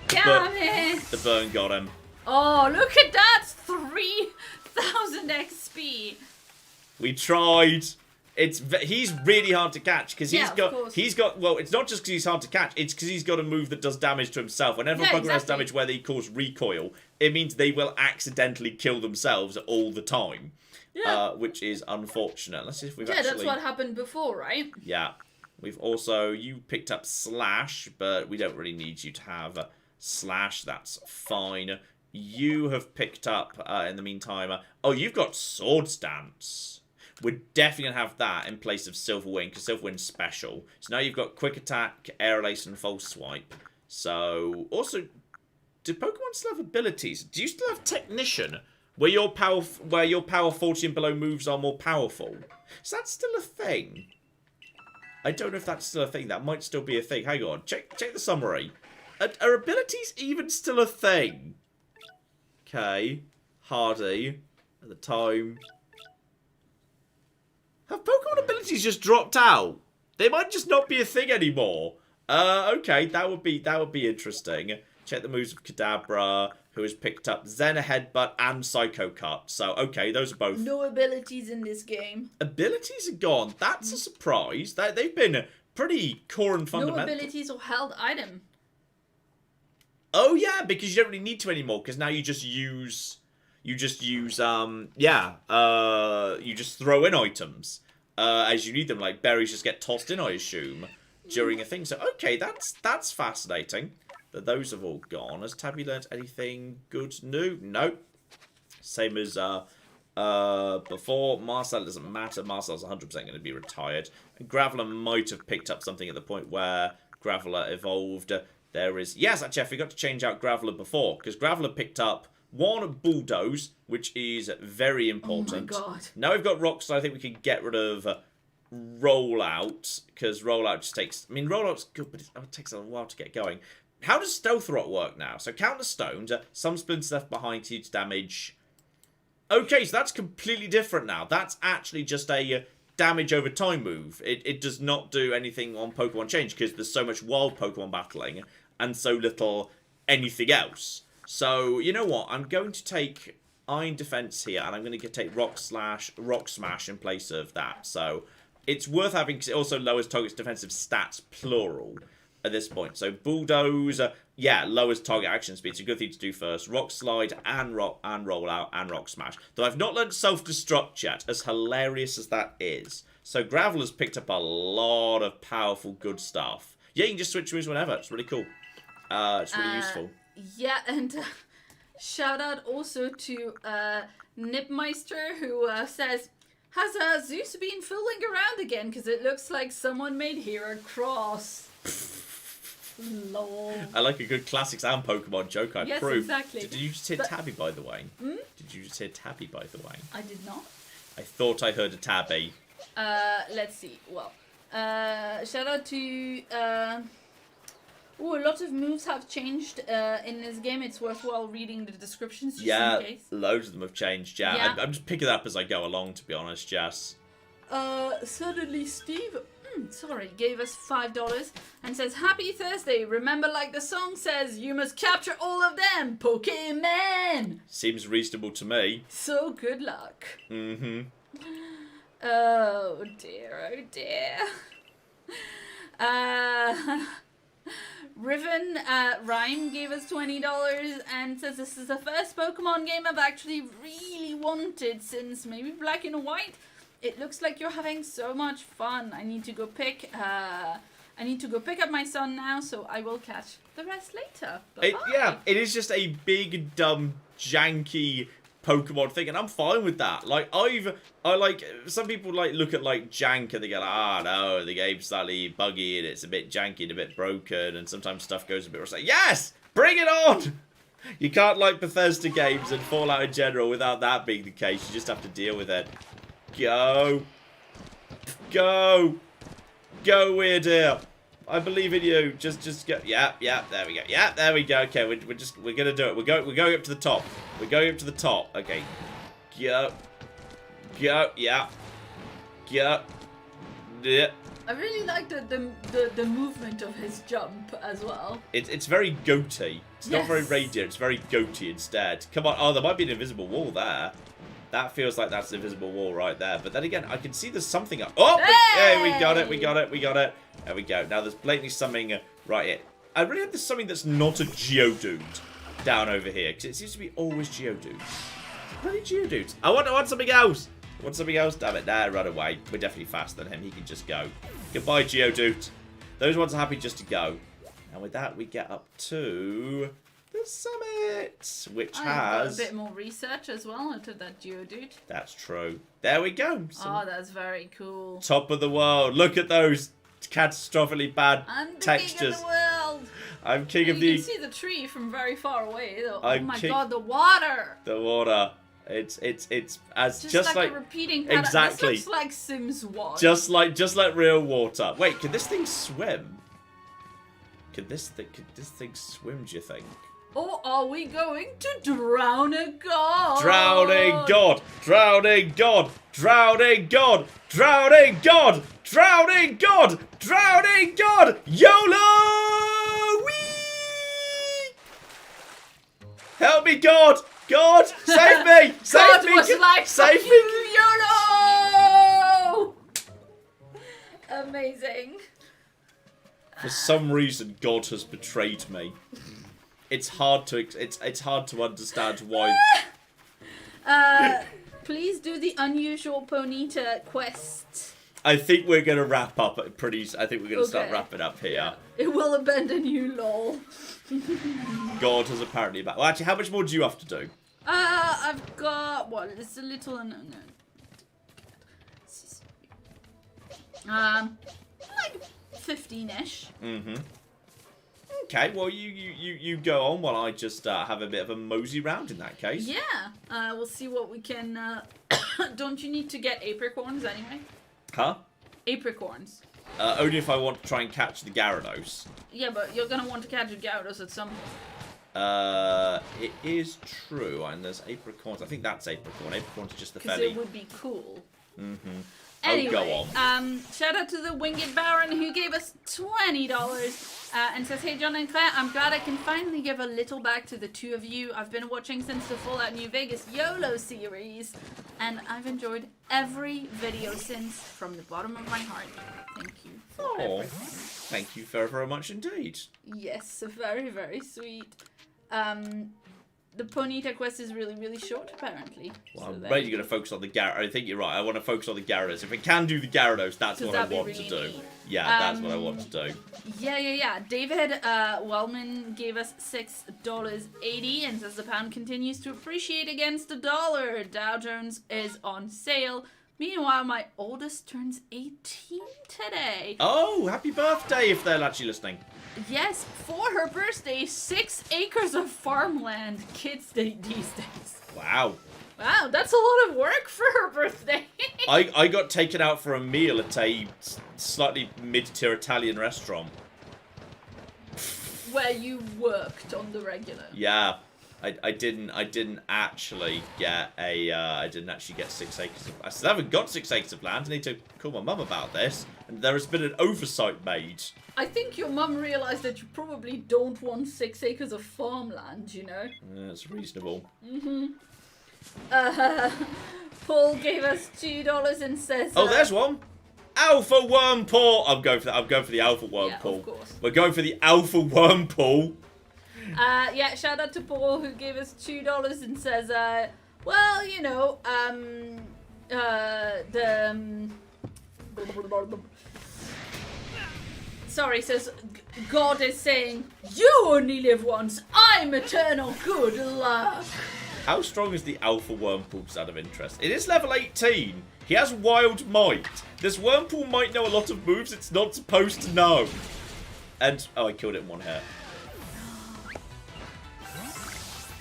Damn it! The burn got him. Oh, look at that! 3,000 XP. We tried. He's really hard to catch because he's got well, it's not just because he's hard to catch, it's because he's got a move that does damage to himself. Whenever a Pokemon has damage where they cause recoil, it means they will accidentally kill themselves all the time. Yeah. Which is unfortunate. Let's see if we've actually... that's what happened before, right? Yeah. We've also... You picked up Slash, but we don't really need you to have Slash. That's fine. You have picked up, in the meantime... oh, you've got Sword Stance. We're definitely going to have that in place of Silver Wing, because Silver Wing's special. So now you've got Quick Attack, Aerial Ace, and False Swipe. So, also, do Pokemon still have abilities? Do you still have Technician, where your power 40 and below moves are more powerful? Is that still a thing? I don't know if that's still a thing. That might still be a thing. Hang on, check the summary. Are abilities even still a thing? Okay, Hardy, at the time... Have Pokemon abilities just dropped out? They might just not be a thing anymore. Okay, that would be interesting. Check the moves of Kadabra, who has picked up Zen Headbutt and Psycho Cut. So, okay, those are both... No abilities in this game. Abilities are gone. That's a surprise. They've been pretty core and fundamental. No abilities or held item. Oh, yeah, because you don't really need to anymore, because now you just use... You just throw in items as you need them. Like, berries just get tossed in, I assume, during a thing. So, okay, that's fascinating that those have all gone. Has Tabby learnt anything good new? Nope. Same as before. Marcel doesn't matter. Marcel's 100% going to be retired. And Graveler might have picked up something at the point where Graveler evolved. There is... Yes, actually, I forgot to change out Graveler before, because Graveler picked up... One, Bulldoze, which is very important. Oh my god. Now we've got Rocks, so I think we can get rid of Rollout, because Rollout just takes... I mean, Rollout's good, but it takes a while to get going. How does Stealth Rock work now? So counter stones, some splinters left behind, huge damage. Okay, so that's completely different now. That's actually just a damage over time move. It does not do anything on Pokemon Change, because there's so much wild Pokemon battling, and so little anything else. So, you know what? I'm going to take Iron Defense here, and I'm going to take Rock Smash in place of that. So, it's worth having, because it also lowers target's defensive stats, plural, at this point. So, Bulldoze, yeah, lowers target action speed. It's a good thing to do first. Rock Slide, and Roll Out, and Rock Smash. Though I've not learned Self-Destruct yet, as hilarious as that is. So, Graveler's picked up a lot of powerful, good stuff. Yeah, you can just switch moves whenever. It's really cool. It's really useful. Yeah, and shout out also to Nipmeister, who says, has Zeus been fooling around again? Because it looks like someone made Hero Cross. Lol. I like a good classics and Pokemon joke, I approve. Exactly. Did you just hear Tabby, by the way? Did you just hear Tabby, by the way? I did not. I thought I heard a Tabby. Let's see. Well, shout out to... a lot of moves have changed in this game. It's worthwhile reading the descriptions just in case. Loads of them have changed, yeah. I'm just picking it up as I go along, to be honest, Jess. Suddenly Steve, gave us $5 and says, Happy Thursday. Remember, like the song says, you must capture all of them, Pokemon. Seems reasonable to me. So good luck. Mm-hmm. Oh dear, oh dear. Riven Rhyme gave us $20 and says this is the first Pokemon game I've actually really wanted since maybe Black and White. It looks like you're having so much fun. I need to go pick up my son now, so I will catch the rest later. Bye-bye. It is just a big, dumb, janky Pokemon thing, and I'm fine with that. Like, some people look at jank and they go no, the game's slightly buggy and it's a bit janky and a bit broken, and sometimes stuff goes a bit wrong. Yes, bring it on. You can't like Bethesda games and Fallout in general without that being the case. You just have to deal with it. Go. Go. Go, weird ear. I believe in you. Just go. Yeah, there we go. Yeah, there we go. Okay, we're gonna do it. We're going up to the top. We're going up to the top. Okay. Go. Go. Yeah. Go. Yeah. I really like the movement of his jump as well. It's very goaty. It's not very radiant. It's very goaty instead. Come on. Oh, there might be an invisible wall there. That feels like that's an invisible wall right there. But then again, I can see there's something up. Oh, hey! We got it. We got it. We got it. There we go. Now there's blatantly something right here. I really hope there's something that's not a Geodude down over here. Because it seems to be always Geodudes. Bloody Geodudes. I want something else. I want something else. Damn it. Nah, run away. We're definitely faster than him. He can just go. Goodbye, Geodude. Those ones are happy just to go. And with that, we get up to the summit, which has got a bit more research as well into that Geodude. That's true. There we go. Oh, that's very cool. Top of the world. Look at those catastrophically bad I'm the textures. king of the world. I'm king of You the. can see the tree from very far away. Oh I'm my king- god, the water. The water. It's as Just like a repeating pattern. exactly. This looks like Sims 1. Just like real water. Wait, can this thing swim? Could this thing swim? Do you think? Or are we going to drown a god? Drowning god! Drowning god! Drowning god! Drowning god! Drowning god! Drowning god! YOLO! Whee! Help me, God! God, save me! Save God me! was like, Save "Fuck me! you, YOLO! Amazing. For some reason, God has betrayed me. It's hard to understand why. Please do the unusual Ponyta quest. I think we're gonna wrap up pretty. I think we're gonna start Okay. wrapping up here. It will abandon you, lol. God has apparently well, actually, how much more do you have to do? I've got what? It's a little like 15-ish. Mm-hmm. Okay, well you go on while I just have a bit of a mosey round in that case. Yeah. We'll see what we can. Don't you need to get apricorns anyway? Huh? Apricorns. Only if I want to try and catch the Gyarados. Yeah, but you're gonna want to catch a Gyarados at some point. It is true, and there's apricorns. I think that's apricorn. Apricorns are just the Because fairly. it would be cool. Mm-hmm. Anyway, go on. Shout out to the Winged Baron who gave us $20 and says, "Hey John and Claire, I'm glad I can finally give a little back to the two of you. I've been watching since the Fallout New Vegas YOLO series, and I've enjoyed every video since from the bottom of my heart. Thank you for Oh, everything." thank you very, very much indeed. Yes, very, very sweet. The Ponyta quest is really, really short, apparently. Well, So I'm there really you going to focus on the Gyarados. I think you're right. I want to focus on the Gyarados. If I can do the Gyarados, that's what I that'd be want really to do. neat. Yeah, that's what I want to do. Yeah. David Wellman gave us $6.80 and says the pound continues to appreciate against the dollar. Dow Jones is on sale. Meanwhile, my oldest turns 18 today. Oh, happy birthday if they're actually listening. Yes, for her birthday, 6 acres of farmland. Kids these days. Wow. Wow, that's a lot of work for her birthday. I got taken out for a meal at a slightly mid-tier Italian restaurant. Where you worked on the regular. Yeah. I didn't actually get I didn't actually get 6 acres of, I still haven't got 6 acres of land. I need to call my mum about this. And there has been an oversight made. I think your mum realised that you probably don't want 6 acres of farmland, you know? That's reasonable. Paul gave us $2 and says... Oh, there's one. Alpha Worm Paul. I'm going for that. I'm going for the Alpha Worm Yeah, Paul. of course. We're going for the Alpha Worm Paul. Yeah, shout out to Paul who gave us $2 and says, well, you know, sorry, says, God is saying, you only live once, I'm eternal, good luck. How strong is the Alpha Wurmpool out of interest? It is level 18. He has Wild Might. This Wurmpool might know a lot of moves it's not supposed to know. And, oh, I killed it in one hit.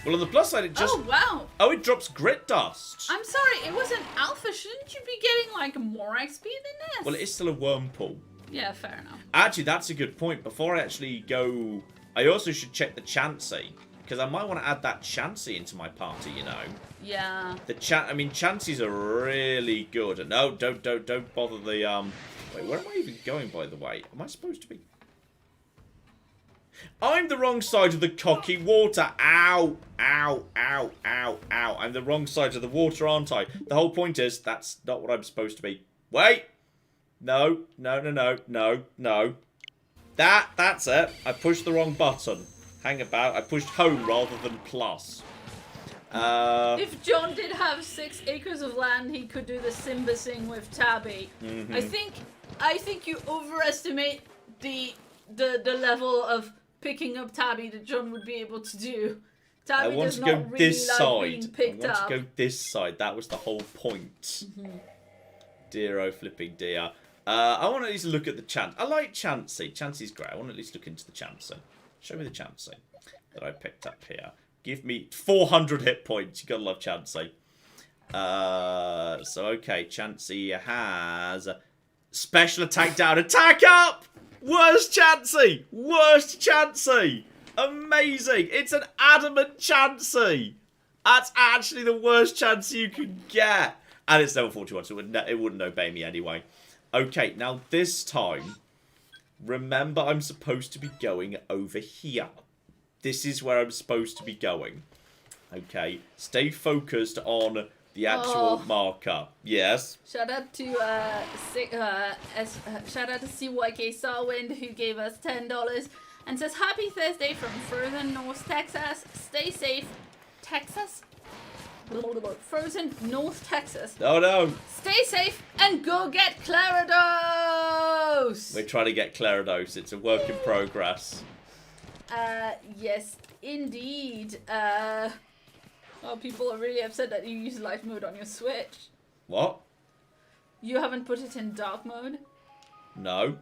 Well, on the plus side, it just... Oh, wow. Oh, it drops grit dust. I'm sorry, it was an alpha. Shouldn't you be getting, like, more XP than this? Well, it is still a worm pool. Yeah, fair enough. Actually, that's a good point. Before I actually go... I also should check the Chansey. Because I might want to add that Chansey into my party, you know. Yeah. I mean, Chanseys are really good. No, don't bother the, Wait, where am I even going, by the way? Am I supposed to be... I'm the wrong side of the cocky water. Ow, ow, ow, ow, ow. I'm the wrong side of the water, aren't I? The whole point is, that's not what I'm supposed to be. Wait! No, no, no, no, no, no. That's it. I pushed the wrong button. Hang about. I pushed home rather than plus. If John did have 6 acres of land, he could do the Simba sing with Tabby. Mm-hmm. I think you overestimate the level of picking up Tabby that John would be able to do. Tabby I want does to go not really this like side. being picked I want up. to go this side. That was the whole point. Mm-hmm. Dear oh flipping dear. I want to at least look at the Chance. I like Chansey. Chansey's great. I want to at least look into the Chansey. Show me the Chansey that I picked up here. Give me 400 hit points. You gotta love Chansey. So okay, Chansey has special attack down, attack up. Worst Chansey. Worst Chansey. Amazing. It's an adamant Chansey. That's actually the worst Chansey you can get. And it's level 41, so it wouldn't obey me anyway. Okay, now this time, remember I'm supposed to be going over here. This is where I'm supposed to be going. Okay, stay focused on the actual marker. Yes? Shout out to CYK Sarwind, who gave us $10 and says, Happy Thursday from further north Texas. Stay safe. Texas? Frozen North Texas. Oh no! Stay safe and go get Claridos! We're trying to get Claridos. It's a work in progress. Yes, indeed. People are really upset that you use light mode on your Switch. What? You haven't put it in dark mode? No.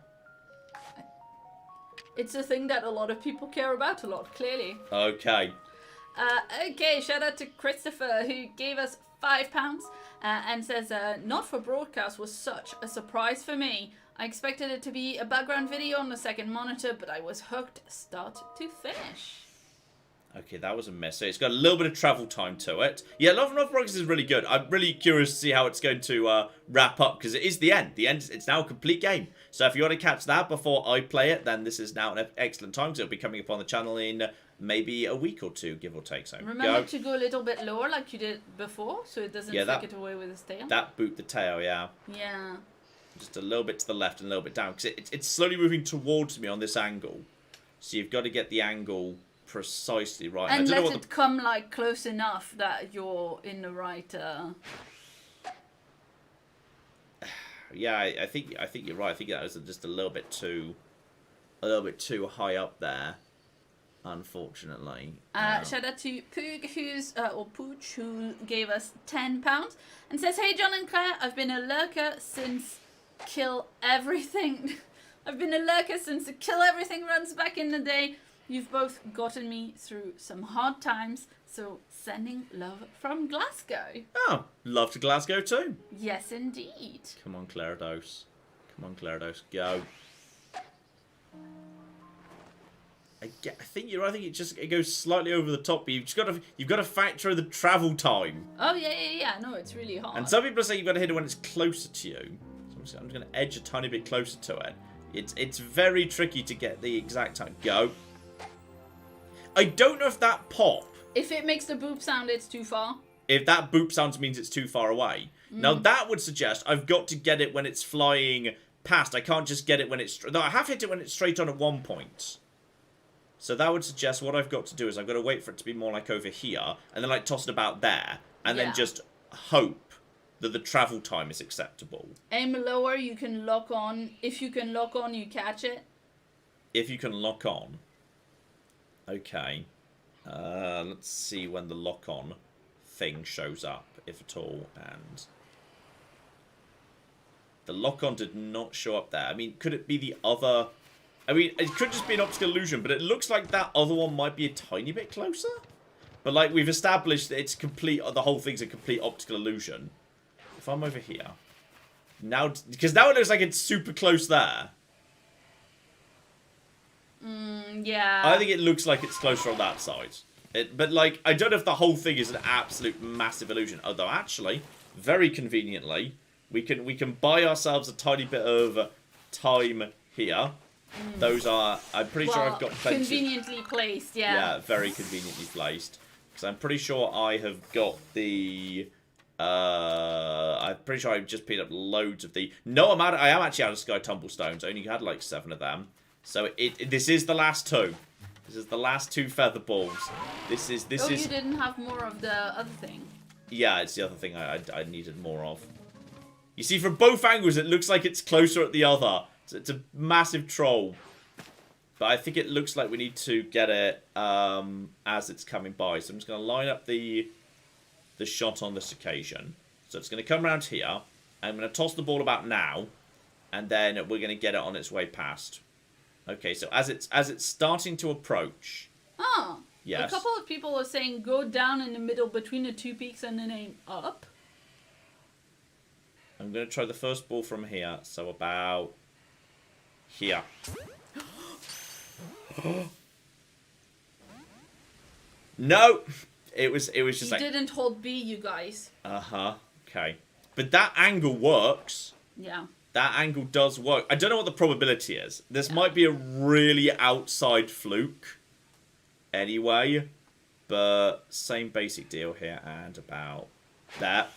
It's a thing that a lot of people care about a lot, clearly. Okay. Okay, shout out to Christopher, who gave us £5 and says, Not for broadcast was such a surprise for me. I expected it to be a background video on the second monitor, but I was hooked start to finish. Okay, that was a miss. So it's got a little bit of travel time to it. Yeah, Love and Love Progress is really good. I'm really curious to see how it's going to wrap up, because it is the end. The end, it's now a complete game. So if you want to catch that before I play it, then this is now an excellent time, because it'll be coming up on the channel in maybe a week or two, give or take. So remember to go a little bit lower like you did before, so it doesn't flick it away with its tail. That boot the tail, yeah. Yeah. Just a little bit to the left and a little bit down, because it's slowly moving towards me on this angle. So you've got to get the angle precisely right. And let it come like close enough that you're in the right. Yeah, I think you're right. I think that was just a little bit too high up there, unfortunately. Shout out to Poog, or Pooch, who gave us £10 and says, Hey John and Claire, I've been a lurker since Kill Everything. I've been a lurker since the Kill Everything runs back in the day. You've both gotten me through some hard times, so sending love from Glasgow. Oh, love to Glasgow too. Yes, indeed. Come on, Claridos. Come on, Claridos. Go. I think you're right. I think it goes slightly over the top, but you've got to factor in the travel time. Oh yeah. No, it's really hard. And some people are saying you've got to hit it when it's closer to you. So I'm just going to edge a tiny bit closer to it. It's very tricky to get the exact time. Go. I don't know if that pop... If it makes the boop sound, it's too far. If that boop sound means it's too far away. Now, that would suggest I've got to get it when it's flying past. I can't just get it when it's... No, I have hit it when it's straight on at one point. So that would suggest what I've got to do is I've got to wait for it to be more like over here, and then like toss it about there, and then just hope that the travel time is acceptable. Aim lower, you can lock on. If you can lock on, you catch it. If you can lock on... Okay, let's see when the lock-on thing shows up, if at all, and the lock-on did not show up there. I mean, could it be the other... I mean, it could just be an optical illusion, but it looks like that other one might be a tiny bit closer. But, like, we've established that it's complete... The whole thing's a complete optical illusion. If I'm over here... Now... Because now it looks like it's super close there. Yeah. I think it looks like it's closer on that side. But, like, I don't know if the whole thing is an absolute massive illusion. Although, actually, very conveniently, we can buy ourselves a tiny bit of time here. Those are... I'm pretty sure I've got plenty... Conveniently placed, yeah. Yeah, very conveniently placed. Because I'm pretty sure I have got the... I'm pretty sure I've just picked up loads of the... No, I am actually out of Sky Tumblestones. I only had, like, 7 of them. So, this is the last 2. This is the last 2 feather balls. This is... you didn't have more of the other thing. Yeah, it's the other thing I needed more of. You see, from both angles, it looks like it's closer at the other. So it's a massive troll. But I think it looks like we need to get it as it's coming by. So I'm just going to line up the shot on this occasion. So it's going to come around here. I'm going to toss the ball about now. And then we're going to get it on its way past. Okay, so as it's starting to approach. Oh. Yes. A couple of people are saying go down in the middle between the 2 peaks and then aim up. I'm going to try the first ball from here. So about here. No! It was just like... You didn't hold B, you guys. Uh-huh. Okay. But that angle works. Yeah. That angle does work. I don't know what the probability is. This might be a really outside fluke. Anyway. But same basic deal here. And about that.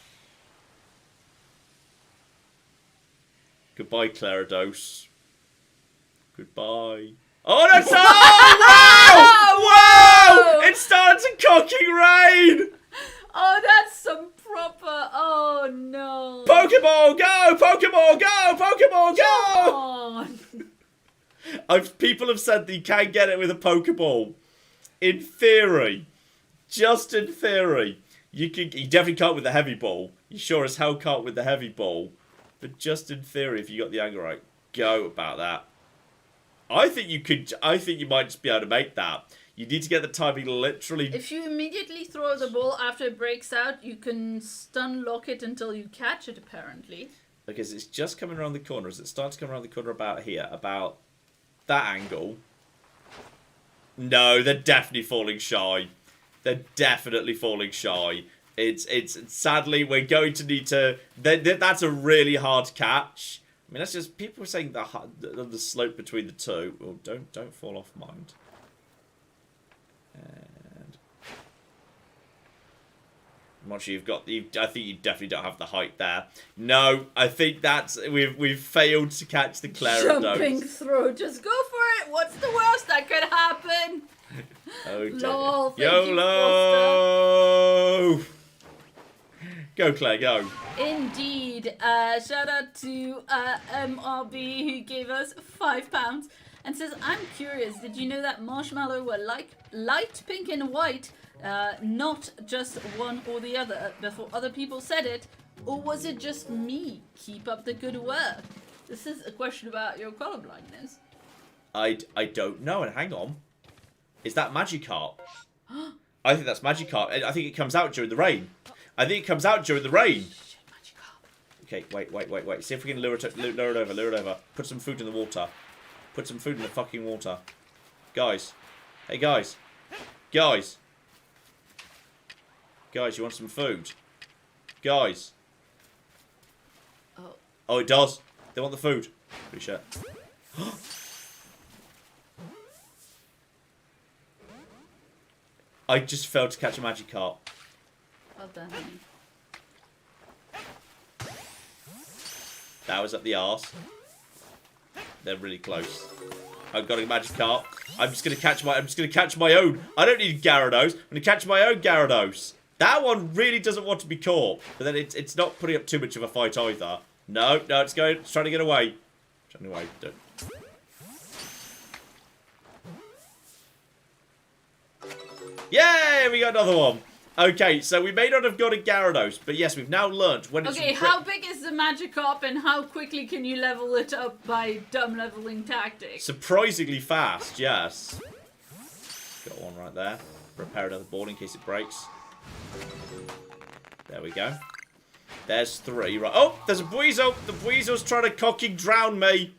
Goodbye, Claridos. Goodbye. Oh, that's... Oh, wow! Whoa! It started to fucking rain! Oh, that's some proper... Oh, no. Pokeball, go! Pokeball, go! Pokeball, go! Oh. People have said that you can get it with a Pokeball. In theory. Just in theory. You definitely can't with the heavy ball. You sure as hell can't with the heavy ball. But just in theory, if you got the angle right, go about that. I think you might just be able to make that. You need to get the timing literally... If you immediately throw the ball after it breaks out, you can stun lock it until you catch it, apparently. Because it's just coming around the corner. As it starts to come around the corner about here, about that angle. No, they're definitely falling shy. They're definitely falling shy. It's sadly, we're going to need to... That's a really hard catch. I mean, that's just... People are saying the slope between the two. Oh, don't fall off, mind. And... I'm not sure you've got... I think you definitely don't have the height there. No, I think that's... We've failed to catch the Claridos. Jumping through. Just go for it. What's the worst that could happen? Oh, dear. Lol, thank YOLO! Go, Claire, go. Indeed. Shout out to MRB who gave us £5 and says, I'm curious, did you know that marshmallow were like light pink and white, not just one or the other, before other people said it? Or was it just me? Keep up the good work. This is a question about your colorblindness. I don't know, and hang on. Is that Magikarp? I think that's Magikarp. I think it comes out during the rain. I think it comes out during the rain. Shit, Magikarp. Okay, wait. See if we can lure it over. Put some food in the water. Put some food in the fucking water. Guys. Hey, guys. Guys, you want some food? Guys. Oh, it does. They want the food. Pretty sure. I just failed to catch a Magikarp. Well done, honey. That was up the arse. They're really close. I've got a Magikarp. I'm just gonna catch my own. I don't need Gyarados. I'm gonna catch my own Gyarados. That one really doesn't want to be caught. But then it's not putting up too much of a fight either. No, it's trying to get away. Don't. Yay! We got another one. Okay, so we may not have got a Gyarados, but yes, we've now learnt when it's... Okay, how big is the Magikarp and how quickly can you level it up by dumb leveling tactics? Surprisingly fast, yes. Got one right there. Repair another ball in case it breaks. There we go. There's 3. Right. Oh, there's a Buizel. The Buizel's trying to cocking drown me.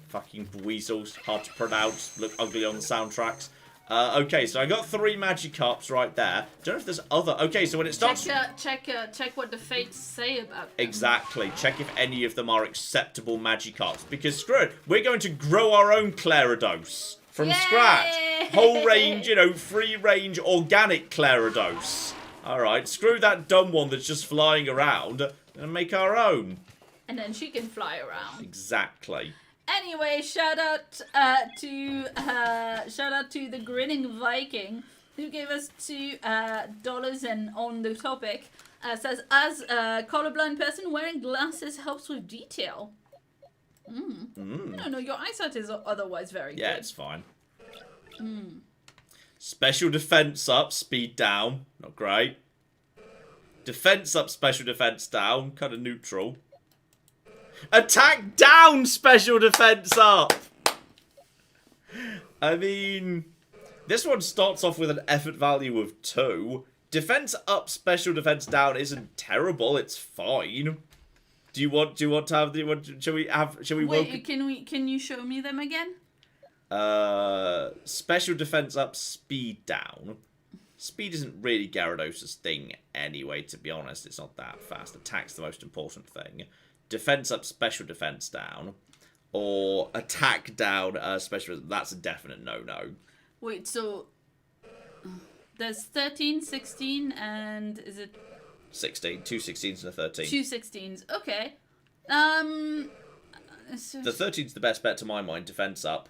Fucking Buizels. Hard to pronounce. Look ugly on the soundtracks. Okay, so I got 3 Magikarps right there. Don't know if there's other... Okay, so when it starts... Check what the fates say about them. Exactly. Check if any of them are acceptable Magikarps. Because, screw it, we're going to grow our own Claridos from scratch. Whole range, you know, free range organic Claridos. Alright, screw that dumb one that's just flying around and make our own. And then she can fly around. Exactly. Anyway, shout out to the Grinning Viking who gave us $2 and on the topic says, as a colorblind person, wearing glasses helps with detail. No, your eyesight is otherwise very good. Yeah, it's fine. Special defense up, speed down. Not great. Defense up, special defense down. Kind of neutral. Attack down, special defense up. I mean, this one starts off with an effort value of 2. Defense up, special defense down isn't terrible. It's fine. Do you want to have the? Shall we? Wait, can you show me them again? Special defense up, speed down. Speed isn't really Gyarados' thing anyway. To be honest, it's not that fast. Attack's the most important thing. Defense up, special defense down, or attack down, special. That's a definite no-no. Wait, so there's 13, 16, and is it 16? 2 16s and a 13. 2 16s. Okay. So... The 13's the best bet to my mind. Defense up.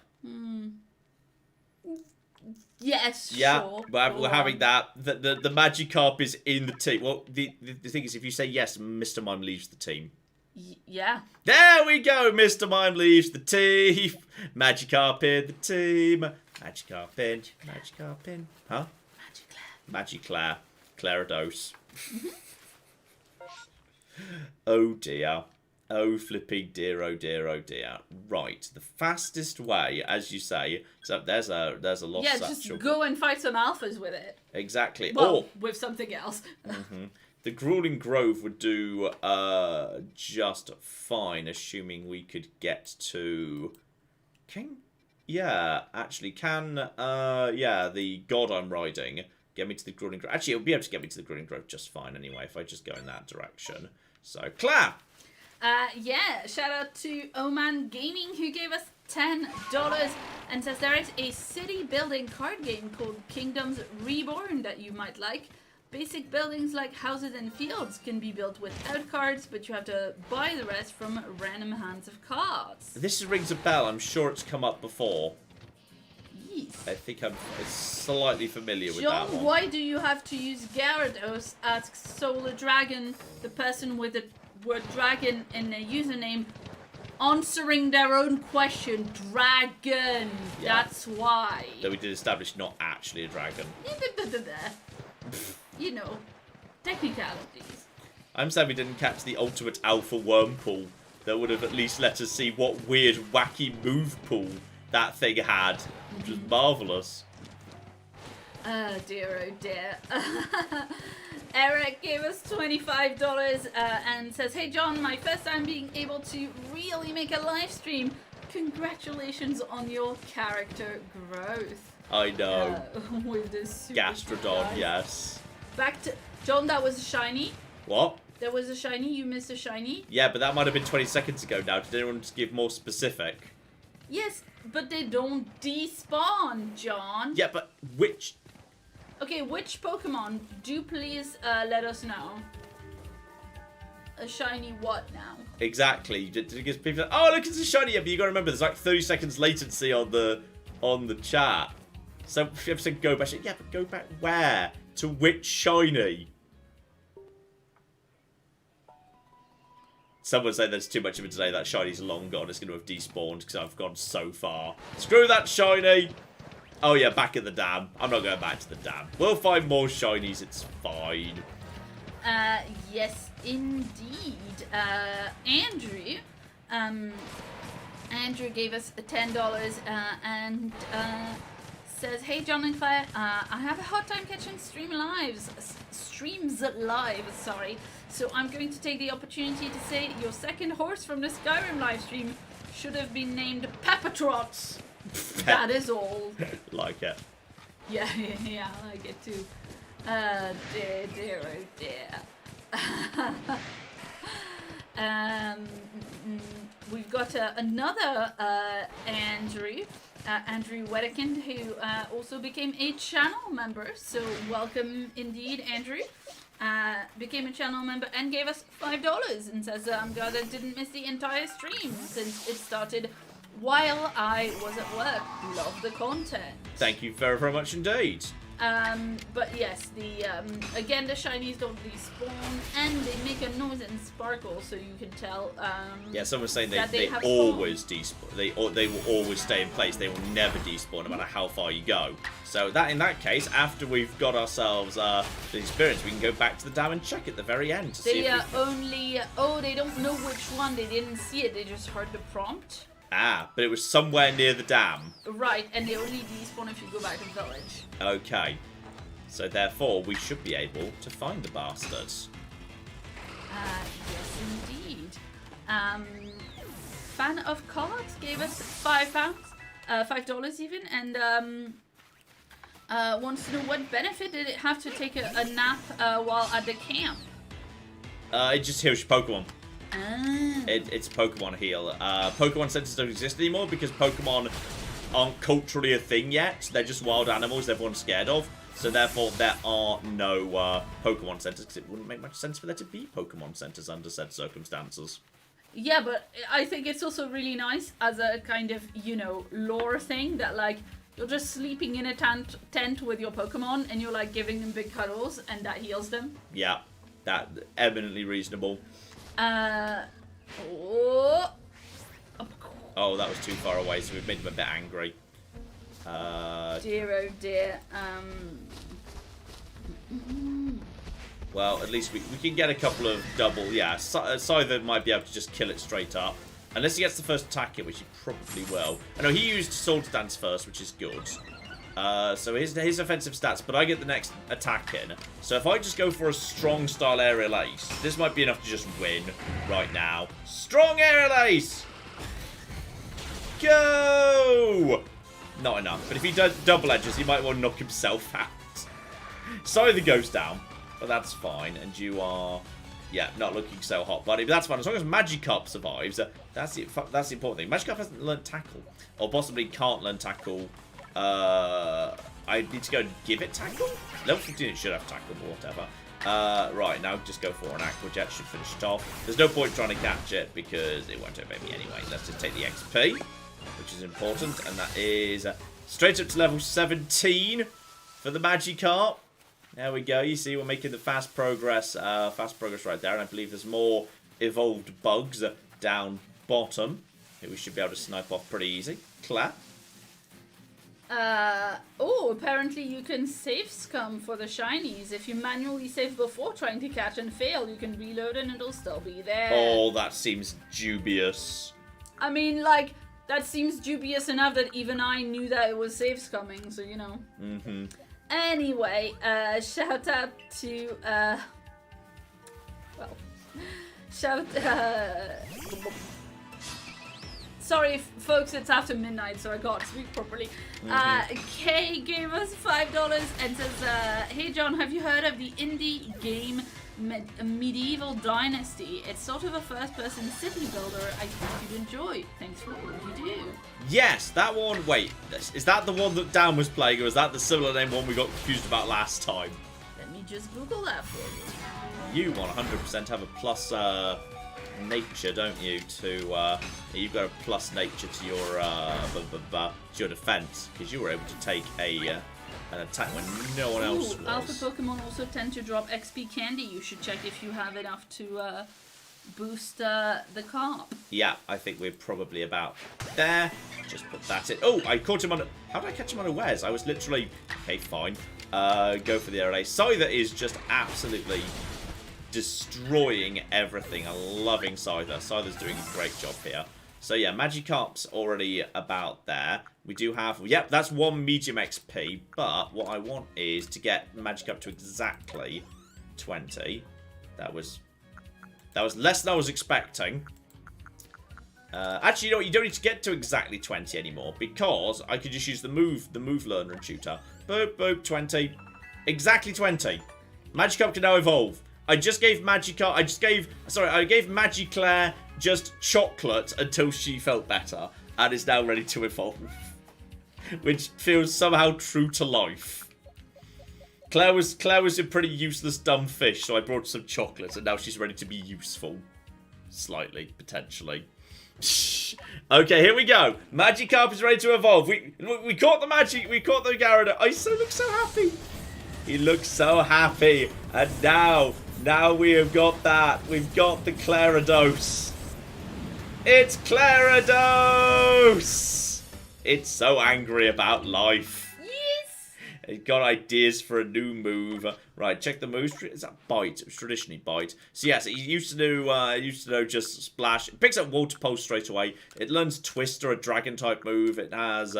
Yes. Yeah, sure. we're having that. The Magikarp is in the team. Well, the thing is, if you say yes, Mr. Mime leaves the team. Yeah. There we go. Mr. Mime leaves the team. Magikarp in the team. Magikarp in. Magikarp in. Huh? Magiclair. Claridos. Oh dear. Oh flipping dear, oh dear, oh dear. Right, the fastest way, as you say, so there's a lost Yeah, satchel. just go and fight some alphas with it. Exactly. Well, with something else. The Grueling Grove would do just fine, assuming we could get to... Yeah, actually, the God I'm riding get me to the Grueling Grove? Actually, it'll be able to get me to the Grueling Grove just fine anyway, if I just go in that direction. So, clap! Yeah, shout out to Oman Gaming who gave us $10 and says there is a city building card game called Kingdoms Reborn that you might like. Basic buildings like houses and fields can be built without cards, but you have to buy the rest from random hands of cards. This rings a bell. I'm sure it's come up before. Yes. I think I'm slightly familiar with John, that one. why do you have to use Gyarados? Asks Solar Dragon, the person with the word dragon in a username, answering their own question. Dragon. Yeah. That's why. Though we did establish not actually a dragon. You know, technicalities. I'm sad we didn't catch the ultimate alpha Wurmpool. That would have at least let us see what weird, wacky move pool that thing had. Which was marvellous. Oh dear, oh dear. Eric gave us $25 and says, hey John, my first time being able to really make a live stream. Congratulations on your character growth. I know. With this Gastrodon, yes. Back to... John, that was a shiny. What? There was a shiny. You missed a shiny. Yeah, but that might have been 20 seconds ago now. Did anyone just give more specific? Yes, but they don't despawn, John. Yeah, but which... Okay, which Pokemon? Do please let us know. A shiny what now? Exactly. Because people are, oh, look, it's a shiny. Yeah, but you got to remember, there's like 30 seconds latency on the chat. So if you have to go back, yeah, but go back where? To which shiny? Someone said there's too much of it today. That shiny's long gone. It's going to have despawned because I've gone so far. Screw that shiny. Oh yeah, back at the dam. I'm not going back to the dam. We'll find more shinies. It's fine. Yes, indeed. Andrew gave us $10 and says, "Hey John and Claire, I have a hard time catching streams live, sorry. So I'm going to take the opportunity to say your second horse from the Skyrim live stream should have been named Peppertrots. That is all." Like it. Yeah, I like it too. Dear, oh dear. We've got another Andrew Wedekind, who also became a channel member. So welcome indeed, Andrew. Became a channel member and gave us $5 and says, "I'm glad I didn't miss the entire stream since it started while I was at work. Love the content." Thank you very, very much indeed. But yes, again, the shinies don't despawn and they make a noise and sparkle, so you can tell. Yeah, someone's saying they have always despawn. They will always stay in place. They will never despawn, no matter how far you go. So in that case, after we've got ourselves the experience, we can go back to the dam and check at the very end. To see if they don't know which one. They didn't see it. They just heard the prompt. Ah, but it was somewhere near the dam. Right, and they only despawn if you go back to the village. Okay. So therefore, we should be able to find the bastards. Yes, indeed. Fan of cards gave us $5 even, and wants to know what benefit did it have to take a nap while at the camp. It just heals your Pokemon. Ah. It's Pokemon heal. Pokemon centers don't exist anymore because Pokemon aren't culturally a thing yet. They're just wild animals everyone's scared of. So therefore, there are no Pokemon centers because it wouldn't make much sense for there to be Pokemon centers under said circumstances. Yeah, but I think it's also really nice as a kind of, lore thing that, like, you're just sleeping in a tent with your Pokemon and you're, like, giving them big cuddles and that heals them. Yeah, that eminently reasonable. Oh, that was too far away, so we've made them a bit angry. Dear, oh dear. Well, at least we can get a couple of double. Yeah, Scyther might be able to just kill it straight up. Unless he gets the first attack in, which he probably will. I know he used Sword Dance first, which is good. So his offensive stats, but I get the next attack in. So if I just go for a strong style aerial ace, this might be enough to just win right now. Strong aerial ace! Go! Not enough, but if he does double edges, he might well knock himself out. Sorry, goes down, but that's fine. And you are, yeah, not looking so hot, buddy. But that's fine as long as Magikarp survives. That's the important thing. Magikarp hasn't learned tackle, or possibly can't learn tackle. I need to go and give it tackle? Level 15 it should have tackle, but whatever. Right, now just go for an Aqua Jet, should finish it off. There's no point trying to catch it because it won't obey me anyway. Let's just take the XP, which is important, and that is straight up to level 17 for the Magikarp. There we go. You see, we're making the fast progress right there, and I believe there's more evolved bugs down bottom that we should be able to snipe off pretty easy. Clap. Apparently you can save scum for the shinies. If you manually save before trying to catch and fail, you can reload and it'll still be there. Oh, that seems dubious. I mean, like, that seems dubious enough that even I knew that it was save scumming, so you know. Mm-hmm. Anyway, shout out to, sorry, folks, it's after midnight, so I can't speak properly. Kay gave us $5 and says, "Hey John, have you heard of the indie game Medieval Dynasty? It's sort of a first-person city builder I think you'd enjoy. Thanks for all you do." Yes, that one. Wait, is that the one that Dan was playing, or is that the similar name one we got confused about last time? Let me just Google that for you. You 100% have a plus nature, don't you? You've got a plus nature to your defense because you were able to take an attack when no one else was. Alpha Pokemon also tend to drop XP candy. You should check if you have enough to boost the carp. Yeah, I think we're probably about there. Just put that in. Oh, I caught him on. How did I catch him unawares? I was literally okay. Fine. Go for the air. Scyther is just absolutely destroying everything. I'm loving Scyther. Scyther's doing a great job here. So yeah, Magikarp's already about there. We do have, yep, that's 1 medium XP, but what I want is to get Magikarp to exactly 20. That was less than I was expecting. Actually, you know what, you don't need to get to exactly 20 anymore, because I could just use the move learner and tutor. Boop, boop, 20. Exactly 20. Magikarp can now evolve. I gave Magiclair just chocolate until she felt better, and is now ready to evolve. Which feels somehow true to life. Claire was a pretty useless dumb fish, so I brought some chocolate, and now she's ready to be useful. Slightly, potentially. Okay, here we go. Magikarp is ready to evolve. We caught the Gyarados. Iso looks so happy. He looks so happy. And now we have got that. We've got the Gyarados. It's Gyarados. It's so angry about life. Yes. It's got ideas for a new move. Right, check the moves. Is that Bite? It was traditionally Bite. So yes, it used to know just Splash. It picks up Water Pulse straight away. It learns Twister, a Dragon type move. It has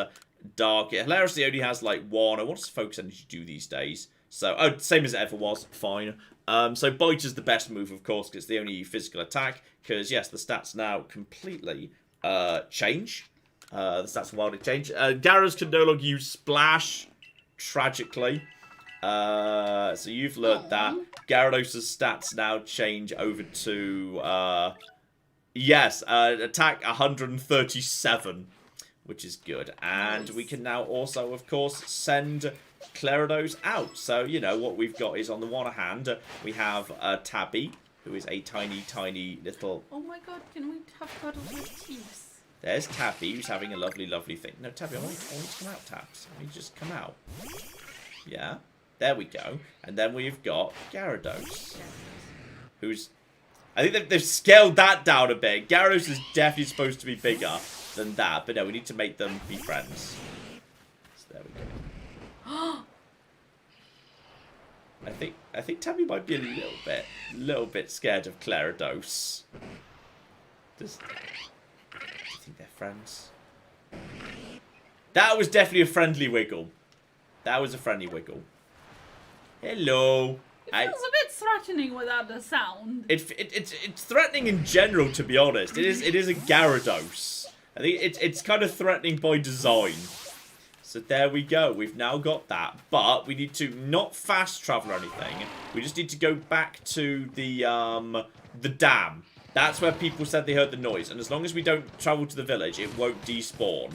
Dark. It hilariously only has like 1. What does Focus Energy do these days? So, same as it ever was. Fine. So Bite is the best move, of course, because it's the only physical attack. Because, yes, the stats now completely change. The stats wildly change. Gyarados can no longer use Splash, tragically. So you've learned that. Gyarados' stats now change over to, attack 137, which is good. And nice. We can now also, of course, send Gyarados out. So, you know, what we've got is on the one hand, we have Tabby, who is a tiny, tiny little... Oh my god, can we have cuddles with teeth? There's Tabby, who's having a lovely, lovely thing. No, Tabby, I want you to come out, Tabs. I want you to just come out. Yeah, there we go. And then we've got Gyarados, who's... I think they've scaled that down a bit. Gyarados is definitely supposed to be bigger than that. But no, we need to make them be friends. So there we go. I think Tabby might be a little bit scared of Gyarados. Do you think they're friends? That was definitely a friendly wiggle. That was a friendly wiggle. Hello. It feels a bit threatening without the sound. It's threatening in general, to be honest. It is a Gyarados. I think it's kind of threatening by design. So there we go. We've now got that, but we need to not fast travel or anything. We just need to go back to the dam. That's where people said they heard the noise, and as long as we don't travel to the village, it won't despawn.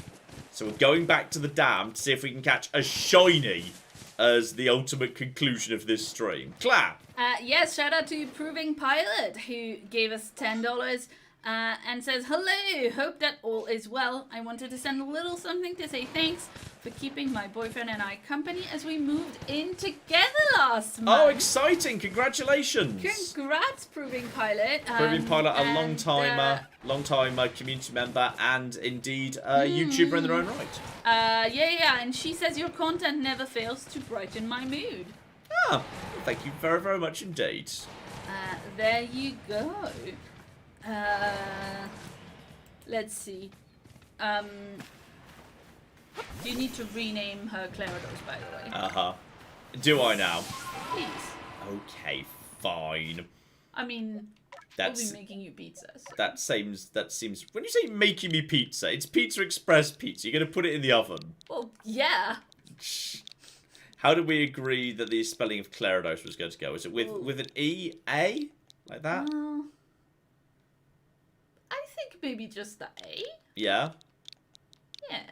So we're going back to the dam to see if we can catch a shiny as the ultimate conclusion of this stream. Clap! Yes, shout out to Proving Pilot, who gave us $10 and says, hello, hope that all is well. I wanted to send a little something to say thanks for keeping my boyfriend and I company as we moved in together last month. Oh, exciting! Congratulations! Congrats, Proving Pilot. Proving Pilot, a long time community member and indeed a YouTuber in their own right. Yeah, and she says your content never fails to brighten my mood. Ah, thank you very, very much indeed. There you go. Let's see. You need to rename her Gyarados, by the way. Do I now? Please. Okay, fine. I mean, we'll be making you pizzas. That seems. When you say making me pizza, it's Pizza Express pizza. You're gonna put it in the oven. Well, yeah. How did we agree that the spelling of Gyarados was going to go? Is it with an E-A? Like that? I think maybe just the A. Yeah? Yeah.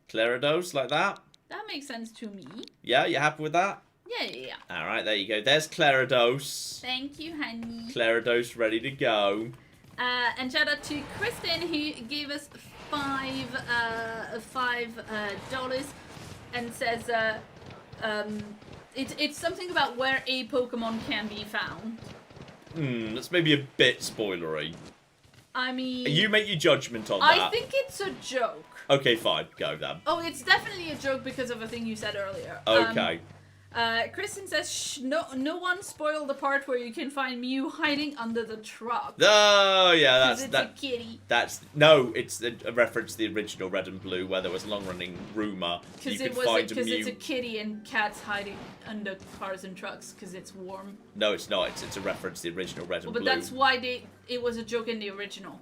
Gyarados, like that? That makes sense to me. Yeah, you happy with that? Yeah. Alright, there you go. There's Gyarados. Thank you, honey. Gyarados ready to go. And shout out to Kristen, who gave us $5 and says it's something about where a Pokemon can be found. That's maybe a bit spoilery. I mean... You make your judgment on that. I think it's a joke. Okay, fine. Go then. Oh, it's definitely a joke because of a thing you said earlier. Okay. Kristen says, no one spoiled the part where you can find Mew hiding under the truck. Oh yeah, It's a kitty. It's a reference to the original Red and Blue where there was a long-running rumor you could find a Mew. Because it's a kitty and cats hiding under cars and trucks because it's warm. No, it's not. It's a reference to the original Red and Blue. But that's why it was a joke in the original.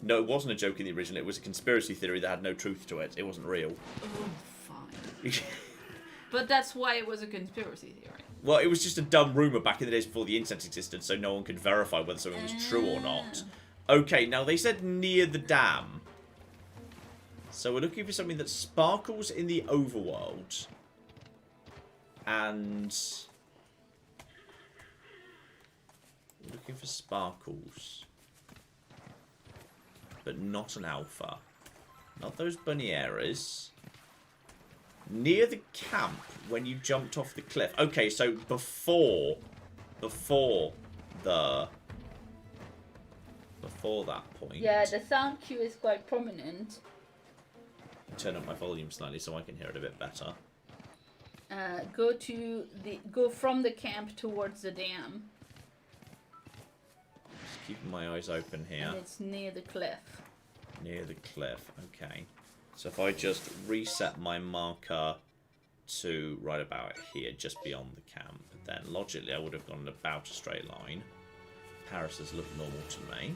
No, it wasn't a joke in the original. It was a conspiracy theory that had no truth to it. It wasn't real. Oh, fine. But that's why it was a conspiracy theory. Well, it was just a dumb rumor back in the days before the internet existed, so no one could verify whether something was true or not. Okay, now they said near the dam. So we're looking for something that sparkles in the overworld. And... we're looking for sparkles. But not an alpha. Not those Bunieras. Near the camp when you jumped off the cliff. Okay, so before that point. Yeah, the sound cue is quite prominent. Turn up my volume slightly so I can hear it a bit better. Go from the camp towards the dam. Just keeping my eyes open here. And it's near the cliff. Near the cliff, okay. So if I just reset my marker to right about here, just beyond the camp, then logically I would have gone about a straight line. Paris has looked normal to me.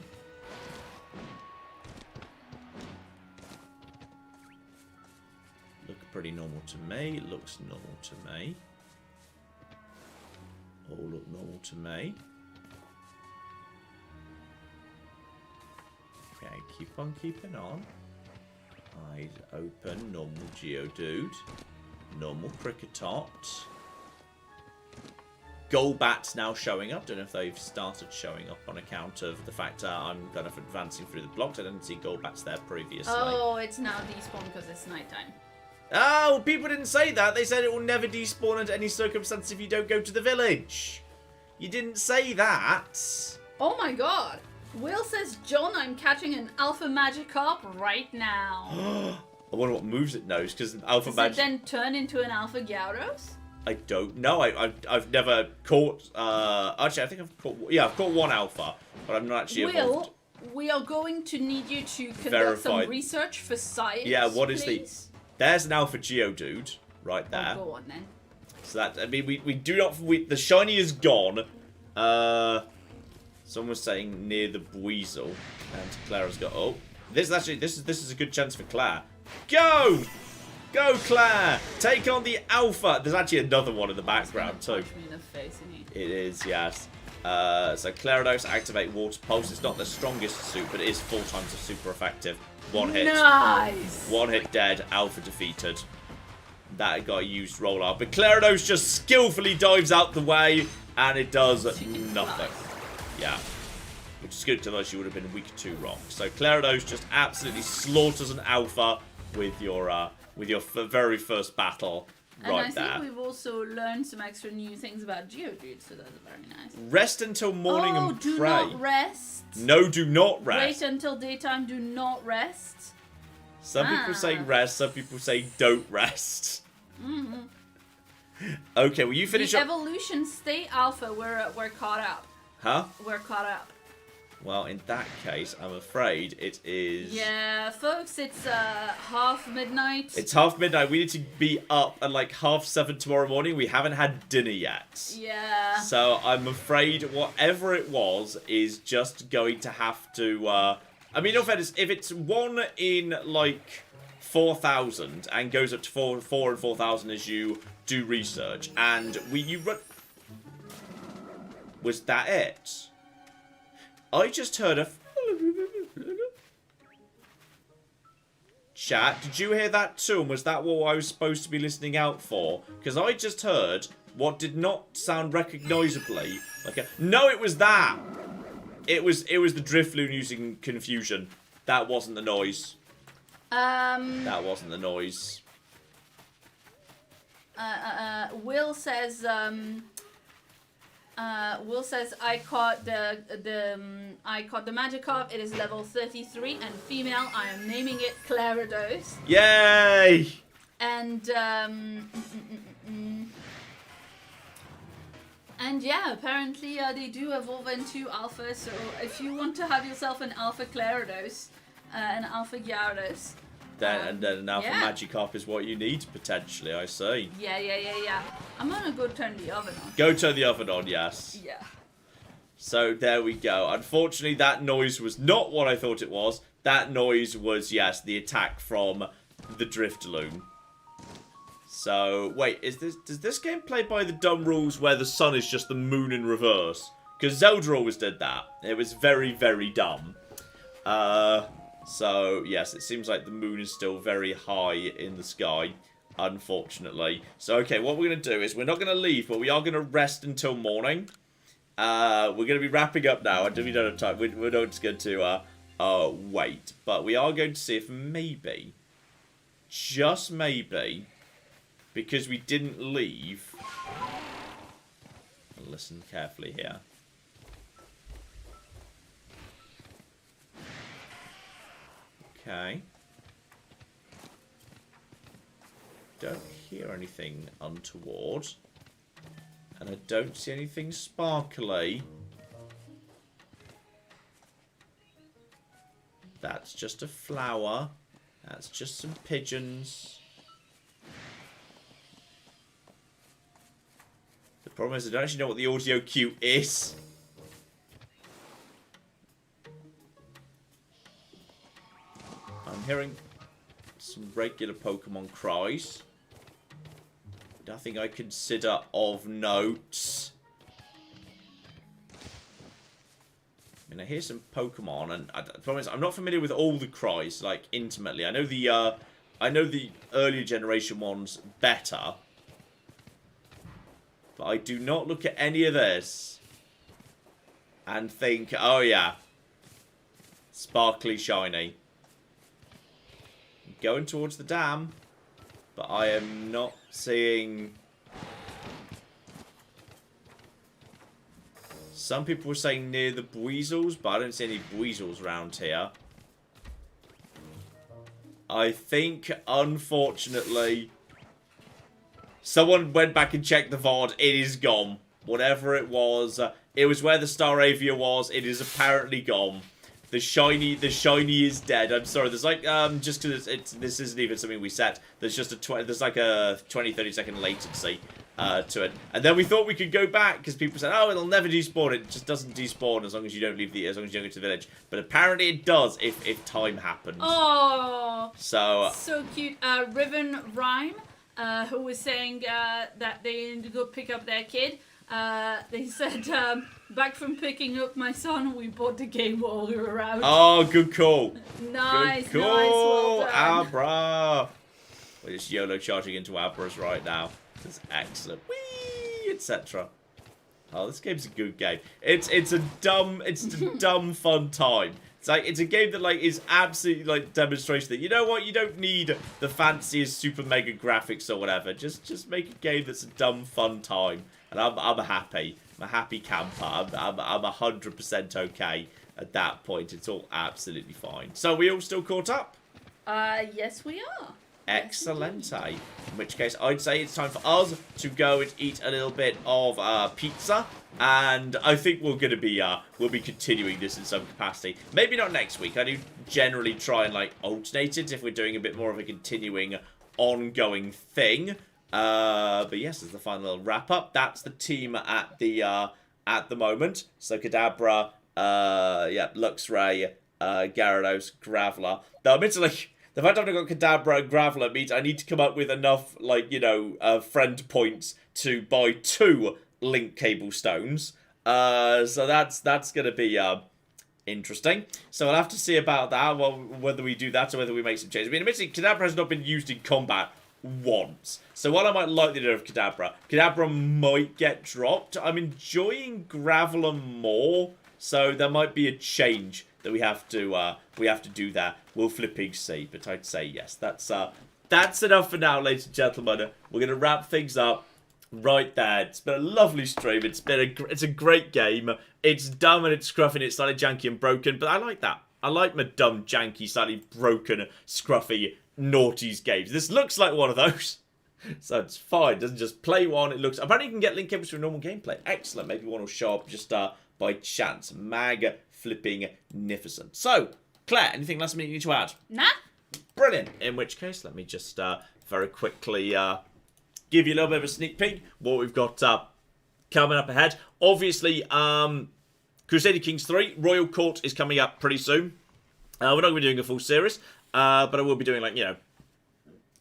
Look pretty normal to me. Looks normal to me. All look normal to me. Okay, keep on keeping on. Eyes open, normal Geodude. Normal Cricketot. Golbat's now showing up. Don't know if they've started showing up on account of the fact I'm kind of advancing through the blocks. I didn't see Golbat's there previously. Oh, it's now despawned because it's nighttime. Oh, people didn't say that. They said it will never despawn under any circumstance if you don't go to the village. You didn't say that. Oh my god. Will says, John, I'm catching an Alpha Magikarp right now. I wonder what moves it knows, because Alpha Magikarp... Does it then turn into an Alpha Gyarados? I don't know. I've never caught... actually, I think I've caught... Yeah, I've caught one Alpha, but I'm not actually evolved. We are going to need you to conduct some research for science, yeah, what is please? There's an Alpha Geodude, right there. Oh, go on, then. So that... I mean, we do not... the shiny is gone. Someone was saying near the Buizel, and Clara's got... Oh, this is a good chance for Claire. Go! Go, Claire! Take on the Alpha! There's actually another one in the background, too. Punch me in the face, isn't he? It is, yes. So Clarados, activate Water Pulse. It's not the strongest suit, but it is 4 times as super effective. One hit. Nice! One hit dead. Alpha defeated. That got used roll up. But Clarados just skillfully dives out the way, and it does nothing. Yeah. Which is good, otherwise you would have been weak to rock. So Clarados just absolutely slaughters an Alpha with your very first battle right there. And I think we've also learned some extra new things about Geodude, so that's very nice. Rest until morning and pray. Do not rest. No, do not rest. Wait until daytime, do not rest. Some people say rest, some people say don't rest. Okay, well you finish the up... evolution state Alpha, we're caught up. Huh? We're caught up. Well, in that case, I'm afraid it is... Yeah, folks, it's half midnight. It's half midnight. We need to be up at like 7:30 tomorrow morning. We haven't had dinner yet. Yeah. So I'm afraid whatever it was is just going to have to... I mean, in fairness, if it's 1 in like 4,000 and goes up to 4 and 4,000 as you do research, and you run... Was that it? I just heard a... Chat, did you hear that too? And was that what I was supposed to be listening out for? Because I just heard what did not sound recognisably like a... No, it was that! It was the Drifloon using confusion. That wasn't the noise. That wasn't the noise. Will says... Will says I caught the Magikarp. It is level 33 and female. I am naming it Clarados. Yay! And And yeah, apparently they do evolve into alpha, so if you want to have yourself an alpha Gyarados, an alpha Gyarados... And then an alpha Magikarp is what you need, potentially, I see. Yeah. I'm gonna go turn the oven on. Go turn the oven on, yes. Yeah. So, there we go. Unfortunately, that noise was not what I thought it was. That noise was, yes, the attack from the Drifloon. So, wait, does this game play by the dumb rules where the sun is just the moon in reverse? Because Zelda always did that. It was very, very dumb. So, yes, it seems like the moon is still very high in the sky, unfortunately. So, okay, what we're going to do is we're not going to leave, but we are going to rest until morning. We're going to be wrapping up now. I don't have time. We're not just going to wait. But we are going to see if maybe, just maybe... because we didn't leave. Listen carefully here. Okay. Don't hear anything untoward. And I don't see anything sparkly. That's just a flower. That's just some pigeons. The problem is I don't actually know what the audio cue is. I'm hearing some regular Pokemon cries. Nothing I consider of note. I mean, I hear some Pokemon, and the problem is I'm not familiar with all the cries, like, intimately. I know the earlier generation ones better. But I do not look at any of this and think, oh yeah, sparkly shiny. I'm going towards the dam, but I am not seeing... Some people were saying near the Buizels, but I don't see any Buizels around here. I think, unfortunately... Someone went back and checked the VOD. It is gone. Whatever it was where the Staravia was. It is apparently gone. The shiny is dead. I'm sorry. There's like just because this isn't even something we set. There's just there's like a 20-30 second latency to it. And then we thought we could go back because people said, oh, it'll never despawn. It just doesn't despawn as long as you don't leave as long as you don't go to the village. But apparently it does if time happens. Oh, so cute. Riven Rhyme. Who was saying that they need to go pick up their kid. They said, back from picking up my son, we bought the game while we were around. Oh, good call. Nice, good call. nice, well done. Abra. We're just YOLO charging into Abras right now. This is excellent. Whee! Etc. Oh, this game's a good game. It's a dumb fun time. It's a game that is absolutely demonstration that you know what, you don't need the fanciest super mega graphics or whatever. Just make a game that's a dumb fun time, and I'm happy. I'm a happy camper. I'm 100% okay at that point. It's all absolutely fine. So we all still caught up? Yes we are. Excellente. In which case, I'd say it's time for us to go and eat a little bit of pizza. And I think we'll be continuing this in some capacity. Maybe not next week. I do generally try and alternate it if we're doing a bit more of a continuing, ongoing thing. But yes, as the final little wrap up, that's the team at the moment. So Kadabra, Luxray, Gyarados, Graveler. Though admittedly, the fact I've got Kadabra and Graveler means I need to come up with enough friend points to buy 2 link cable stones. So that's gonna be interesting. So I'll have to see about that, whether we do that or whether we make some changes. I mean, admittedly, Kadabra has not been used in combat once. So while I might like the idea of Kadabra might get dropped. I'm enjoying Graveler more, so there might be a change that we have to do there. We'll flipping see, but I'd say yes. That's enough for now, ladies and gentlemen. We're gonna wrap things up right there. It's been a lovely stream. It's a great game. It's dumb and it's scruffy and it's slightly janky and broken, but I like that. I like my dumb, janky, slightly broken, scruffy, naughties games. This looks like one of those. So it's fine. It doesn't just play one. It looks... Apparently you can get link cables for normal gameplay. Excellent. Maybe one will show up just by chance. Mag-flipping-nificent. So, Claire, anything last minute you need to add? Nah. Brilliant. In which case, let me just very quickly give you a little bit of a sneak peek what we've got coming up ahead. Obviously, Crusader Kings 3 Royal Court is coming up pretty soon. We're not going to be doing a full series, but I will be doing, like, you know,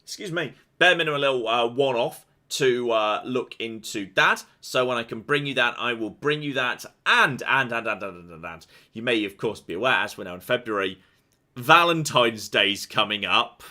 excuse me, bare minimum a little one-off to look into that. So when I can bring you that, I will bring you that. And you may, of course, be aware, as we're now in February, Valentine's Day's coming up.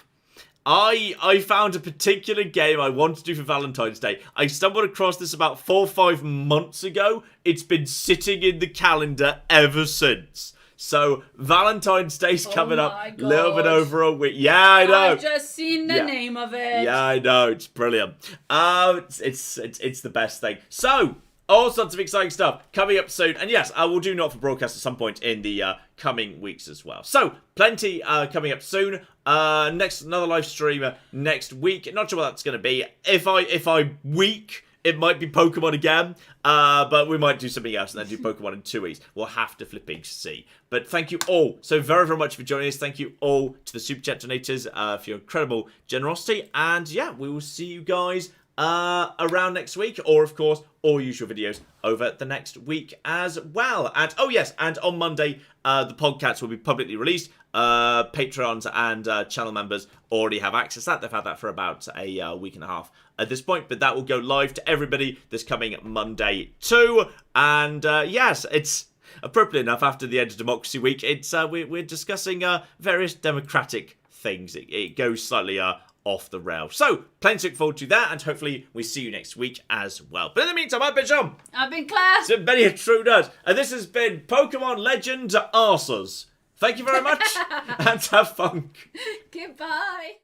I found a particular game I want to do for Valentine's Day. I stumbled across this about 4 or 5 months ago. It's been sitting in the calendar ever since. So, Valentine's Day's coming up a little bit over a week. Yeah, I know. I've just seen the name of it. Yeah, I know. It's brilliant. It's the best thing. So, all sorts of exciting stuff coming up soon. And yes, I will do Not For Broadcast at some point in the coming weeks as well. So, plenty coming up soon. Another live stream next week. Not sure what that's going to be. If I weak, it might be Pokemon again. But we might do something else and then do Pokemon in 2 weeks. We'll have to flipping see. But thank you all so very, very much for joining us. Thank you all to the Super Chat donators for your incredible generosity. And yeah, we will see you guys around next week, or of course all usual videos over the next week as well. And oh yes, and on Monday the podcast will be publicly released. Patrons and channel members already have access to that. They've had that for about a week and a half at this point, but that will go live to everybody this coming Monday too. And yes, it's appropriate enough after the end of Democracy Week. It's we're discussing various democratic things. It goes slightly off the rail. So, plenty to look forward to that, and hopefully we see you next week as well. But in the meantime, I've been John. I've been Claire. It's been many a true nerd, and this has been Pokemon Legends Arceus. Thank you very much, and have fun. Goodbye.